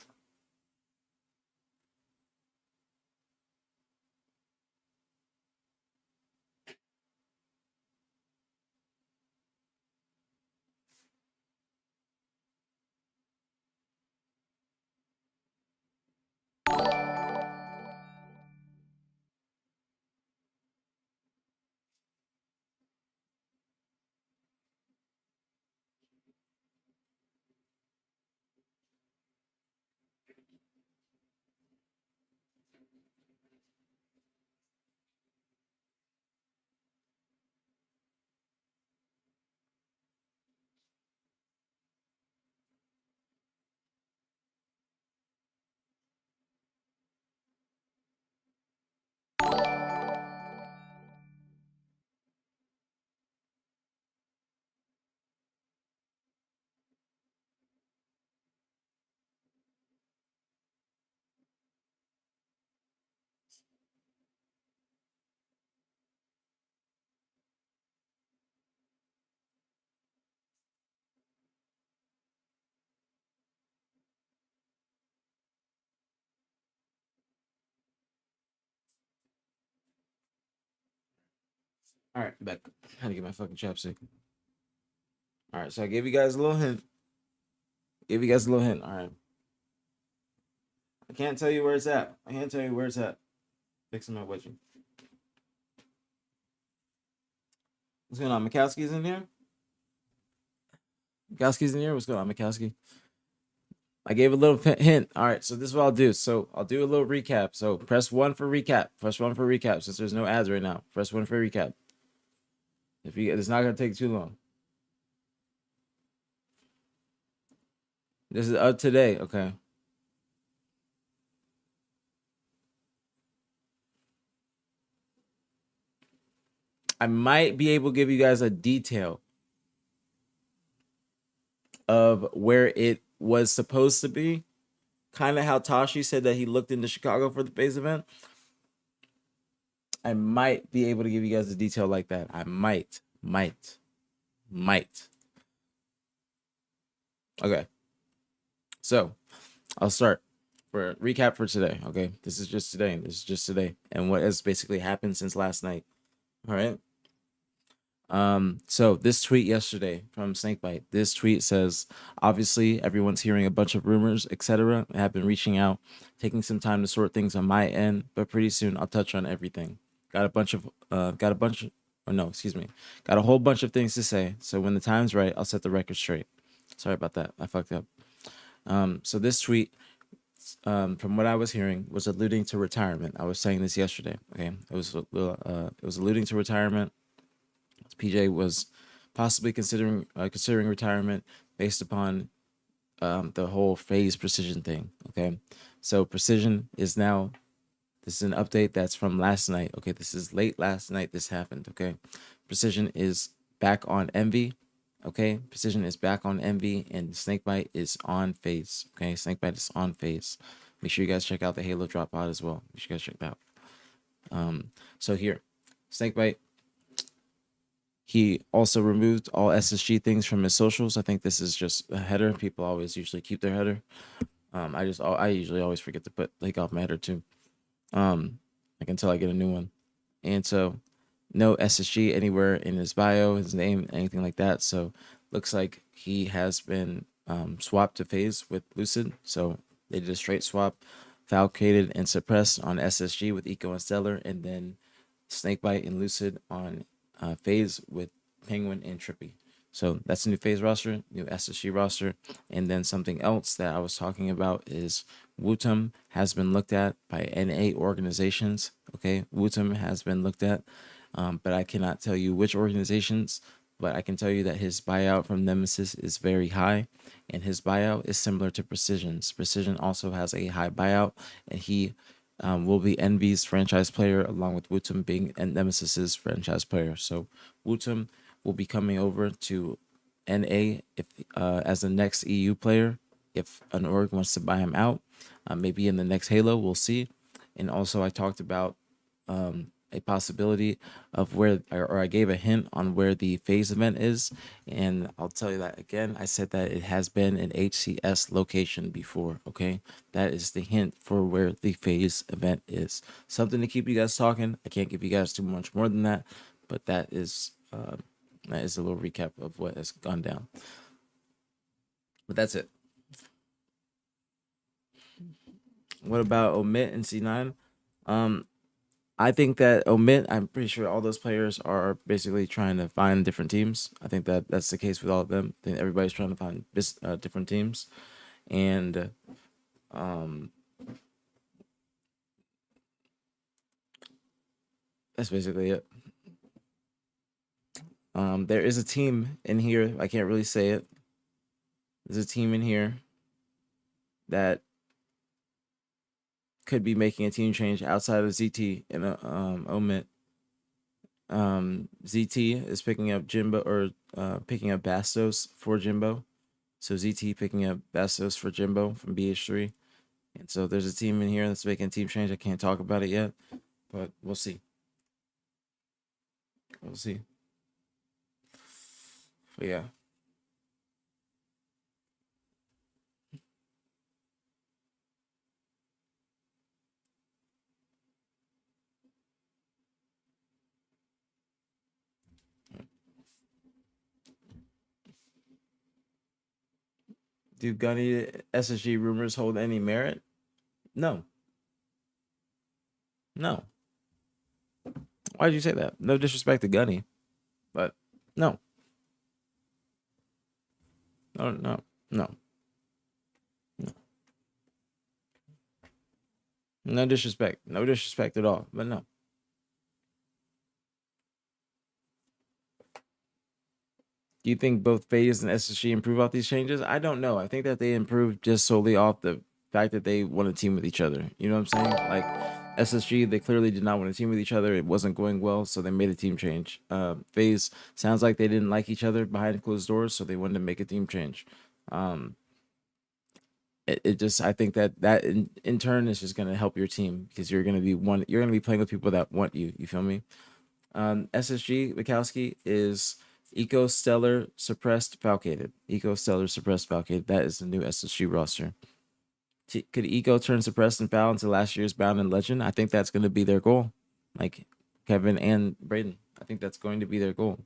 All right, back. How to get my fucking chapstick. All right, so I gave you guys a little hint. All right. I can't tell you where it's at. Fixing my wedgie. What's going on? Mikowski's in here? What's going on, Mikowski? I gave a little hint. All right, so this is what I'll do. So I'll do a little recap. So press 1 for recap. Since there's no ads right now. Press 1 for recap. It's not gonna take too long. This is up today. Okay. I might be able to give you guys a detail of where it was supposed to be. Kind of how Tashi said that he looked into Chicago for the FaZe event. I might be able to give you guys a detail like that. I might. Okay. So I'll start for a recap for today. Okay. This is just today. And what has basically happened since last night. All right. So this tweet yesterday from Snakebite, this tweet says, obviously everyone's hearing a bunch of rumors, etc. I have been reaching out, taking some time to sort things on my end, but pretty soon I'll touch on everything. Got a whole bunch of things to say. So when the time's right, I'll set the record straight. Sorry about that. I fucked up. So this tweet, from what I was hearing, was alluding to retirement. I was saying this yesterday. Okay. It was alluding to retirement. PJ was possibly considering retirement based upon the whole FaZe Precision thing. Okay, so Precision is now. This is an update that's from last night. Okay, this is late last night. This happened. Okay, Precision is back on Envy. Okay, Precision is back on Envy, and Snakebite is on FaZe. Okay, Snakebite is on FaZe. Make sure you guys check out the Halo drop pod as well. Make sure you guys check that out. So here, Snakebite. He also removed all SSG things from his socials. I think this is just a header. People always usually keep their header. I usually always forget to take off my header too. Like until I get a new one. And so no SSG anywhere in his bio, his name, anything like that. So looks like he has been swapped to FaZe with Lucid. So they did a straight swap, falcated and suppressed on SSG with Eco and Stellar, and then Snakebite and Lucid on FaZe with Penguin and Trippy. So that's a new FaZe roster, new SSG roster. And then something else that I was talking about is Wootum has been looked at by NA organizations. Okay, Wootum has been looked at, but I cannot tell you which organizations. But I can tell you that his buyout from Nemesis is very high, and his buyout is similar to Precision's. Precision also has a high buyout, and he will be Envy's franchise player, along with Wootum being Nemesis's franchise player. So Wootum will be coming over to NA if as the next EU player if an org wants to buy him out. Maybe in the next Halo, we'll see. And also, I talked about a possibility of where, or I gave a hint on where the FaZe event is, and I'll tell you that again. I said that it has been an HCS location before. Okay, that is the hint for where the FaZe event is. Something to keep you guys talking. I can't give you guys too much more than that, but that is a little recap of what has gone down. But that's it. What about Omit and C9? I think that Omit, I'm pretty sure all those players are basically trying to find different teams. I think that that's the case with all of them. I think everybody's trying to find different teams. And that's basically it. There is a team in here. I can't really say it. There's a team in here that could be making a team change outside of ZT and Omit. ZT is picking up Jimbo, or picking up Bastos for Jimbo. So ZT picking up Bastos for Jimbo from BH3. And so there's a team in here that's making a team change. I can't talk about it yet, but we'll see. We'll see. But yeah. Do Gunny SSG rumors hold any merit? No. No. Why did you say that? No disrespect to Gunny, but no. No, no, no. No. No disrespect. No disrespect at all, but no. Do you think both FaZe and SSG improve off these changes? I don't know. I think that they improved just solely off the fact that they want to team with each other. You know what I'm saying? Like SSG, they clearly did not want to team with each other. It wasn't going well, so they made a team change. FaZe sounds like they didn't like each other behind closed doors, so they wanted to make a team change. It just, I think that in turn is just going to help your team, because you're going to be playing with people that want you. You feel me? SSG Mikowski is Eco Stellar Suppressed Falcated. Eco Stellar Suppressed Falcated. That is the new SSG roster. Could Eco turn Suppressed and Foul into last year's Bound and Legend? I think that's going to be their goal. Like Kevin and Braden. I think that's going to be their goal.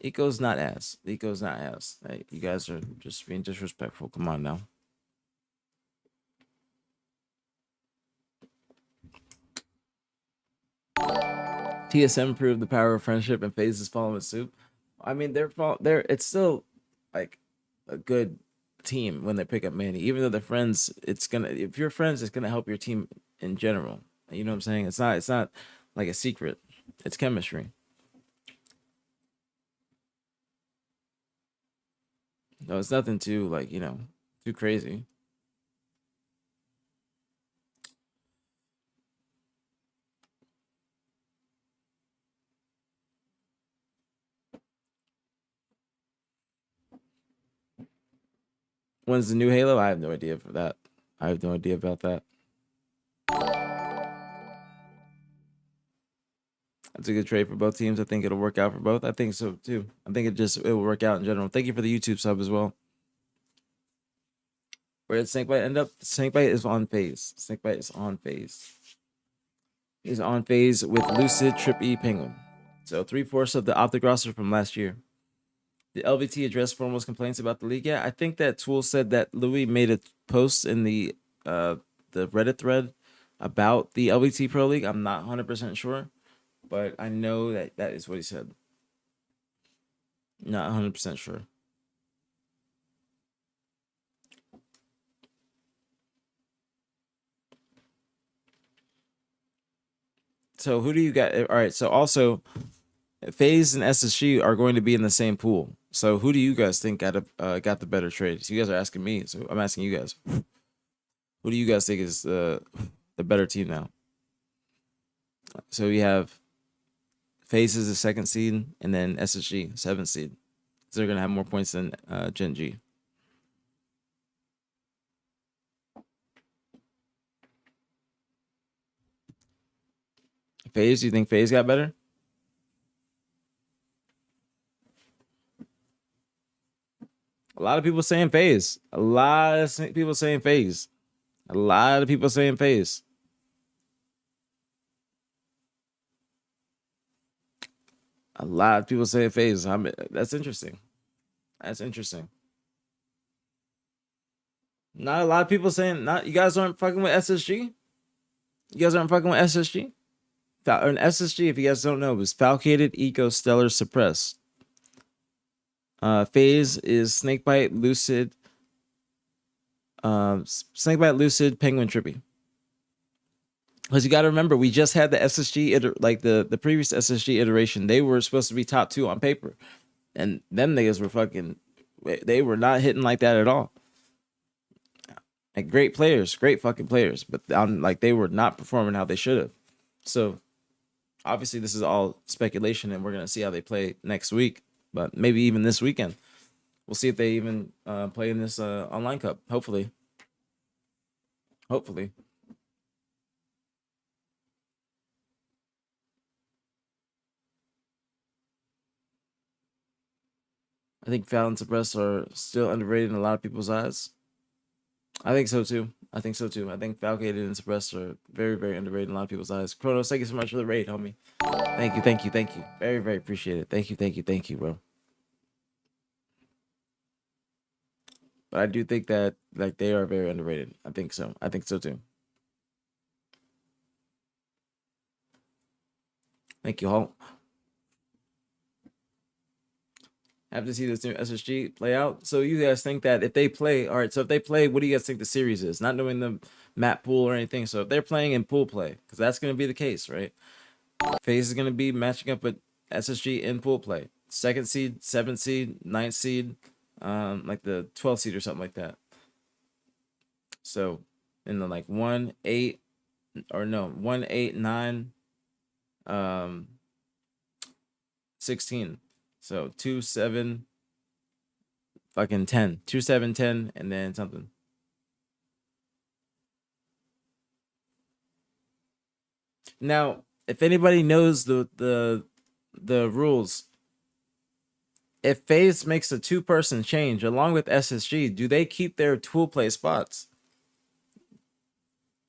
Eco's not ass. Eco's not ass. Hey, you guys are just being disrespectful. Come on now. TSM proved the power of friendship, and FaZe is following suit. I mean, it's still like a good team when they pick up Manny. Even though they're friends, if you're friends, it's gonna help your team in general. You know what I'm saying? It's not like a secret. It's chemistry. No, it's nothing too, like, you know, Too crazy. When's the new Halo? I have no idea for that. I have no idea about that. That's a good trade for both teams. I think it'll work out for both. I think so too. I think it will work out in general. Thank you for the YouTube sub as well. Where did Snakebite end up? Snakebite is on FaZe. Snakebite is on FaZe. He's on FaZe with Lucid, Trippy, Penguin. So 3/4 of the OpTic roster from last year. The LVT addressed foremost complaints about the league. Yeah, I think that Tool said that Louis made a post in the Reddit thread about the LVT Pro League. I'm not 100% sure, but I know that that is what he said. Not 100% sure. So who do you got? All right. So also, FaZe and SSG are going to be in the same pool. So who do you guys think got the better trade? So you guys are asking me. So I'm asking you guys. Who do you guys think is the better team now? So we have FaZe is the 2nd seed, and then SSG 7th seed. So they're gonna have more points than Gen G. FaZe, do you think FaZe got better? A lot of people saying FaZe. A lot of people saying FaZe. A lot of people saying FaZe. A lot of people saying FaZe. That's interesting. That's interesting. Not a lot of people saying not. You guys aren't fucking with SSG. You guys aren't fucking with SSG. An SSG, if you guys don't know, is Falcated, Eco, Stellar, Suppress. FaZe is Snakebite, Lucid, Snakebite, Lucid, Penguin, Trippy. Because you got to remember, we just had the SSG, like the previous SSG iteration. They were supposed to be top 2 on paper, and them niggas were fucking. They were not hitting like that at all. Like great players, great fucking players, but like they were not performing how they should have. So obviously, this is all speculation, and we're gonna see how they play next week. But maybe even this weekend, we'll see if they even play in this online cup. Hopefully. Hopefully. I think Foul and Suppress are still underrated in a lot of people's eyes. I think so too. I think Falcated and Suppress are very, very underrated in a lot of people's eyes. Kronos, thank you so much for the raid, homie. Thank you. Very, very appreciate it. Thank you, bro. But I do think that like they are very underrated. I think so too. Thank you, Hulk. Have to see this new SSG play out. So you guys think that if they play, all right, so if they play, what do you guys think the series is? Not knowing the map pool or anything. So if they're playing in pool play, because that's going to be the case, right? FaZe is going to be matching up with SSG in pool play. 2nd seed, 7th seed, 9th seed, like the 12th seed or something like that. So in the like 1, 8, or no, 1, 8, 9, 16. So 2, 7, fucking 10. 2, 7, 10, and then something. Now, if anybody knows the rules, if FaZe makes a 2-person change along with SSG, do they keep their pool play spots?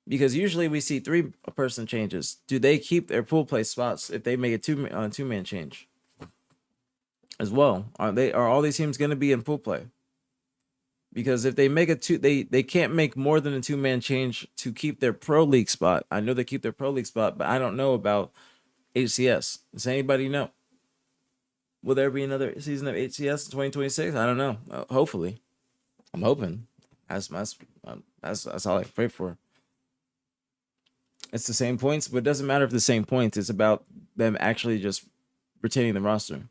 Because usually we see 3-person changes. Do they keep their pool play spots if they make a two-man change as well? Are all these teams going to be in pool play? Because if they make they can't make more than a 2-man change to keep their pro league spot. I know they keep their pro league spot, but I don't know about HCS. Does anybody know? Will there be another season of HCS in 2026? I don't know. Hopefully, I'm hoping. That's all I pray for. It's the same points, but it doesn't matter if the same points. It's about them actually just retaining the roster.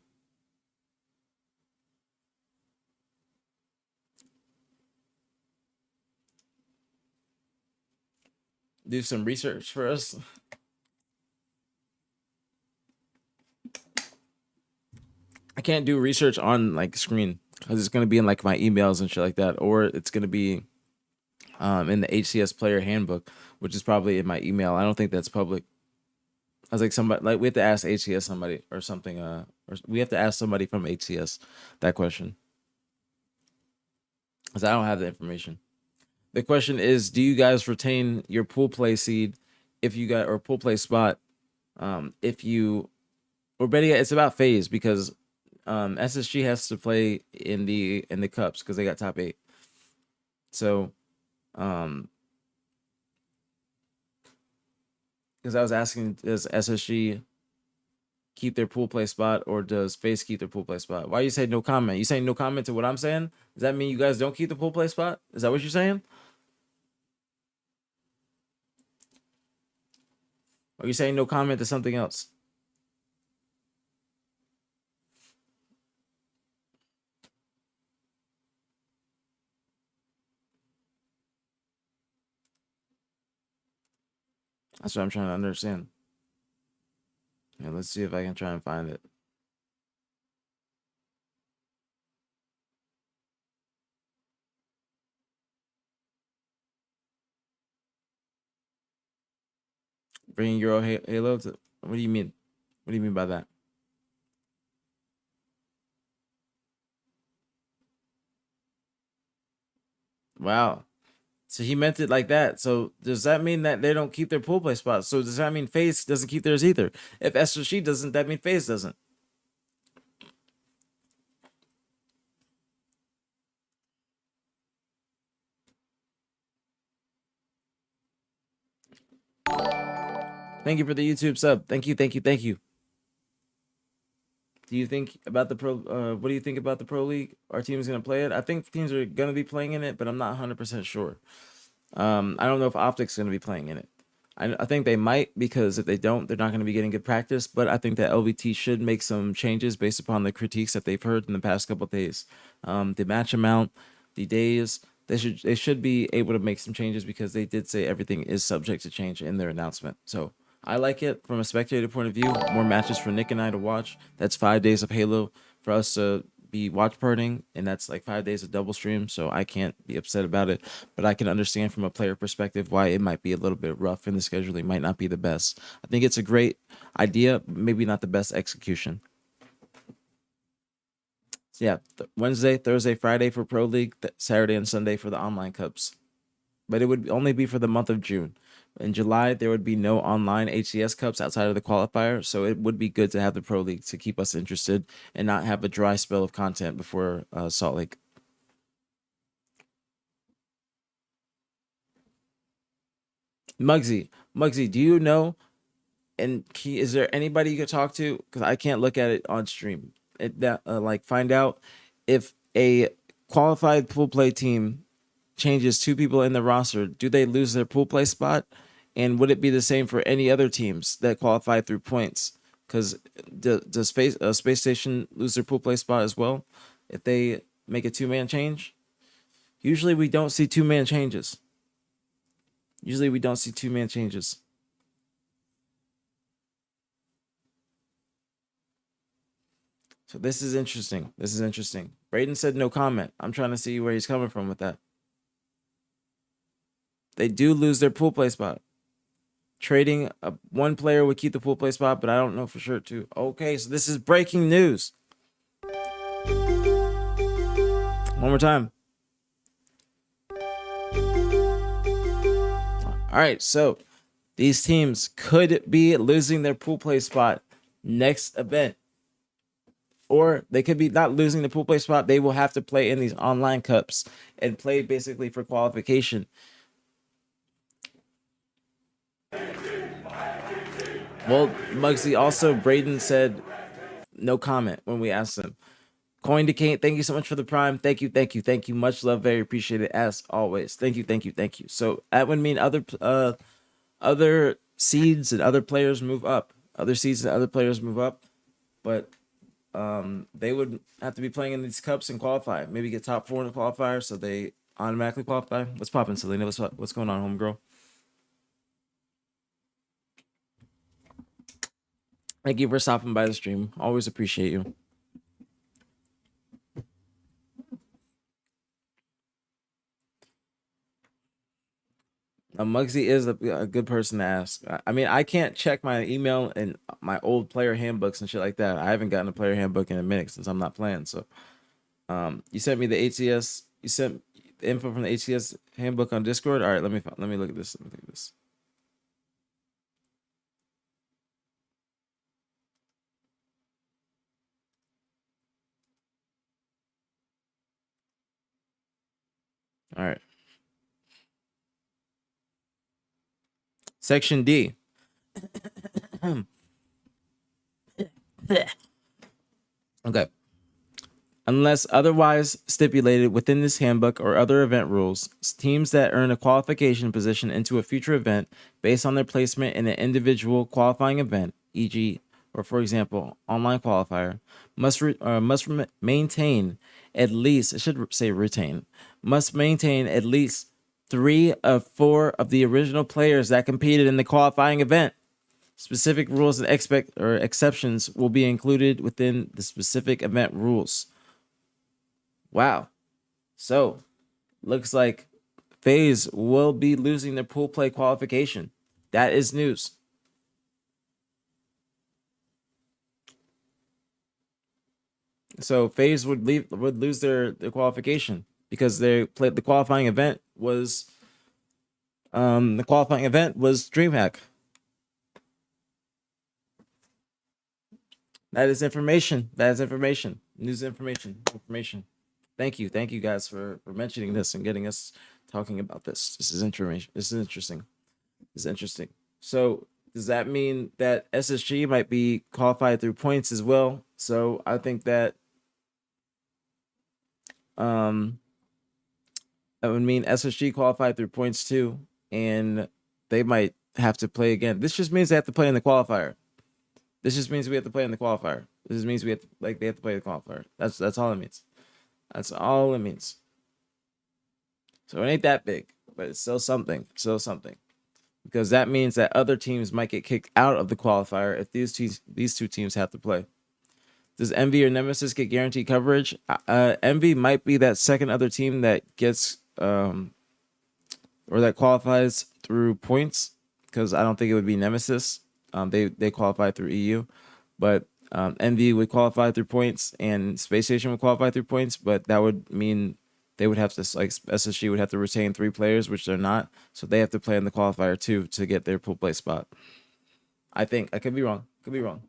do some research for us? I can't do research on like screen because it's gonna be in like my emails and shit like that, or it's gonna be in the HCS player handbook, which is probably in my email. I don't think that's public. I was like, somebody, like, we have to ask HCS somebody or something, or we have to ask somebody from HCS that question, because I don't have the information. The question is, do you guys retain your pool play seed if you got, or pool play spot, if you, or better yet, it's about FaZe, because SSG has to play in the cups because they got top 8. So because I was asking, does SSG keep their pool play spot, or does FaZe keep their pool play spot? Why you say no comment? You saying no comment to what I'm saying? Does that mean you guys don't keep the pool play spot? Is that what you're saying? Or are you saying no comment to something else? That's what I'm trying to understand. Yeah, let's see if I can try and find it. Bringing Euro Halo to, what do you mean? What do you mean by that? Wow. So he meant it like that. So does that mean that they don't keep their pool play spots? So does that mean FaZe doesn't keep theirs either? If SSG doesn't, that means FaZe doesn't. Thank you for the YouTube sub. Thank you, thank you, thank you. Do you think about the pro? What do you think about the pro league? Our team is gonna play it. I think teams are gonna be playing in it, but I'm not 100% sure. I don't know if OpTic's gonna be playing in it. I think they might, because if they don't, they're not going to be getting good practice. But I think that LVT should make some changes based upon the critiques that they've heard in the past couple of days. The match amount, the days, they should be able to make some changes, because they did say everything is subject to change in their announcement. So I like it from a spectator point of view. More matches for Nick and I to watch. That's 5 days of Halo for us to be watch partying, and that's like 5 days of double stream, so I can't be upset about it. But I can understand from a player perspective why it might be a little bit rough, and the scheduling might not be the best. I think it's a great idea, maybe not the best execution. So yeah, Wednesday, Thursday, Friday for Pro League, Saturday and Sunday for the online cups. But it would only be for the month of June. In July, there would be no online HCS Cups outside of the qualifier, so it would be good to have the Pro League to keep us interested and not have a dry spell of content before Salt Lake. Muggsy, do you know, and is there anybody you could talk to? Because I can't look at it on stream. Like, find out if a qualified pool play team changes 2 people in the roster, do they lose their pool play spot? And would it be the same for any other teams that qualify through points? Because does Space Station lose their pool play spot as well if they make a 2-man change? Usually we don't see 2-man changes. So this is interesting. Braden said no comment. I'm trying to see where he's coming from with that. They do lose their pool play spot. Trading one player would keep the pool play spot, but I don't know for sure too. Okay, so this is breaking news. One more time. All right, so these teams could be losing their pool play spot next event. Or they could be not losing the pool play spot. They will have to play in these online cups and play basically for qualification. Well, Muggsy, also Braden said no comment when we asked him. Coin to Kane, thank you so much for the prime. Thank you. Much love, very appreciated as always. Thank you. So that would mean other seeds and other players move up. But they would have to be playing in these cups and qualify. Maybe get top 4 in the qualifier, so they automatically qualify. What's popping, Selena? What's going on, homegirl? Thank you for stopping by the stream. Always appreciate you. Muggsy is a good person to ask. I mean, I can't check my email and my old player handbooks and shit like that. I haven't gotten a player handbook in a minute since I'm not playing. So, you sent me the HCS. You sent the info from the HCS handbook on Discord. All right, let me look at this. Let me look at this. All right. Section D. Okay. Unless otherwise stipulated within this handbook or other event rules, teams that earn a qualification position into a future event based on their placement in an individual qualifying event, e.g., or for example, online qualifier, must maintain at least, I should say retain, must maintain at least 3 of 4 of the original players that competed in the qualifying event. Specific rules and exceptions will be included within the specific event rules. Wow. So, looks like FaZe will be losing their pool play qualification. That is news. So FaZe would lose their qualification because they played the qualifying event was DreamHack. That is information. That is information. News information. Thank you guys for mentioning this and getting us talking about this. This is information. This is interesting. So does that mean that SSG might be qualified through points as well? So I think that that would mean SSG qualified through points too, and they might have to play again. This just means they have to play in the qualifier. This just means we have to play in the qualifier. This just means we have to, they have to play the qualifier. That's all it means. That's all it means. So it ain't that big, but it's still something. Because that means that other teams might get kicked out of the qualifier if these two teams have to play. Does Envy or Nemesis get guaranteed coverage? Envy might be that second other team that gets or that qualifies through points, because I don't think it would be Nemesis. They qualify through EU, but Envy would qualify through points and Space Station would qualify through points, but that would mean they would have to, like, SSG would have to retain 3 players, which they're not, so they have to play in the qualifier too to get their pool play spot. I think I could be wrong. Could be wrong.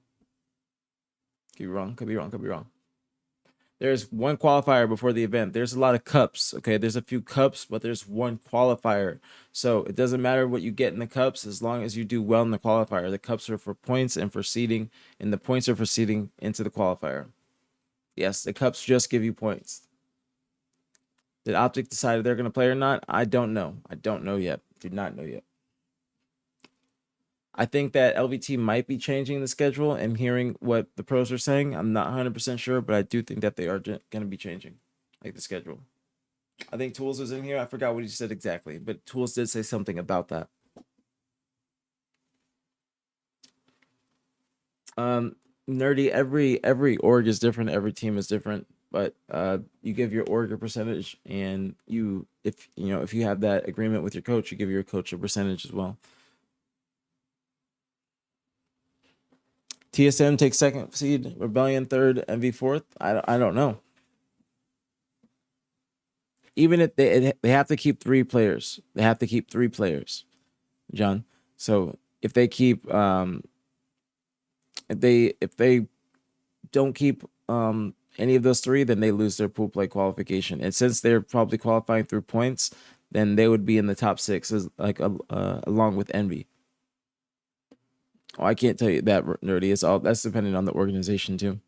There's one qualifier before the event. There's a lot of cups. Okay, there's a few cups, but there's one qualifier. So it doesn't matter what you get in the cups as long as you do well in the qualifier. The cups are for points and for seeding, and the points are for seeding into the qualifier. Yes, the cups just give you points. Did OpTic decide if they're going to play or not? I don't know. I don't know yet. Do not know yet. I think that LVT might be changing the schedule and hearing what the pros are saying. I'm not 100% sure, but I do think that they are going to be changing, like, the schedule. I think Tools was in here. I forgot what he said exactly, but Tools did say something about that. Nerdy, every org is different. Every team is different, but you give your org a percentage, and if you have that agreement with your coach, you give your coach a percentage as well. TSM takes second seed, Rebellion third, MV fourth. I don't know. Even if they have to keep 3 players, John. So if they keep if they don't keep any of those 3, then they lose their pool play qualification. And since they're probably qualifying through points, then they would be in the top 6, like along with Envy. Oh, I can't tell you that, Nerdy. That's dependent on the organization too.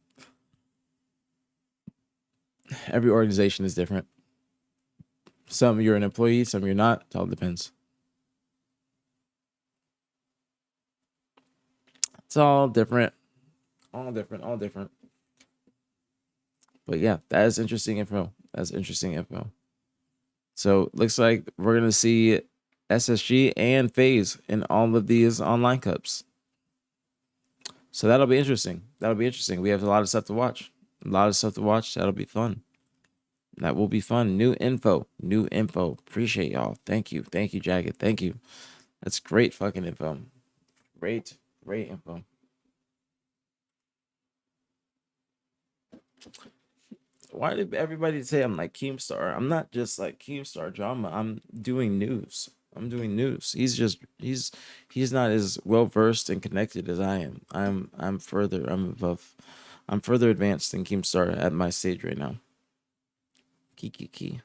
Every organization is different. Some you're an employee, some you're not. It all depends. It's all different. All different. But yeah, that is interesting info. So looks like we're gonna see SSG and FaZe in all of these online cups. So that'll be interesting. We have a lot of stuff to watch. That'll be fun. That will be fun. New info. Appreciate y'all. Thank you, Jagged. Thank you. That's great fucking info. Great info. Why did everybody say I'm like Keemstar? I'm not just like Keemstar drama. I'm doing news. He's not as well versed and connected as I am. I'm further. I'm further advanced than Keemstar at my stage right now. Key.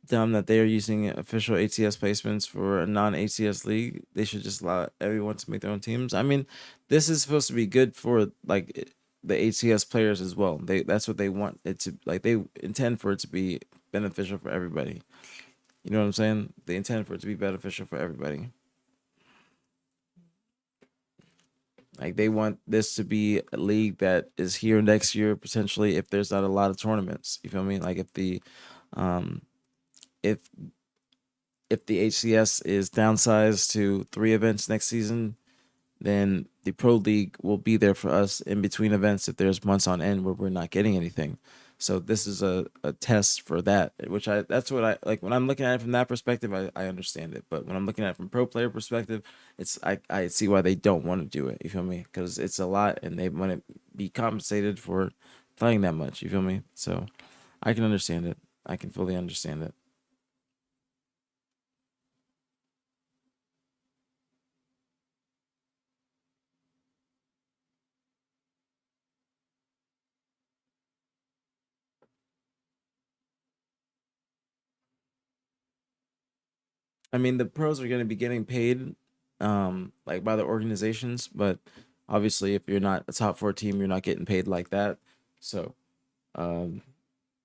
Dumb that they are using official ATS placements for a non-ATS league. They should just allow everyone to make their own teams. I mean, this is supposed to be good for like the ATS players as well. That's what they want it to, like, they intend for it to be beneficial for everybody. You know what I'm saying? They intend for it to be beneficial for everybody. Like, they want this to be a league that is here next year potentially if there's not a lot of tournaments. You feel me? Like if the HCS is downsized to 3 events next season, then the Pro League will be there for us in between events if there's months on end where we're not getting anything. So this is a test for that, which that's what I like. When I'm looking at it from that perspective, I understand it. But when I'm looking at it from pro player perspective, I see why they don't want to do it. You feel me? Because it's a lot and they want to be compensated for playing that much. You feel me? So I can understand it. I can fully understand it. I mean, the pros are going to be getting paid, like by the organizations, but obviously, if you're not a top 4 team, you're not getting paid like that. So, um,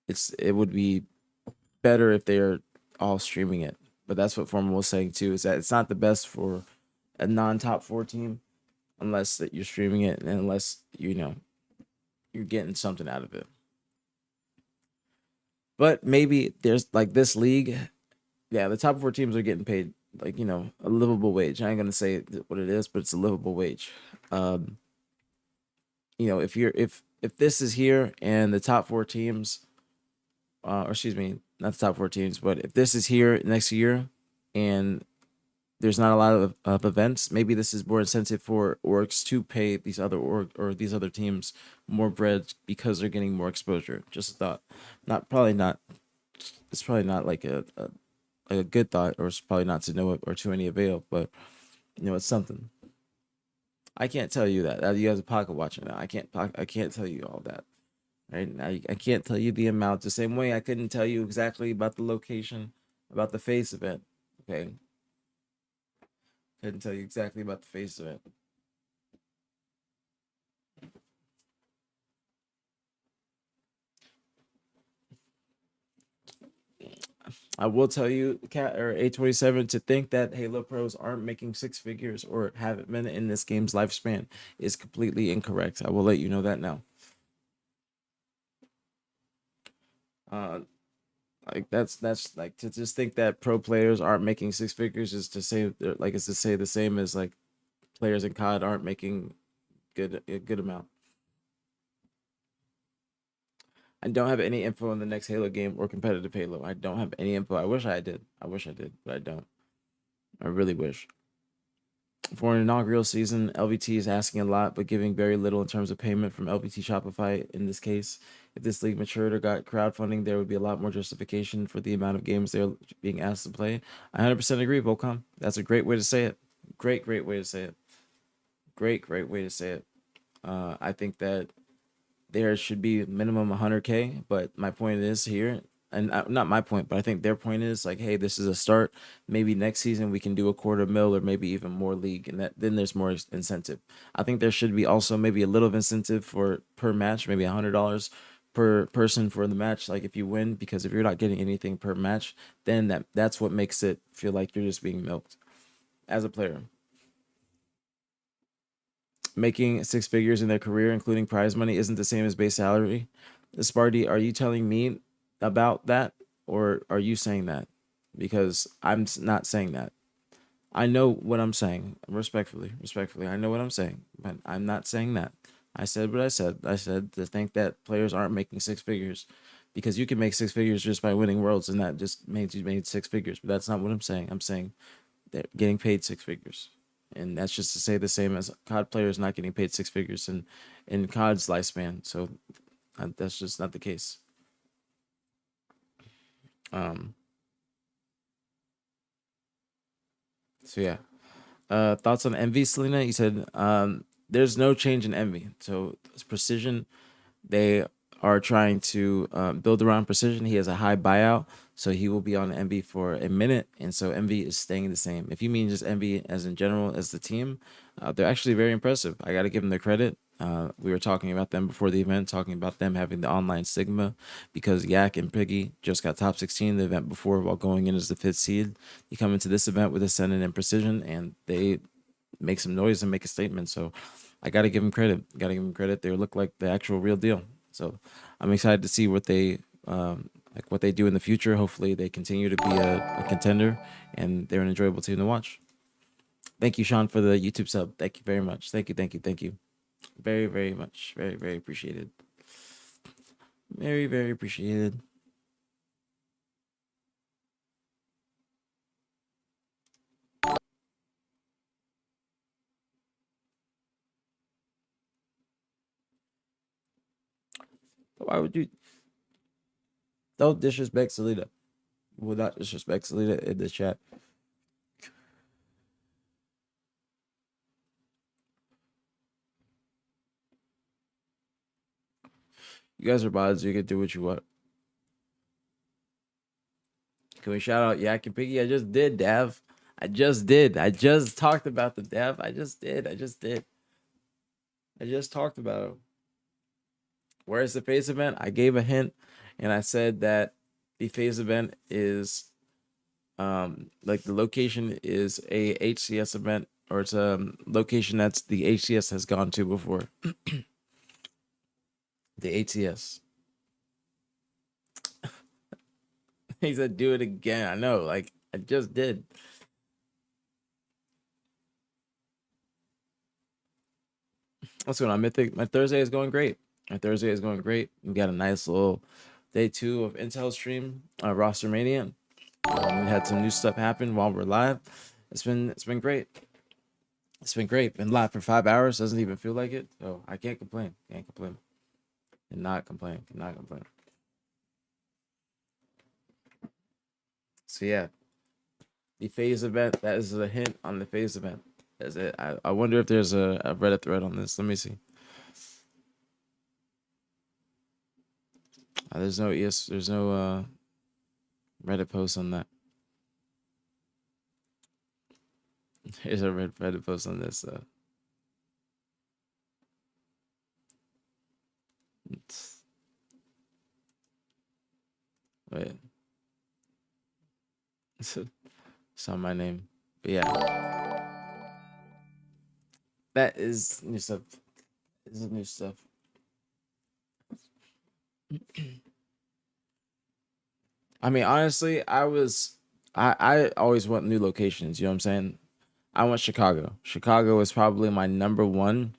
it would be better if they're all streaming it. But that's what Formal was saying too, is that it's not the best for a non-top 4 team unless that you're streaming it and unless you're getting something out of it. But maybe there's like this league. Yeah, the top 4 teams are getting paid like, a livable wage. I ain't gonna say what it is, but it's a livable wage. If this is here and the top 4 teams, or excuse me, not the top 4 teams, but if this is here next year and there's not a lot of events, maybe this is more incentive for orgs to pay these other teams more bread because they're getting more exposure. Just a thought. It's probably not like a good thought, or it's probably not to no or to any avail, but it's something. I can't tell you that. You guys are pocket watching now. I can't tell you all that. Right now, I can't tell you the amount the same way I couldn't tell you exactly about the location, about the FaZe event. Okay, couldn't tell you exactly about the FaZe event. I will tell you, Cat or A27, to think that Halo pros aren't making 6 figures or haven't been in this game's lifespan is completely incorrect. I will let you know that now. Like that's like, to just think that pro players aren't making 6 figures is to say it's to say the same as like players in COD aren't making a good amount. I don't have any info on the next Halo game or competitive Halo. I don't have any info. I wish I did, but I don't. I really wish. For an inaugural season, LVT is asking a lot, but giving very little in terms of payment from LVT Shopify in this case. If this league matured or got crowdfunding, there would be a lot more justification for the amount of games they're being asked to play. I 100% agree, Volcom. That's a great way to say it. Great way to say it. Great way to say it. I think that there should be minimum 100K, but my point is here, and not my point, but I think their point is like, hey, this is a start. Maybe next season we can do a 250,000 or maybe even more league, and then there's more incentive. I think there should be also maybe a little of incentive for per match, maybe $100 per person for the match. Like if you win, because if you're not getting anything per match, then that's what makes it feel like you're just being milked as a player. Making 6 figures in their career, including prize money, isn't the same as base salary. Sparty, are you telling me about that, or are you saying that? Because I'm not saying that. I know what I'm saying. Respectfully, I know what I'm saying, but I'm not saying that. I said what I said. I said to think that players aren't making six figures because you can make six figures just by winning worlds, and that just made you made six figures. But that's not what I'm saying. I'm saying they're getting paid six figures, and that's just to say the same as COD players not getting paid six figures in COD's lifespan. So that's just not the case. So yeah. Thoughts on Envy, Selena? You said there's no change in Envy. So it's Precision, they are trying to build around Precision. He has a high buyout, so he will be on Envy for a minute, and so Envy is staying the same. If you mean just Envy as in general as the team, they're actually very impressive. I got to give them their credit. We were talking about them before the event, talking about them having the online stigma because Yak and Piggy just got top 16 the event before while going in as the fifth seed. You come into this event with Ascendant and Precision, and they make some noise and make a statement. So I got to give them credit. Got to give them credit. They look like the actual real deal. So I'm excited to see what they like what they do in the future. Hopefully they continue to be a contender, and they're an enjoyable team to watch. Thank you, Sean, for the YouTube sub. Thank you very much. Thank you. Very, very much. Very, very appreciated. Very, very appreciated. Why would you? Don't disrespect Salida. Will not disrespect Salida in the chat. You guys are bots. You can do what you want. Can we shout out Yak and Piggy? I just did, Dav. I just did. I just talked about the Dav. I just did. I just talked about him. Where's the FaZe event? I gave a hint, and I said that the FaZe event is like the location is a HCS event, or it's a location that's the HCS has gone to before. The ATS. He said, "Do it again." I know, like I just did. What's going on, Mythic? My Thursday is going great. We got a nice little day 2 of Intel stream, Roster Mania. We had some new stuff happen while we're live. It's been great. Been live for 5 hours. Doesn't even feel like it. So I can't complain. Cannot complain. So yeah, the FaZe event. That is a hint on the FaZe event. That's it. I wonder if there's a Reddit thread on this. Let me see. There's no Reddit post on that. Here's a Reddit post on this. Wait. It's not my name. But yeah. That is new stuff. This is new stuff. I mean, honestly, I always want new locations, you know what I'm saying? I want Chicago. Chicago is probably my number one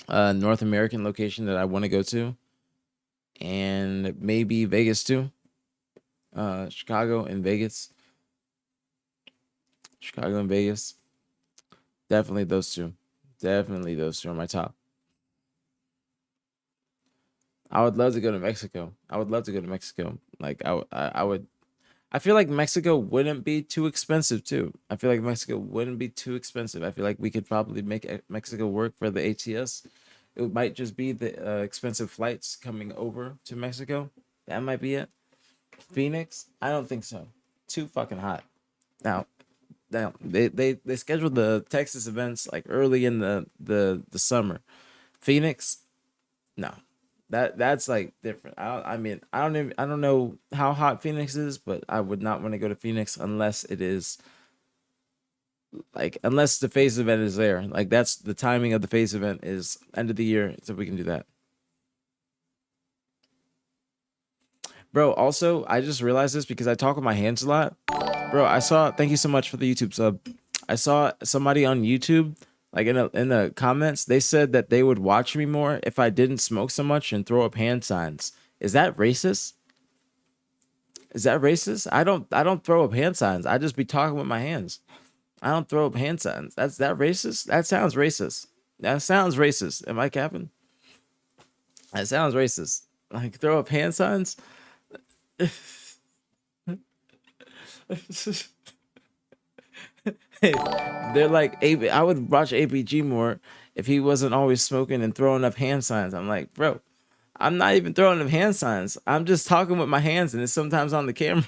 North American location that I want to go to. And maybe Vegas too. Chicago and Vegas. Definitely those two. Are my top. I would love to go to Mexico. Like I would. I feel like Mexico wouldn't be too expensive too. I feel like we could probably make Mexico work for the ATS. It might just be the expensive flights coming over to Mexico. That might be it. Phoenix? I don't think so. Too fucking hot. Now they scheduled the Texas events like early in the summer. Phoenix? No. That's like different. I don't know how hot Phoenix is, but I would not want to go to Phoenix unless it is like unless the FaZe event is there. Like that's the timing of the FaZe event is end of the year, so we can do that. Bro, also I just realized this because I talk with my hands a lot. Bro, thank you so much for the YouTube sub. I saw somebody on YouTube, like in the comments, they said that they would watch me more if I didn't smoke so much and throw up hand signs. Is that racist? Is that racist? I don't throw up hand signs. I just be talking with my hands. I don't throw up hand signs. That's that racist? That sounds racist. That sounds racist. Am I capping? That sounds racist. Like throw up hand signs? Hey, they're like, I would watch APG more if he wasn't always smoking and throwing up hand signs. I'm like, bro, I'm not even throwing up hand signs. I'm just talking with my hands, and it's sometimes on the camera.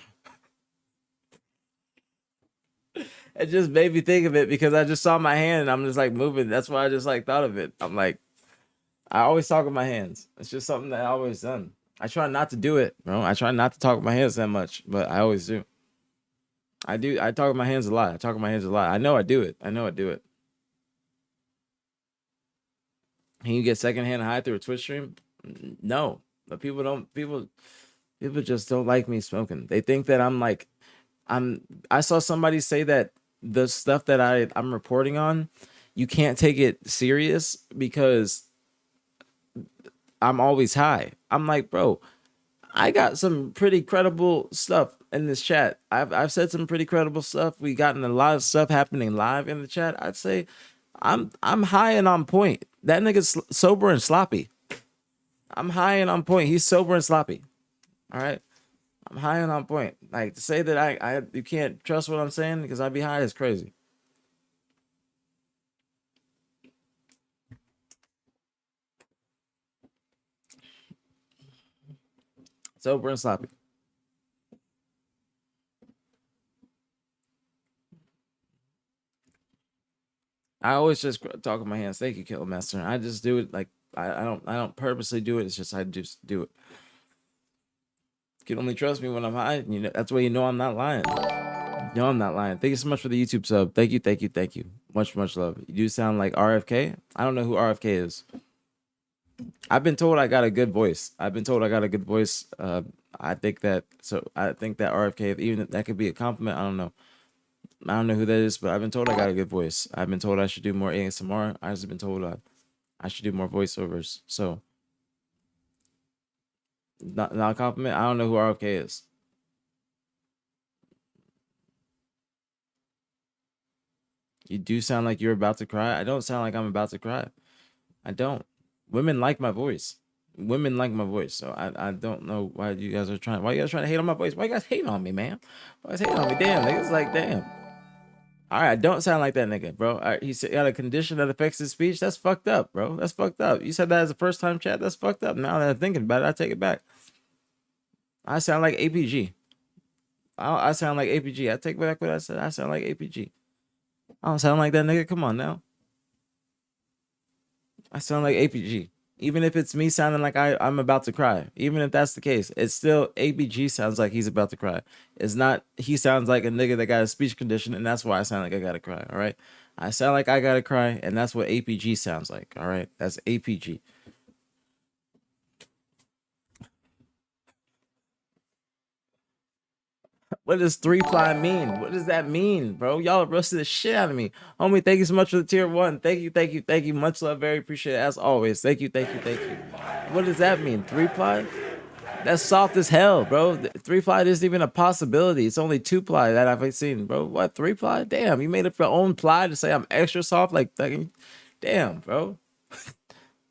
It just made me think of it because I just saw my hand and I'm just like moving. That's why I just like thought of it. I'm like, I always talk with my hands. It's just something that I always done. I try not to do it, bro. I try not to talk with my hands that much, but I always do. I do. I talk with my hands a lot. I talk with my hands a lot. I know I do it. I know I do it. Can you get secondhand high through a Twitch stream? No, but people don't. People just don't like me smoking. They think that I'm like, I saw somebody say that the stuff that I'm reporting on, you can't take it serious because I'm always high. I'm like, bro, I got some pretty credible stuff in this chat. I've said some pretty credible stuff. We gotten a lot of stuff happening live in the chat. I'd say I'm high and on point. That nigga's sober and sloppy. I'm high and on point. He's sober and sloppy. All right. I'm high and on point. Like to say that you can't trust what I'm saying because I be high is crazy. Sober and sloppy. I always just talk with my hands. Thank you, Killer Master. I just do it like I don't purposely do it. It's just I just do it. You can only trust me when I'm high. You know that's why you know I'm not lying. No, I'm not lying. Thank you so much for the YouTube sub. Thank you, thank you, thank you. Much, much love. You do sound like RFK. I don't know who RFK is. I've been told I got a good voice. I think that RFK, even if that could be a compliment. I don't know. I don't know who that is, but I've been told I got a good voice. I've been told I should do more ASMR. I've just been told I should do more voiceovers. So, not a compliment. I don't know who RFK is. You do sound like you're about to cry. I don't sound like I'm about to cry. I don't. Women like my voice. Women like my voice. So I don't know why you guys are trying. Why you guys trying to hate on my voice? Why you guys hating on me, man? Why you guys hating on me? Damn, niggas like damn. All right, I don't sound like that nigga, bro. All right, he said got a condition that affects his speech. That's fucked up, bro. That's fucked up. You said that as a first time chat. That's fucked up. Now that I'm thinking about it, I take it back. I sound like APG. I sound like APG. I take back what I said. I sound like APG. I don't sound like that nigga. Come on now. I sound like APG. Even if it's me sounding like I'm about to cry. Even if that's the case, it's still APG sounds like he's about to cry. It's not he sounds like a nigga that got a speech condition and that's why I sound like I gotta cry. All right. I sound like I gotta cry, and that's what APG sounds like. All right. That's APG. What does 3-ply mean? What does that mean, bro? Y'all roasted the shit out of me. Homie, thank you so much for the tier 1. Thank you, thank you, thank you. Much love, very appreciate it as always. Thank you, thank you, thank you. What does that mean? 3-ply? That's soft as hell, bro. 3-ply isn't even a possibility. It's only 2-ply that I've seen, bro. What, 3-ply? Damn, you made up your own ply to say I'm extra soft? Like, damn, bro.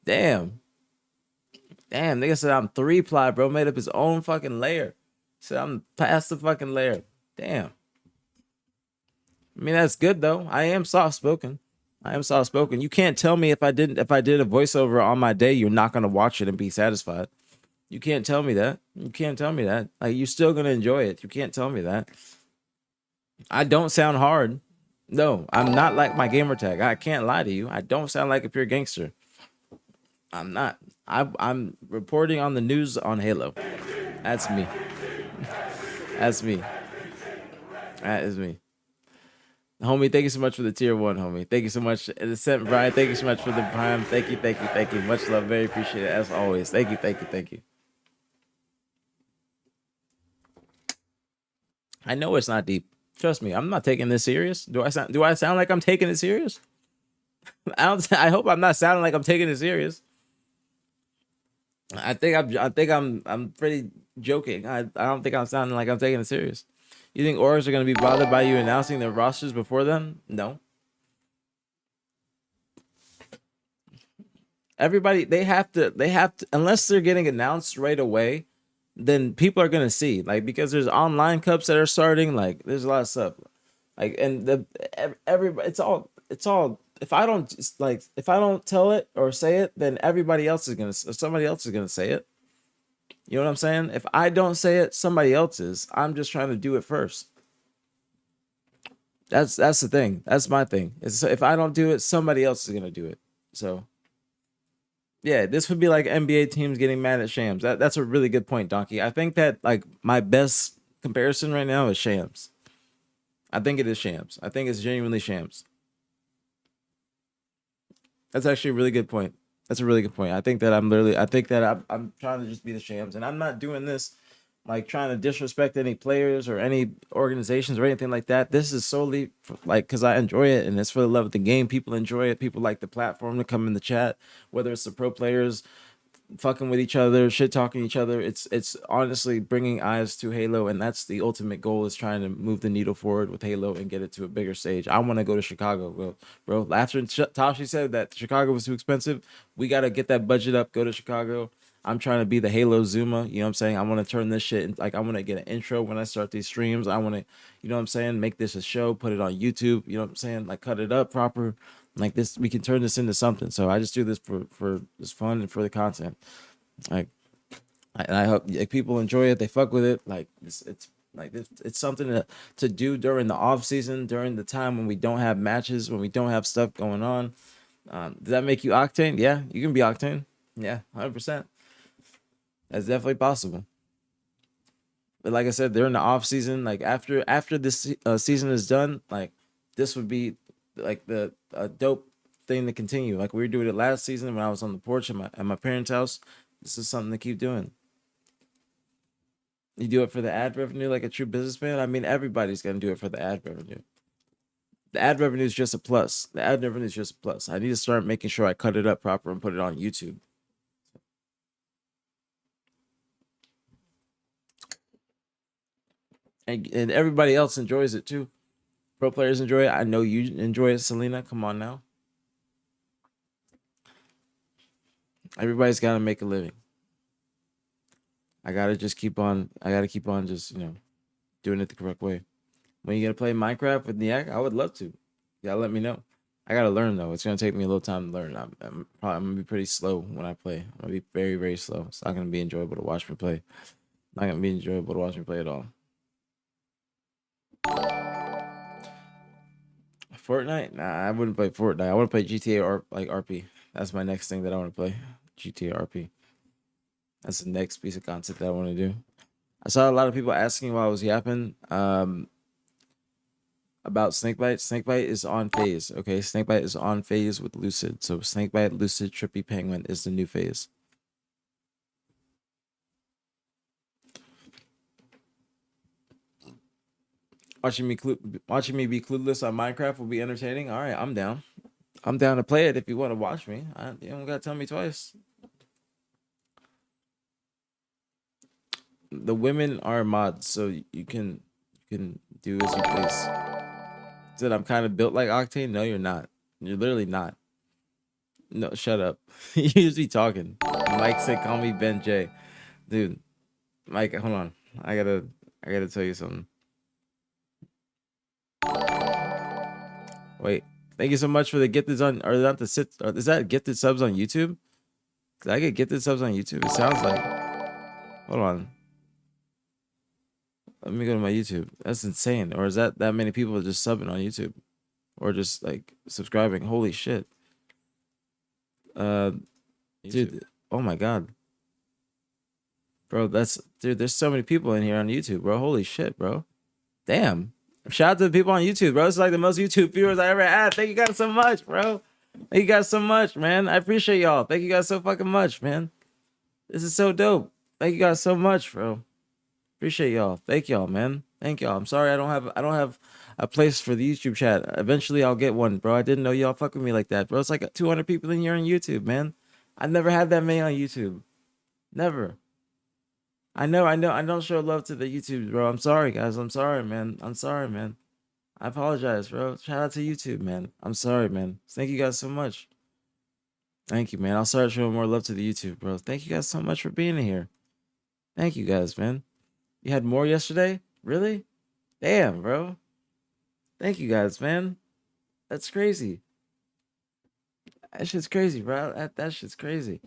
Damn. Damn, nigga said I'm 3-ply, bro. Made up his own fucking layer. Said I'm past the fucking layer. Damn. I mean, that's good though. I am soft spoken. You can't tell me if I did a voiceover on my day, you're not gonna watch it and be satisfied. You can't tell me that. Like you're still gonna enjoy it. You can't tell me that. I don't sound hard. No, I'm not like my gamer tag. I can't lie to you. I don't sound like a pure gangster. I'm not. I'm reporting on the news on Halo. That's me. That's me. That is me. Homie, thank you so much for the tier 1, homie. Thank you so much. The sent Brian, thank you so much for the prime. Thank you, thank you, thank you. Much love, very appreciate it as always. Thank you, thank you, thank you. I know it's not deep. Trust me, I'm not taking this serious. Do I sound like I'm taking it serious? I hope I'm not sounding like I'm taking it serious. I think I'm pretty joking. I don't think I'm sounding like I'm taking it serious. You think orgs are gonna be bothered by you announcing their rosters before them? No. Everybody they have to unless they're getting announced right away, then people are gonna see, like, because there's online cups that are starting, like there's a lot of stuff, like, and everybody it's all if I don't tell it or say it, then somebody else is gonna say it. You know what I'm saying? If I don't say it, somebody else is. I'm just trying to do it first. That's the thing. That's my thing. If I don't do it, somebody else is gonna do it. So yeah, this would be like NBA teams getting mad at Shams. That's a really good point, Donkey. I think that, like, my best comparison right now is Shams. I think it is Shams. I think it's genuinely Shams. That's actually a really good point. That's a really good point. I think that I'm trying to just be the Shams, and I'm not doing this like trying to disrespect any players or any organizations or anything like that. This is solely because I enjoy it, and it's for the love of the game. People enjoy it. People like the platform to come in the chat, whether it's the pro players fucking with each other, shit talking each other. It's honestly bringing eyes to Halo, and that's the ultimate goal, is trying to move the needle forward with Halo and get it to a bigger stage. I want to go to Chicago, bro. After Tashi said that Chicago was too expensive, we got to get that budget up, go to Chicago. I'm trying to be the Halo Zuma, you know what I'm saying? I want to turn this shit, like, I want to get an intro when I start these streams. I want to, you know what I'm saying, make this a show, put it on YouTube, you know what I'm saying, like, cut it up proper. Like this, we can turn this into something. So I just do this for this fun and for the content. Like, and I hope, like, people enjoy it. They fuck with it. Like, it's something to do during the off season, during the time when we don't have matches, when we don't have stuff going on. Does that make you Octane? Yeah, you can be Octane. Yeah, 100%. That's definitely possible. But like I said, they're in the off season. Like, after this season is done, like, this would be like the dope thing to continue. Like, we were doing it last season when I was on the porch at my parents' house. This is something to keep doing. You do it for the ad revenue like a true businessman. I mean, everybody's gonna do it for the ad revenue. The ad revenue is just a plus. The ad revenue is just a plus. I need to start making sure I cut it up proper and put it on YouTube. And everybody else enjoys it too. Pro players enjoy it. I know you enjoy it, Selena. Come on now. Everybody's got to make a living. I got to keep on just, doing it the correct way. When you going to play Minecraft with Niak, I would love to. Yeah, let me know. I got to learn, though. It's going to take me a little time to learn. I'm going to be pretty slow when I play. I'm going to be very, very slow. It's not going to be enjoyable to watch me play. Not going to be enjoyable to watch me play at all. Fortnite? Nah, I wouldn't play Fortnite. I want to play GTA or like RP. That's my next thing that I want to play. GTA RP. That's the next piece of content that I want to do. I saw a lot of people asking while I was yapping about Snakebite. Snakebite is on FaZe. Okay, Snakebite is on FaZe with Lucid. So Snakebite, Lucid, Trippy Penguin is the new FaZe. Watching me be clueless on Minecraft will be entertaining. All right, I'm down. I'm down to play it if you want to watch me. You don't gotta tell me twice. The women are mods, so you can do as you please. Said I'm kind of built like Octane. No, you're not. You're literally not. No, shut up. You just be talking. Mike said, "Call me Ben J." Dude, Mike, hold on. I gotta tell you something. Wait, thank you so much for the gifted on, or not the sit. Is that gifted subs on YouTube? Cause I get gifted subs on YouTube. It sounds like. Hold on. Let me go to my YouTube. That's insane. Or is that many people just subbing on YouTube, or just like subscribing? Holy shit. Dude. Oh my god. Bro, there's so many people in here on YouTube, bro. Holy shit, bro. Damn. Shout out to the people on YouTube, bro. It's like the most YouTube viewers I ever had. Thank you guys so much, bro. Thank you guys so much, man. I appreciate y'all. Thank you guys so fucking much, man. This is so dope. Thank you guys so much, bro. Appreciate y'all. Thank y'all, man. Thank y'all. I'm sorry I don't have a place for the YouTube chat. Eventually I'll get one, bro. I didn't know y'all fuck with me like that, bro. It's like 200 people in here on YouTube, man. I've never had that many on YouTube. Never. I don't show love to the YouTube, bro. I'm sorry, guys. I'm sorry, man. I'm sorry, man. I apologize, bro. Shout out to YouTube, man. I'm sorry, man. Thank you guys so much. Thank you, man. I'll start showing more love to the YouTube, bro. Thank you guys so much for being here. Thank you guys, man. You had more yesterday? Really? Damn, bro. Thank you guys, man. That's crazy. That shit's crazy, bro. That shit's crazy.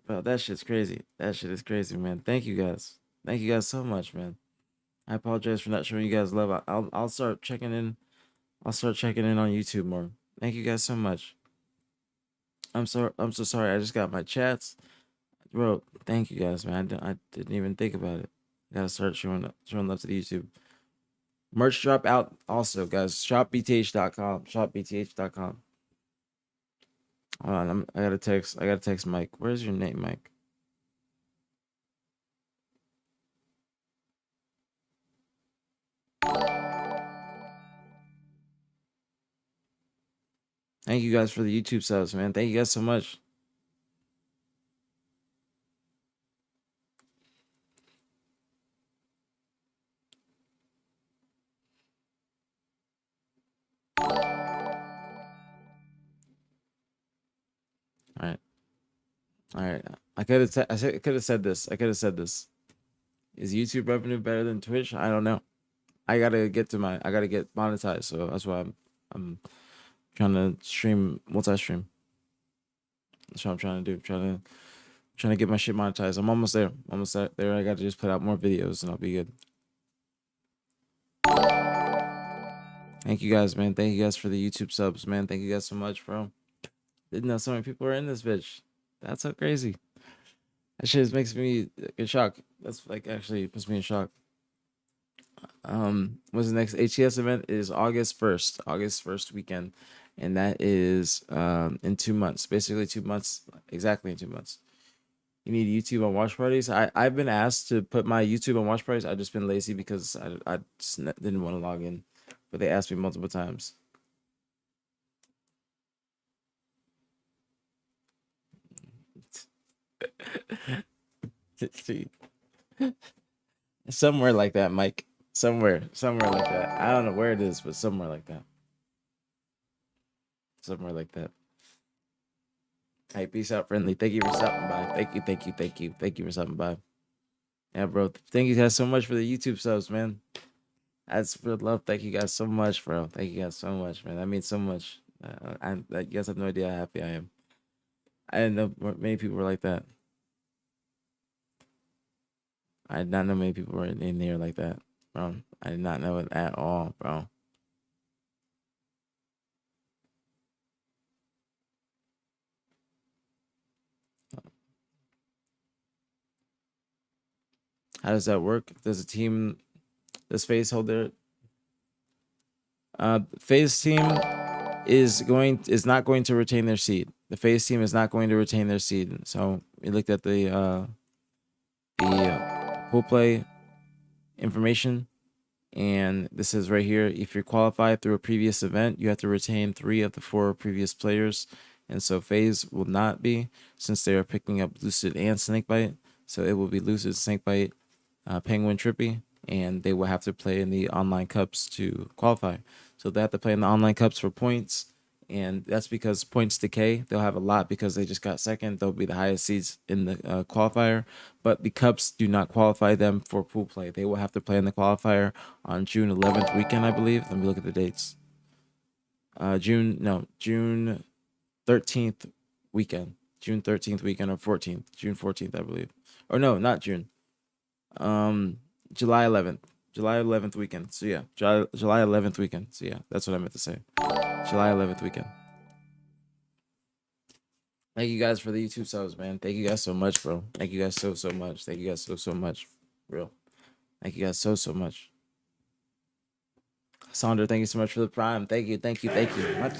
Bro, that shit's crazy. That shit is crazy, man. Thank you guys. Thank you guys so much, man. I apologize for not showing you guys love. I'll start checking in. I'll start checking in on YouTube more. Thank you guys so much. I'm so sorry. I just got my chats. Bro, thank you guys, man. I didn't even think about it. I gotta start showing love to the YouTube. Merch drop out also, guys. Shopbth.com. Shopbth.com. Hold on, I gotta text Mike. Where's your name, Mike? Thank you guys for the YouTube subs, man. Thank you guys so much. All right. All right. I could have said this. I could have said this. Is YouTube revenue better than Twitch? I don't know. I gotta get monetized, so that's why I'm trying to stream multi-stream. That's what I'm trying to do. Trying to get my shit monetized. I'm almost there. Almost there. I gotta just put out more videos and I'll be good. Thank you guys, man. Thank you guys for the YouTube subs, man. Thank you guys so much, bro. Didn't know so many people are in this bitch. That's so crazy. That shit makes me in shock. That's like actually puts me in shock. What's the next HES event is August 1st weekend, and that is in 2 months, basically 2 months, exactly in 2 months. You need YouTube on watch parties. I've been asked to put my YouTube on watch parties. I've just been lazy because I just didn't want to log in, but they asked me multiple times. See, somewhere like that, Mike. Somewhere like that. I don't know where it is, but somewhere like that. Somewhere like that. Hey, peace out, friendly. Thank you for stopping by. Thank you for stopping by. Yeah, bro. Thank you guys so much for the YouTube subs, man. That's real love. Thank you guys so much, bro. Thank you guys so much, man. That means so much. You guys have no idea how happy I am. I didn't know many people were like that. I did not know many people were in here like that, bro. I did not know it at all, bro. How does that work? Does FaZe hold their FaZe team is not going to retain their seed. The FaZe team is not going to retain their seed. So we looked at the pool play information, and this is right here. If you're qualified through a previous event, you have to retain 3 of the 4 previous players, and so FaZe will not be, since they are picking up Lucid and Snakebite. So it will be Lucid, Snakebite, Penguin, Trippy, and they will have to play in the online cups to qualify. So they have to play in the online cups for points, and that's because points decay. They'll have a lot because they just got second. They'll be the highest seeds in the qualifier, but the cups do not qualify them for pool play. They will have to play in the qualifier on June 11th weekend, I believe. Let me look at the dates. June 13th weekend. June 13th weekend or 14th. June 14th, I believe. Or no, not June. July 11th. July 11th weekend. So yeah, July 11th weekend. So yeah, that's what I meant to say. July 11th weekend. Thank you guys for the YouTube subs, man. Thank you guys so much, bro. Thank you guys so much. Thank you guys so much. Real. Thank you guys so much. Sandra, thank you so much for the prime. Thank you. Much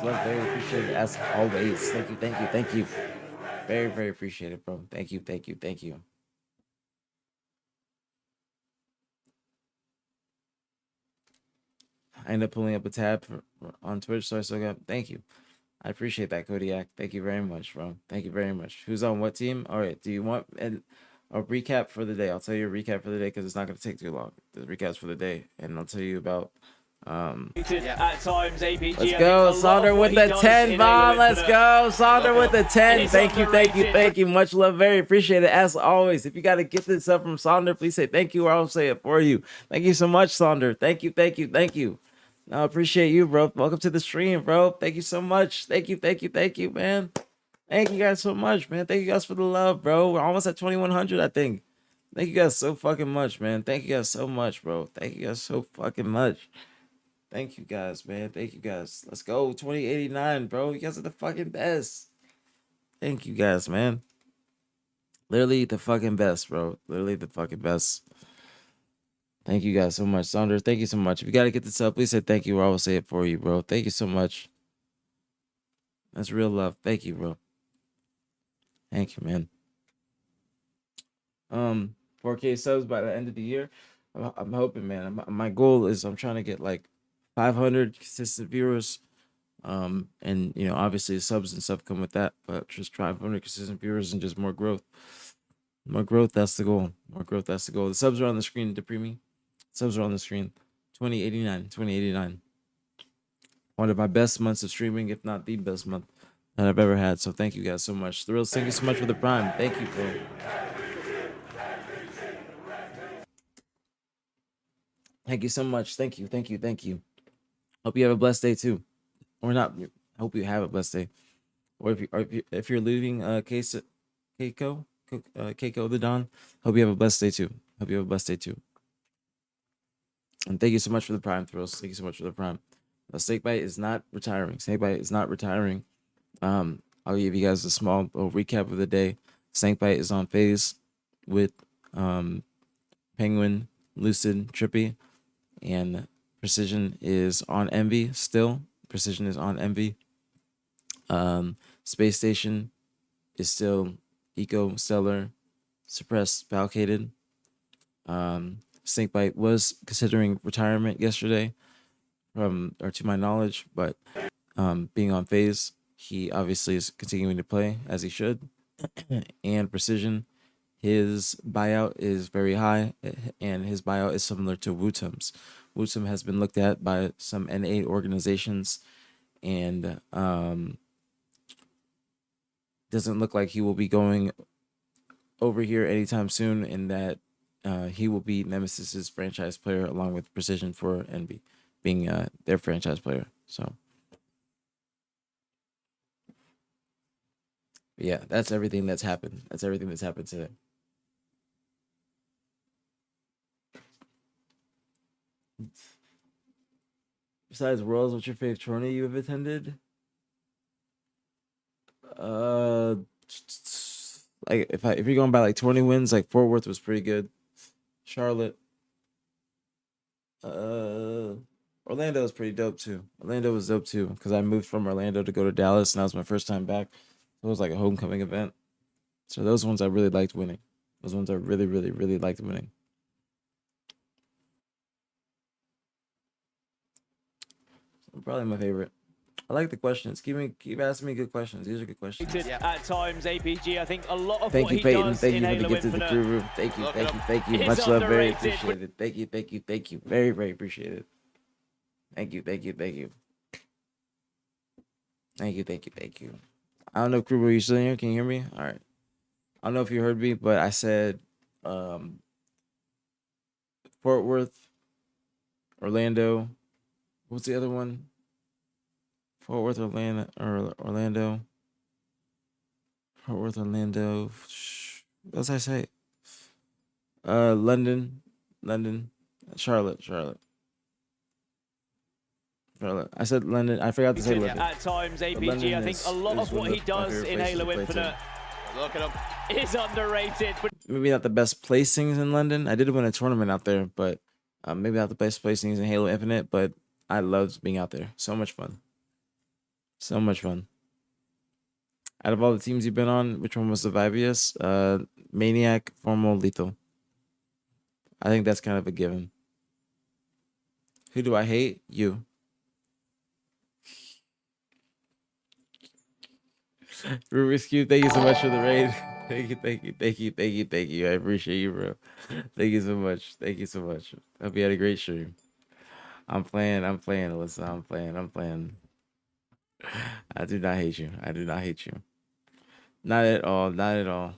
love, very appreciated as always. Thank you. Very appreciated, bro. Thank you. I ended up pulling up a tab on Twitch, so I still got. Thank you. I appreciate that, Kodiak. Thank you very much, bro. Thank you very much. Who's on what team? All right. Do you want a recap for the day? I'll tell you a recap for the day because it's not going to take too long. The recaps for the day, and I'll tell you about. At times, APG. Let's go, Sonder with the 10 bomb. Let's go, Sonder with the 10. Thank you, thank you, thank you. Much love, very appreciated as always. If you got to get this up from Sonder, please say thank you, or I'll say it for you. Thank you so much, Sonder. Thank you, thank you, thank you. I appreciate you, bro. Welcome to the stream, bro. Thank you so much. Thank you, thank you, thank you, man. Thank you guys so much, man. Thank you guys for the love, bro. We're almost at 2,100, I think. Thank you guys so fucking much, man. Thank you guys so much, bro. Thank you guys so fucking much. Thank you guys, man. Thank you guys. Let's go. 2089, bro. You guys are the fucking best. Thank you guys, man. Literally the fucking best, bro. Literally the fucking best. Thank you guys so much. Sonder, thank you so much. If you got to get this up, please say thank you or I will say it for you, bro. Thank you so much. That's real love. Thank you, bro. Thank you, man. 4K subs by the end of the year. I'm hoping, man. My goal is I'm trying to get like 500 consistent viewers. And you know, obviously subs and stuff come with that, but just 500 consistent viewers and just more growth. More growth, that's the goal. More growth, that's the goal. The subs are on the screen, Depremi. Subs are on the screen. 2089. One of my best months of streaming, if not the best month that I've ever had. So thank you guys so much. Thrills, thank you so much for the prime. Thank you, bro. Thank you so much. Thank you. Hope you have a blessed day too. Or not. I hope you have a blessed day. Or if you're leaving Keiko the Don, hope you have a blessed day too. And thank you so much for the prime, Thrills. Thank you so much for the prime. Snakebite is not retiring. I'll give you guys a small recap of the day. Snakebite is on FaZe with Penguin, Lucid, Trippy, and Precision is on Envy still. Space Station is still Eco, Stellar, Suppressed, Valcated. Snakebite was considering retirement yesterday, to my knowledge, but being on FaZe, he obviously is continuing to play as he should. And Precision, his buyout is very high, and his buyout is similar to Wootum's. Wootum has been looked at by some N8 organizations, and doesn't look like he will be going over here anytime soon, in that he will be Nemesis's franchise player along with Precision for Envy, being their franchise player. So yeah, that's everything that's happened. Today. Besides Worlds, what's your favorite tourney you have attended? Like if you're going by like 20 wins, like Fort Worth was pretty good. Charlotte, Orlando was pretty dope too. Orlando was dope too because I moved from Orlando to go to Dallas, and that was my first time back. It was like a homecoming event. So those ones I really liked winning. Really liked winning. Probably my favorite. I like the questions. Keep asking me good questions. These are good questions. At times, APG. I think a lot of Thank what you, he Peyton. does Thank you in for the Halo gift of the Infinite. crew room. Thank you. It's Much love, very underrated. appreciated. Thank you. Very appreciated. Thank you. I don't know, crew, are you still here? Can you hear me? All right. I don't know if you heard me, but I said Fort Worth, Orlando. What's the other one? Fort Worth, Orlando. Fort Worth, Orlando. What else I say? London, Charlotte. I said London. I forgot to say London. At times, APG. I think a lot of what he does in Halo Infinite. Look at him. Is underrated. Maybe not the best placings in London. I did win a tournament out there, but maybe not the best placings in Halo Infinite. But I loved being out there. So much fun. Out of all the teams you've been on, which one was the vibiest? Maniac, Formal, Lethal. I think that's kind of a given. Who do I hate? You. Rubik's Cube, thank you so much for the raid. Thank you, thank you, thank you, thank you, thank you. I appreciate you, bro. Thank you so much. Thank you so much. Hope you had a great stream. I'm playing, Alyssa. I'm playing. I do not hate you. I do not hate you. Not at all. Not at all.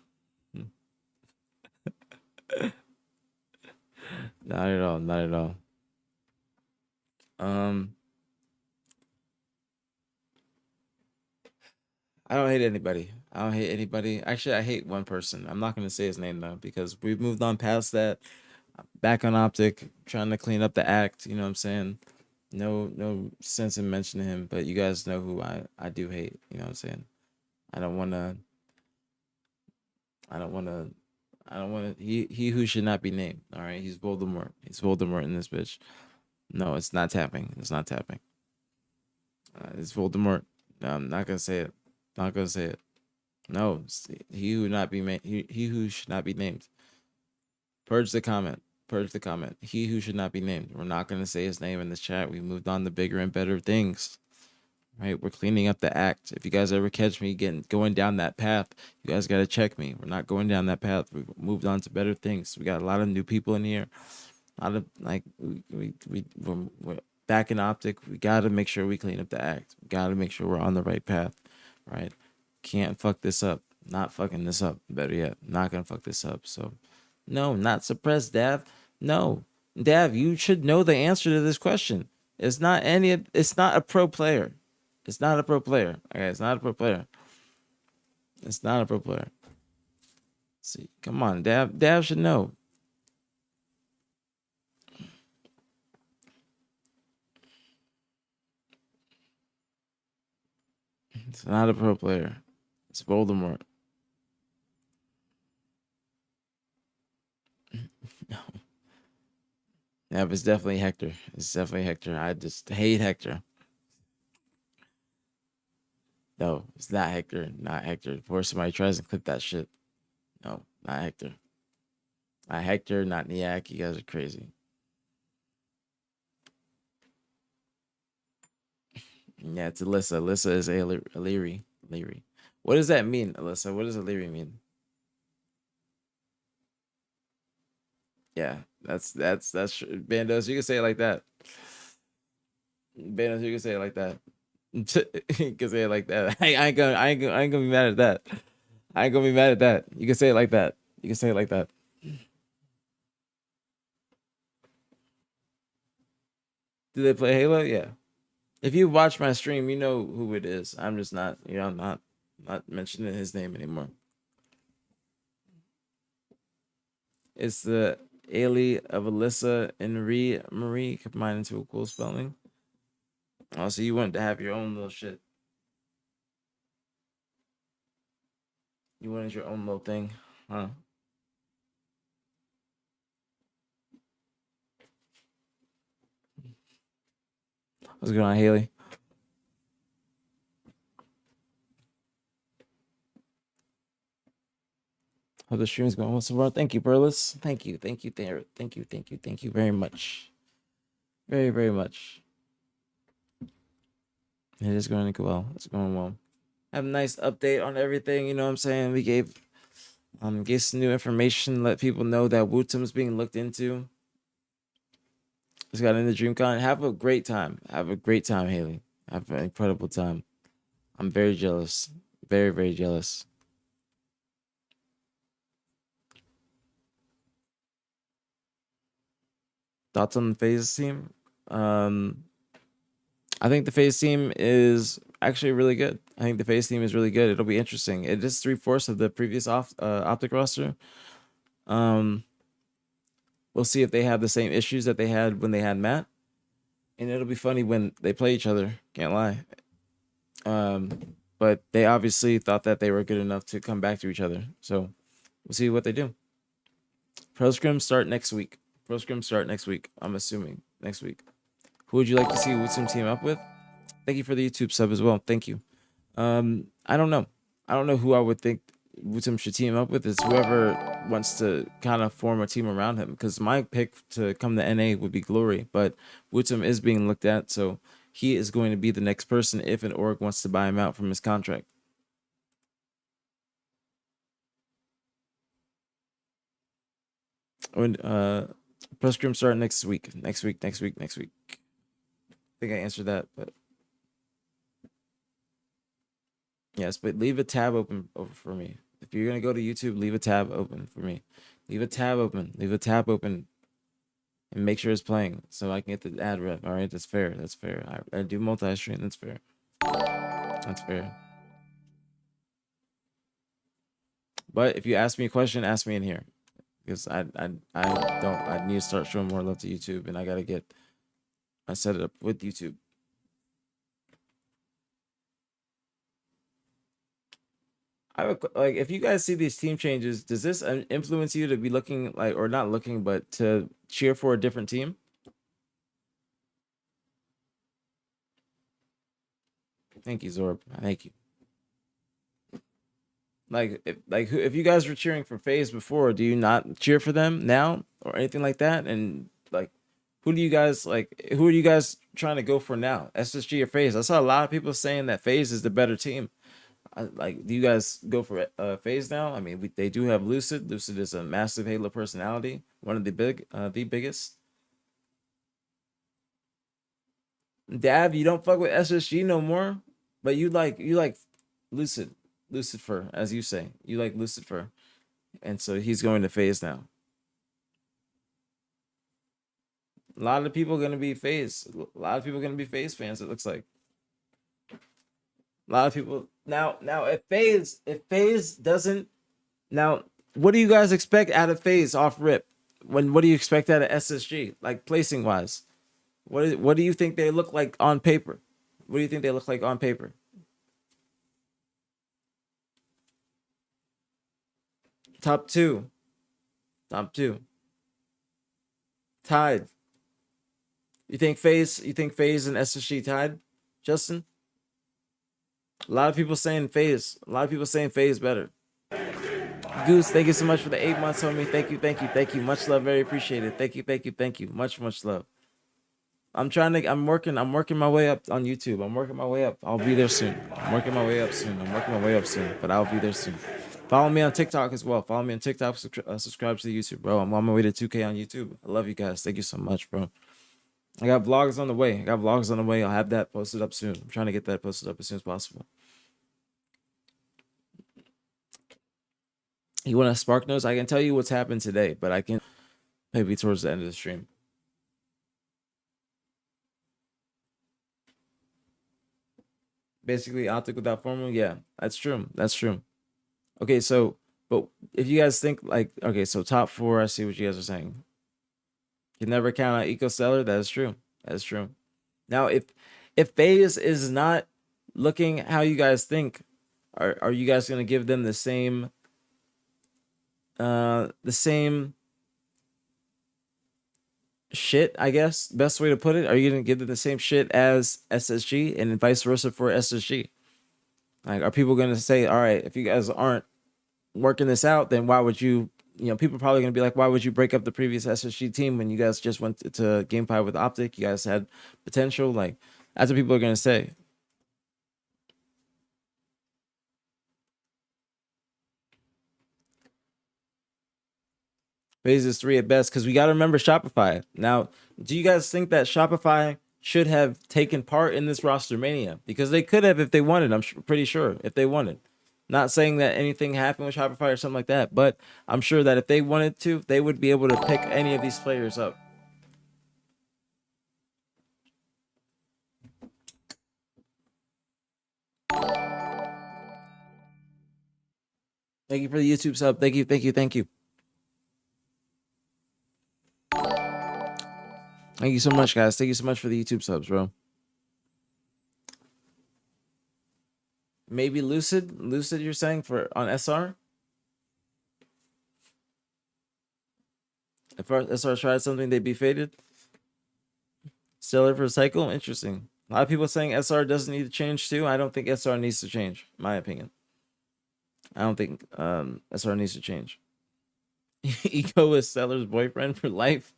Not at all. Not at all. I don't hate anybody. I don't hate anybody. Actually, I hate one person. I'm not gonna say his name though, because we've moved on past that. Back on OpTic, trying to clean up the act. You know what I'm saying? No sense in mentioning him, but you guys know who I do hate. You know what I'm saying? I don't wanna. He who should not be named. All right, he's Voldemort. He's Voldemort in this bitch. No, it's not tapping. It's not tapping. It's Voldemort. No, I'm not gonna say it. Not gonna say it. No, he who not be he who should not be named. Purge the comment. Purge the comment. He who should not be named. We're not gonna say his name in this chat. We moved on to bigger and better things. Right? We're cleaning up the act. If you guys ever catch me going down that path, you guys gotta check me. We're not going down that path. We've moved on to better things. We got a lot of new people in here. A lot of like we're back in OpTic. We gotta make sure we clean up the act. We gotta make sure we're on the right path. Right? Can't fuck this up. Not fucking this up. Better yet, not gonna fuck this up. So no, not suppressed, Dav. No. Dav, you should know the answer to this question. It's not a pro player. It's not a pro player. Okay, it's not a pro player. It's not a pro player. See, come on, Dav. Dav should know. It's not a pro player. It's Voldemort. No. Yeah, but it's definitely Hector. It's definitely Hector. I just hate Hector. No, it's not Hector. Not Hector. Before somebody tries to clip that shit. No, not Hector. Not Hector, not Niak. You guys are crazy. Yeah, it's Alyssa. Alyssa is Illyri. Illyri. What does that mean, Alyssa? What does Illyri mean? Yeah, that's Bandos. You can say it like that. Bandos, you can say it like that. You can say it like that. I ain't gonna be mad at that. I ain't gonna be mad at that. You can say it like that. You can say it like that. Do they play Halo? Yeah. If you watch my stream, you know who it is. I'm just not, I'm not mentioning his name anymore. It's the Ailey of Alyssa and Marie combined into a cool spelling. Oh, so you wanted to have your own little shit. You wanted your own little thing, huh? What's going on, Haley? How the stream's going? What's the word? Thank you, Burles. Thank you very much. Very, very much. It is going to go well. It's going well. Have a nice update on everything. You know what I'm saying? We gave some new information, let people know that Wootum's being looked into. Just got into DreamCon. Have a great time. Have a great time, Haley. Have an incredible time. I'm very jealous. Very, very jealous. Thoughts on the FaZe team? I think the FaZe team is actually really good. I think the FaZe team is really good. It'll be interesting. It is 3/4 of the previous OpTic roster. We'll see if they have the same issues that they had when they had Matt. And it'll be funny when they play each other. Can't lie. But they obviously thought that they were good enough to come back to each other. So we'll see what they do. Pro scrims start next week. I'm assuming next week. Who would you like to see Wootsum team up with? Thank you for the YouTube sub as well. Thank you. I don't know. I don't know who I would think Wutum should team up with is whoever wants to kind of form a team around him. Because my pick to come to NA would be Glory, but Wutum is being looked at, so he is going to be the next person if an org wants to buy him out from his contract. When press scrim start next week. Next week. I think I answered that, but yes, but leave a tab open over for me. If you're gonna go to YouTube, leave a tab open for me. Leave a tab open, and make sure it's playing so I can get the ad rep. All right, that's fair. I do multi-stream. That's fair. But if you ask me a question, ask me in here, because I need to start showing more love to YouTube, and I gotta get set it up with YouTube. Like, if you guys see these team changes, does this influence you to be looking like, or not looking, but to cheer for a different team? Thank you, Zorb. Thank you. Like, if you guys were cheering for FaZe before, do you not cheer for them now or anything like that? And like, who are you guys trying to go for now? SSG or FaZe? I saw a lot of people saying that FaZe is the better team. Like, do you guys go for FaZe now? I mean, they do have Lucid. Lucid is a massive Halo personality, one of the biggest. Dab, you don't fuck with SSG no more, but you like Lucifer, as you say. You like Lucifer, and so he's going to FaZe now. A lot of people are gonna be FaZe. A lot of people are gonna be FaZe fans. It looks like. A lot of people now. If FaZe doesn't, now what do you guys expect out of FaZe off rip? What do you expect out of SSG, like placing wise? What do you think they look like on paper? What do you think they look like on paper? Top two. Tied. You think FaZe and SSG tied, Justin? A lot of people saying FaZe. Better. Goose, thank you so much for the 8 months, homie. Thank you. Much love, very appreciated. Thank you. Much love. I'm working my way up on YouTube. I'm working my way up. I'll be there soon. I'm working my way up soon, but I'll be there soon. Follow me on TikTok as well. Subscribe to the YouTube, bro. I'm on my way to 2K on YouTube. I love you guys. Thank you so much, bro. I got vlogs on the way. I'll have that posted up soon. I'm trying to get that posted up as soon as possible. You want a spark notes? I can tell you what's happened today, but I can maybe towards the end of the stream. Basically, OpTic without formal. Yeah, that's true. Okay, so, but if you guys think like, okay, so top 4, I see what you guys are saying. You never count out EcoStellar. That is true. Now, if FaZe is not looking how you guys think, are you guys gonna give them the same shit, I guess, best way to put it? Are you gonna give them the same shit as SSG and vice versa for SSG? Like, are people gonna say, all right, if you guys aren't working this out, then why would you? People are probably gonna be like, why would you break up the previous SSG team when you guys just went to GameFi with OpTic? You guys had potential. Like, that's what people are gonna say. FaZe is 3 at best, because we got to remember Shopify. Now, do you guys think that Shopify should have taken part in this roster mania? Because they could have if they wanted. I'm pretty sure if they wanted. Not saying that anything happened with Shopify or something like that, but I'm sure that if they wanted to, they would be able to pick any of these players up. Thank you for the YouTube sub. Thank you. Thank you so much, guys. Thank you so much for the YouTube subs, bro. Maybe Lucid, you're saying on SR? If SR tried something, they'd be faded. Stellar for a cycle? Interesting. A lot of people saying SR doesn't need to change too. I don't think SR needs to change, in my opinion. I don't think SR needs to change. Eco is Seller's boyfriend for life.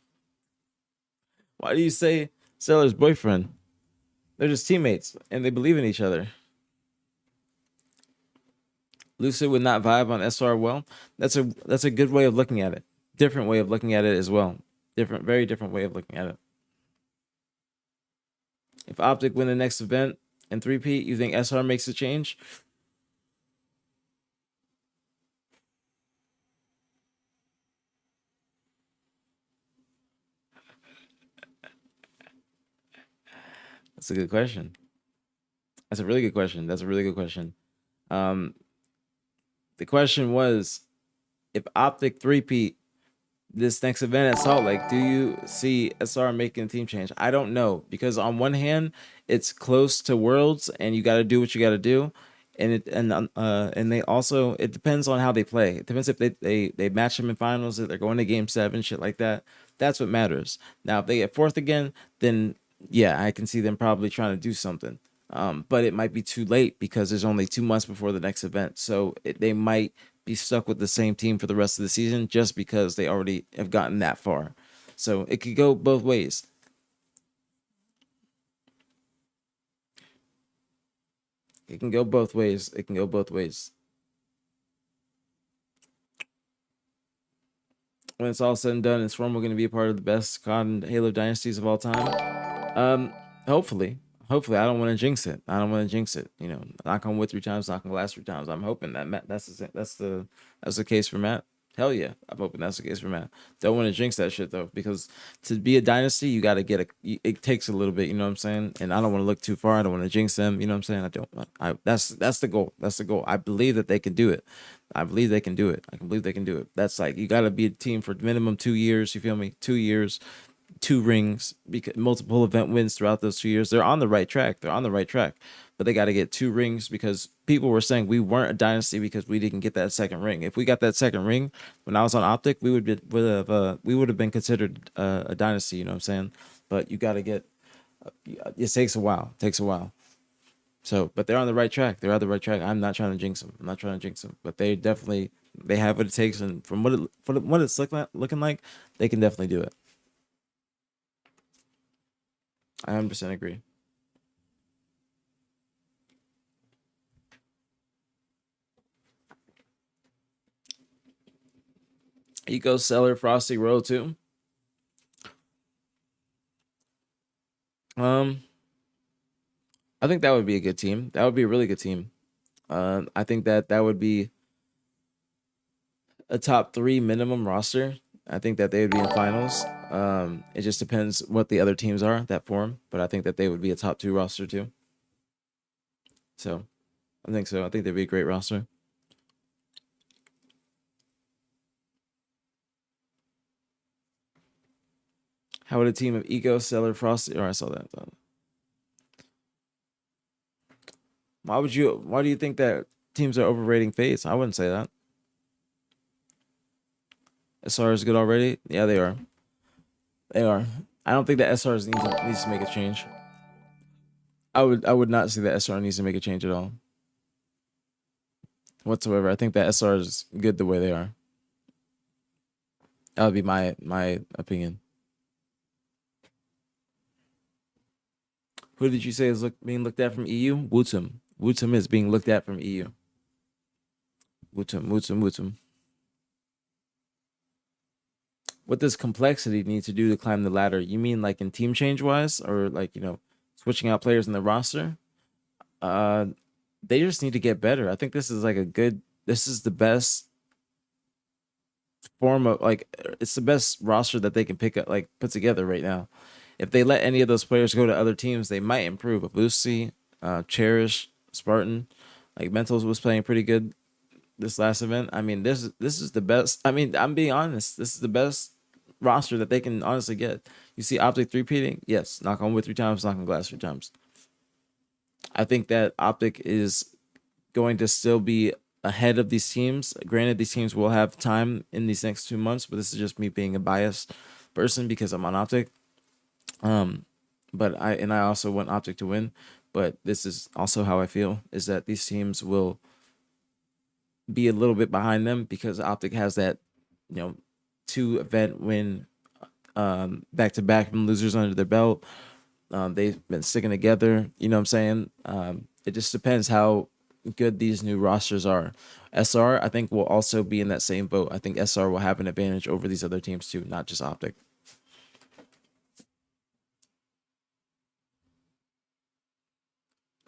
Why do you say Seller's boyfriend? They're just teammates and they believe in each other. Lucid would not vibe on SR well. That's a good way of looking at it. Different way of looking at it as well. Very different way of looking at it. If OpTic win the next event and 3P, you think SR makes a change? That's a good question. That's a really good question. That's a really good question. The question was, if OpTic 3P this next event at Salt Lake, do you see SR making a team change? I don't know, because on one hand, it's close to Worlds and you got to do what you got to do, and they also, it depends on how they play. It depends if they match them in finals, if they're going to Game 7, shit like that. That's what matters. Now, if they get fourth again, then yeah, I can see them probably trying to do something. But it might be too late because there's only 2 months before the next event, so they might be stuck with the same team for the rest of the season just because they already have gotten that far. So it could go both ways. It can go both ways. It can go both ways. When it's all said and done, is Formal going to be a part of the best COD and Halo dynasties of all time? Hopefully. Hopefully, I don't want to jinx it. I don't want to jinx it. You know, knock on wood 3 times, knock on glass 3 times. I'm hoping that Matt, that's the case for Matt. Hell yeah, I'm hoping that's the case for Matt. Don't want to jinx that shit though, because to be a dynasty, you got to get it takes a little bit. You know what I'm saying? And I don't want to look too far. I don't want to jinx them. You know what I'm saying? That's the goal. That's the goal. I believe that they can do it. I believe they can do it. I can believe they can do it. That's like, you got to be a team for minimum 2 years. You feel me? 2 years. 2 rings, because multiple event wins throughout those 2 years. They're on the right track. They're on the right track, but they got to get 2 rings, because people were saying we weren't a dynasty because we didn't get that second ring. If we got that second ring when I was on OpTic, we would have been considered a dynasty. You know what I'm saying? But you got to get. It takes a while. It takes a while. So, but they're on the right track. They're on the right track. I'm not trying to jinx them. But they definitely have what it takes, and from what it's looking like, they can definitely do it. I 100% agree. Eco, Seller, Frosty, Roll 2. I think that would be a good team. That would be a really good team. I think that would be a top 3 minimum roster. I think that they would be in finals. It just depends what the other teams are that form, but I think that they would be a top 2 roster too. So, I think so. I think they'd be a great roster. How would a team of Eco, Seller, Frosty? Or I saw that. Why do you think that teams are overrating FaZe? I wouldn't say that. SR is good already. Yeah, they are. They are. I don't think that SR needs to make a change. I would not say that SR needs to make a change at all, whatsoever. I think that SR is good the way they are. That would be my opinion. Who did you say is being looked at from EU? Wootum. Wootum is being looked at from EU. Wootum. What does complexity need to do to climb the ladder? You mean like in team change wise, or like, you know, switching out players in the roster? They just need to get better. I think this is like this is the best form of, like, it's the best roster that they can put together right now. If they let any of those players go to other teams, they might improve. But Lucy, Cherish, Spartan, like Mentals was playing pretty good this last event. I mean, this is the best. I mean, I'm being honest. This is the best roster that they can honestly get. You see OpTic 3-peating? Yes. Knock on wood 3 times, knock on glass 3 times. I think that OpTic is going to still be ahead of these teams. Granted, these teams will have time in these next 2 months, but this is just me being a biased person because I'm on OpTic. But I also want OpTic to win. But this is also how I feel, is that these teams will be a little bit behind them because OpTic has that, 2-event win back to back from losers under their belt. They've been sticking together. You know what I'm saying? It just depends how good these new rosters are. SR, I think, will also be in that same boat. I think SR will have an advantage over these other teams too, not just OpTic.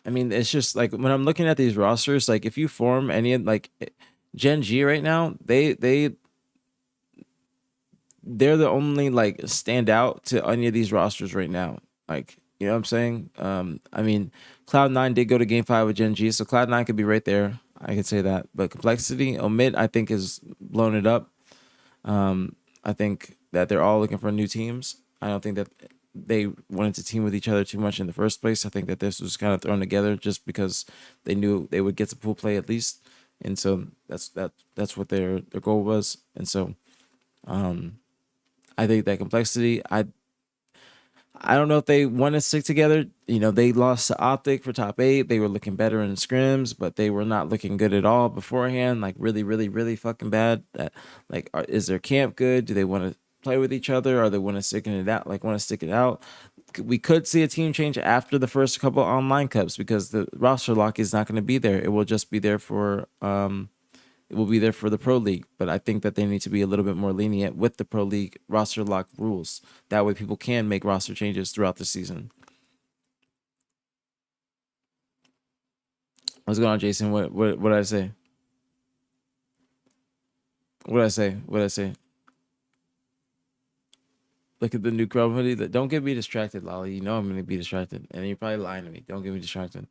I mean, it's just like when I'm looking at these rosters, like if you form any of like Gen G right now, they're the only like standout to any of these rosters right now. Like, you know what I'm saying? I mean, Cloud9 did go to Game 5 with Gen G, so Cloud9 could be right there. I could say that. But Complexity, Omid, I think, is blown it up. I think that they're all looking for new teams. I don't think that they wanted to team with each other too much in the first place. I think that this was kind of thrown together just because they knew they would get to pool play at least. And so that's what their goal was. And so I think that Complexity, I don't know if they want to stick together. You know, they lost to OpTic for top 8. They were looking better in scrims, but they were not looking good at all beforehand. Like really, really, really fucking bad. That like, is their camp good? Do they want to play with each other? Or they want to stick it out? Like want to stick it out? We could see a team change after the first couple online cups because the roster lock is not going to be there. It will just be there for it will be there for the Pro League, but I think that they need to be a little bit more lenient with the Pro League roster lock rules. That way people can make roster changes throughout the season. What's going on, Jason? What did I say? What did I say? What did I say? Look at the new Chrome hoodie. Don't get me distracted, Lolly. You know I'm going to be distracted. And you're probably lying to me. Don't get me distracted.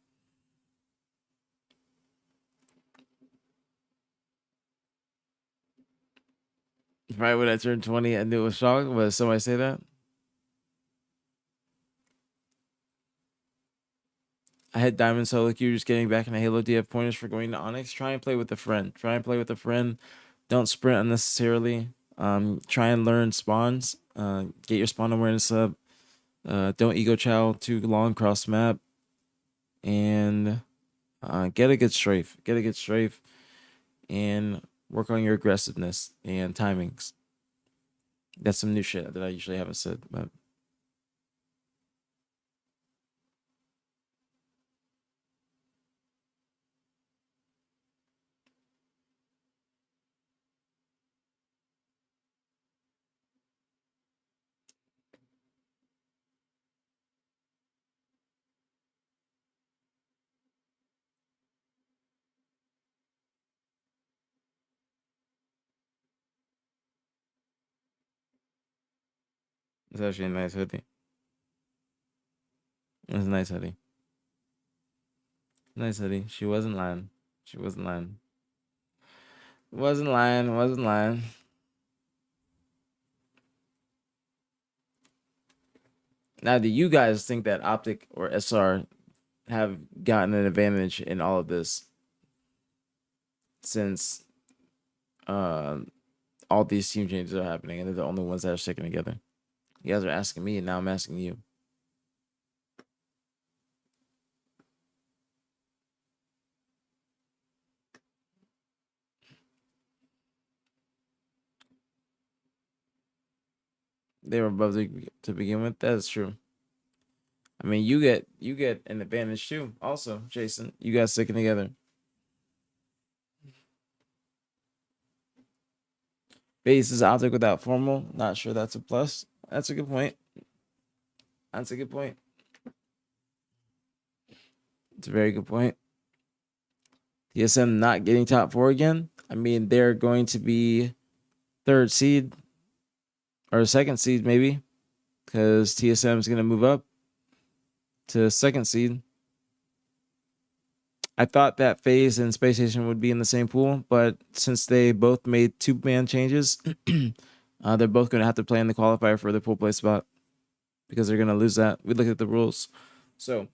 Right when I turned 20, I knew it was shock. Was somebody say that? I had Diamond Solo Q just getting back in the Halo. Do you have pointers for going to Onyx? Try and play with a friend. Don't sprint unnecessarily. Try and learn spawns. Get your spawn awareness up. Don't ego chow too long cross map. And get a good strafe. And work on your aggressiveness and timings. That's some new shit that I usually haven't said, but it's actually a nice hoodie. It's a nice hoodie. Nice hoodie. She wasn't lying. Wasn't lying. Now, do you guys think that OpTic or SR have gotten an advantage in all of this since all these team changes are happening and they're the only ones that are sticking together? You guys are asking me, and now I'm asking you. They were above to begin with. That's true. I mean, you get an advantage too. Also, Jason, you guys sticking together. FaZe is OpTic without formal. Not sure that's a plus. That's a good point. It's a very good point. TSM not getting top 4 again. I mean, they're going to be 3rd seed or 2nd seed maybe, because TSM is going to move up to 2nd seed. I thought that FaZe and Space Station would be in the same pool, but since they both made 2-man changes, they're both going to have to play in the qualifier for the pool play spot because they're going to lose that. We looked at the rules. So,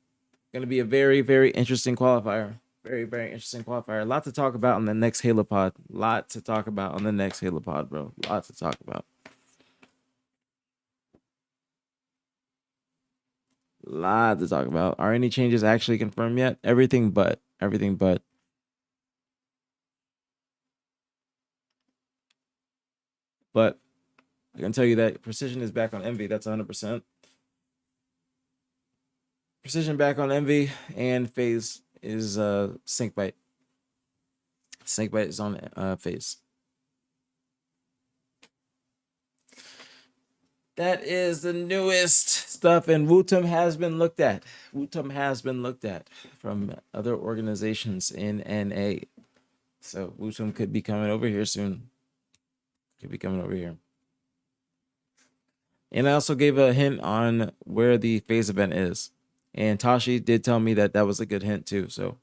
going to be a very, very interesting qualifier. Very, very interesting qualifier. A lot to talk about on the next Halo pod. Bro. Lot to talk about. Lot to talk about. Are any changes actually confirmed yet? Everything but. But I can tell you that Precision is back on Envy. That's 100%. Precision back on Envy, and FaZe is Snakebite. Snakebite is on FaZe. That is the newest stuff, and Wutum has been looked at. Wutum has been looked at from other organizations in NA. So Wutum could be coming over here soon. Could be coming over here. And I also gave a hint on where the FaZe event is. And Tashi did tell me that that was a good hint too, so.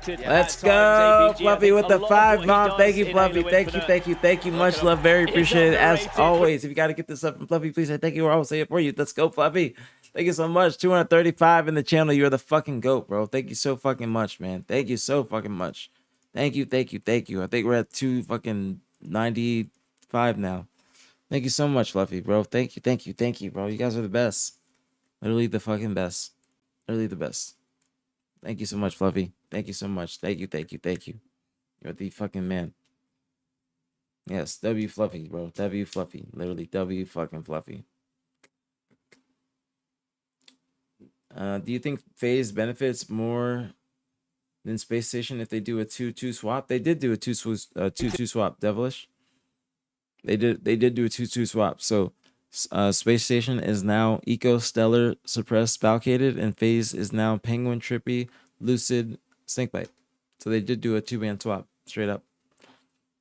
Let's go, Fluffy with the 5 mom. Thank you, Fluffy. Thank you. Much love, very appreciated as always. If you got to get this up from Fluffy, please say thank you, or I'll say it for you. Let's go, Fluffy. Thank you so much. 235 in the channel. You're the fucking GOAT, bro. Thank you so fucking much, man. Thank you so fucking much. Thank you. I think we're at 295 now. Thank you so much, Fluffy, bro. Thank you, bro. You guys are the best. Literally the fucking best. Literally the best. Thank you so much, Fluffy. Thank you so much. Thank you. You're the fucking man. Yes, W Fluffy, bro. W Fluffy. Literally W fucking Fluffy. Do you think FaZe benefits more than Space Station if they do a 2-2 swap? They did do a 2-2 swap, Devilish. They did do a 2-2 swap. So Space Station is now Eco, Stellar, Suppressed, Falcated, and FaZe is now Penguin, Trippy, Lucid, Snakebite. So they did do a 2-man swap, straight up.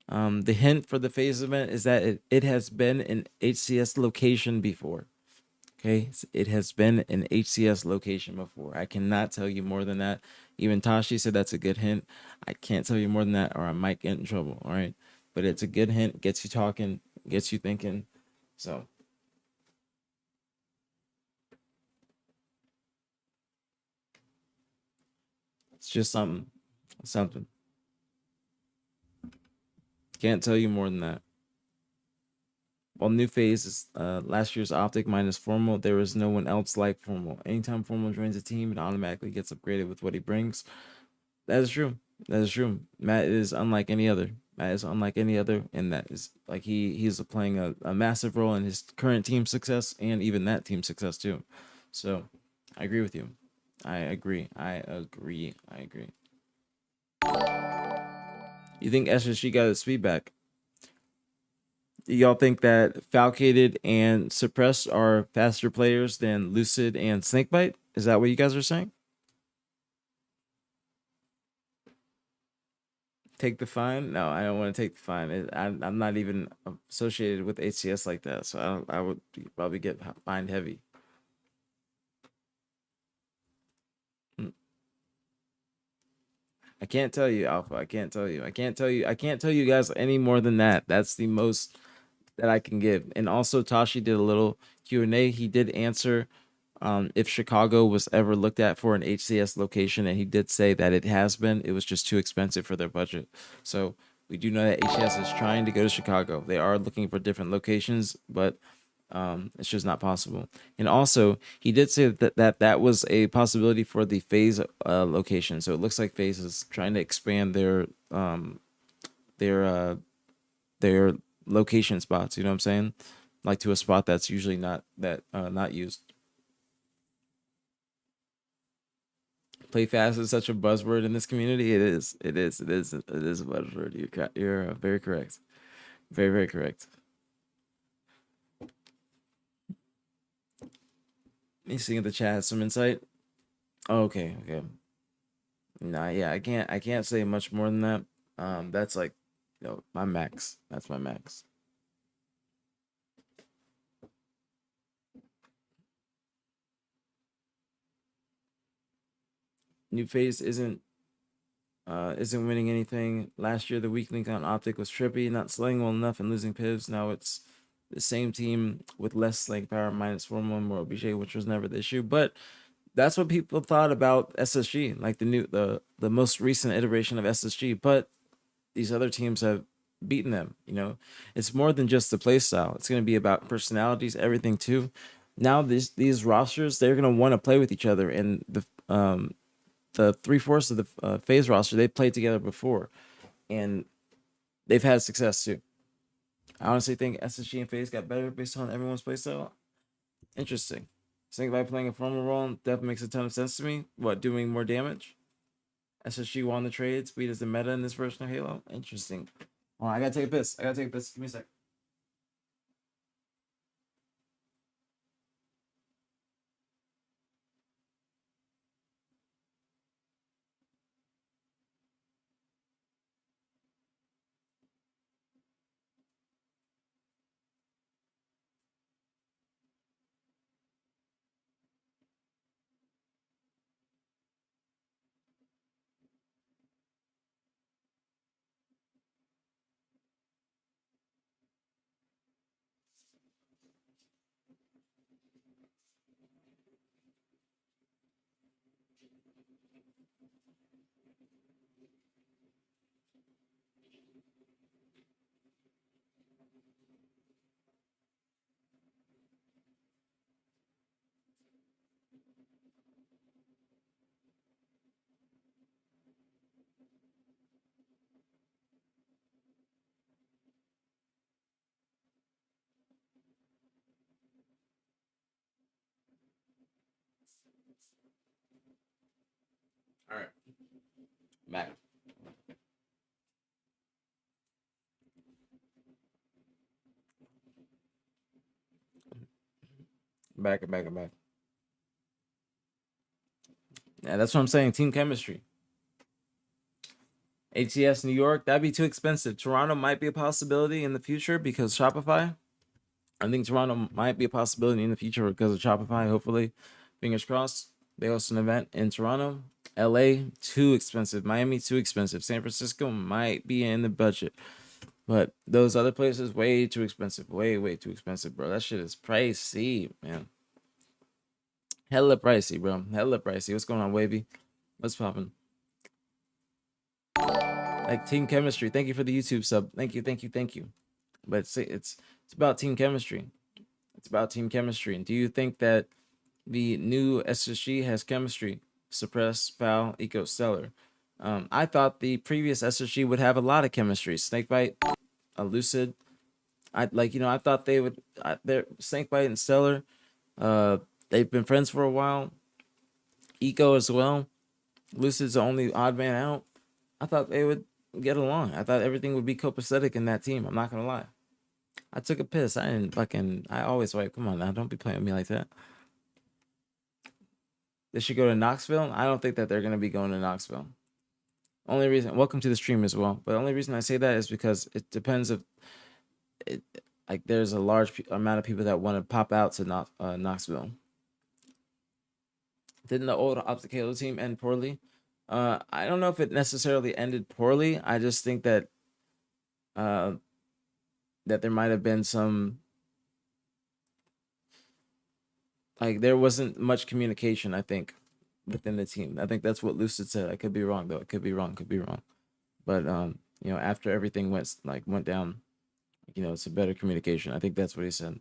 The hint for the FaZe event is that it has been an HCS location before. Okay, it has been an HCS location before. I cannot tell you more than that. Even Tashi said that's a good hint. I can't tell you more than that, or I might get in trouble. All right, but it's a good hint. Gets you talking, gets you thinking. So. It's just something. Can't tell you more than that. While new FaZe is last year's OpTic minus Formal, there is no one else like Formal. Anytime Formal joins a team, it automatically gets upgraded with what he brings. That is true. Matt is unlike any other. And that is like he's playing a massive role in his current team success and even that team success too. So I agree with you. I agree. You think SSG got its speed back? Y'all think that Falcated and Suppressed are faster players than Lucid and Snakebite? Is that what you guys are saying? Take the fine? No, I don't want to take the fine. I'm not even associated with HCS like that, so I would probably get fined heavy. I can't tell you, Alpha. I can't tell you guys any more than that. That's the most that I can give. And also Tashi did a little Q&A. He did answer if Chicago was ever looked at for an HCS location, and he did say that it has been. It was just too expensive for their budget. So we do know that HCS is trying to go to Chicago. They are looking for different locations, but it's just not possible. And also he did say that was a possibility for the FaZe location. So it looks like FaZe is trying to expand their location spots, you know what I'm saying? Like to a spot that's usually not used. Play fast is such a buzzword in this community. It is a buzzword. You're very correct. Very correct. You seeing the chat has some insight? Oh, okay. Nah, yeah, I can't say much more than that. That's like, my max. That's my max. New FaZe isn't winning anything. Last year, the weak link on OpTic was Trippy, not slaying well enough and losing Pivs. Now it's the same team with less slaying power, minus 4-1 more OBJ, which was never the issue. But that's what people thought about SSG, like the most recent iteration of SSG. But these other teams have beaten them. It's more than just the play style. It's going to be about personalities, everything too. Now these rosters, they're going to want to play with each other, and the 3/4 of the FaZe roster, they played together before, and they've had success too. I honestly think SSG and FaZe got better based on everyone's playstyle. Interesting. Think by playing a formal role definitely makes a ton of sense to me. What, doing more damage? SSG won the trade. Speed is the meta in this version of Halo. Interesting. Oh, I gotta take a piss. Give me a sec. All right. Back. Back. Yeah, that's what I'm saying. Team chemistry. ATS New York, that'd be too expensive. Toronto might be a possibility in the future because Shopify. I think Toronto might be a possibility in the future because of Shopify. Hopefully, fingers crossed. They host an event in Toronto. LA, too expensive. Miami, too expensive. San Francisco might be in the budget. But those other places, way too expensive. Way too expensive, bro. That shit is pricey, man. Hella pricey, bro. Hella pricey. What's going on, Wavy? What's popping? Like team chemistry. Thank you for the YouTube sub. Thank you. But it's about team chemistry. It's about team chemistry. And do you think that the new SSG has chemistry? Suppress, Foul, Eco, Stellar. I thought the previous SSG would have a lot of chemistry. Snakebite, Lucid. I thought they would. They're Snakebite and Stellar. They've been friends for a while. Eco as well. Lucid's the only odd man out. I thought they would get along. I thought everything would be copacetic in that team. I'm not gonna lie. I took a piss. I always wipe. Come on now, don't be playing with me like that. They should go to Knoxville. I don't think that they're gonna be going to Knoxville. Only reason. Welcome to the stream as well. But the only reason I say that is because it depends if it, like there's a large amount of people that want to pop out to Knoxville. Didn't the old OpTic Halo team end poorly? I don't know if it necessarily ended poorly. I just think that that there might have been some, like, there wasn't much communication, I think, within the team. I think that's what Lucid said. I could be wrong though. It could be wrong. But after everything went down, it's a better communication. I think that's what he said.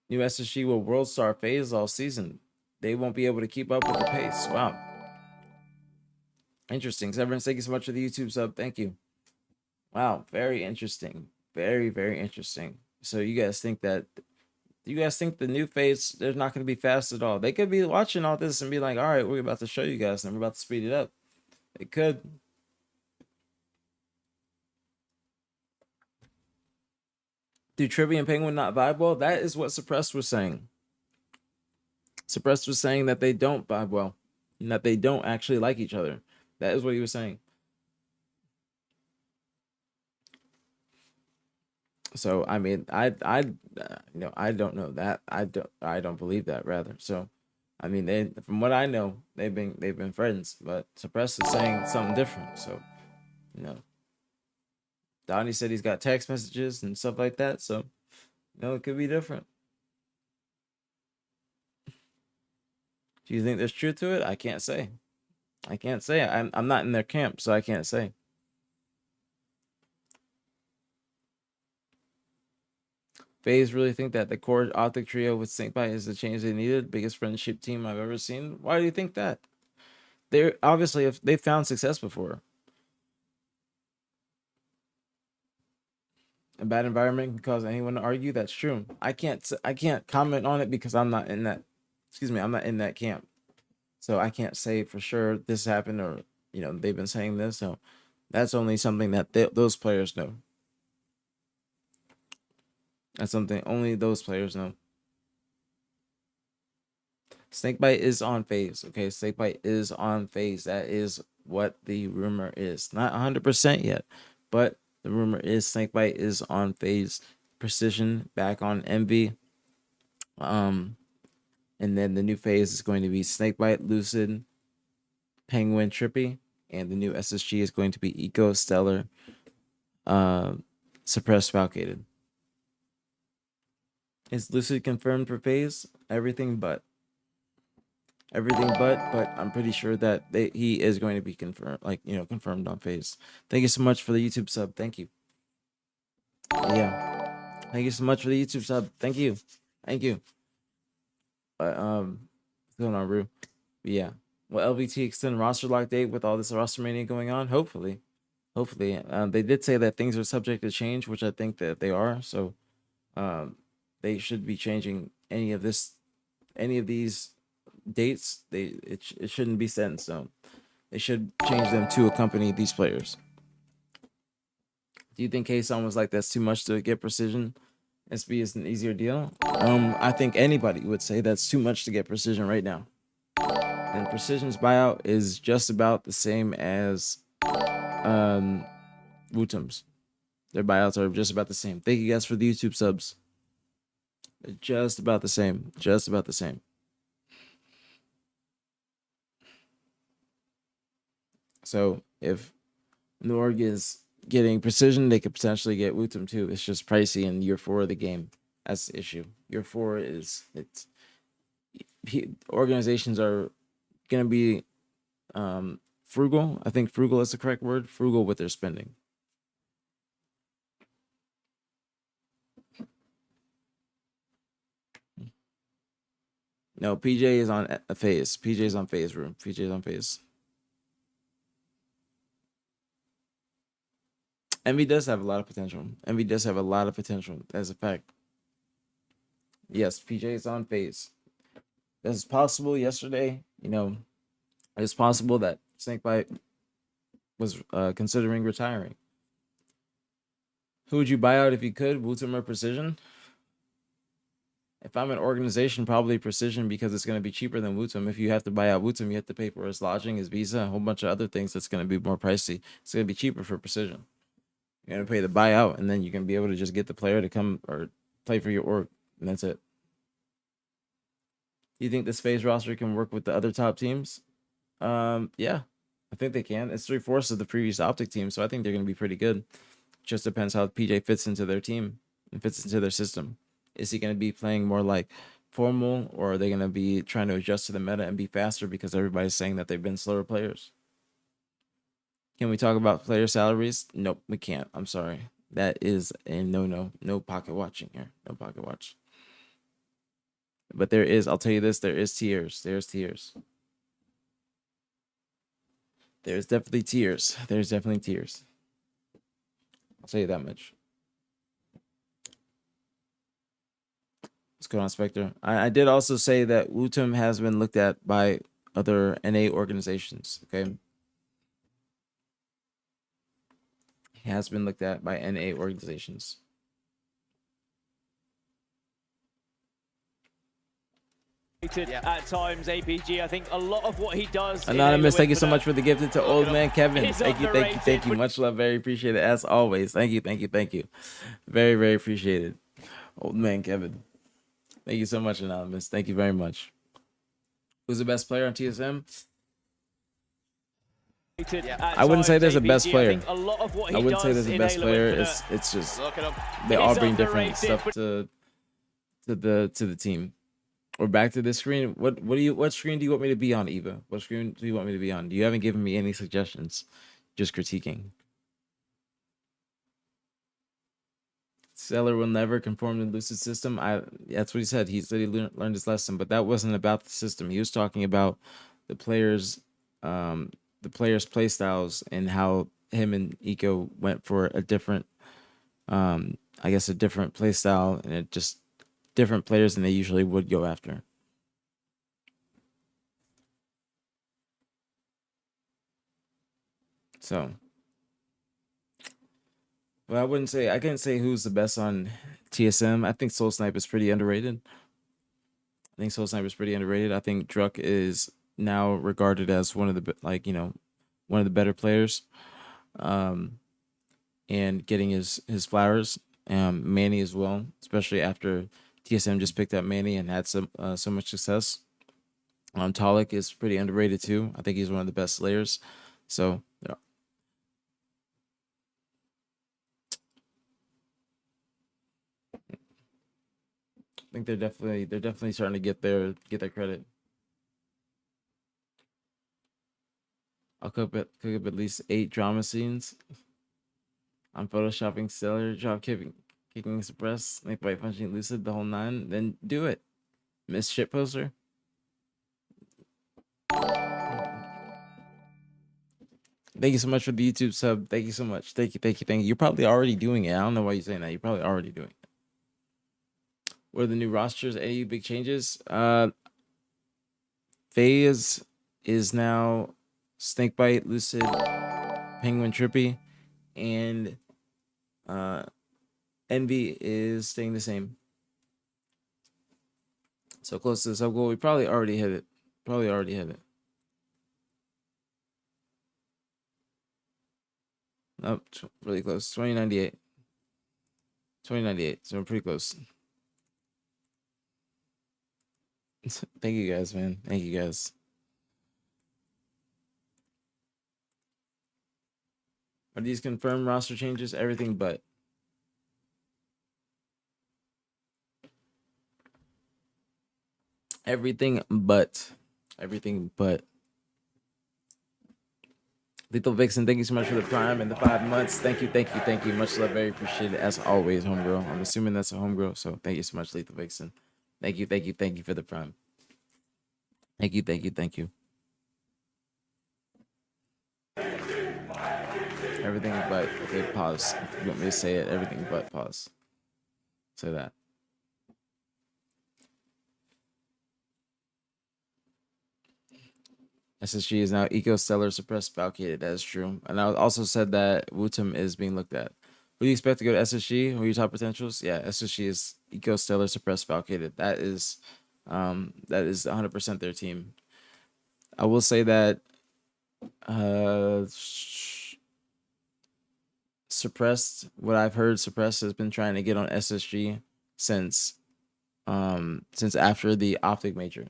New SSG will world star FaZe all season. They won't be able to keep up with the pace. Wow. Interesting. Severance, thank you so much for the YouTube sub. Thank you. Wow, very interesting. Very, very interesting. So you guys think the new FaZe, they're not going to be fast at all? They could be watching all this and be like, all right, we're about to show you guys and we're about to speed it up. They could. Do Trivia and Penguin not vibe well? That is what Suppressed was saying. Suppressed was saying that they don't vibe well and that they don't actually like each other. That is what he was saying. So I mean, I don't know that. I don't believe that, rather. So I mean, from what I know, they've been friends, but Suppressed is saying something different. So Donnie said he's got text messages and stuff like that. So it could be different. Do you think there's truth to it? I can't say. I'm not in their camp, so I can't say. FaZe really think that the core OpTic trio with Snakebite is the change they needed. Biggest friendship team I've ever seen. Why do you think that? They're obviously, if they found success before. A bad environment can cause anyone to argue. That's true. I can't comment on it because I'm not in that. Excuse me, I'm not in that camp, so I can't say for sure this happened or they've been saying this. So that's only something that those players know. That's something only those players know. Snakebite is on FaZe. Okay, Snakebite is on FaZe. That is what the rumor is. Not 100% yet, but the rumor is Snakebite is on FaZe. Precision back on Envy. And then the new FaZe is going to be Snakebite, Lucid, Penguin, Trippy, and the new SSG is going to be Eco, Stellar, Suppressed, Falcated. Is Lucid confirmed for FaZe? Everything but, but I'm pretty sure that he is going to be confirmed, confirmed on FaZe. Thank you so much for the YouTube sub. Thank you. Yeah. Thank you so much for the YouTube sub. Thank you. But what's going on, Rue? But yeah. Will LVT extend roster lock date with all this roster mania going on? Hopefully. They did say that things are subject to change, which I think that they are. So they should be changing any of these dates. It shouldn't be set in stone. They should change them to accompany these players. Do you think K-Son was like, that's too much to get Precision? SB is an easier deal. I think anybody would say that's too much to get Precision right now. And Precision's buyout is just about the same as Wutum's. Their buyouts are just about the same. Thank you guys for the YouTube subs. They're just about the same. Just about the same. So if Norg is getting Precision, they could potentially get Wutum too. It's just pricey in year 4 of the game. That's the issue. Year 4 organizations are gonna be frugal. I think frugal is the correct word. Frugal with their spending. No, PJ is on a FaZe. PJ is on FaZe room. PJ is on FaZe. Envy does have a lot of potential. Envy does have a lot of potential. That's a fact. Yes, PJ is on FaZe. It's possible yesterday, it's possible that Snakebite was considering retiring. Who would you buy out if you could? Wutum or Precision? If I'm an organization, probably Precision, because it's going to be cheaper than Wutum. If you have to buy out Wutum, you have to pay for his lodging, his visa, a whole bunch of other things that's going to be more pricey. It's going to be cheaper for Precision. You're going to pay the buyout, and then you can be able to just get the player to come or play for your org, and that's it. You think this FaZe roster can work with the other top teams? Yeah, I think they can. It's 3/4 of the previous OpTic team, so I think they're going to be pretty good. Just depends how PJ fits into their team and fits into their system. Is he going to be playing more like formal, or are they going to be trying to adjust to the meta and be faster because everybody's saying that they've been slower players? Can we talk about player salaries? Nope, we can't. I'm sorry. That is a no. No pocket watching here. No pocket watch. But there is, I'll tell you this, there is tiers. There's tiers. There's definitely tiers. There's definitely tiers. I'll tell you that much. What's going on, Spectre? I did also say that Wutum has been looked at by other NA organizations, okay? He has been looked at by NA organizations. At times, APG, I think a lot of what he does. Anonymous, thank you so much for the gifted to Old Man Kevin. Thank you. Much love, very appreciated as always. Thank you. Very, very appreciated. Old Man Kevin. Thank you so much, Anonymous. Thank you very much. Who's the best player on TSM? I wouldn't say there's a best player. I wouldn't say there's a best player. It's just they all bring different stuff to the team. We're back to this screen. What screen do you want me to be on, Eva? What screen do you want me to be on? You haven't given me any suggestions. Just critiquing. Stellar will never conform to Lucid system. That's what he said. He said he learned his lesson, but that wasn't about the system. He was talking about the players' play styles and how him and Eco went for a different, I guess, a different play style, and it just different players than they usually would go after. So, but I couldn't say who's the best on TSM. I think Soul Snipe is pretty underrated. I think Druck is now regarded as one of the one of the better players, and getting his flowers. Manny as well, especially after TSM just picked up Manny and had so much success. Talik is pretty underrated too. I think he's one of the best slayers. So yeah. I think they're definitely starting to get their credit. I'll cook up at least 8 drama scenes. I'm photoshopping Stellar, drop kicking Suppress, like by punching Lucid, the whole 9. Then do it, Miss Shit Poster. Thank you so much for the YouTube sub. Thank you so much. Thank you. You're probably already doing it. I don't know why you're saying that. You're probably already doing it. What are the new rosters? Any big changes? FaZe is now Snakebite, Lucid, Penguin, Trippy, and Envy is staying the same. So close to the sub goal. We probably already hit it. Nope, really close. 2098. So we're pretty close. Thank you guys, man. Thank you guys. Are these confirmed roster changes? Everything but. Everything but. Lethal Vixen, thank you so much for the prime and the 5 months. Thank you. Much love, very appreciated as always, homegirl. I'm assuming that's a homegirl, so thank you so much, Lethal Vixen. Thank you for the prime. Thank you. Everything but, okay, pause. If you want me to say it, everything but, pause. Say that. SSG is now Eco Stellar Suppressed Falcated. That is true. And I also said that Wutum is being looked at. Who do you expect to go to SSG? Who are your top potentials? Yeah, SSG is Eco Stellar Suppressed Falcated. That is 100% their team. I will say that Suppressed, what I've heard, Suppressed has been trying to get on SSG since after the OpTic major.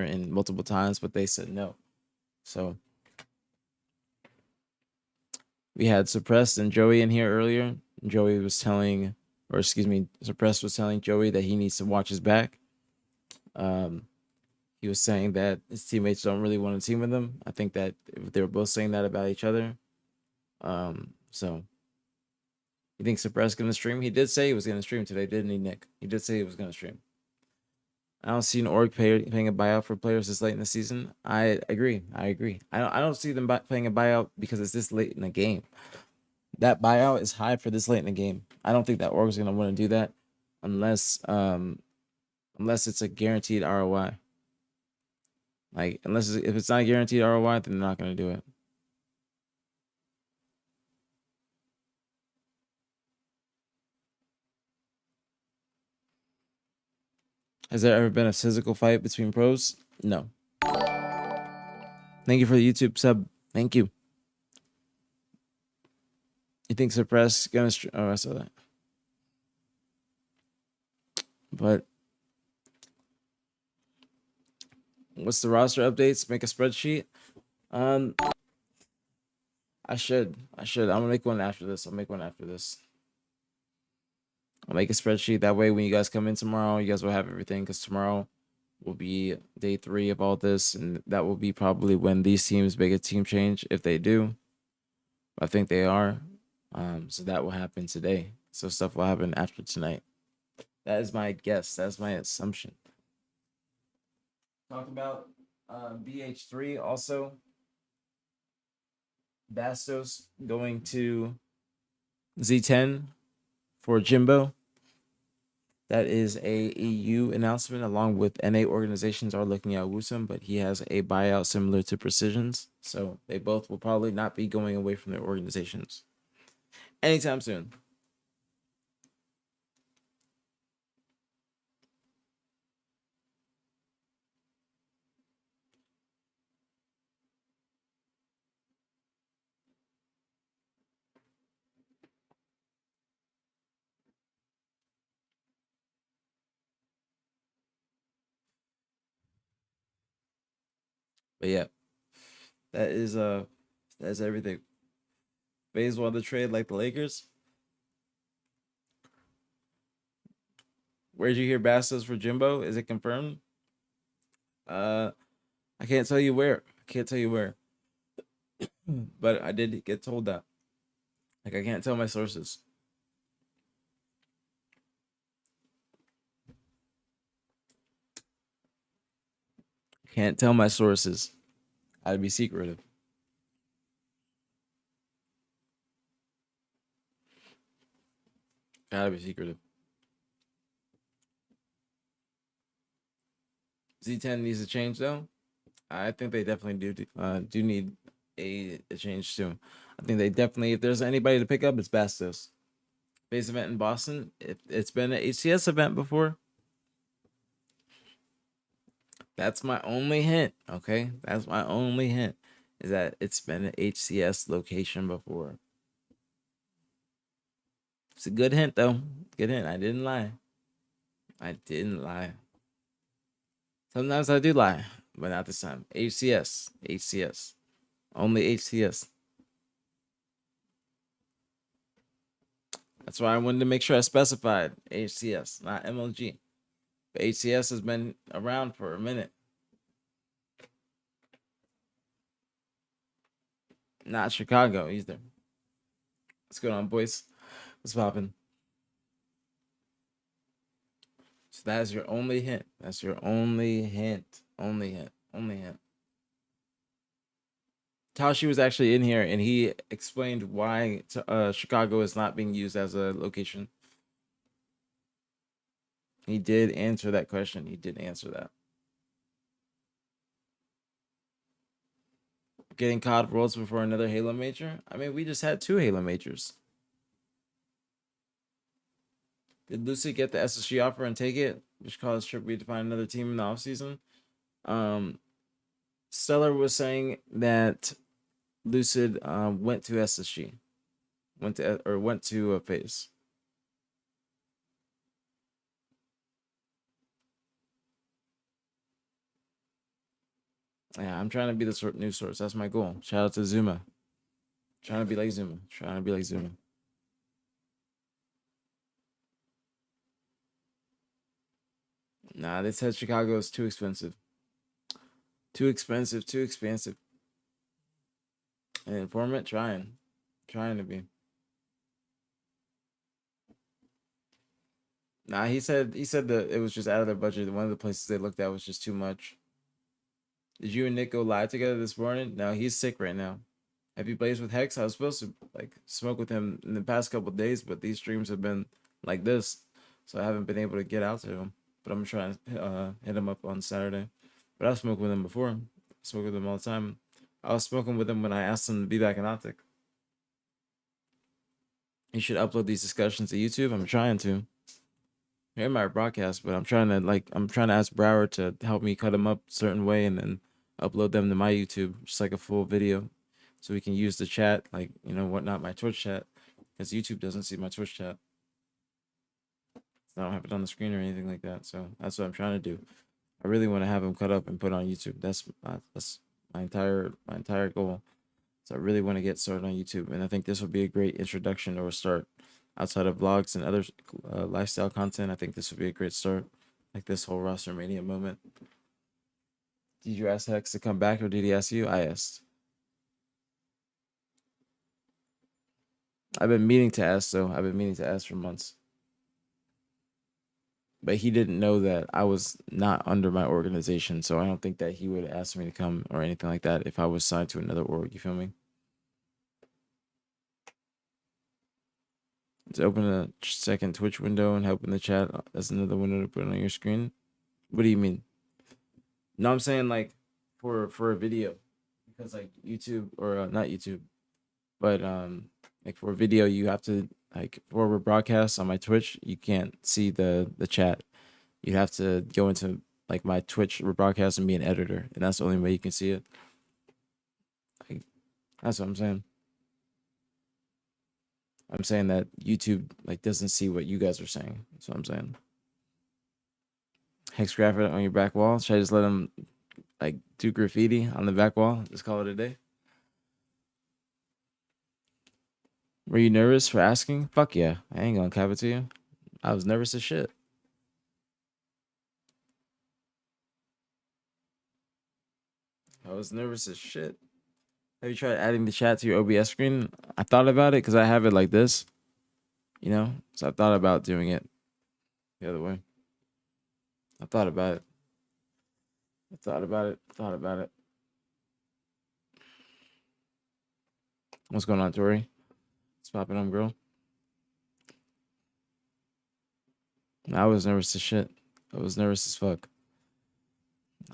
And multiple times, but they said no. So we had Suppressed and Joey in here earlier. Joey was telling, or excuse me, Suppressed was telling Joey that he needs to watch his back. He was saying that his teammates don't really want to team with him. I think that they were both saying that about each other. So you think Suppressed gonna stream? He did say he was gonna stream today, didn't he, Nick? He did say he was gonna stream. I don't see an org paying a buyout for players this late in the season. I agree. I don't see them paying a buyout because it's this late in the game. That buyout is high for this late in the game. I don't think that org is gonna want to do that unless it's a guaranteed ROI. Like if it's not a guaranteed ROI, then they're not gonna do it. Has there ever been a physical fight between pros? No. Thank you for the YouTube sub. Thank you. You think Suppress gonna? Oh, I saw that. But what's the roster updates? Make a spreadsheet. I should. I'm gonna make one after this. I'll make a spreadsheet. That way, when you guys come in tomorrow, you guys will have everything. Because tomorrow will be day 3 of all this, and that will be probably when these teams make a team change, if they do. I think they are. So that will happen today. So stuff will happen after tonight. That is my guess. That's my assumption. Talk about BH3 also. Bastos going to Z10 for Jimbo. That is a EU announcement, along with NA organizations are looking at Wusam, but he has a buyout similar to Precision's. So they both will probably not be going away from their organizations anytime soon. But yeah, that's everything. FaZe won the trade like the Lakers. Where'd you hear Bastos for Jimbo? Is it confirmed? I can't tell you where. I can't tell you where. But I did get told that. Like, I can't tell my sources. Can't tell my sources. I'd be secretive. Gotta be secretive. Z10 needs to change though. I think they definitely do need a change too. I think they definitely, if there's anybody to pick up, it's Bastos. FaZe event in Boston. It's been an HCS event before. That's my only hint. Okay, that's my only hint, is that it's been an HCS location before. It's a good hint though. Good hint. I didn't lie. I didn't lie. Sometimes I do lie, but not this time. HCS. HCS. Only HCS. That's why I wanted to make sure I specified HCS, not MLG. But HCS has been around for a minute. Not Chicago either. What's going on, boys? What's poppin'? So that is your only hint. That's your only hint. Only hint. Only hint. Tashi was actually in here and he explained why Chicago is not being used as a location. He did answer that question. He did answer that. Getting COD Worlds before another Halo major? I mean, we just had 2 Halo majors. Did Lucy get the SSG offer and take it, which caused Trippy to find another team in the offseason? Stellar was saying that Lucid went to SSG. Went to a FaZe. Yeah, I'm trying to be the news source. That's my goal. Shout out to Zuma. Trying to be like Zuma. Trying to be like Zuma. Nah, they said Chicago is too expensive. Too expensive. Too expensive. And informant trying to be. Nah, he said that it was just out of their budget. One of the places they looked at was just too much. Did you and Nick go live together this morning? No, he's sick right now. Have you blazed with Hex? I was supposed to like smoke with him in the past couple of days, but these streams have been like this, so I haven't been able to get out to him. But I'm trying to hit him up on Saturday. But I've smoked with him before. I smoke with him all the time. I was smoking with him when I asked him to be back in OpTic. You should upload these discussions to YouTube. I'm trying to. Here in my broadcast, but I'm trying to ask Brower to help me cut them up a certain way and then upload them to my YouTube, just like a full video, so we can use the chat, like, you know, whatnot, my Twitch chat, because YouTube doesn't see my Twitch chat. I don't have it on the screen or anything like that, so that's what I'm trying to do. I really want to have them cut up and put on YouTube. That's my entire goal. So I really want to get started on YouTube, and I think this will be a great introduction or a start. Outside of vlogs and other lifestyle content, I think this would be a great start, like this whole roster mania moment. Did you ask Hex to come back, or did he ask you? I asked. I've been meaning to ask though. I've been meaning to ask for months. But he didn't know that I was not under my organization, so I don't think that he would ask me to come or anything like that if I was signed to another org. You feel me? Let's open a second Twitch window and help in the chat. That's another window to put on your screen. What do you mean? No, I'm saying like for a video, because like YouTube or not YouTube, but like for a video you have to, like for a broadcast on my Twitch you can't see the chat. You have to go into like my Twitch rebroadcast and be an editor, and that's the only way you can see it. Like, that's what I'm saying. I'm saying that YouTube like doesn't see what you guys are saying. That's what I'm saying. Hex graphic on your back wall. Should I just let him like do graffiti on the back wall? Just call it a day. Were you nervous for asking? Fuck yeah. I ain't gonna cap it to you. I was nervous as shit. I was nervous as shit. Have you tried adding the chat to your OBS screen? I thought about it because I have it like this, you know? So I thought about doing it the other way. I thought about it. Thought about it. What's going on, Tori? What's popping on, girl? I was nervous as shit. I was nervous as fuck.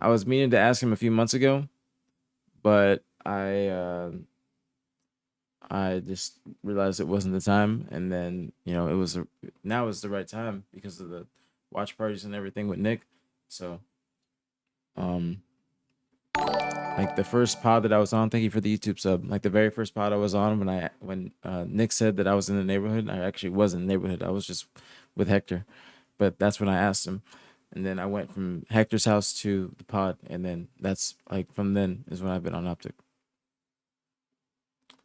I was meaning to ask him a few months ago, but I just realized it wasn't the time, and then now is the right time because of the watch parties and everything with Nick. So like the first pod that I was on, thank you for the YouTube sub. Like the very first pod I was on when Nick said that I was in the neighborhood, I actually was in the neighborhood. I was just with Hector, but that's when I asked him. And then I went from Hector's house to the pod, and then that's like from then is when I've been on OpTic.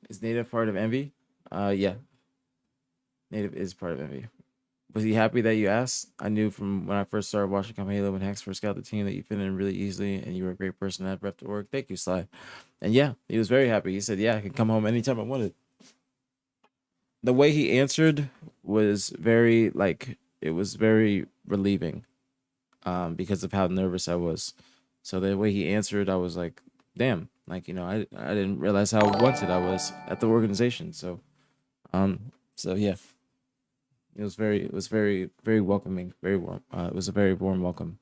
Is Native part of Envy? Yeah. Native is part of Envy. Was he happy that you asked? I knew from when I first started watching Come Halo when Hex first got the team that you fit in really easily, and you were a great person to have rep to org. Thank you, Sly. And yeah, he was very happy. He said, yeah, I could come home anytime I wanted. The way he answered was very, it was very relieving. Because of how nervous I was. So the way he answered, I was like, damn, I didn't realize how wanted I was at the organization. So yeah, it was very, very welcoming, very warm. It was a very warm welcome.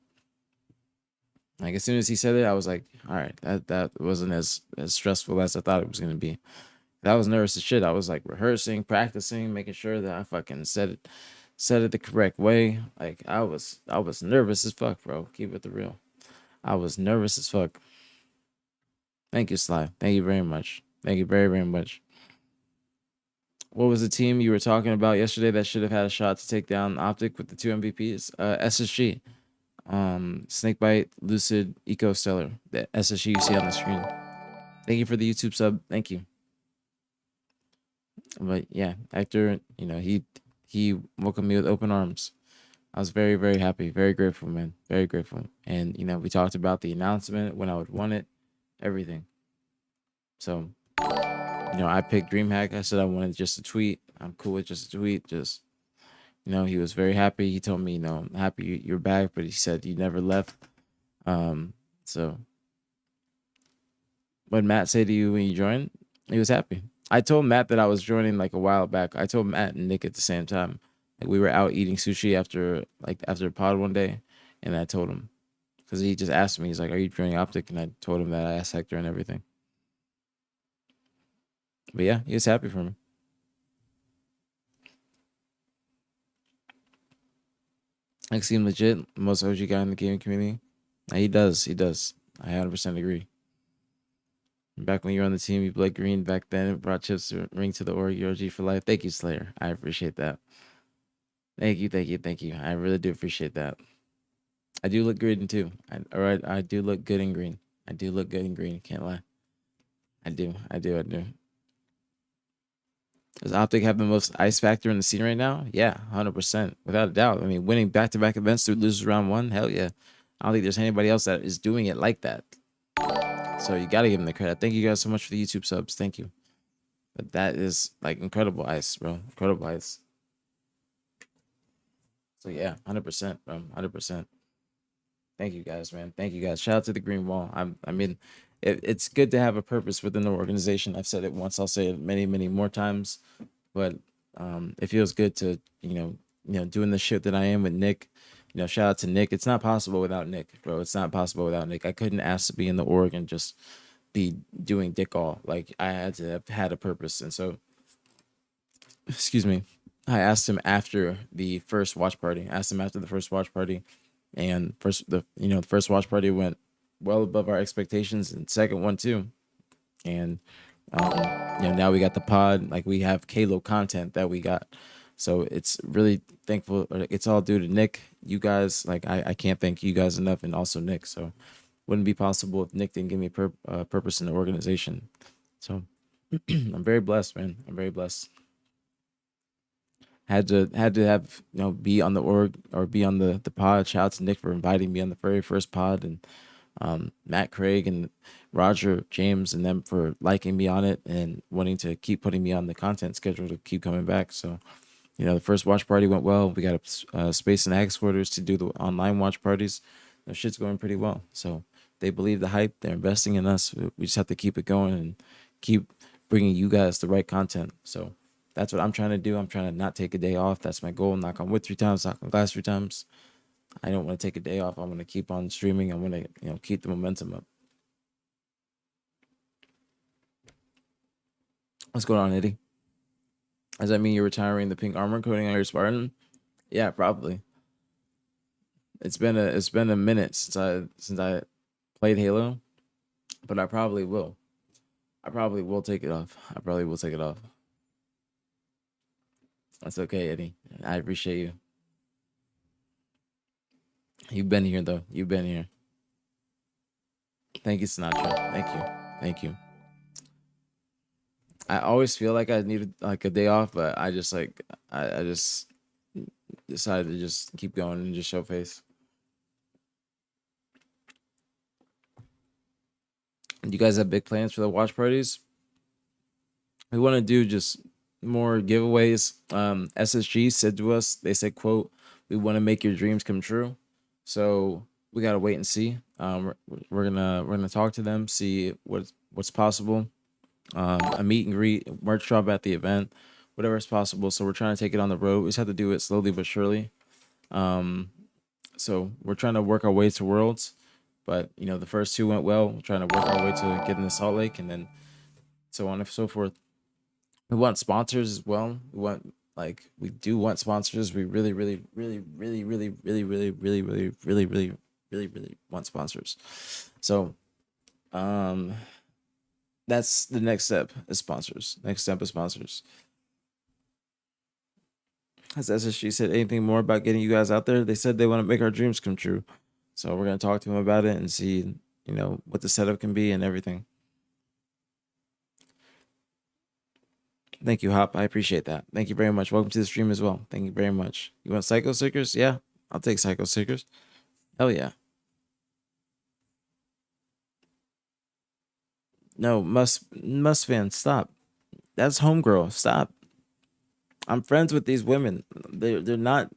Like as soon as he said it, I was like, all right, that wasn't as stressful as I thought it was going to be. I was nervous as shit. I was like rehearsing, practicing, making sure that I fucking said it the correct way. Like I was nervous as fuck, bro. Keep it the real. I was nervous as fuck. Thank you, Sly. Thank you very much. Thank you very, very much. What was the team you were talking about yesterday that should have had a shot to take down OpTic with the 2 MVPs? SSG. Snakebite, Lucid, Eco Stellar. The SSG you see on the screen. Thank you for the YouTube sub. Thank you. But yeah, Hector, he welcomed me with open arms. I was very, very happy, very grateful, man, very grateful. And we talked about the announcement, when I would want it, everything. So, I picked DreamHack. I said I wanted just a tweet. I'm cool with just a tweet. Just, he was very happy. He told me, I'm happy you're back, but he said you never left. So, what did Matt say to you when you joined? He was happy. I told Matt that I was joining like a while back. I told Matt and Nick at the same time. Like we were out eating sushi after a pod one day, and I told him because he just asked me. He's like, "Are you joining OpTic?" And I told him that I asked Hector and everything. But yeah, he was happy for me. I seem legit, most OG guy in the gaming community. He does. I 100% agree. Back when you were on the team, you played green back then. It brought chips to ring to the org. You're OG for life. Thank you, Slayer. I appreciate that. Thank you. I really do appreciate that. I do look green too. I do look good in green. Can't lie. I do. Does OpTic have the most ice factor in the scene right now? Yeah, 100%. Without a doubt. I mean, winning back-to-back events through losers round one, hell yeah. I don't think there's anybody else that is doing it like that. So you got to give them the credit. Thank you guys so much for the YouTube subs. Thank you. But that is like incredible ice, bro. Incredible ice. So yeah, 100%, bro. 100%. Thank you guys, man. Thank you guys. Shout out to the Green Wall. I mean, it's good to have a purpose within the organization. I've said it once. I'll say it many, many more times. But it feels good to doing the shit that I am with Nick. Shout out to Nick. It's not possible without Nick, bro. It's not possible without Nick. I couldn't ask to be in the org and just be doing dick all. Like I had to have had a purpose, and so excuse me. I asked him after the first watch party. And the first watch party went well above our expectations, and second one too. And now we got the pod, like we have Kalo content that we got. So it's really thankful. It's all due to Nick. You guys, like I can't thank you guys enough, and also Nick. So wouldn't be possible if Nick didn't give me purpose in the organization. So I'm very blessed, man. I'm very blessed. Had to have be on the org or be on the pod. Shout out to Nick for inviting me on the very first pod, and Matt Craig and Roger James and them for liking me on it and wanting to keep putting me on the content schedule to keep coming back. So the first watch party went well. We got space and Axe quarters to do the online watch parties. Shit's going pretty well. So they believe the hype. They're investing in us. We just have to keep it going and keep bringing you guys the right content. So that's what I'm trying to do. I'm trying to not take a day off. That's my goal. Knock on wood 3 times, knock on glass 3 times. I don't want to take a day off. I'm going to keep on streaming. I'm going to keep the momentum up. What's going on, Eddie? Does that mean you're retiring the pink armor coating on your Spartan? Yeah, probably. It's been a minute since I played Halo, but I probably will. I probably will take it off. That's okay, Eddie. I appreciate you. You've been here though. You've been here. Thank you, Sinatra. Thank you. I always feel like I needed like a day off, but I just I just decided to just keep going and just show face. Do you guys have big plans for the watch parties? We want to do just more giveaways. SSG said to us, they said, quote, "We want to make your dreams come true." So we gotta wait and see. We're gonna talk to them, see what's possible. A meet and greet, merch drop at the event, whatever is possible. So we're trying to take it on the road. We just have to do it slowly but surely. So we're trying to work our way to Worlds, but the first 2 went well. We're trying to work our way to get into Salt Lake, and then so on and so forth. We want sponsors as well. We do want sponsors. We really want sponsors. So that's the next step is sponsors. Has SSG said anything more about getting you guys out there? They said they want to make our dreams come true. So we're going to talk to them about it and see, what the setup can be and everything. Thank you, Hop. I appreciate that. Thank you very much. Welcome to the stream as well. Thank you very much. You want Psycho Stickers? Yeah, I'll take Psycho Stickers. Hell yeah. No, must fan, stop. That's homegirl. Stop. I'm friends with these women. They're not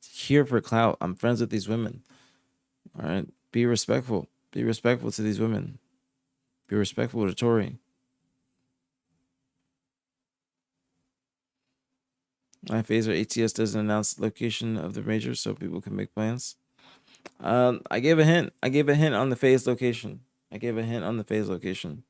here for clout. I'm friends with these women. All right. Be respectful. Be respectful to these women. Be respectful to Tori. My FaZe or ATS doesn't announce the location of the major so people can make plans. I gave a hint. I gave a hint on the FaZe location. I gave a hint on the FaZe location.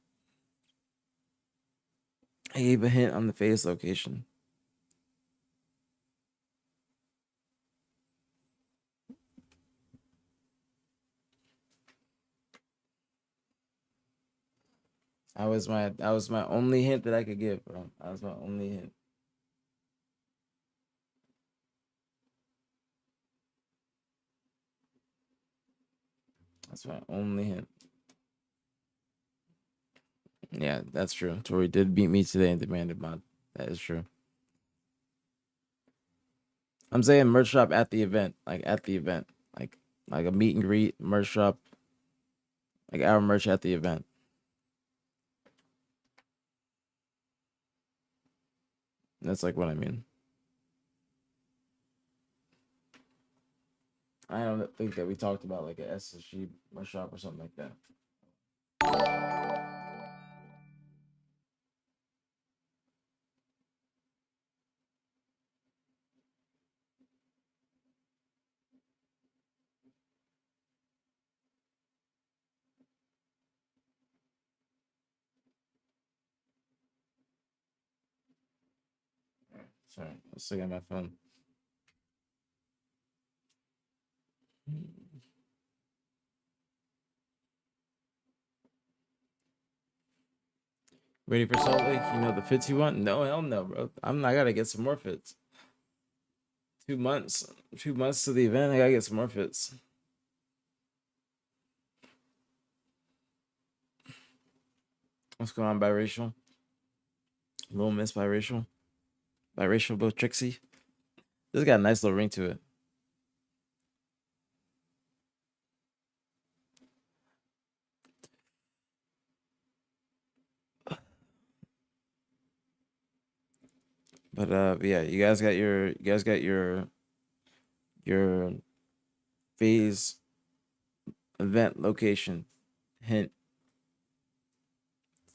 That was my only hint that I could give, bro. That was my only hint. That's my only hint. Yeah, that's true. Tori did beat me today and demanded mod. That is true. I'm saying merch shop at the event, like a meet and greet merch shop, like our merch at the event. That's like what I mean. I don't think that we talked about like an SSG shop or something like that. Sorry, let's look at my phone. Ready for Salt Lake? You know the fits you want? No, hell no, bro. I gotta get some more fits. 2 months. 2 months to the event. I gotta get some more fits. What's going on, biracial? Little Miss Biracial. Biracial Bill Trixie. This got a nice little ring to it. But yeah, you guys got your FaZe event location. Hint.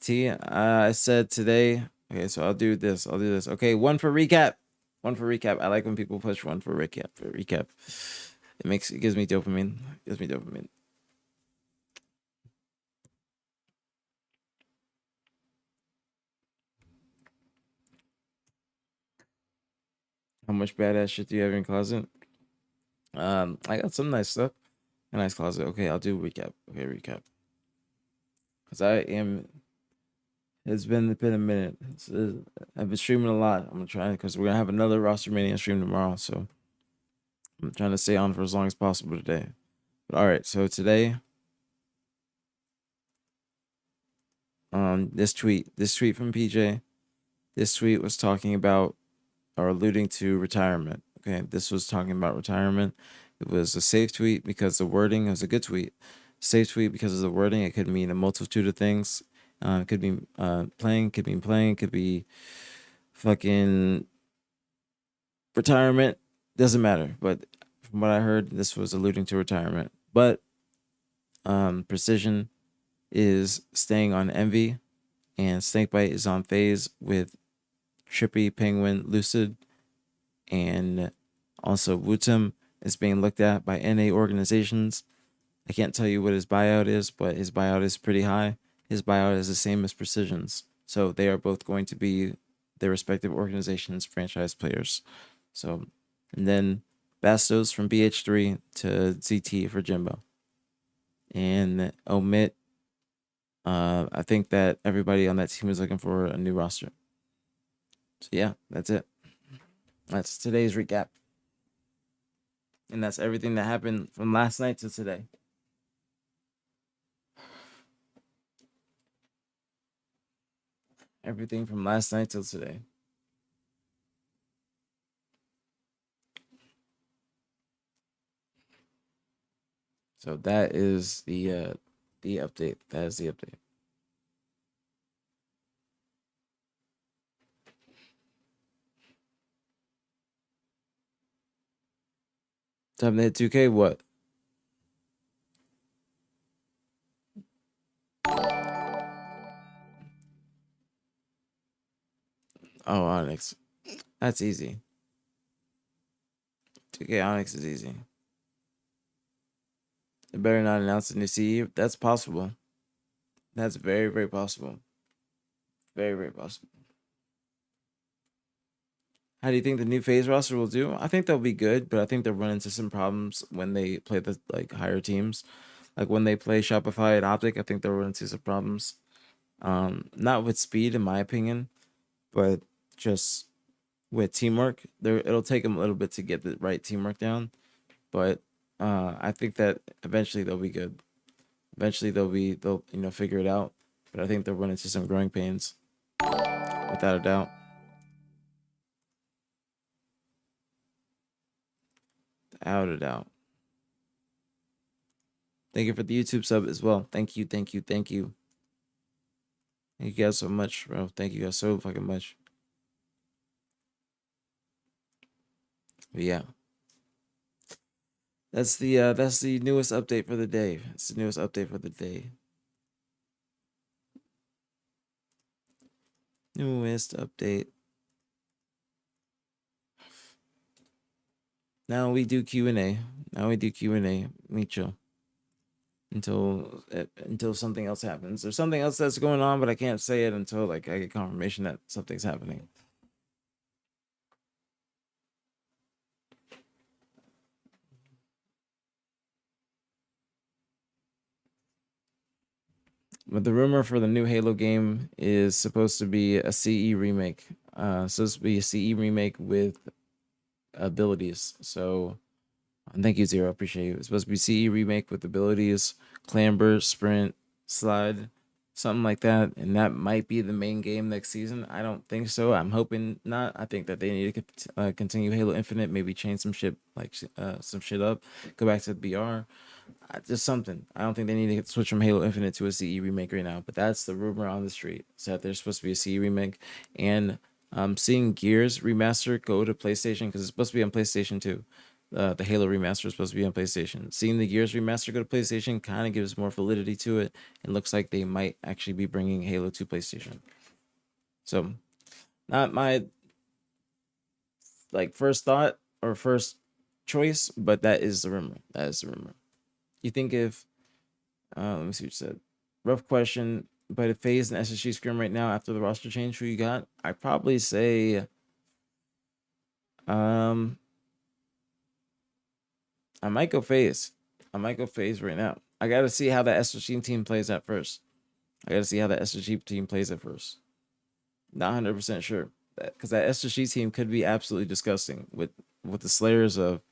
T, I said today. Okay, so I'll do this. Okay, one for recap. I like when people push one for recap. It gives me dopamine. How much badass shit do you have in your closet? I got some nice stuff. A nice closet. Okay, I'll do recap. Recap. Cause it's been a minute. I've been streaming a lot. I'm gonna try because we're gonna have another roster mania stream tomorrow. So I'm trying to stay on for as long as possible today. But all right, so today, this tweet from PJ, this tweet was talking about or alluding to retirement. Okay, this was talking about retirement. It was a safe tweet because the wording was a good tweet. Safe tweet because of the wording. It could mean a multitude of things. It could be playing, could be fucking retirement. Doesn't matter. But from what I heard, this was alluding to retirement. But Precision is staying on Envy, and Snakebite is on FaZe with Trippy, Penguin, Lucid, and also Wootem is being looked at by NA organizations. I can't tell you what his buyout is, but his buyout is pretty high. His buyout is the same as Precision's. So they are both going to be their respective organizations' franchise players. So, and then Bastos from BH3 to ZT for Jimbo. And Omit, I think that everybody on that team is looking for a new roster. So yeah, that's it. That's today's recap. And that's everything that happened from last night to today. Everything from last night till today. So that is the update. That is the update. Time to hit 2K, what? Oh, Onyx. That's easy. 2K Onyx is easy. They better not announce a new CE. That's possible. That's very, very possible. Very, very possible. How do you think the new FaZe roster will do? I think they'll be good, but I think they'll run into some problems when they play the like higher teams. Like when they play Shopify and OpTic, I think they'll run into some problems. Not with speed, in my opinion, but just with teamwork. It'll take them a little bit to get the right teamwork down, but I think that eventually they'll be good. Eventually they'll figure it out. But I think they'll run into some growing pains, without a doubt. Without a doubt. Thank you for the YouTube sub as well. Thank you. Thank you guys so much, bro. Thank you guys so fucking much. Yeah. That's the newest update for the day. It's the newest update for the day. Newest update. Now we do Q&A. Now we do Q&A. Micho. Until something else happens. There's something else that's going on, but I can't say it until like I get confirmation that something's happening. But the rumor for the new Halo game is supposed to be a CE remake. Supposed to be a CE remake with abilities. So thank you, Zero. Appreciate you. It's supposed to be CE remake with abilities, clamber, sprint, slide, something like that. And that might be the main game next season. I don't think so. I'm hoping not. I think that they need to continue Halo Infinite, maybe change some shit, like some shit up, go back to the BR. Just something. I don't think they need to switch from Halo Infinite to a CE remake right now, but that's the rumor on the street. So that there's supposed to be a CE remake, and seeing Gears remaster go to PlayStation because it's supposed to be on PlayStation too. The Halo remaster is supposed to be on PlayStation. Seeing the Gears remaster go to PlayStation kind of gives more validity to it, and looks like they might actually be bringing Halo to PlayStation. So, not my like first thought or first choice, but that is the rumor. That is the rumor. You think if let me see what you said. Rough question, but if FaZe and SSG scrim right now after the roster change, who you got? I'd probably say I might go FaZe. I might go FaZe right now. I gotta see how the SSG team plays at first. I gotta see how the SSG team plays at first. Not 100% sure. Because that SSG team could be absolutely disgusting with the slayers of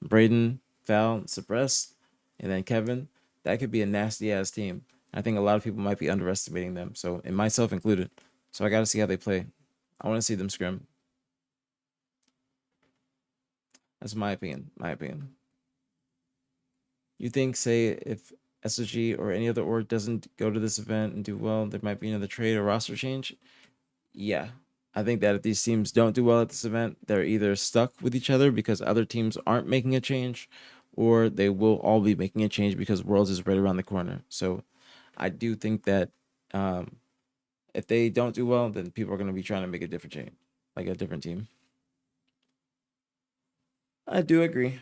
Braden, Val, Suppress, and then Kevin. That could be a nasty ass team. I think a lot of people might be underestimating them. So, and myself included. So I got to see how they play. I want to see them scrim. That's my opinion. My opinion. You think, say, if SSG or any other org doesn't go to this event and do well, there might be another trade or roster change? Yeah. I think that if these teams don't do well at this event, they're either stuck with each other because other teams aren't making a change, or they will all be making a change because Worlds is right around the corner. So I do think that if they don't do well, then people are going to be trying to make a different change, like a different team. I do agree.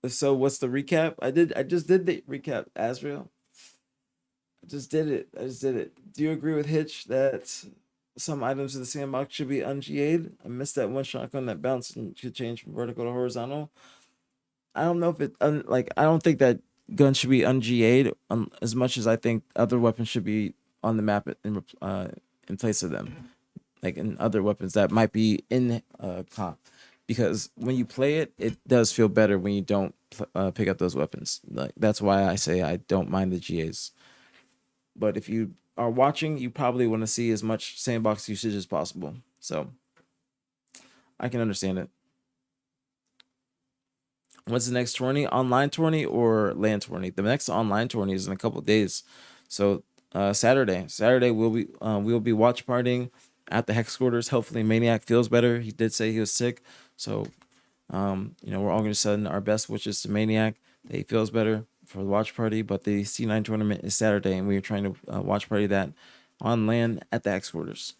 So what's the recap? I just did the recap, Azrael. I just did it. Do you agree with Hitch that some items in the sandbox should be un-GA'd? I missed that one shotgun that bounced and should change from vertical to horizontal. I don't know if it I don't think that gun should be un-GA'd as much as I think other weapons should be on the map in place of them, like in other weapons that might be in comp. Because when you play it, it does feel better when you don't pick up those weapons. Like that's why I say I don't mind the GAs. But if you are watching, you probably want to see as much sandbox usage as possible. So I can understand it. What's the next tourney? Online tourney or LAN tourney? The next online tourney is in a couple of days. So Saturday we'll be watch partying at the Hex quarters. Hopefully Maniac feels better. He did say he was sick. So we're all gonna send our best wishes to Maniac that he feels better for the watch party. But the C9 tournament is Saturday, and we are trying to watch party that on LAN at the Hex quarters.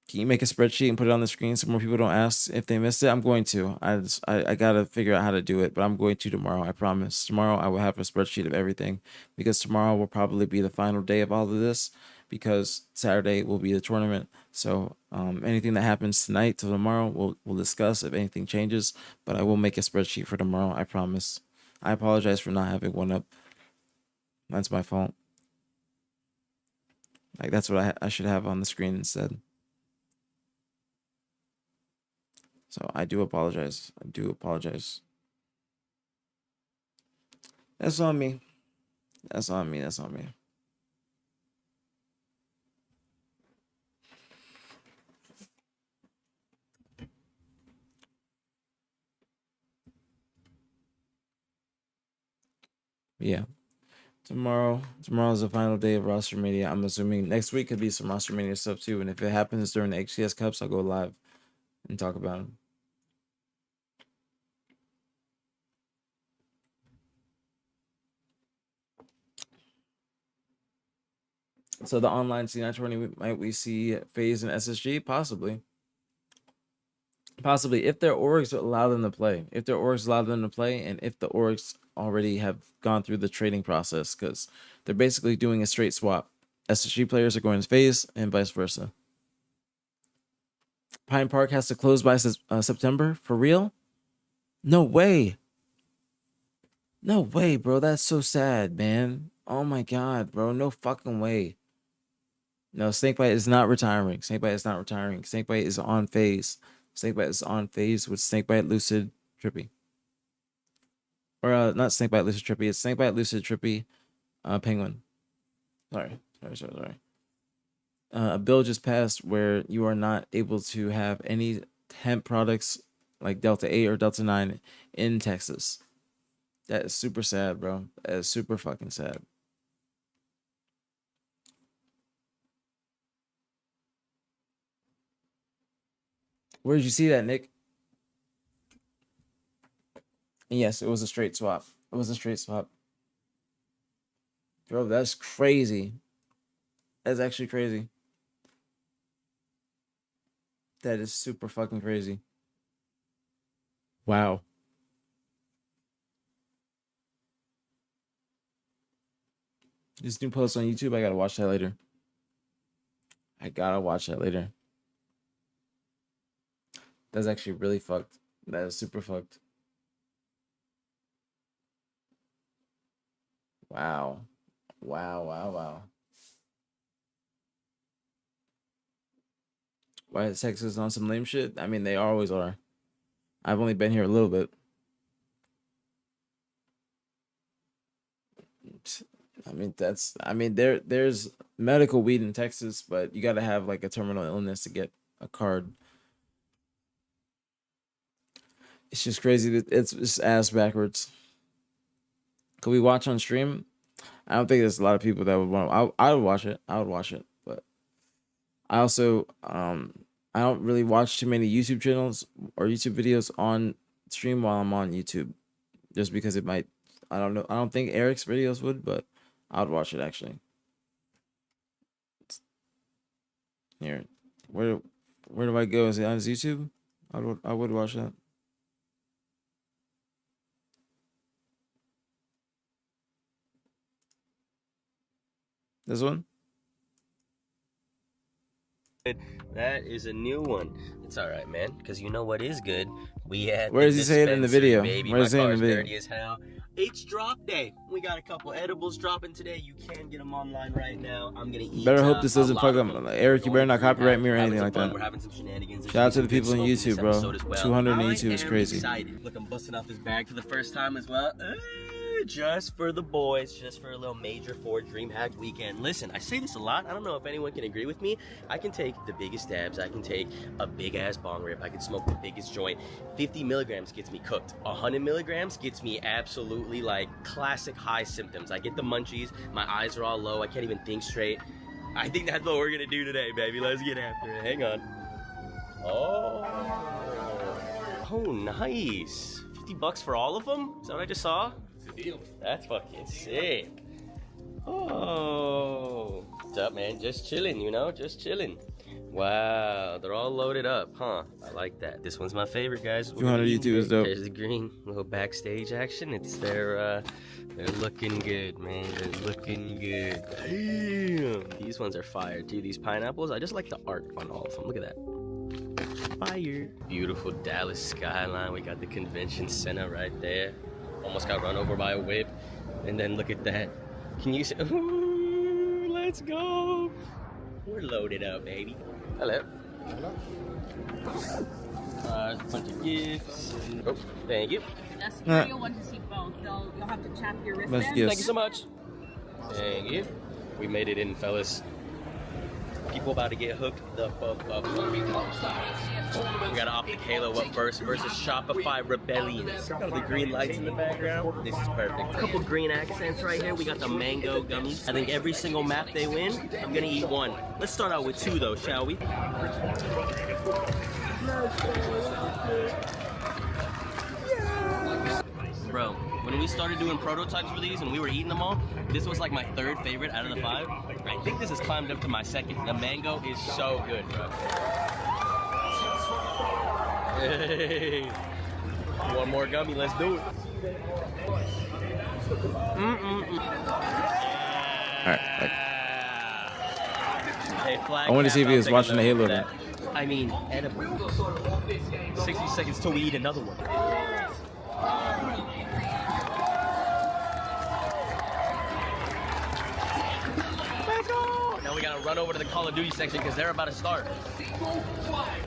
Can you make a spreadsheet and put it on the screen so more people don't ask if they missed it? I'm going to. I gotta figure out how to do it, but I'm going to tomorrow. I promise. Tomorrow I will have a spreadsheet of everything, because tomorrow will probably be the final day of all of this, because Saturday will be the tournament. So anything that happens tonight to tomorrow, we'll discuss if anything changes. But I will make a spreadsheet for tomorrow. I promise. I apologize for not having one up. That's my fault. Like that's what I should have on the screen instead. So I do apologize. I do apologize. That's on me. That's on me. That's on me. Yeah. Tomorrow's the final day of roster mania. I'm assuming next week could be some roster mania stuff too. And if it happens during the HCS Cups, I'll go live and talk about them. So the online C9 tourney, might we see FaZe and SSG? Possibly. Possibly, if their orgs allow them to play. If their orgs allow them to play, and if the orgs already have gone through the trading process, because they're basically doing a straight swap. SSG players are going to FaZe and vice versa. Pine Park has to close by September? For real? No way. No way, bro. That's so sad, man. Oh my god, bro. No fucking way. No, Snakebite is not retiring. Snakebite is not retiring. Snakebite is on FaZe. Snakebite is on FaZe with Snakebite, Lucid, Trippy. Or not Snakebite, Lucid, Trippy. It's Snakebite, Lucid, Trippy, Penguin. Sorry. A bill just passed where you are not able to have any hemp products like Delta 8 or Delta 9 in Texas. That is super sad, bro. That is super fucking sad. Where did you see that, Nick? And yes, it was a straight swap. It was a straight swap. Bro, that's crazy. That's actually crazy. That is super fucking crazy. Wow. This new post on YouTube, I gotta watch that later. That's actually really fucked. That is super fucked. Wow. Wow. Why is Texas on some lame shit? I mean, they always are. I've only been here a little bit. I mean, there's medical weed in Texas, but you gotta have like a terminal illness to get a card. It's just crazy. It's just ass backwards. Could we watch on stream? I don't think there's a lot of people that would want. I would watch it. But I also I don't really watch too many YouTube channels or YouTube videos on stream while I'm on YouTube, just because it might. I don't know. I don't think Eric's videos would, but I would watch it actually. Here, where do I go? Is it on his YouTube? I would watch that. This one? That is a new one. It's all right, man, because you know what is good? We had. Where does he say it in the video? Baby. Where does he say it in the video? Dirty as hell. It's drop day. We got a couple edibles dropping today. You can get them online right now. I'm gonna eat. Better hope this doesn't fuck up. Eric, you better not copyright me or anything like that. We're having some shenanigans. Shout out to the people on YouTube, bro. 200 on YouTube is crazy. Look, I'm busting out this bag for the first time as well. Just for the boys, just for a little Major 4 DreamHack weekend. Listen, I say this a lot. I don't know if anyone can agree with me. I can take the biggest dabs. I can take a big-ass bong rip. I can smoke the biggest joint. 50 milligrams gets me cooked. 100 milligrams gets me absolutely, like, classic high symptoms. I get the munchies. My eyes are all low. I can't even think straight. I think that's what we're going to do today, baby. Let's get after it. Hang on. Oh, nice. $50 for all of them? Is that what I just saw? Deal. That's fucking sick. Oh, what's up, man? Just chilling, you know, just chilling. Wow, they're all loaded up, huh? I like that. This one's my favorite, guys. 200 YouTube is dope. There's the green little backstage action. It's they're looking good, man. They're looking good. Damn, these ones are fire too. These pineapples, I just like the art on all of them. Look at that. Fire. Beautiful Dallas skyline. We got the convention center right there. Almost got run over by a whip. And then look at that. Can you see? Ooh, let's go. We're loaded up, baby. Hello. A bunch of gifts. Oh, thank you. That's secure. You'll want to see both. You'll have to chap your wristband. Thank you so much. Thank you. We made it in, fellas. People about to get hooked the fuck up. We got OpTic Halo up first versus Shopify Rebellion. The green lights in the background. This is perfect. A couple green accents right here. We got the mango gummies. I think every single map they win, I'm gonna eat one. Let's start out with 2 though, shall we? Bro, when we started doing prototypes for these and we were eating them all, this was like my 3rd favorite out of the 5. I think this has climbed up to my 2nd. The mango is so good, bro. Hey. One more gummy, let's do it. Alright. Hey, I want to see if he was watching the Halo game. I mean, edible. 60 seconds till we eat another one. Now we gotta run over to the Call of Duty section because they're about to start.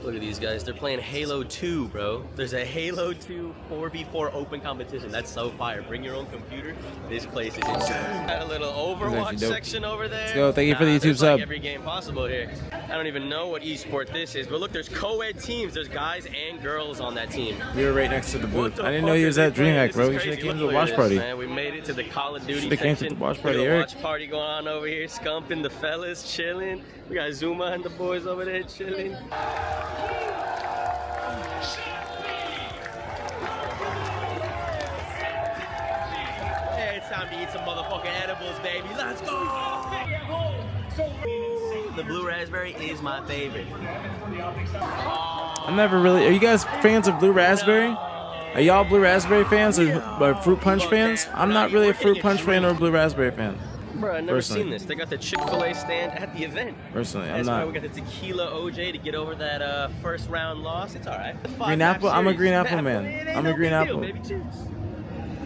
Look at these guys, they're playing Halo 2, bro. There's a Halo 2 4v4 open competition. That's so fire. Bring your own computer. This place is insane. Got a little Overwatch section over there. Let's go. Thank you for the YouTube sub. Like every game possible here. I don't even know what esport this is, but look, there's co-ed teams. There's guys and girls on that team. We were right next to the booth. I didn't know he was at DreamHack, bro. You should have came to the watch party. Man, we made it to the Call of Duty section. Came to the watch party, Eric. Watch party going on over here. Scumping the fellas, chilling. We got Zuma and the boys over there chilling. Hey, it's time to eat some motherfucking edibles, baby. Let's go! The blue raspberry is my favorite. I'm never really. Are you guys fans of blue raspberry? Are y'all blue raspberry fans or fruit punch fans? I'm not really a fruit punch fan or a blue raspberry fan. Bro, I've never seen this. They got the Chick-fil-A stand at the event. Personally, I'm That's not. why we got the tequila OJ to get over that first round loss. It's all right. Green apple? I'm a green apple man. I'm a green apple.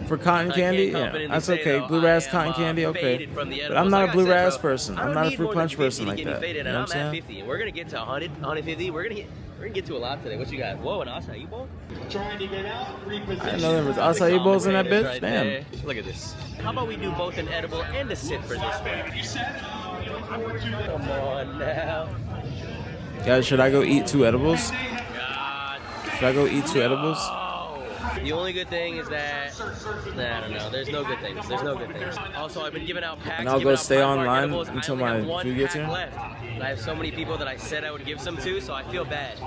For cotton candy, yeah, that's okay. Blue ras cotton candy, okay. But I'm not a blue ras person. I'm not a fruit punch person like that. You know what I'm saying? We're gonna get to 100, 150. We're gonna get to a lot today. What you got? Whoa, an acai bowl? I didn't know there was acai bowls in that bitch. Damn. Look at this. How about we do both an edible and a sip for this one? Come on now. Guys, should I go eat 2 edibles? Should I go eat 2 edibles? The only good thing is that, I don't know. There's no good things. There's no good things. Also, I've been giving out packs. And I'll go stay online until my food gets here. I have so many people that I said I would give some to, so I feel bad.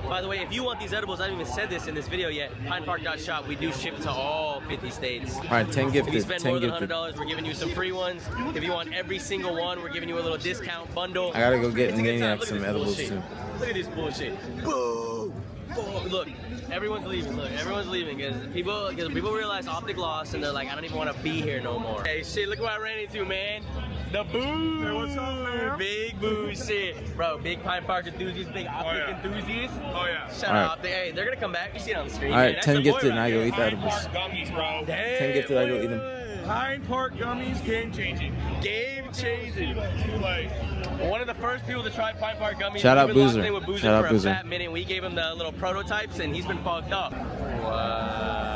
By the way, if you want these edibles, I haven't even said this in this video yet. PinePark.shop, we do ship to all 50 states. All right, 10 gifted. If you spend 10 more than gifted. $100, we're giving you some free ones. If you want every single one, we're giving you a little discount bundle. I gotta go get Maniac some edibles too. Look at this bullshit. Boom! Look, everyone's leaving. Look, everyone's leaving because people realize OpTic lost and they're like, I don't even want to be here no more. Hey, shit, look what I ran into, man. The boo! Hey, what's up, man? Big boo shit. Bro, big Pine Park enthusiasts, big OpTic enthusiasts. Oh, yeah. Shout out OpTic. Hey, they're going to come back. You see it on the screen. All right, 10 gifted and I go eat the edibles. Gummies, bro. 10 gifted, I go eat them. Pine Park gummies, game changing. Game changing. Like, one of the first people to try Pine Park gummies. Shout out We've been locked Boozer. in with Boozer Shout out for Boozer. a fat minute. We gave him the little prototypes and he's been fucked up. Wow.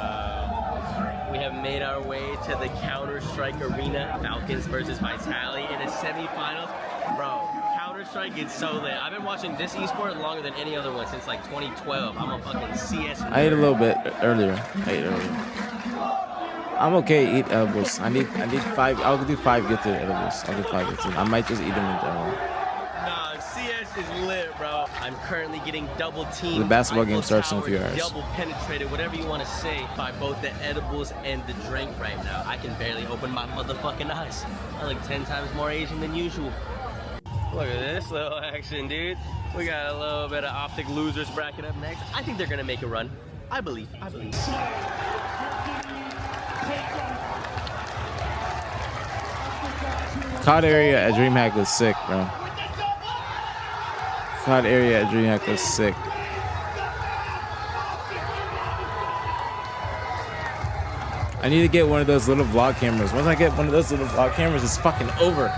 We have made our way to the Counter-Strike arena. Falcons versus Vitality in a semifinals. Bro, Counter-Strike gets so lit. I've been watching this esport longer than any other one since like 2012. I'm a fucking CS. I ate a little bit earlier. I'm okay. Eat edibles. I need 5. I'll do 5 gifted edibles. I'll do 5 gifted. I might just eat them in general. Nah, CS is lit, bro. I'm currently getting double teamed. The basketball game starts in a few hours. Double penetrated, whatever you want to say, by both the edibles and the drink right now. I can barely open my motherfucking eyes. I look 10 times more Asian than usual. Look at this little action, dude. We got a little bit of OpTic losers bracket up next. I think they're gonna make a run. I believe. COD area at DreamHack was sick, bro. COD area at DreamHack was sick. I need to get one of those little vlog cameras. Once I get one of those little vlog cameras, it's fucking over.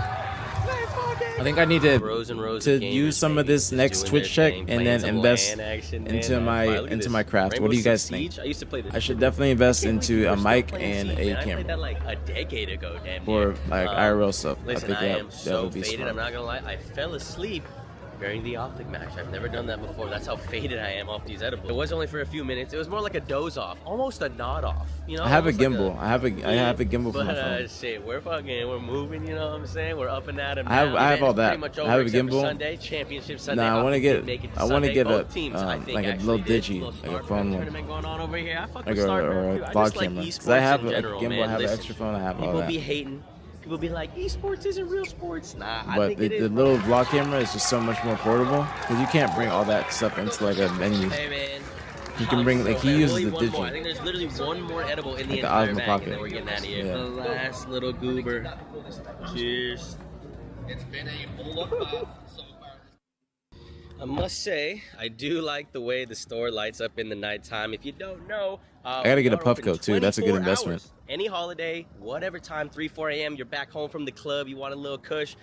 I think I need to rows and rows to of gamers, use some of baby, this just next doing Twitch their check thing, and playing then some invest LAN action, man. into Look at my this. craft. Rainbow What do you Six guys think? Siege, I used to play this I should shit. definitely invest I can't believe into a people are mic still playing and Siege, a man. I played that camera like a decade ago, damn for near. like IRL stuff. Listen, I think I am that so would be faded. smart. I'm not gonna lie. I fell asleep during the OpTic match. I've never done that before. That's how faded I am off these edibles. It was only for a few minutes. It was more like a doze off, almost a nod off. You know, I have a almost like gimbal. I have a gimbal for but my phone. shit, we're moving. You know what I'm saying? We're up and at 'em I have now. I have Man, all it's that. pretty much I over have a except for gimbal. Sunday, championship Sunday. Nah, I want to OpTic get did make it to I want to Sunday. get Both teams, I a think, like a actually little did. digi, Little like a StarCraft phone one, tournament going on over here. I fuck like with a StarCraft too. I vlog just like camera. Cause esports I have in a general, gimbal, man. I have an Listen, extra phone, I have all people that. be hating. People be like, esports isn't real sports. Nah, I But think the it is. little vlog camera is just so much more portable because you can't bring all that stuff into like a menu. Hey man. You can bring like he We'll uses eat the one more. I digi. think there's literally one more edible in the Like the entire Osmo bag, Pocket. and then we're getting out of here. Yeah. The last little goober. Cheers. I must say, I do like the way the store lights up in the nighttime. If you don't know, I gotta get a we are puff open coat too. That's a good 24 investment. hours. Any holiday, whatever time, 3, 4 a.m., you're back home from the club, you want a little kush,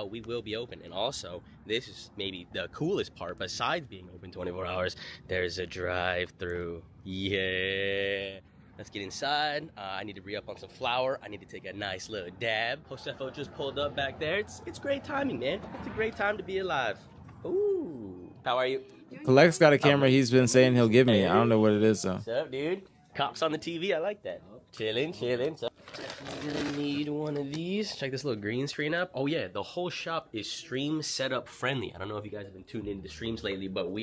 we will be open. And also, this is maybe the coolest part, besides being open 24 hours, there's a drive-through. Yeah. Let's get inside. I need to re-up on some flour. I need to take a nice little dab. Josefo just pulled up back there. It's great timing, man. It's a great time to be alive. Ooh. How are you? Collect's got a camera he's been saying he'll give me. I don't know what it is though. What's up, dude? Cops on the TV. I like that. Chilling. So, definitely gonna need one of these. Check this little green screen up. Oh yeah, the whole shop is stream setup friendly. I don't know if you guys have been tuned into streams lately, but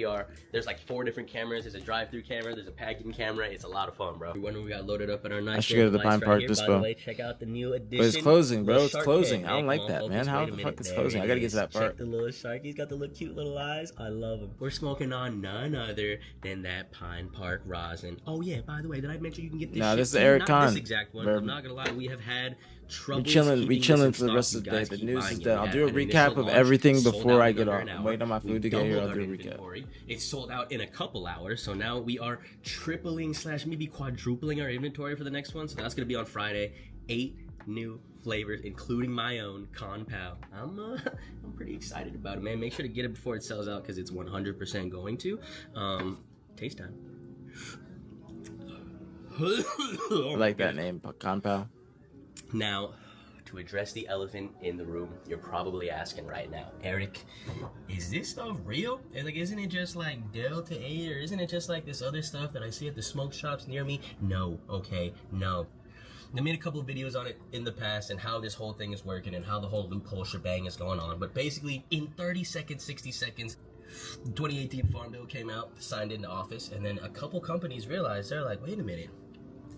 there's like 4 different cameras. There's a drive-through camera. There's a packaging camera. It's a lot of fun, bro. When we got loaded up in our nice. I should go to the Pine Park By Dispo. the way, check out the new edition. But it's closing, bro. Little It's shark closing. head, I don't man. like Come on, that, man. focus. How Wait a the minute. fuck is There closing? it I gotta get is. to that Check part. the little shark. He's got the little cute little eyes. I love him. We're smoking on none other than that Pine Park rosin. Oh yeah, by the way, did I mention you can get this? Nah, shit this is too? Eric Not Kahn, this exact one. bro. I'm not gonna lie, we have had trouble. We chilling for the rest of the day. The news is done. I'll do a recap of everything before I get off. I'm waiting on my food to get here. I'll do a recap. It's sold out in a couple hours, so now we are tripling / maybe quadrupling our inventory for the next one. So that's gonna be on Friday. 8 new flavors, including my own Con Pao. I'm pretty excited about it, man. Make sure to get it before it sells out because it's 100% going to. Taste time. I like that name, Conpal. Now, to address the elephant in the room, you're probably asking right now, Eric, is this stuff real? And like, isn't it just like Delta 8, or isn't it just like this other stuff that I see at the smoke shops near me? No, okay, no. I made a couple of videos on it in the past and how this whole thing is working and how the whole loophole shebang is going on. But basically, in 30 seconds, 60 seconds, 2018 Farm Bill came out, signed into office, and then a couple companies realized, they're like, wait a minute,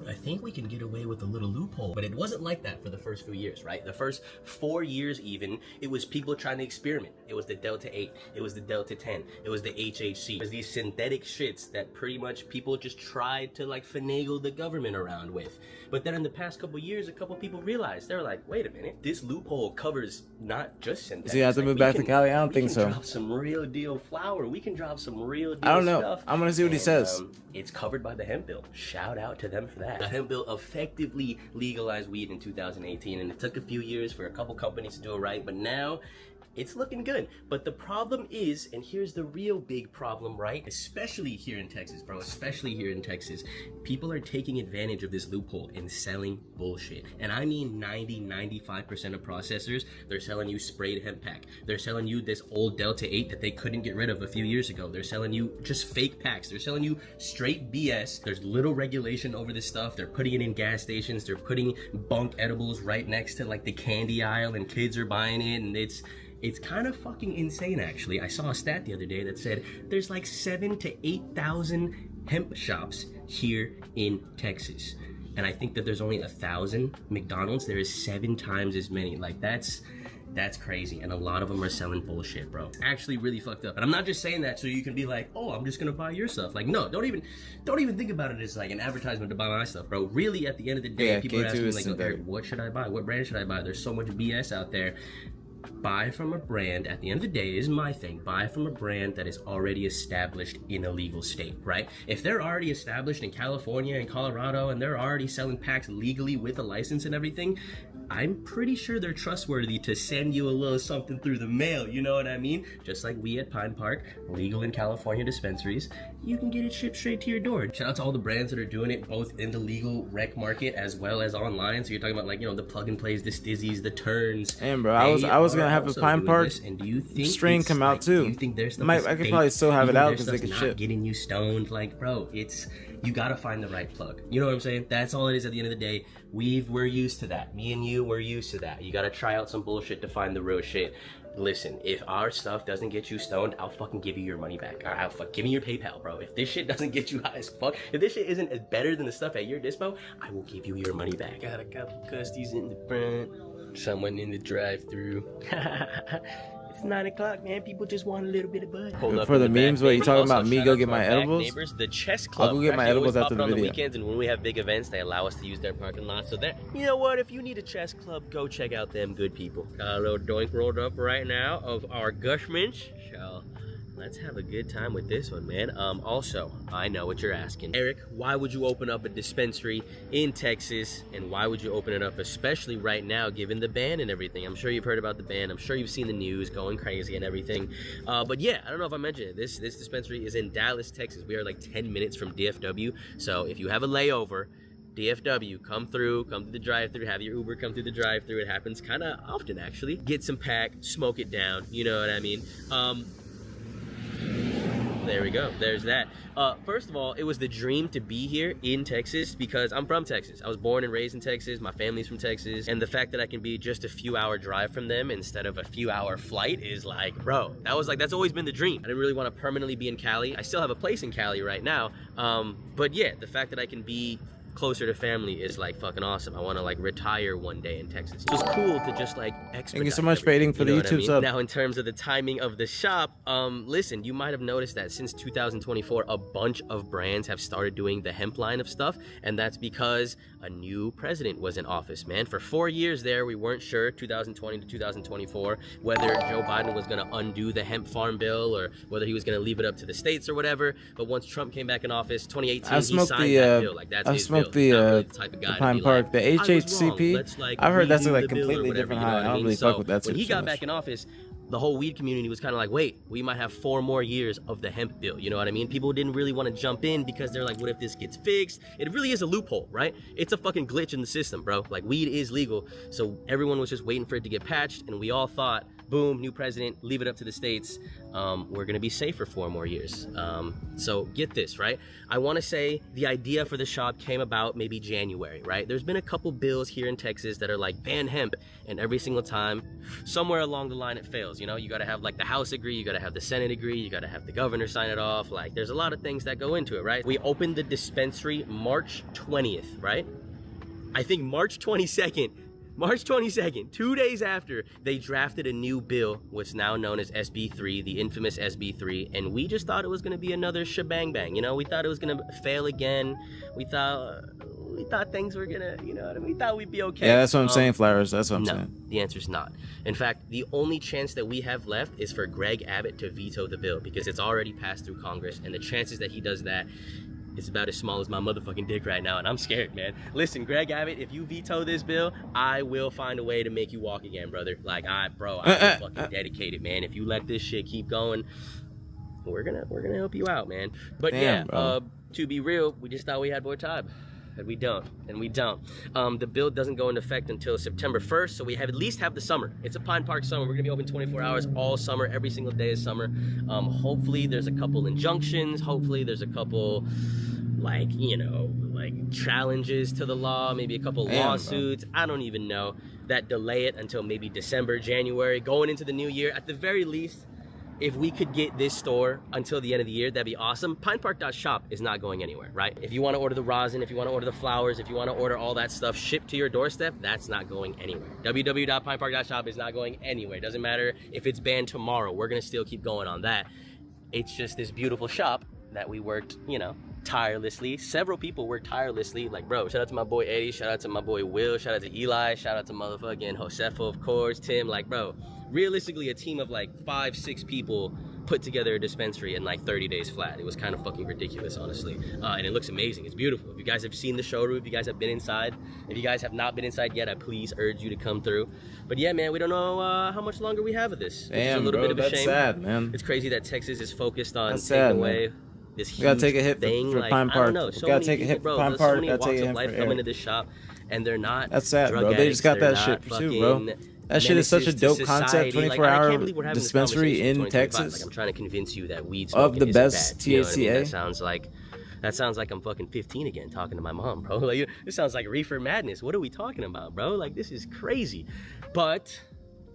I think we can get away with a little loophole. But it wasn't like that for the first few years, right? The first 4 years even, it was people trying to experiment. It was the Delta 8, it was the Delta 10, it was the HHC. It was these synthetic shits that pretty much people just tried to like finagle the government around with. But then in the past couple years, a couple people realized, they were like, wait a minute, this loophole covers not just synthetic. So you have to move back to Cali? I don't think so. We can drop some real deal flour. We can drop some real deal I don't know. stuff. I'm gonna see what he says. It's covered by the hemp bill. Shout out to them for that. The hemp bill effectively legalized weed in 2018, and it took a few years for a couple companies to do it right, but now it's looking good. But the problem is, and here's the real big problem, right? Especially here in Texas, bro, especially here in Texas, people are taking advantage of this loophole and selling bullshit. And I mean 90-95% of processors, they're selling you sprayed hemp pack. They're selling you this old Delta 8 that they couldn't get rid of a few years ago. They're selling you just fake packs. They're selling you straight BS. There's little regulation over this stuff. They're putting it in gas stations. They're putting bunk edibles right next to like the candy aisle, and kids are buying it, and it's kind of fucking insane, actually. I saw a stat the other day that said there's like 7,000 to 8,000 hemp shops here in Texas. And I think that there's only 1,000 McDonald's. There is 7 times as many. Like, that's crazy. And a lot of them are selling bullshit, bro. It's actually really fucked up. And I'm not just saying that so you can be like, oh, I'm just gonna buy your stuff. Like, no, don't even think about it as like an advertisement to buy my stuff, bro. Really, at the end of the day, Yeah, people are K2 asking me is like, synthetic. Eric, what should I buy? What brand should I buy? There's so much BS out there. buy from a brand, at the end of the day, is my thing, buy from a brand that is already established in a legal state, right? If they're already established in California and Colorado and they're already selling packs legally with a license and everything, I'm pretty sure they're trustworthy to send you a little something through the mail, you know what I mean? Just like we at Pine Park, legal in California dispensaries, you can get it shipped straight to your door. Shout out to all the brands that are doing it, both in the legal rec market as well as online. So you're talking about, like, you know, the Plug and Plays, the Stizzies, the Turns. Damn, bro, I was gonna have a Pine Park and do you think string come out too. Do you think there's I could probably still have it out because they could ship. Getting you stoned, like, bro, you gotta find the right plug. You know what I'm saying? That's all it is at the end of the day. We're used to that. Me and you, we're used to that. You gotta try out some bullshit to find the real shit. Listen, if our stuff doesn't get you stoned, I'll fucking give you your money back. Give me your PayPal, bro. If this shit doesn't get you high as fuck, if this shit isn't as better than the stuff at your dispo, I will give you your money back. Got a couple custies in the front, someone in the drive-thru. It's 9 o'clock, man. People just want a little bit of bud. For the memes, what you talking about? Me go get my edibles? Neighbors, the chess club. I'll go get my edibles after the on video. The weekends, and when we have big events, they allow us to use their parking lot. So that, you know what? If you need a chess club, go check out them good people. Got a little doink rolled up right now of our gushments. So let's have a good time with this one, man. Also, I know what you're asking. Eric, why would you open up a dispensary in Texas? And why would you open it up, especially right now, given the ban and everything? I'm sure you've heard about the ban. I'm sure you've seen the news going crazy and everything. But yeah, I don't know if I mentioned it. This dispensary is in Dallas, Texas. We are like 10 minutes from DFW. So if you have a layover, DFW, come through the drive-thru, have your Uber come through the drive-thru. It happens kind of often, actually. Get some pack, smoke it down. You know what I mean? There we go. There's that. First of all, it was the dream to be here in Texas because I'm from Texas. I was born and raised in Texas. My family's from Texas. And the fact that I can be just a few hour drive from them instead of a few hour flight is like, bro, that's always been the dream. I didn't really want to permanently be in Cali. I still have a place in Cali right now. But yeah, the fact that I can be closer to family is like fucking awesome. I want to like retire one day in Texas. So it's cool to just like expedite. Thank you so much for waiting for the YouTube sub. Now in terms of the timing of the shop, listen, you might have noticed that since 2024 a bunch of brands have started doing the hemp line of stuff, and that's because a new president was in office, man. For 4 years there, we weren't sure, 2020 to 2024, whether Joe Biden was going to undo the hemp farm bill or whether he was going to leave it up to the states or whatever. But once Trump came back in office 2018, he signed that bill. Like, that's his bill. The Pine Park, the HHCP. I've heard that's like completely different high. I don't really fuck with that. When he got back in office, the whole weed community was kind of like, wait, we might have 4 more years of the hemp bill. You know what I mean? People didn't really want to jump in because they're like, what if this gets fixed? It really is a loophole, right? It's a fucking glitch in the system, bro. Like, weed is legal. So everyone was just waiting for it to get patched, and we all thought, boom, new president, leave it up to the states. We're gonna be safe for 4 more years. So get this, right? I wanna say the idea for the shop came about maybe January, right? There's been a couple bills here in Texas that are like, ban hemp, and every single time, somewhere along the line it fails, you know? You gotta have like the House agree, you gotta have the Senate agree, you gotta have the governor sign it off. Like, there's a lot of things that go into it, right? We opened the dispensary March 20th, right? I think March 22nd, 2 days after, they drafted a new bill, what's now known as SB3, the infamous SB3, and we just thought it was going to be another shebang bang, you know? We thought it was going to fail again. We thought things were going to, you know what I mean? We thought we'd be okay. Yeah, that's what I'm saying, Flowers. That's what I'm saying. The answer's not. In fact, the only chance that we have left is for Greg Abbott to veto the bill because it's already passed through Congress, and the chances that he does that, it's about as small as my motherfucking dick right now, and I'm scared, man. Listen, Greg Abbott, if you veto this bill, I will find a way to make you walk again, brother. Like, I'm fucking dedicated, man. If you let this shit keep going, we're gonna help you out, man. But damn, yeah, to be real, we just thought we had more time. And we don't. The bill doesn't go into effect until September 1st, so we at least have the summer. It's a Pine Park summer. We're gonna be open 24 hours all summer. Every single day is summer. Hopefully there's a couple injunctions. Hopefully there's a couple, like, you know, like challenges to the law, maybe a couple lawsuits. Bro. I don't even know, that delay it until maybe December, January, going into the new year. At the very least, if we could get this store until the end of the year, that'd be awesome. PinePark.shop is not going anywhere, right? If you want to order the rosin, if you want to order the flowers, if you want to order all that stuff shipped to your doorstep, that's not going anywhere. www.pinepark.shop is not going anywhere. Doesn't matter if it's banned tomorrow, we're gonna still keep going on that. It's just this beautiful shop that we worked, you know, tirelessly. Several people worked tirelessly. Like, bro, shout out to my boy Eddie, shout out to my boy Will, shout out to Eli, shout out to motherfucking Josefo, of course, Tim. Like, bro, realistically, a team of like 5-6 people put together a dispensary in like 30 days flat. It was kind of fucking ridiculous, honestly. And it looks amazing. It's beautiful. If you guys have seen the showroom, if you guys have been inside, if you guys have not been inside yet, I please urge you to come through. But yeah, man, we don't know how much longer we have of this. Damn, it's a little bro, bit of a that's shame. sad, man. It's crazy that Texas is focused on That's taking sad, away man. this huge We gotta take a hit thing. for Like, Pine I Park. don't know. We So gotta many take a people, hit bro, for Pine there's Park. so many Gotta walks take a of hit life for come Eric. into this shop, and they're not. That's sad, drug bro. They addicts, just got they're that shit not too, bro. fucking That shit is such a menaces to dope concept. society. Like, I 24-hour can't believe we're having this dispensary conversation in 2025. Texas. Like, I'm trying to convince you that weed Of smoking the isn't best bad. You know what I mean? THCA. That sounds like I'm fucking 15 again talking to my mom, bro. Like, this sounds like reefer madness. What are we talking about, bro? Like, this is crazy. But,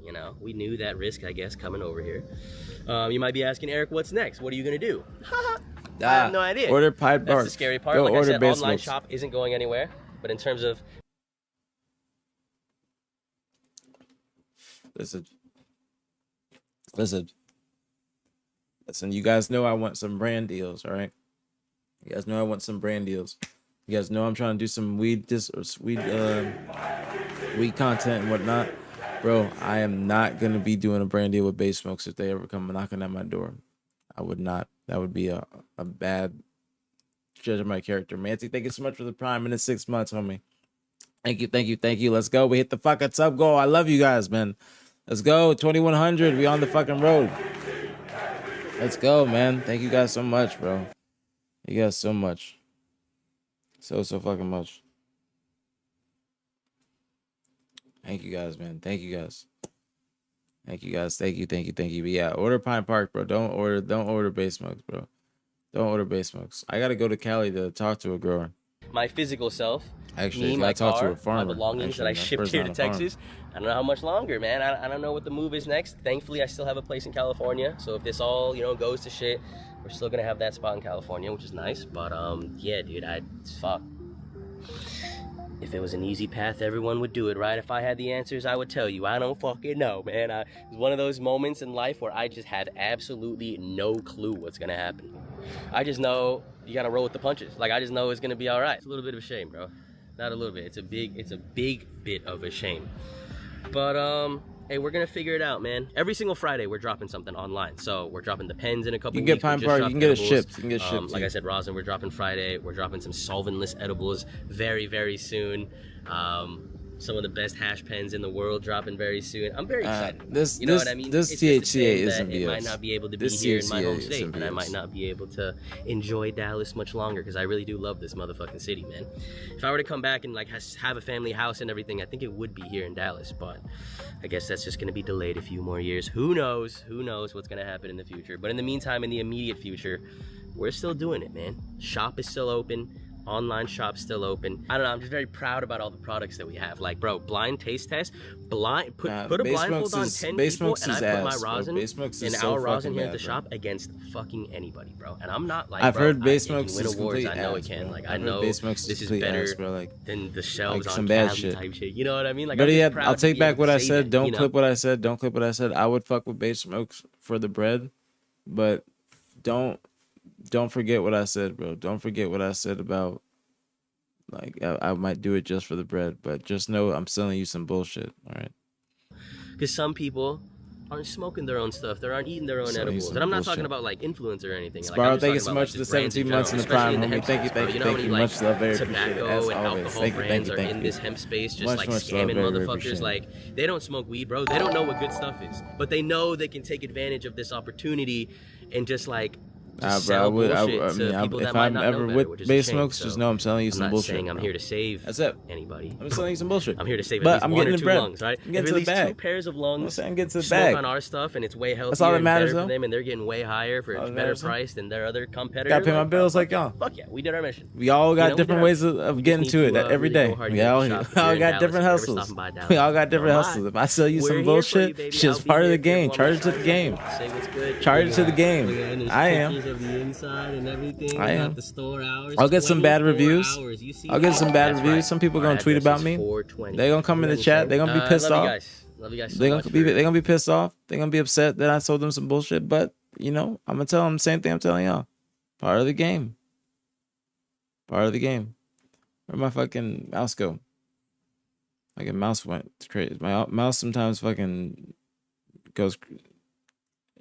you know, we knew that risk, I guess, coming over here. You might be asking, Eric, what's next? What are you gonna do? I have no idea. Order Pied That's Park. the scary part. Go Like I order said, base online milks. shop isn't going anywhere. But in terms of Listen, you guys know I want some brand deals, all right? You guys know I want some brand deals. You guys know I'm trying to do some weed content and whatnot. Bro, I am not gonna be doing a brand deal with Base Smokes if they ever come knocking at my door. I would not. That would be a bad judge of my character. Mancy, thank you so much for the prime in the 6 months, homie. Thank you. Let's go. We hit the fucking sub goal. I love you guys, man. Let's go. 2100. We on the fucking road. Let's go, man. Thank you guys so much, bro. Thank you guys so much. So fucking much. Thank you guys, man. Thank you guys. Thank you guys. Thank you. But yeah, order Pine Park, bro. Don't order Base Smokes, bro. Don't order Base Smokes. I gotta go to Cali to talk to a grower. my physical self, Actually, me, I talked to car, a farmer. my belongings that I shipped here to Texas. I don't know how much longer, man. I don't know what the move is next. Thankfully, I still have a place in California. So if this all, goes to shit, we're still gonna have that spot in California, which is nice. But yeah, dude, fuck. If it was an easy path, everyone would do it, right? If I had the answers, I would tell you. I don't fucking know, man. It's one of those moments in life where I just have absolutely no clue what's gonna happen. I just know you gotta roll with the punches. Like, I just know it's gonna be all right. It's a little bit of a shame, bro. Not a little bit. It's a big bit of a shame. But hey, we're gonna figure it out, man. Every single Friday we're dropping something online. So we're dropping the pens in a couple You weeks. can get Pine Park, you can get it shipped. You can get shipped. Like I said, rosin, we're dropping Friday. We're dropping some solventless edibles very, very soon. Some of the best hash pens in the world dropping very soon. I'm very excited. You know what I mean? This It's just a THCA shame isn't that BS. it might not be able to be This here in my THCA home isn't state, and I BS. might not be able to enjoy Dallas much longer because I really do love this motherfucking city, man. If I were to come back and like have a family house and everything, I think it would be here in Dallas, but I guess that's just gonna be delayed a few more years. Who knows? Who knows what's gonna happen in the future? But in the meantime, in the immediate future, we're still doing it, man. Shop is still open. Online shop still open. I don't know, I'm just very proud about all the products that we have. Like, bro, blind taste test, put a blindfold on 10 people and I put my rosin and our rosin here at the shop against fucking anybody, bro. And I'm not like, I've bro, heard Base it Smokes can win is awards. complete I know ass, it can. bro. Like, I've I heard know Base Smokes is this is complete better ass, bro. Like, than the shelves like on some bad Cali shit. type shit. You know what I mean? Like, But I'm just yeah, proud I'll to take be back able what to I say said. that, Don't you know? clip what I said. Don't clip what I said. I would fuck with Base Smokes for the bread, but don't forget what I said, bro. Don't forget what I said about, like, I might do it just for the bread, but just know I'm selling you some bullshit, all right? Because some people aren't smoking their own stuff. They aren't eating their own So edibles. some And I'm not bullshit. talking about like influencer or anything. Like, Sparrow, I'm just thank you talking so about, much like, for the just brands in 17 months in the general, prime, especially homie. hemp Thank you, space, bro. thank you, You know how thank many, you. like, Much love, very tobacco appreciated, as and always. alcohol Thank you, brands are thank in you. this hemp space just Much like love, scamming very, very motherfuckers. appreciated. Like, they don't smoke weed, bro. They don't know what good stuff is, but they know they can take advantage of this opportunity and just like Bro, sell bullshit to people that if might I'm not know ever better, with which is a Base shame. Smokes, So just know I'm selling you I'm some not bullshit. saying I'm bro. here to save That's it. anybody. I'm selling you some bullshit. I'm here to save at But least I'm one getting or the two bread. lungs, right? I'm getting If to at the least bag. 2 pairs of lungs I'm getting to the smoke bag. on our stuff and it's way healthier That's all that and matters, better for though. them and they're getting way higher for a All that better matters, though. price than their other competitors. Gotta pay my Like, bills fuck like yeah. y'all. Fuck yeah, we did our mission. We all got we different did our ways mission. of We getting just to need it to, every really day. go hard We and all get the shop got here in Dallas different if you're ever hustles. stopping by Dallas. We all got different Come hustles. by. If I sell you We're some here for you, bullshit, baby. shit's I'll be part of here the if you game. want Charge me it to the game. Say what's good. Charge it to the game. Look at, there's I am. pictures of the inside and everything. I We got am. the store hours. I'll get some bad 24 reviews. hours. You see I'll get that? some bad That's reviews. right. Some people Our gonna tweet address about is me. 420. They gonna come in the chat. They gonna be pissed love off. You guys. Love you guys so They much. gonna be pissed off. They gonna be upset that I sold them some bullshit. But I'm gonna tell them the same thing I'm telling y'all. Part of the game. Part of the game. Where'd my fucking mouse go? Like a mouse went crazy. My mouse sometimes fucking goes.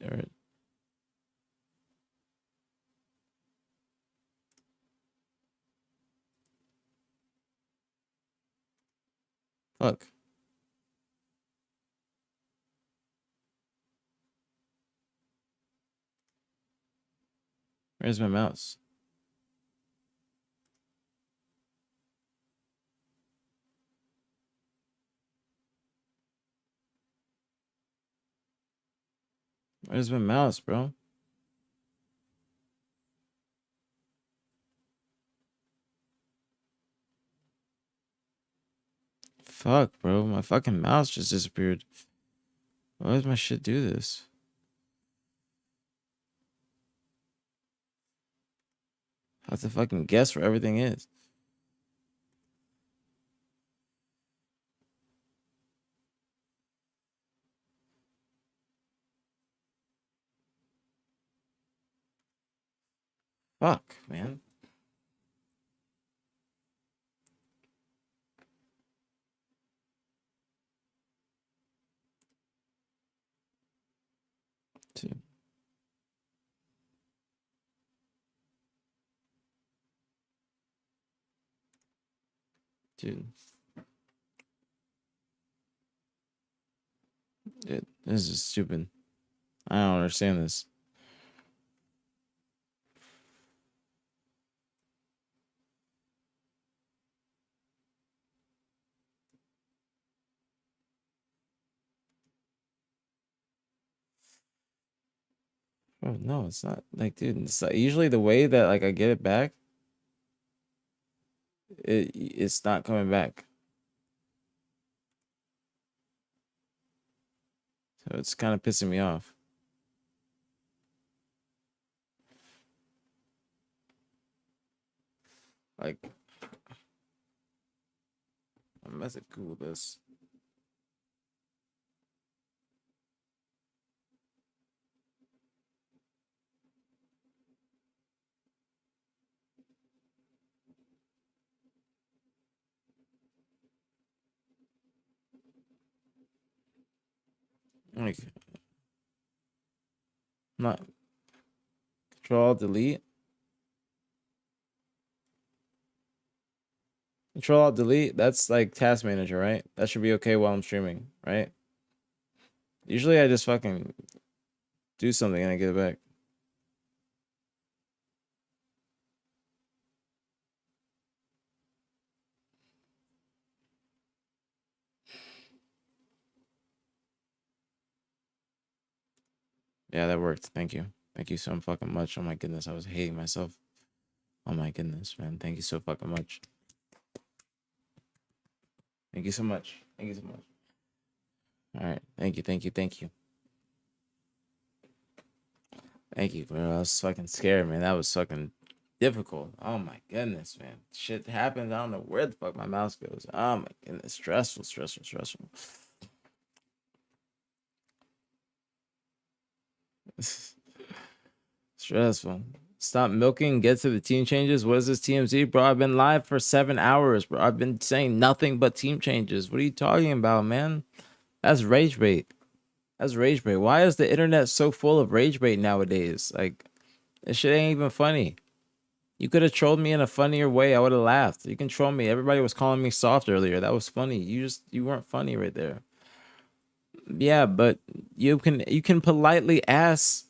All right. Fuck. Where's my mouse? Where's my mouse, bro? Fuck, bro. My fucking mouse just disappeared. Why does my shit do this? I have to fucking guess where everything is. Fuck, man. Dude. Dude. Dude, this is stupid. I don't understand this. Oh no, it's not like, dude. It's like, usually the way that like I get it back, it's not coming back. So it's kind of pissing me off. Like, I'm about to Google this. Like, not Control Delete. Control Delete. That's like Task Manager, right? That should be okay while I'm streaming, right? Usually I just fucking do something and I get it back. Yeah, that worked. Thank you. Thank you so fucking much. Oh my goodness, I was hating myself. Oh my goodness, man. Thank you so fucking much. Thank you so much. Thank you so much. All right. Thank you. Thank you. Thank you. Thank you, bro. I was fucking scared, man. That was fucking difficult. Oh my goodness, man. Shit happens. I don't know where the fuck my mouse goes. Oh my goodness. Stressful, stressful, stressful. Stressful. Stop milking. Get to the team changes. What is this TMZ, bro? I've been live for 7 hours, bro. I've been saying nothing but team changes. What are you talking about, man? That's rage bait. That's rage bait. Why is the internet so full of rage bait nowadays? Like, this shit ain't even funny. You could have trolled me in a funnier way. I would have laughed. You can troll me. Everybody was calling me soft earlier. That was funny. You weren't funny right there. Yeah, but you can politely ask.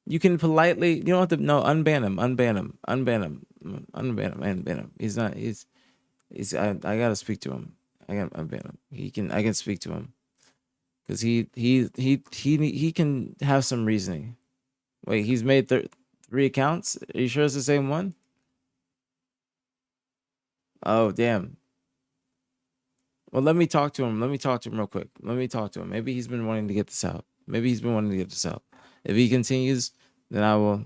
You can politely. You don't have to. No, unban him. Unban him. Unban him. Unban him. Unban him. He's not. He's. I gotta speak to him. I gotta unban him. I can speak to him. Because he can have some reasoning. Wait, he's made 3 accounts? Are you sure it's the same one? Oh, damn. Well, let me talk to him. Let me talk to him real quick. Let me talk to him. Maybe he's been wanting to get this out. Maybe he's been wanting to get this out. If he continues, then I will.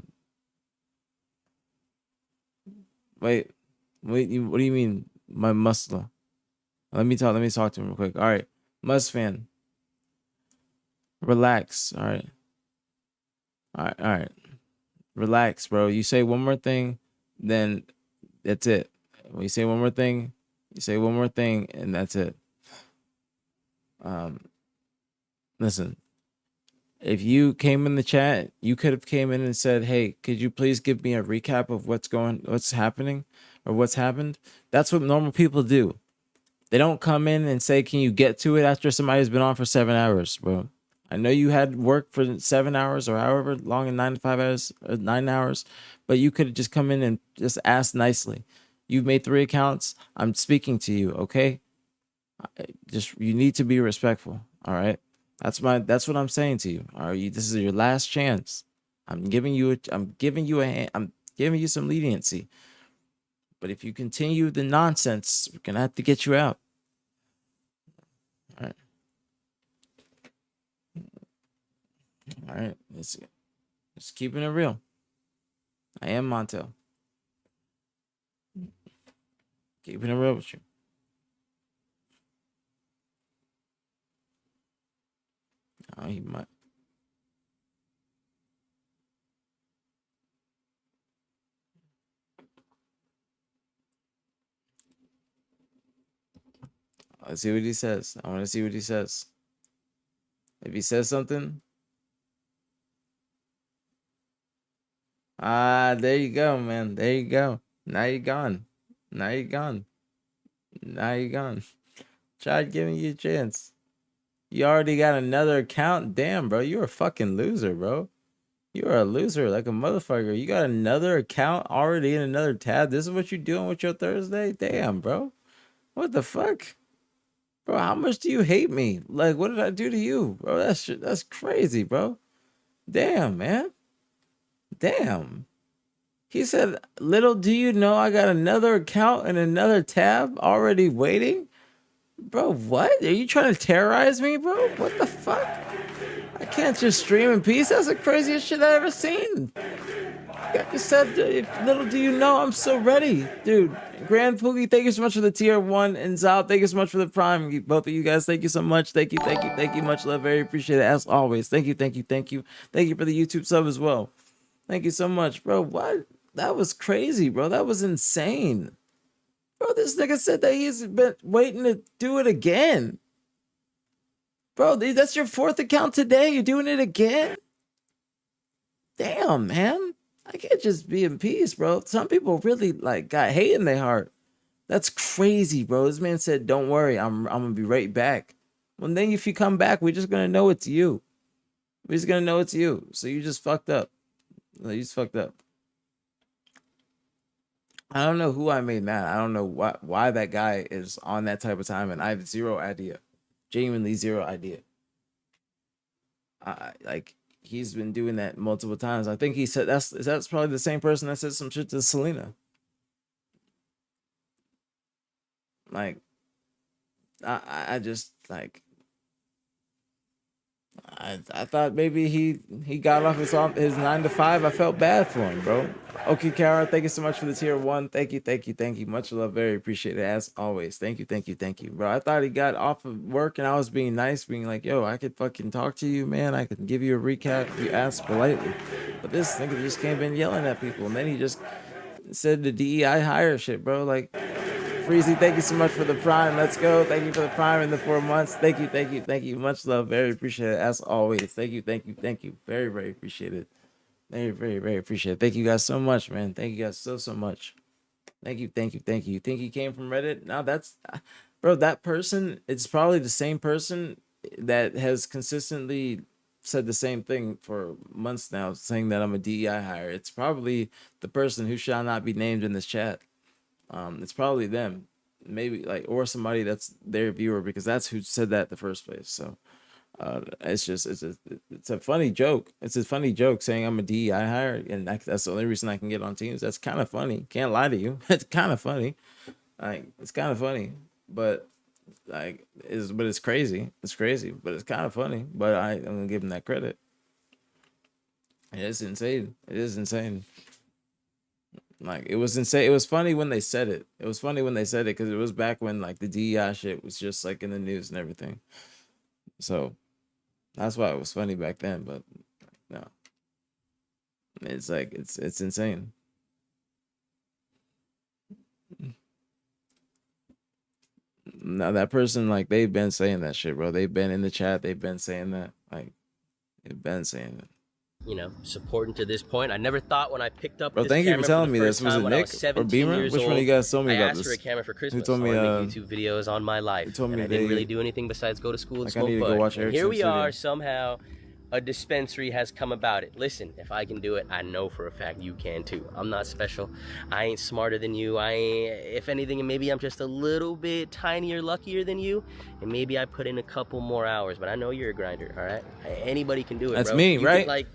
Wait. What do you mean, my muscle? Let me talk to him real quick. All right. Must fan. Relax. All right. All right. Relax, bro. You say one more thing, then that's it. When you say one more thing, you say one more thing, and that's it. Listen, if you came in the chat, you could have came in and said, "Hey, could you please give me a recap of what's happening, or what's happened?" That's what normal people do. They don't come in and say, "Can you get to it?" after somebody's been on for 7 hours, bro. I know you had work for 7 hours or however long, in 9 to 5 hours, or 9 hours, but you could have just come in and just asked nicely. You've made 3 accounts. I'm speaking to you, okay? Just, you need to be respectful, all right? That's what I'm saying to you. All right, this is your last chance. I'm giving you some leniency. But if you continue the nonsense, we're gonna have to get you out. All right. All right. It's keeping it real. I am Montel. Keeping it real with you. Oh, he might. Let's see what he says. I want to see what he says. If he says something. There you go, man. There you go. Now you're gone. Now you're gone. Now you're gone. Tried giving you a chance. You already got another account? Damn, bro. You're a fucking loser, bro. You're a loser like a motherfucker. You got another account already in another tab. This is what you're doing with your Thursday? Damn, bro. What the fuck? Bro, how much do you hate me? Like, what did I do to you? Bro, that's crazy, bro. Damn, man. Damn. He said, little do you know I got another account and another tab already waiting? Bro, what? Are you trying to terrorize me, bro? What the fuck? I can't just stream in peace. That's the craziest shit I ever seen. You said, little do you know, I'm so ready. Dude, Grand Poogie, thank you so much for the tier 1. And Zal, thank you so much for the prime. Both of you guys, thank you so much. Thank you, thank you, thank you. Much love, very appreciated as always. Thank you, thank you, thank you. Thank you for the YouTube sub as well. Thank you so much, bro. What? That was crazy, bro. That was insane. Bro, this nigga said that he's been waiting to do it again. Bro, that's your 4th account today. You're doing it again? Damn, man. I can't just be in peace, bro. Some people really like got hate in their heart. That's crazy, bro. This man said, "Don't worry, I'm gonna be right back." Well, then if you come back, we're just gonna know it's you. We're just gonna know it's you. So you just fucked up. You just fucked up. I don't know who I made mad. I don't know why that guy is on that type of time, and I have zero idea. Genuinely zero idea. Like, he's been doing that multiple times. I think he said that's probably the same person that said some shit to Selena. Like, I just like, I thought maybe he got off his 9 to 5. I felt bad for him, bro. Okay, Kara, thank you so much for the tier 1. Thank you, thank you, thank you. Much love, very appreciated as always. Thank you, thank you, thank you, bro. I thought he got off of work and I was being nice, being like, "Yo, I could fucking talk to you, man. I could give you a recap if you ask politely." But this nigga just came in yelling at people, and then he just said the DEI hire shit, bro. Like, Freezy, thank you so much for the prime. Let's go. Thank you for the prime in the 4 months. Thank you, thank you, thank you. Much love, very appreciated as always. Thank you, thank you, thank you. Very, very appreciated. Very, very, very appreciated. Thank you guys so much, man. Thank you guys so much. Thank you, thank you, thank you. You think he came from Reddit? No, that's, bro, that person, it's probably the same person that has consistently said the same thing for months now, saying that I'm a DEI hire. It's probably the person who shall not be named in this chat. It's probably them, maybe, like, or somebody that's their viewer, because that's who said that in the first place. So it's a funny joke. It's a funny joke saying I'm a DEI hire, and that's the only reason I can get on teams. That's kind of funny. Can't lie to you. It's kind of funny. Like, it's kind of funny, but like, it's crazy. It's crazy, but it's kind of funny. But I'm gonna give him that credit. It is insane. It is insane. Like, it was insane. It was funny when they said it. It was funny when they said it because it was back when, like, the DEI shit was just like in the news and everything. So that's why it was funny back then. But no, It's like it's insane. Now that person, like, they've been saying that shit, bro. They've been in the chat. They've been saying that. Like, they've been saying it. You know, supporting to this point. I never thought when I picked up Bro, this thank you camera for telling the me first this. Was time it when I Nick was or 17 Beamer? years Which one of old. you guys told me I about asked for this? a camera for Christmas. told me, I wanted to make YouTube videos on my life. told me and I didn't they- really do anything besides go to school and like, I smoke need to go bud. watch And Eric's here we video. are, somehow a dispensary has come about it. Listen, if I can do it, I know for a fact you can too. I'm not special. I ain't smarter than you. I ain't, if anything, maybe I'm just a little bit tinier, luckier than you. And maybe I put in a couple more hours, but I know you're a grinder, all right? Anybody can do it, That's bro. me, You right? Could, like,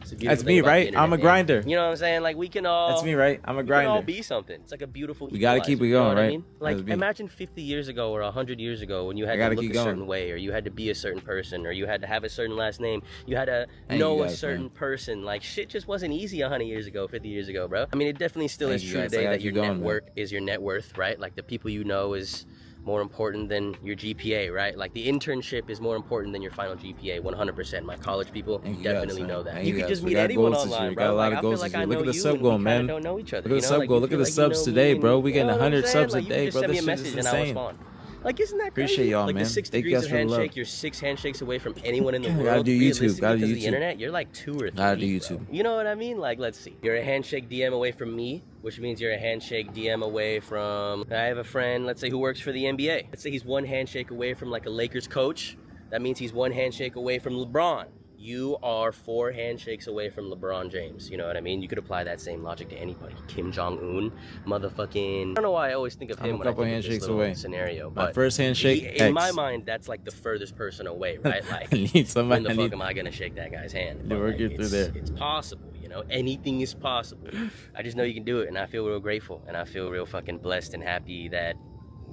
it's a beautiful That's thing me, about the right? internet, I'm a man. grinder. You know what I'm saying? Like, we can all... That's me, right? I'm a We can all grinder. be something. It's like a beautiful We gotta keep equalizer, it you know going, what I right? mean? Like, That's me. imagine 50 years ago or 100 years ago when you had to gotta look keep a certain going. way, or you had to be a certain person, or you had to have a certain last name, you had to Thank know you a guys, certain man. person. Like, shit just wasn't easy 100 years ago, 50 years ago, bro. I mean, it definitely still Thank is you true guys. I today gotta that your keep going, network is your net worth, right? Like, the people you know is more important than your GPA, right? Like, the internship is more important than your final GPA, 100%. My college people Thank you guys, definitely man. know that. Thank You you could guys. just We meet got anyone goals this year. online, We bro. got a lot Like, of I feel goals like this year. I Look know at the you, sub and goal, we kinda man. don't know each other. Look at You the know, sub like, goal. you Look at feel the like you subs know today, me, bro. and We you getting know what I'm 100 saying? subs a Like, you day, could just bro. send me This a shit is message and I'll insane. respond. Like, isn't that crazy? Appreciate y'all, like man. the 6 Thank you degrees guys of for the love. handshake, you're 6 handshakes away from anyone in the Gotta world. do YouTube, Realistically, gotta do because of the YouTube. internet, you're like 2 or 3. Gotta do bro. YouTube. You know what I mean? Like, let's see. You're a handshake DM away from me, which means you're a handshake DM away from... I have a friend, let's say, who works for the NBA. Let's say he's 1 handshake away from, like, a Lakers coach. That means he's 1 handshake away from LeBron. You are 4 handshakes away from LeBron James. You know what I mean? You could apply that same logic to anybody. Kim Jong-un, motherfucking... I don't know why I always think of I'm him a when I couple think of this handshakes little away. scenario. My But first handshake, in my X. mind, that's like the furthest person away, right? Like, I need somebody. when the I fuck need, am I gonna shake that guy's hand? to But, work like, it through there. It's possible, you know? Anything is possible. I just know you can do it, and I feel real grateful, and I feel real fucking blessed and happy that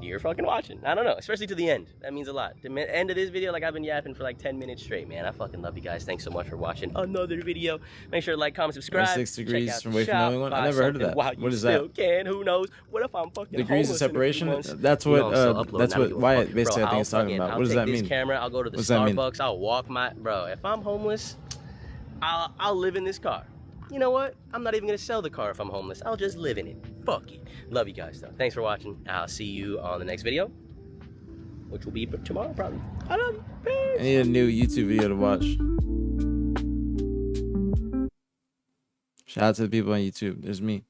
you're fucking watching. I don't know, especially to the end. That means a lot. The end of this video, like, I've been yapping for like 10 minutes straight, man. I fucking love you guys. Thanks so much for watching another video. Make sure to like, comment, subscribe. 6 Check degrees out from the away from shop, knowing one? I buy never heard of something that. while What you is still that? can. Who knows? What if I'm fucking Degrees of homeless in a few separation? months? That's You know what I'm still uploading. that's I don't what give a Wyatt fuck. basically I Bro, think is talking fucking- about. I'll What does take that this mean? camera, I'll go to the What's that mean? Starbucks, I'll walk my... Bro, if I'm homeless, I'll live in this car. You know what? I'm not even gonna sell the car if I'm homeless. I'll just live in it. Fuck it. Love you guys though. Thanks for watching. I'll see you on the next video, which will be tomorrow probably. I love you. Peace. I need a new YouTube video to watch. Shout out to the people on YouTube. There's me.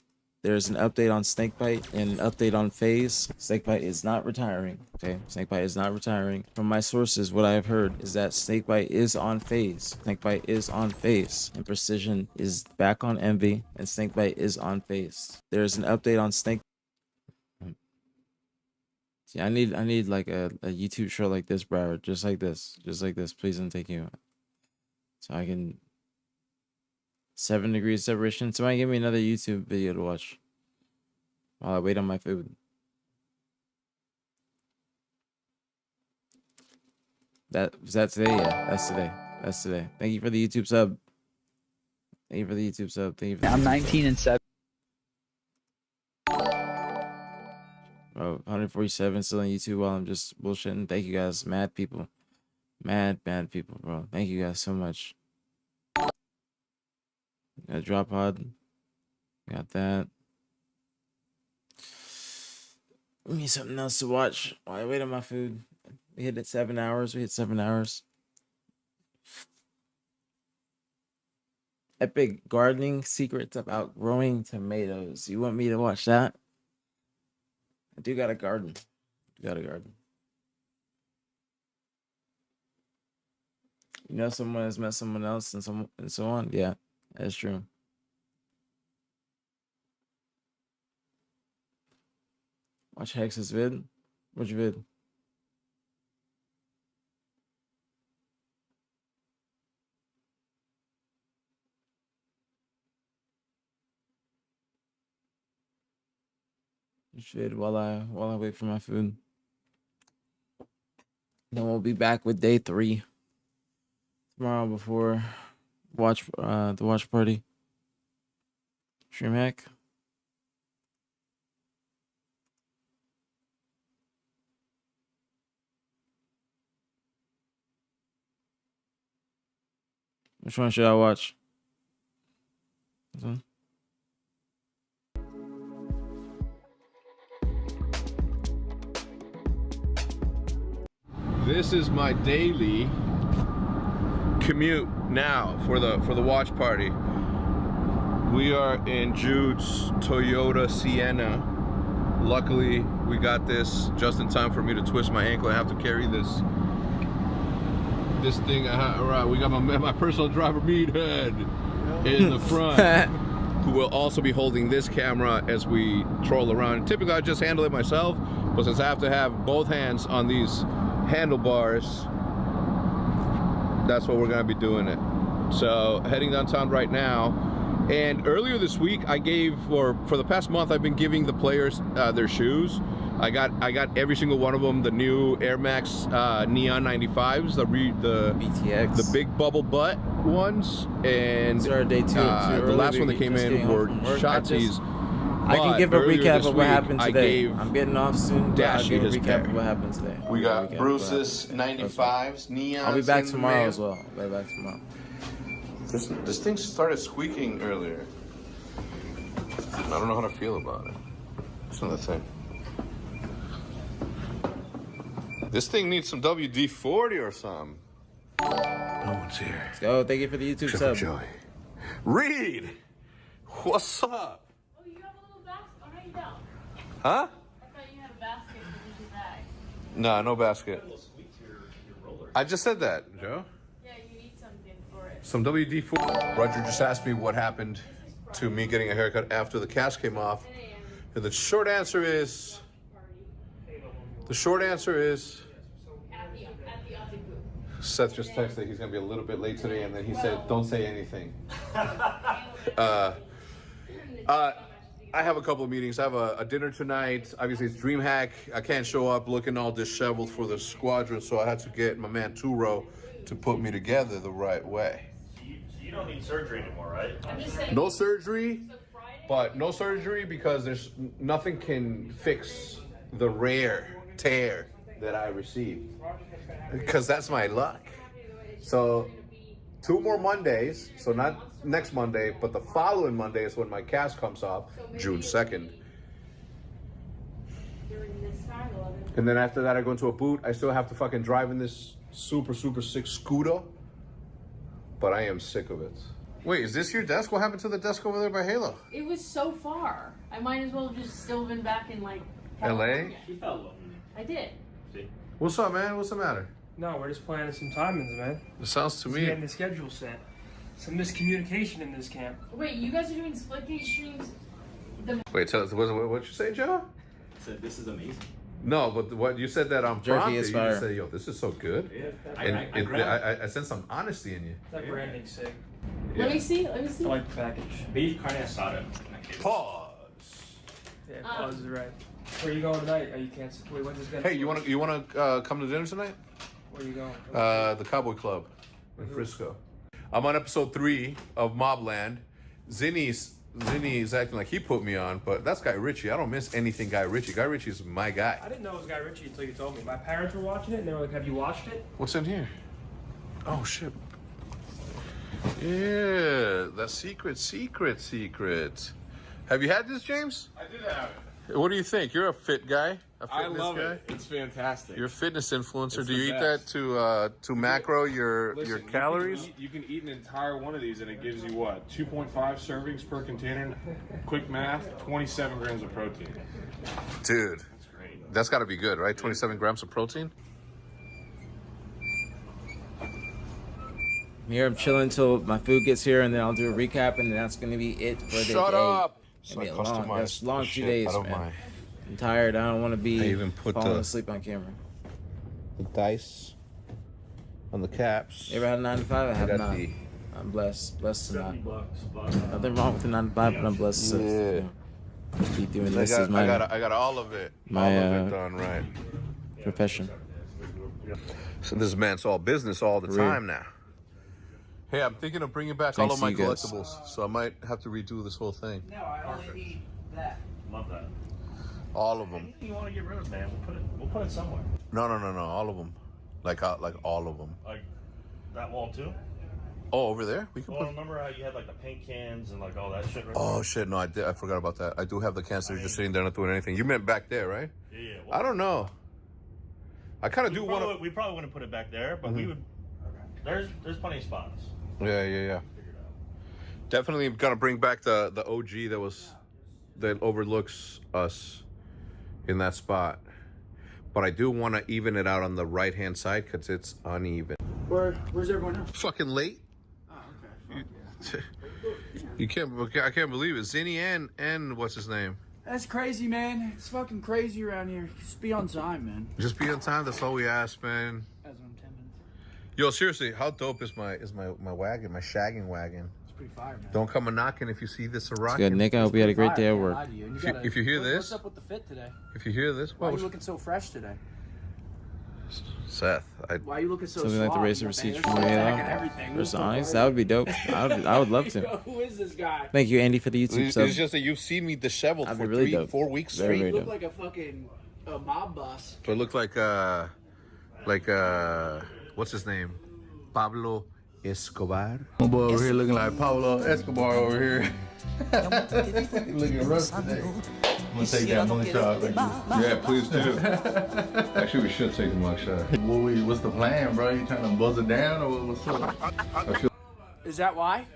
There's an update on Snakebite and an update on FaZe. Snakebite is not retiring. Okay, Snakebite is not retiring. From my sources, what I have heard is that Snakebite is on FaZe. Snakebite is on FaZe, and Precision is back on Envy, and Snakebite is on FaZe. There's an update on Snake. See, I need like a YouTube show like this, bro. Just like this, Please don't take you. So I can 7 degrees separation. Somebody give me another YouTube video to watch while I wait on my food. Was that today? Yeah, that's today. That's today. Thank you for the YouTube sub. Thank you for the YouTube sub. Thank you. For the I'm YouTube 19 and 7. Bro, 147 still on YouTube while I'm just bullshitting. Thank you guys, mad people, mad people, bro. Thank you guys so much. Got drop pod. Got that. We need something else to watch while I wait on my food. We hit 7 hours. We hit 7 hours. Epic gardening secrets about growing tomatoes. You want me to watch that? I do got a garden. You know, someone has met someone else and so on. Yeah, that's true. Watch Hex's vid. Which vid? Which vid while I wait for my food. Then we'll be back with day 3 tomorrow before the watch party. Stream hack. Which one should I watch? This is my daily commute now for the watch party. We are in Jude's Toyota Sienna. Luckily, we got this just in time for me to twist my ankle. I have to carry this thing. Right, we got my personal driver meathead in the front, who will also be holding this camera as we troll around. Typically, I just handle it myself, but since I have to have both hands on these handlebars, that's what we're gonna be doing it. So heading downtown right now. And earlier this week, I gave, or for the past month, I've been giving the players their shoes. I got every single one of them the new Air Max Neon 95s, the BTX, the big bubble butt ones, and day two. The last one that came in were Shotzi's. I can give a recap of what happened today. I I'm getting off soon. I'll give a recap of what happened today. We got Bruce's 95s, Neons. I'll be back tomorrow as well. I'll be back tomorrow. This thing started squeaking earlier. I don't know how to feel about it. It's another thing. This thing needs some WD-40 or something. No one's here. Let's go. Thank you for the YouTube sub. Joey. Reed! What's up? Oh, you have a little basket? Oh, no, you don't. Huh? I thought you had a basket in your bag. No, no basket. I just said that, Joe. Yeah, you need something for it. Some WD-40. Roger just asked me what happened to me getting a haircut after the cast came off. And the short answer is... At the OpTic booth. Seth just texted he's going to be a little bit late today, and then he said, don't say anything. I have a couple of meetings. I have a dinner tonight. Obviously, it's DreamHack. I can't show up looking all disheveled for the squadron, so I had to get my man Turo to put me together the right way. You don't need surgery anymore, right? No surgery, but no surgery because there's nothing can fix the rare tear that I received, because that's my luck. So 2 more Mondays, so not next Monday, but the following Monday is when my cast comes off, June 2nd. And then after that, I go into a boot. I still have to fucking drive in this super sick scooter, but I am sick of it. Wait, is this your desk? What happened to the desk over there by Halo? It was so far. I might as well have just still been back in, like, LA? She felt lonely. I did. See? What's up, man? What's the matter? No, we're just planning some timings, man. It sounds to Just me. getting the schedule set. Some miscommunication in this camp. Wait, you guys are doing Splitgate streams? Wait, tell us, what you say, Joe? I said, this is amazing. No, but what you said that on Jerky prompt. is You fire. just said, "Yo, this is so good," Yeah. and I sense some honesty in you. That branding's sick. Let me see. I like the package. Beef carne asada. Pause. Yeah, Buzz is right. Where you going tonight? Are you canceled? Wait, when's this gonna? Hey, you wanna come to dinner tonight? Where you going? The Cowboy Club in Frisco. I'm on episode 3 of Mobland. Zinni's acting like he put me on, but that's Guy Ritchie. I don't miss anything Guy Ritchie. Guy Ritchie's my guy. I didn't know it was Guy Ritchie until you told me. My parents were watching it, and they were like, "Have you watched it?" What's in here? Oh shit. Yeah, the secret. Have you had this, James? I did have it. What do you think? You're a fit guy. I love it. It's fantastic. You're a fitness influencer. It's Do you the eat best. that to macro your Listen, calories? You can eat an entire one of these and it gives you what? 2.5 servings per container. Quick math, 27 grams of protein. Dude, That's great. that's got to be good, right? 27 grams of protein. Here I'm chilling until my food gets here, and then I'll do a recap, and then that's gonna be it for the day. Shut up. It'll be So I a long, customized that's long the 2 shit. days, I don't man. mind. I'm tired. I don't want to be I even put falling the- asleep on camera. The dice on the caps. You ever had a 9 to 5? I have got not. the- I'm blessed to not. $70. Nothing wrong with the 9 to 5, but I'm blessed to be doing this as my I got all of it. my, all of it done right. profession. So this man's all business all the Career. time now. Hey, I'm thinking of bringing back Thanks all of my to you guys. collectibles, so I might have to redo this whole thing. No, I only eat that. Love that. All of them. Anything you want to get rid of, man, we'll put it somewhere. No, all of them. Like all of them. Like that wall too. Oh, over there? We can Well, put... remember how you had like the paint cans and like all that shit right Oh, there? shit. No, I forgot about that. I do have the cans that are just sitting there not doing anything. You meant back there, right? Yeah. I don't know. I kind of do want to... We probably wouldn't put it back there, but we would. There's plenty of spots. Yeah. Definitely gonna bring back the OG that overlooks us in that spot. But I do want to even it out on the right hand side because it's uneven. Where's everyone else? Fucking late. Oh, okay. I can't believe it. Zinni and what's his name? That's crazy, man. It's fucking crazy around here. Just be on time, man. Just be on time. That's all we ask, man. As I'm 10 minutes. Yo, seriously, how dope is my wagon, my shagging wagon? It's pretty fire, man. Don't come a knocking if you see this a It's rocking. good, Nick. I hope you had a great day at work. If you hear this, what's up with the fit today? if you hear this, Why are you looking so fresh today? Seth, Why are you looking so Something like the suave? racer You got receipts the from hairstyle me, and everything. or What's the Onyx. word? That would be dope. I would love to. Who is this guy? Thank you, Andy, for the YouTube it's sub. just that you've seen me disheveled That'd for be really dope. 4 weeks Very, straight. very You look dope. like a fucking mob boss. So it looked like what's his name? Pablo Escobar. My boy over here looking like Pablo Escobar over here. Looking rough today. I'm gonna take that mugshot. Thank you. Yeah, please do. Actually, we should take the mugshot. What's the plan, bro? You trying to buzz it down or what's up? I feel Is that why?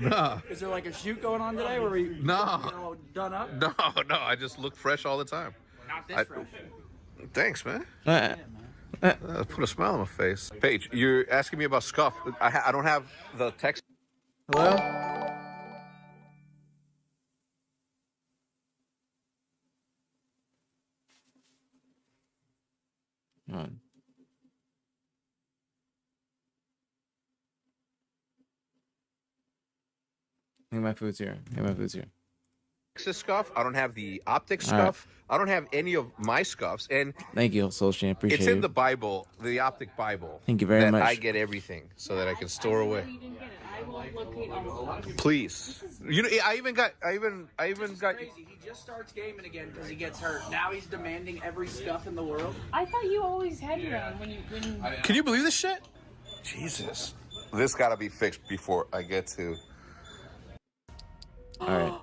nah. Is there like a shoot going on today where we No. done up? No. I just look fresh all the time. Not this fresh. Thanks, man. Uh, Put a smile on my face. Paige, you're asking me about scuff. I don't have the text. Hello? Come on. I think my food's here. Scuff. I don't have the OpTic All right. scuff. I don't have any of my scuffs, and Thank you, Soul Chain. Appreciate it's in it. the Bible, the OpTic Bible. Thank you very that much. I get everything so that I can store away. You didn't get it. I will locate all of them. Please. You know, I even got. Crazy. He just starts gaming again because he gets hurt. Now he's demanding every scuff in the world. I thought you always had your own when you. Can you believe this shit? Jesus. This gotta be fixed before I get to. All right.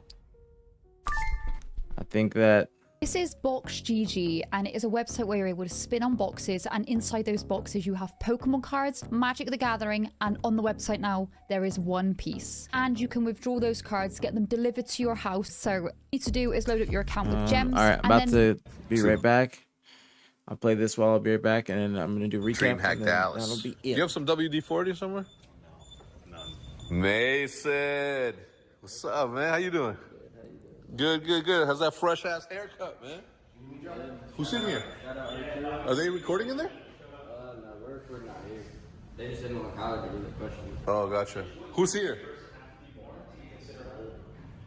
I think that This is BoxGG, and it is a website where you're able to spin on boxes, and inside those boxes you have Pokemon cards, Magic the Gathering, and on the website now there is One Piece. And you can withdraw those cards, get them delivered to your house. So what you need to do is load up your account with gems. all right, I'm and about then... to be right back. I'll play this while I'll be right back, and then I'm gonna do recap. Dreamhack and then Dallas. That'll be Do it. you have some WD-40 somewhere? None. Mason. What's up, man? How you doing? Good. How's that fresh ass haircut, man? Who's in here? Are they recording in there? No, we're recording out here. They just didn't want to call it to the question. Oh, gotcha. Who's here?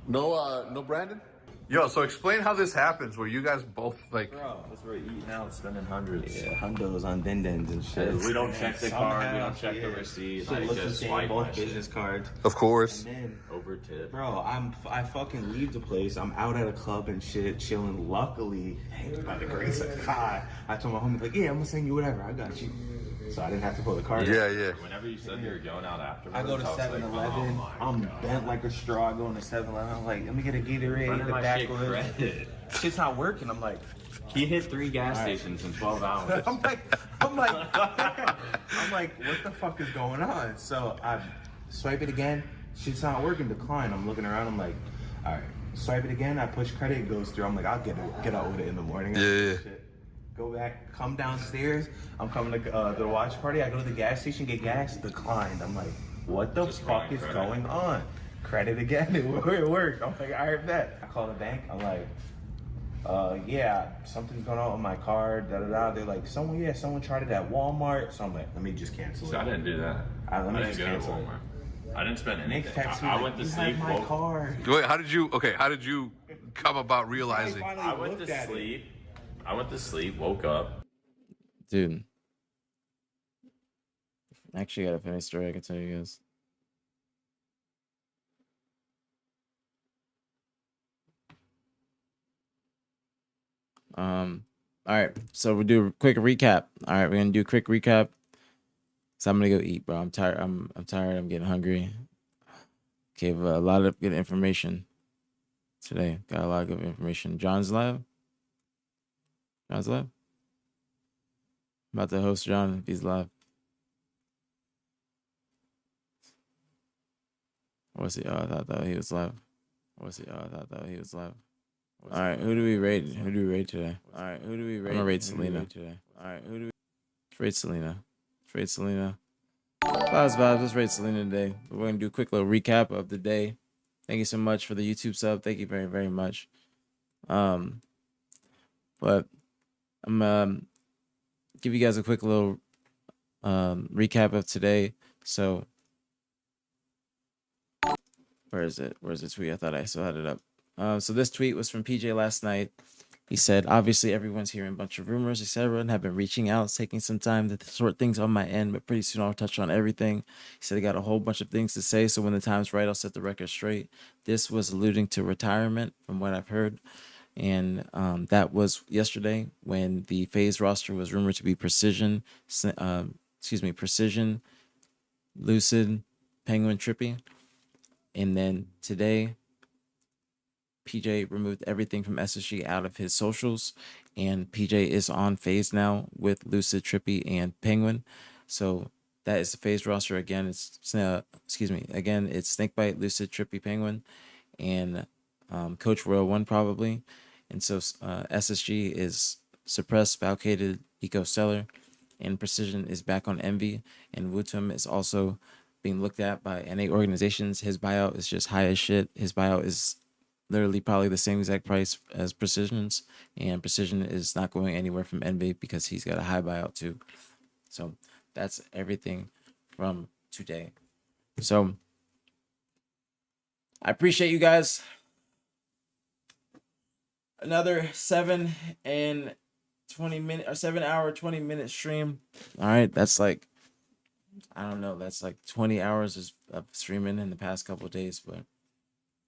No Brandon? Yo, so explain how this happens where you guys both like... Bro, because we're eating out, spending hundreds. Yeah, hundos on din-dins and shit. We don't check the card, we don't check the receipt. I just swipe both business cards. Of course. And then, over tip. Bro, I fucking leave the place. I'm out at a club and shit, chilling. Luckily, by the grace of God, I told my homie, like, yeah, I'm gonna send you whatever. I got you. So I didn't have to pull the card. Yeah, yeah. Whenever you said you were going out afterwards, I go to was like, 7-Eleven. I'm bent like a straw. I go into 7-Eleven. I'm like, let me get a Gatorade. Running The my back shit was credit. shit's not working. I'm like, He hit 3 gas stations in 12 hours. I'm like, what the fuck is going on? So I swipe it again. Shit's not working. Decline. I'm looking around. I'm like, all right. Swipe it again. I push credit. It goes through. I'm like, I'll get out with it in the morning. Yeah. Go back. Come downstairs. I'm coming to the watch party. I go to the gas station. Get gas. Declined. I'm like, what the fuck is going on? Credit again. It worked. I'm like, I heard that. I call the bank. I'm like, yeah, something's going on with my card, They're like, someone tried it at Walmart. So I'm like, let me just cancel it. So I didn't do that. Let me I just didn't go to cancel it. Walmart. I didn't spend Nick anything. texted me, I like, went to you sleep. have my card. Wait, how did you come about realizing? I went to sleep. Woke up. Dude. I actually got a funny story I can tell you guys. All right, so we'll do a quick recap. All right, we're gonna do a quick recap. So I'm gonna go eat, bro. I'm tired. I'm tired. I'm getting hungry. Gave a lot of good information today. Got a lot of good information. John's live. John's live. I'm about to host John if he's live. Or was he? Oh, I thought he was live. Or was he? Oh, I thought he was live. All right, who do we rate? Who do we rate today? All right, who do we rate? I'm gonna rate Selena today. All right, who do we rate? Selena. Let's rate Selena. Vibes. Let's rate Selena today. We're gonna do a quick little recap of the day. Thank you so much for the YouTube sub. Thank you very, very much. But I'm give you guys a quick little recap of today. So where is it? Where's the tweet? I thought I still had it up. So this tweet was from PJ last night. He said, obviously everyone's hearing a bunch of rumors, etc., and have been reaching out, taking some time to sort things on my end, but pretty soon I'll touch on everything. He said, I got a whole bunch of things to say, so when the time's right, I'll set the record straight. This was alluding to retirement, from what I've heard. And that was yesterday when the FaZe roster was rumored to be Precision, Lucid, Penguin, Trippy. And then today, PJ removed everything from SSG out of his socials, and PJ is on FaZe now with Lucid, Trippy, and Penguin. So that is the FaZe roster again. It's again it's Snakebite, Lucid, Trippy, Penguin, and Coach Royal 1 probably. And so SSG is Suppressed, Valcated, Eco Stellar, and Precision is back on Envy, and Wutum is also being looked at by NA organizations. His buyout is just high as shit. His buyout is literally probably the same exact price as Precision's, and Precision is not going anywhere from Envy because he's got a high buyout too. So that's everything from today. So I appreciate you guys. Another 7 hour 20 minute stream. All right, that's like, I don't know, that's like 20 hours of streaming in the past couple of days, but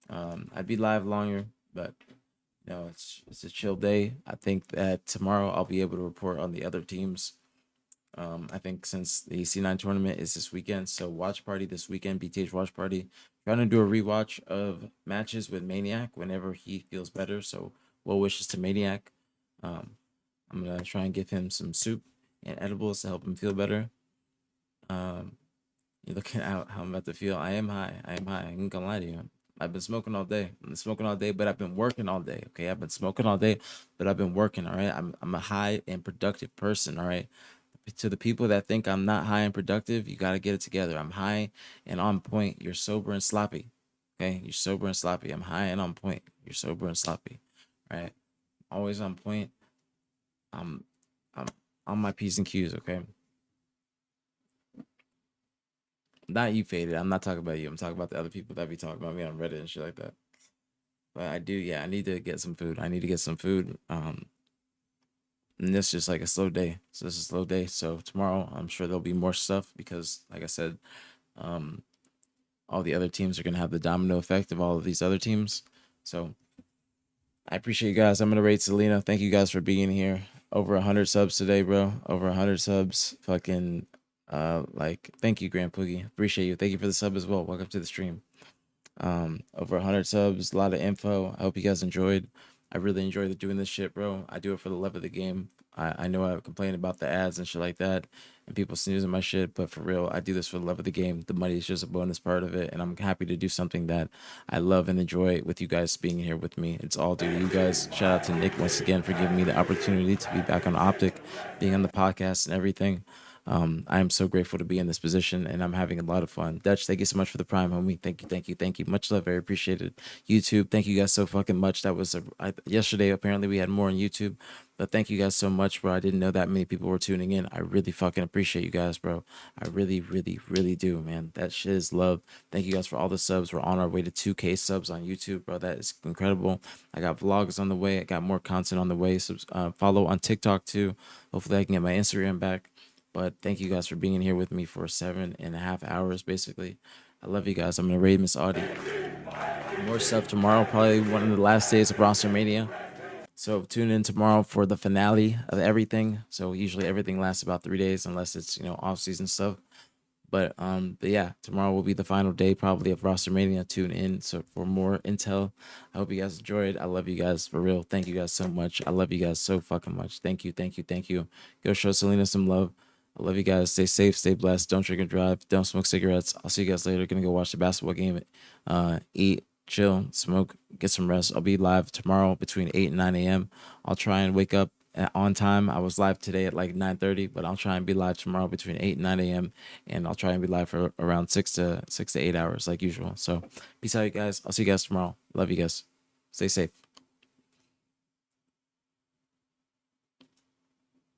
I'd be live longer, but you know, it's a chill day. I think that tomorrow I'll be able to report on the other teams. I think since the C9 tournament is this weekend, so watch party this weekend, BTH watch party. Trying to do a rewatch of matches with Maniac whenever he feels better. So well wishes to Maniac. I'm gonna try and give him some soup and edibles to help him feel better. You're looking at how I'm about to feel. I am high. I ain't gonna lie to you. I've been smoking all day. But I've been working all day. Okay, I've been smoking all day, but I've been working. All right, I'm a high and productive person. All right. To the people that think I'm not high and productive, you gotta get it together. I'm high and on point. You're sober and sloppy. Okay, you're sober and sloppy. I'm high and on point. You're sober and sloppy. All right, always on point. I'm on my P's and Q's. Okay. Not you, Faded. I'm not talking about you. I'm talking about the other people that be talking about me on Reddit and shit like that. But I do, yeah. I need to get some food. And this is just like a slow day. So this is a slow day. So tomorrow, I'm sure there'll be more stuff because, like I said, all the other teams are gonna have the domino effect of all of these other teams. So I appreciate you guys. I'm gonna rate Selena. Thank you guys for being here. Over 100 subs today, bro. Over 100 subs. Fucking. Thank you, Grand Poogie. Appreciate you. Thank you for the sub as well. Welcome to the stream. Over 100 subs, a lot of info. I hope you guys enjoyed. I really enjoy doing this shit, bro. I do it for the love of the game. I know I complain about the ads and shit like that, and people snoozing my shit, but for real, I do this for the love of the game. The money is just a bonus part of it, and I'm happy to do something that I love and enjoy with you guys being here with me. It's all due to you guys. Shout out to Nick once again for giving me the opportunity to be back on OpTic, being on the podcast and everything. I am so grateful to be in this position, and I'm having a lot of fun. Dutch, thank you so much for the prime, homie. Thank you. Much love, very appreciated. YouTube, thank you guys so fucking much. That was yesterday. Apparently, we had more on YouTube, but thank you guys so much, bro. I didn't know that many people were tuning in. I really fucking appreciate you guys, bro. I really, really, really do, man. That shit is love. Thank you guys for all the subs. We're on our way to 2K subs on YouTube, bro. That is incredible. I got vlogs on the way. I got more content on the way. Follow on TikTok too. Hopefully, I can get my Instagram back. But thank you guys for being here with me for 7.5 hours, basically. I love you guys. I'm going to raid Miss Audie. More stuff tomorrow, probably one of the last days of Roster Mania. So tune in tomorrow for the finale of everything. So usually everything lasts about 3 days unless it's, off-season stuff. But yeah, tomorrow will be the final day probably of Roster Mania. Tune in so for more intel. I hope you guys enjoyed. I love you guys for real. Thank you guys so much. I love you guys so fucking much. Thank you, thank you, thank you. Go show Selena some love. I love you guys. Stay safe, stay blessed. Don't drink and drive. Don't smoke cigarettes. I'll see you guys later. Gonna go watch the basketball game. Eat, chill, smoke, get some rest. I'll be live tomorrow between 8 and 9 a.m. I'll try and wake up on time. I was live today at like 9:30, but I'll try and be live tomorrow between 8 and 9 a.m. and I'll try and be live for around 6 to 8 hours like usual. So peace out, you guys. I'll see you guys tomorrow. Love you guys. Stay safe.